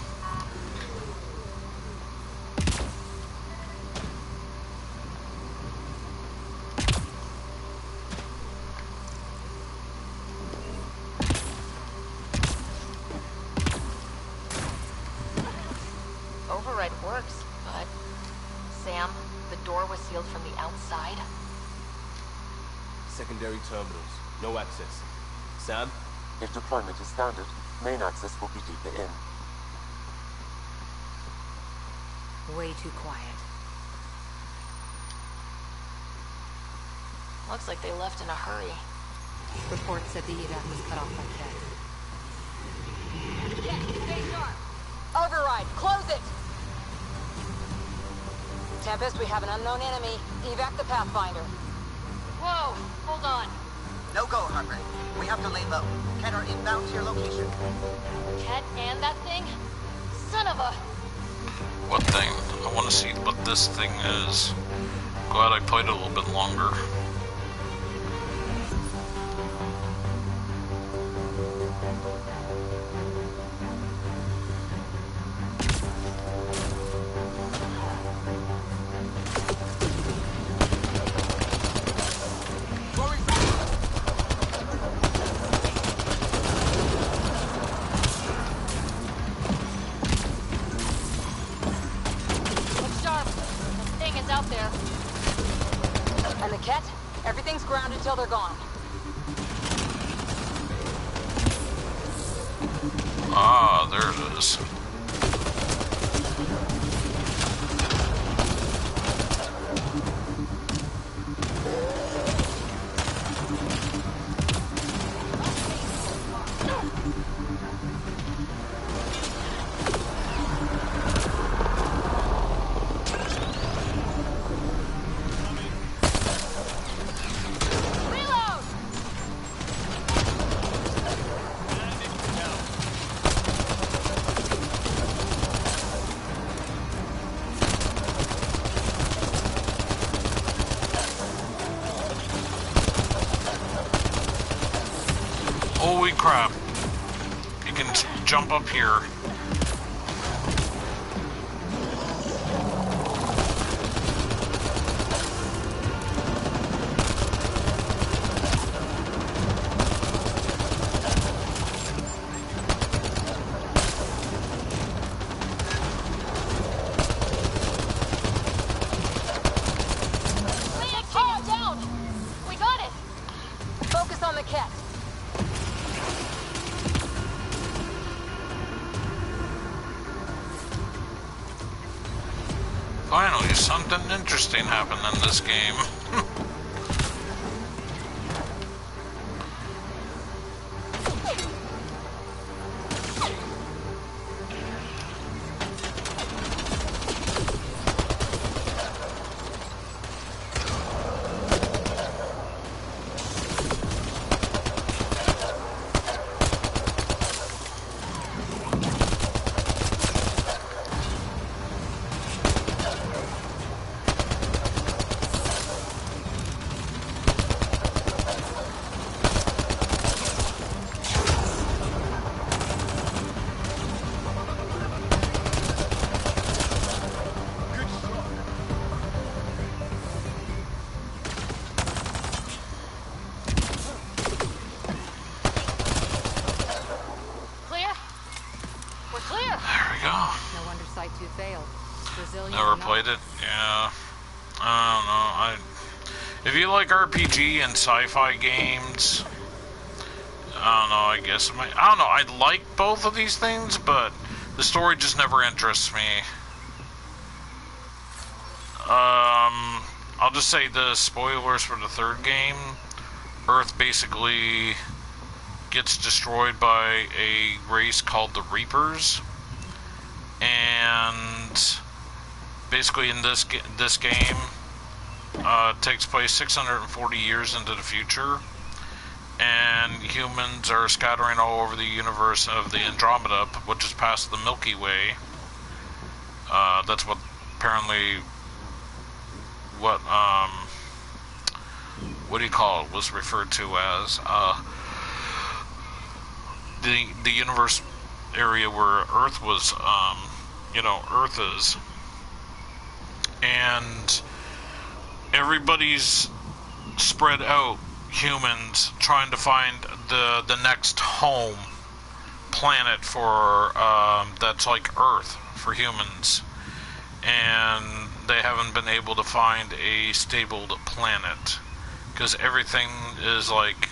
Override works, but... Sam, the door was sealed from the outside.
Secondary terminals. No access. Sam?
If deployment is standard, main access will be deeper in.
Way too quiet.
Looks like they left in a hurry.
Report said the evac was cut off by Cat.
Cat, stay sharp. Override, close it! Tempest, we have an unknown enemy. Evac the Pathfinder. Whoa, hold on.
No go, Harper. We have to lay low. Ken are inbound to your location.
Cat and that thing? Son of a...
What thing? I want to see what this thing is. Glad I played it a little bit longer.
Until they're gone.
Ah, there it is. Holy crap. You can jump up here.
Down! We got it! Focus on the cat.
Finally, something interesting happened in this game. Never played it. Yeah. I don't know. If you like RPG and sci-fi games, I don't know. I guess I don't know. I like both of these things, but the story just never interests me. I'll just say the spoilers for the third game. Earth basically gets destroyed by a race called the Reapers, and basically in this game takes place 640 years into the future, and humans are scattering all over the universe of the Andromeda, which is past the Milky Way. That's what apparently what do you call it, was referred to as the universe area where Earth was, Earth is, and everybody's spread out, humans trying to find the next home planet for that's like Earth for humans, and they haven't been able to find a stable planet because everything is like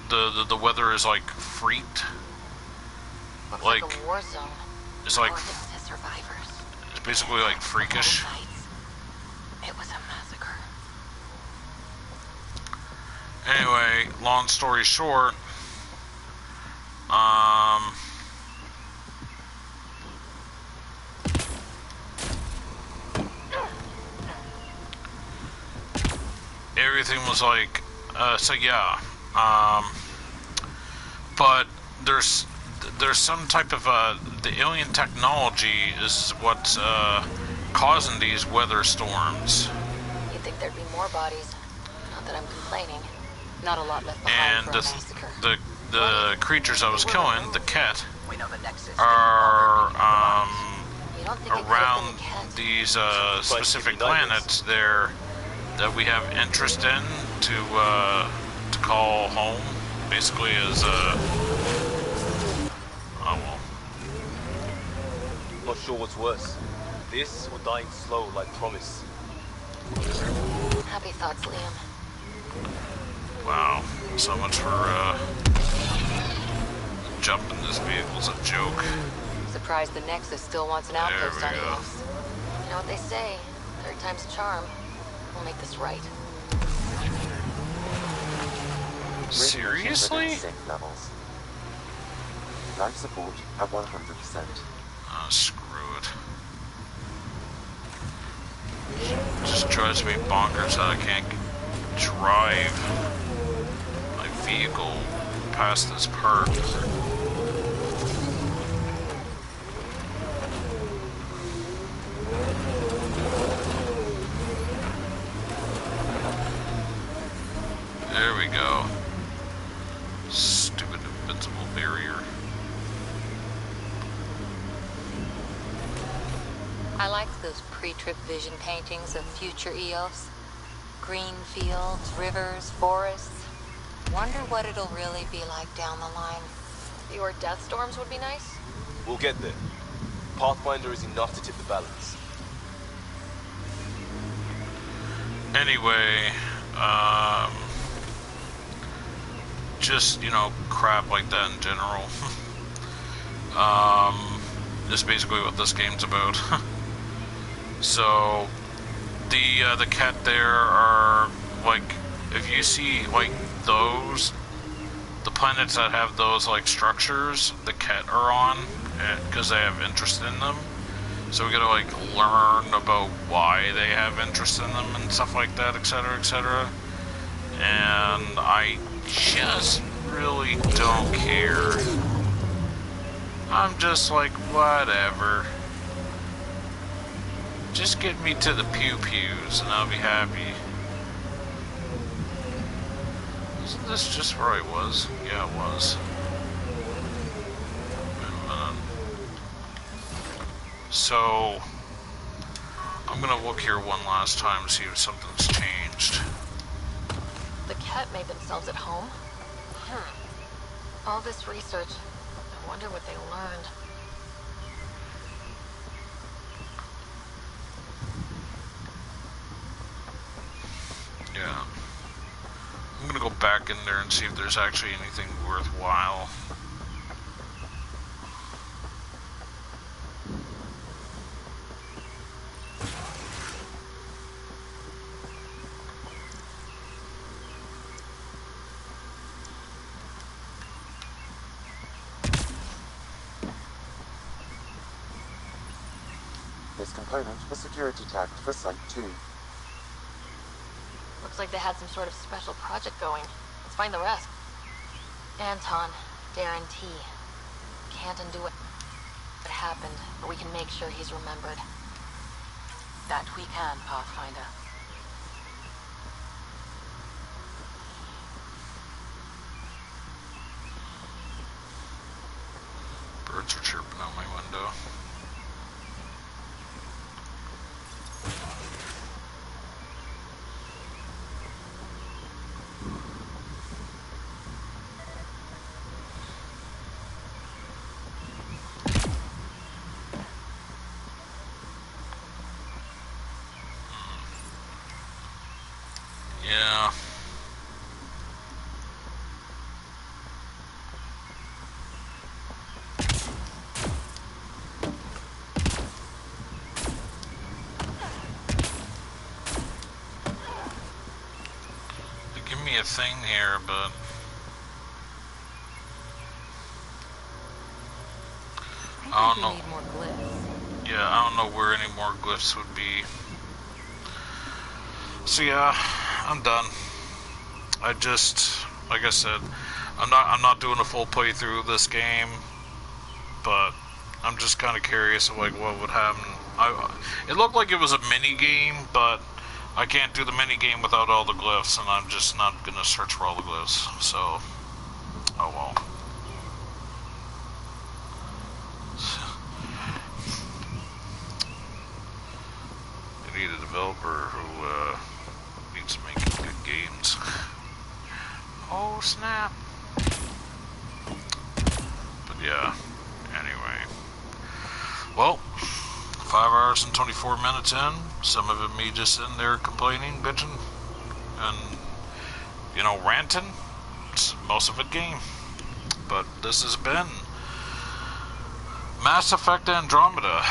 the weather is like freaked.
Looks like a war zone.
It's like
survivors.
It's basically like freakish.
It was a massacre.
Anyway, long story short, everything was like, so yeah, but there's some type of, the alien technology is what's, causing these weather storms.
You'd think there'd be more bodies. Not that I'm complaining. Not a lot left behind
And
for a massacre.
the creatures I was killing, the cat,
We know the Nexus.
are,
You don't think it could've
around
been the cat?
these, specific planets there that we have interest in to call home, basically as, oh well.
Not sure what's worse. This or dying slow like promise.
Happy thoughts, Liam.
Wow, so much for, jumping this vehicle's a joke.
Surprised the Nexus still wants an outpost on Eos. You know what they say? Third time's a charm. We'll make this right.
Seriously?
Safe levels. Life support at 100%.
Oh, screw it. Just drives me bonkers that I can't drive my vehicle past this part. There we go. Stupid invincible barrier.
I liked those pre-trip vision paintings of future Eos. Green fields, rivers, forests. Wonder what it'll really be like down the line.
Fewer death storms would be nice.
We'll get there. Pathfinder is enough to tip the balance.
Anyway, just, crap like that in general. That's basically what this game's about. So, the cat there are, like, if you see, like, those, the planets that have those, like, structures, the cat are on, because they have interest in them. So we gotta, like, learn about why they have interest in them and stuff like that, etc., etc. And I just really don't care. I'm just like, whatever. Just get me to the pew-pews and I'll be happy. Isn't this just where I was? Yeah, it was. So, I'm gonna look here one last time to see if something's changed.
The cat made themselves at home? All this research. I wonder what they learned.
Yeah. I'm gonna go back in there and see if there's actually anything worthwhile.
this component was security tagged for Site 2.
Looks like they had some sort of special project going. Let's find the rest. Anton, Darren T. Can't undo what happened, but we can make sure he's remembered.
That we can, Pathfinder.
Birds are chirping out my window. Yeah. They give me a thing here, but I don't know.
Need more glyphs.
Yeah, I don't know where any more glyphs would be. So yeah, I'm done. I just, like I said, I'm not doing a full playthrough of this game, but I'm just kind of curious of like what would happen. It looked like it was a mini game, but I can't do the mini game without all the glyphs, and I'm just not gonna search for all the glyphs. So, oh well. You need a developer who needs to make good games. Oh snap! But yeah, anyway. Well, 5 hours and 24 minutes in. Some of it me just sitting there complaining, bitching, and, you know, ranting. It's most of it game. But this has been Mass Effect Andromeda.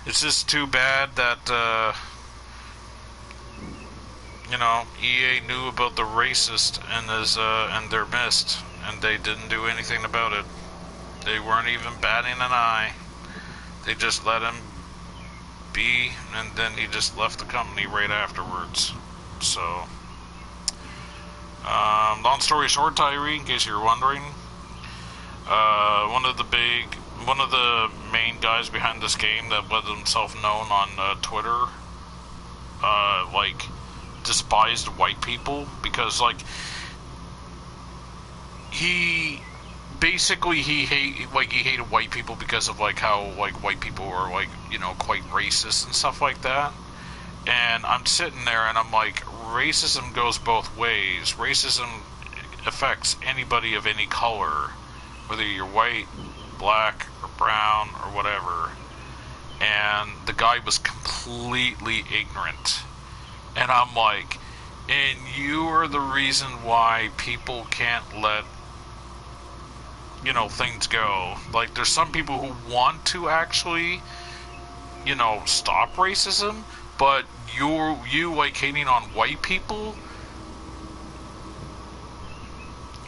It's just too bad that, you know, EA knew about the racist and their mist, and they didn't do anything about it. They weren't even batting an eye. They just let him be, and then he just left the company right afterwards. So, long story short, Tyree, in case you're wondering, one of the main guys behind this game that let himself known on Twitter, like, despised white people because, like, he hated white people because of like how like white people are like, you know, quite racist and stuff like that. And I'm sitting there and I'm like, racism goes both ways. Racism affects anybody of any color, whether you're white, black, or brown, or whatever. And the guy was completely ignorant. And I'm like, and you are the reason why people can't let, you know, things go. Like, there's some people who want to actually, you know, stop racism, but you like hating on white people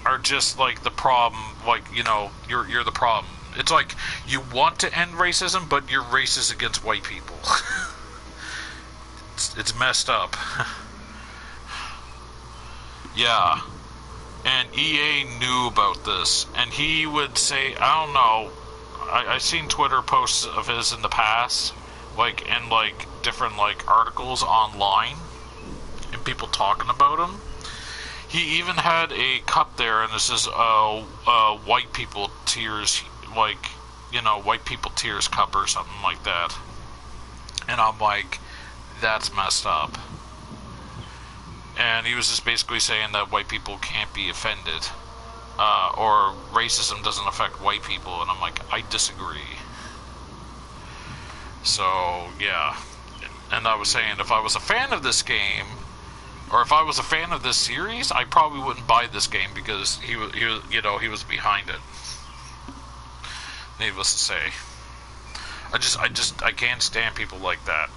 are just like the problem. Like, you know, you're the problem. It's like you want to end racism, but you're racist against white people. It's messed up. Yeah. And EA knew about this, and he would say, I don't know, I've seen Twitter posts of his in the past, like, in, like, different, like, articles online, and people talking about him. He even had a cup there, and this is, white people tears, like, you know, white people tears cup or something like that. And I'm like, that's messed up. And he was just basically saying that white people can't be offended, or racism doesn't affect white people, and I'm like, I disagree. So, yeah. And I was saying, if I was a fan of this game, or if I was a fan of this series, I probably wouldn't buy this game because he was, you know, he was behind it. Needless to say. I can't stand people like that.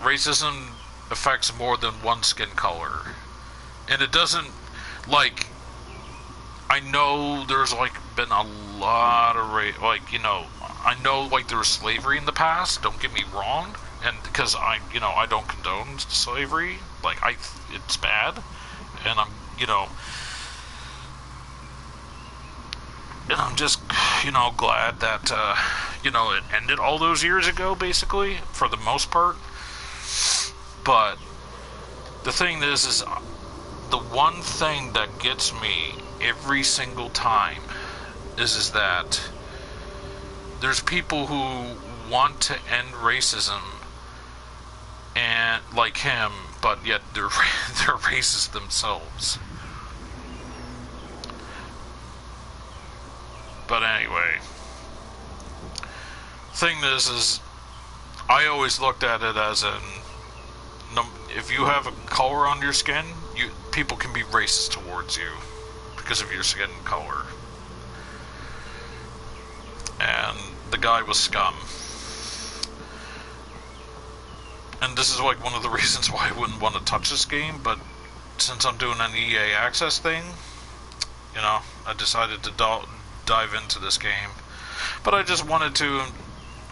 Racism affects more than one skin color, and it doesn't, like, I know there's like been a lot of like, you know, I know like there was slavery in the past, don't get me wrong, and because I don't condone slavery, like it's bad, and I'm, you know, and I'm just, you know, glad that you know, it ended all those years ago, basically, for the most part. But the thing is the one thing that gets me every single time is that there's people who want to end racism and like him, but yet they're racist themselves. But anyway, thing is I always looked at it as if you have a color on your skin, people can be racist towards you because of your skin color. And the guy was scum. And this is like one of the reasons why I wouldn't want to touch this game, but since I'm doing an EA Access thing, you know, I decided to dive into this game. But I just wanted to,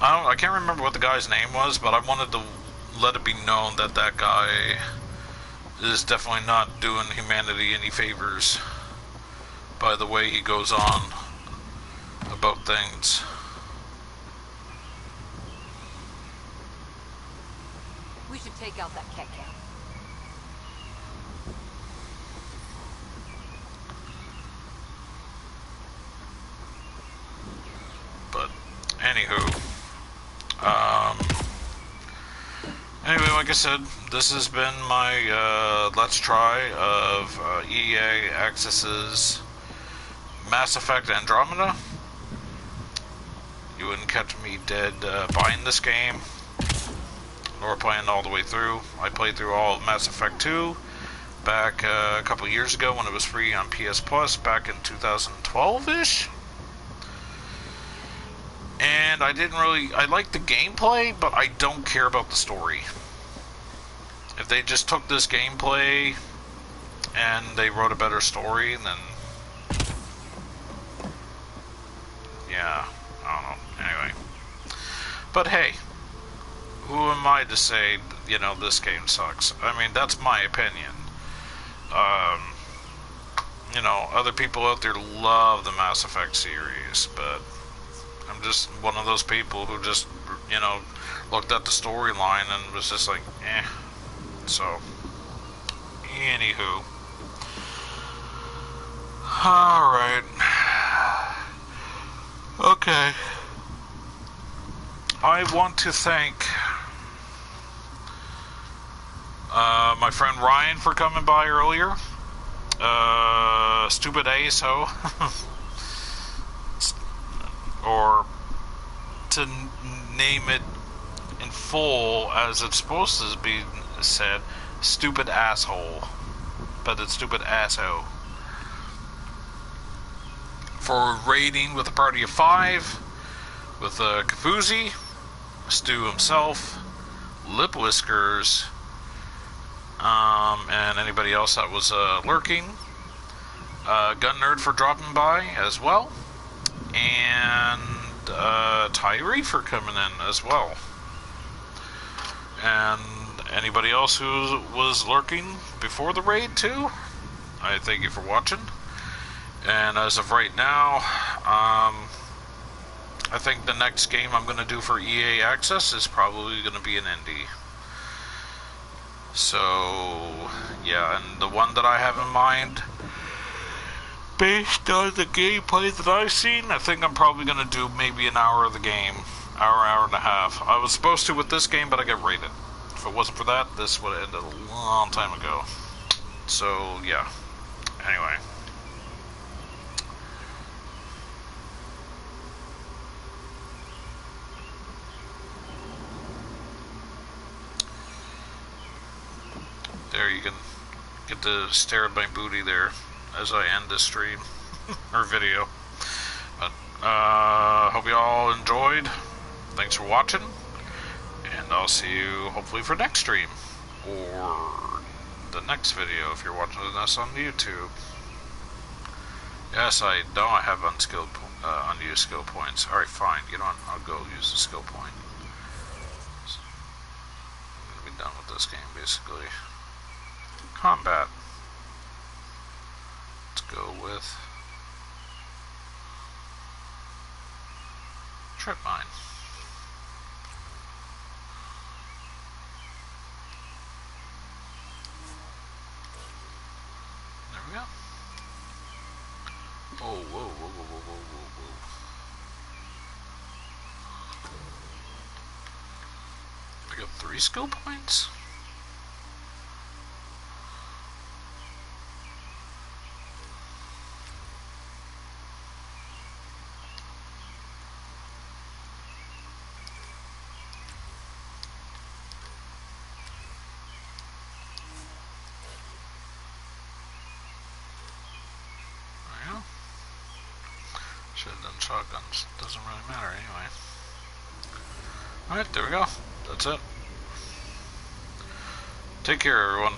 I can't remember what the guy's name was, but I wanted to let it be known that that guy is definitely not doing humanity any favors by the way he goes on about things.
We should take out that cat cam.
But anywho, anyway, like I said, this has been my let's try of EA Access's Mass Effect Andromeda. You wouldn't catch me dead buying this game, nor playing all the way through. I played through all of Mass Effect 2 back a couple years ago when it was free on PS Plus back in 2012-ish. And I liked the gameplay, but I don't care about the story. If they just took this gameplay and they wrote a better story, then yeah, I don't know. Anyway. But hey, who am I to say, you know, this game sucks? I mean, that's my opinion. You know, other people out there love the Mass Effect series, but I'm just one of those people who just, you know, looked at the storyline and was just like, eh. So, anywho. Alright. Okay. I want to thank my friend Ryan for coming by earlier. Stupid ASO. Or to name it in full as it's supposed to be said, stupid asshole. But it's stupid asshole. For raiding with a party of 5 with Kafuzi, Stu himself, Lip Whiskers, and anybody else that was lurking. Gun Nerd for dropping by as well. And Tyree for coming in as well. And anybody else who was lurking before the raid too, I thank you for watching. And as of right now, I think the next game I'm going to do for EA Access is probably going to be an indie. So, yeah, and the one that I have in mind, based on the gameplay that I've seen, I think I'm probably going to do maybe an hour of the game. Hour and a half. I was supposed to with this game, but I got raided. If it wasn't for that, this would have ended a long time ago. So, yeah. Anyway. There, you can get to stare at my booty there as I end this stream or video. But hope you all enjoyed. Thanks for watching, and I'll see you hopefully for next stream or the next video if you're watching this on YouTube. Yes, I know I have unused skill points. Alright, fine. You know what? I'll go use the skill point. I'm gonna be done with this game, basically. Combat. Let's go with Trip Mine. There we go. Oh, whoa, whoa, whoa, whoa, whoa, whoa, whoa. I got 3 skill points? Should have done shotguns. Doesn't really matter anyway. Alright, there we go. That's it. Take care, everyone.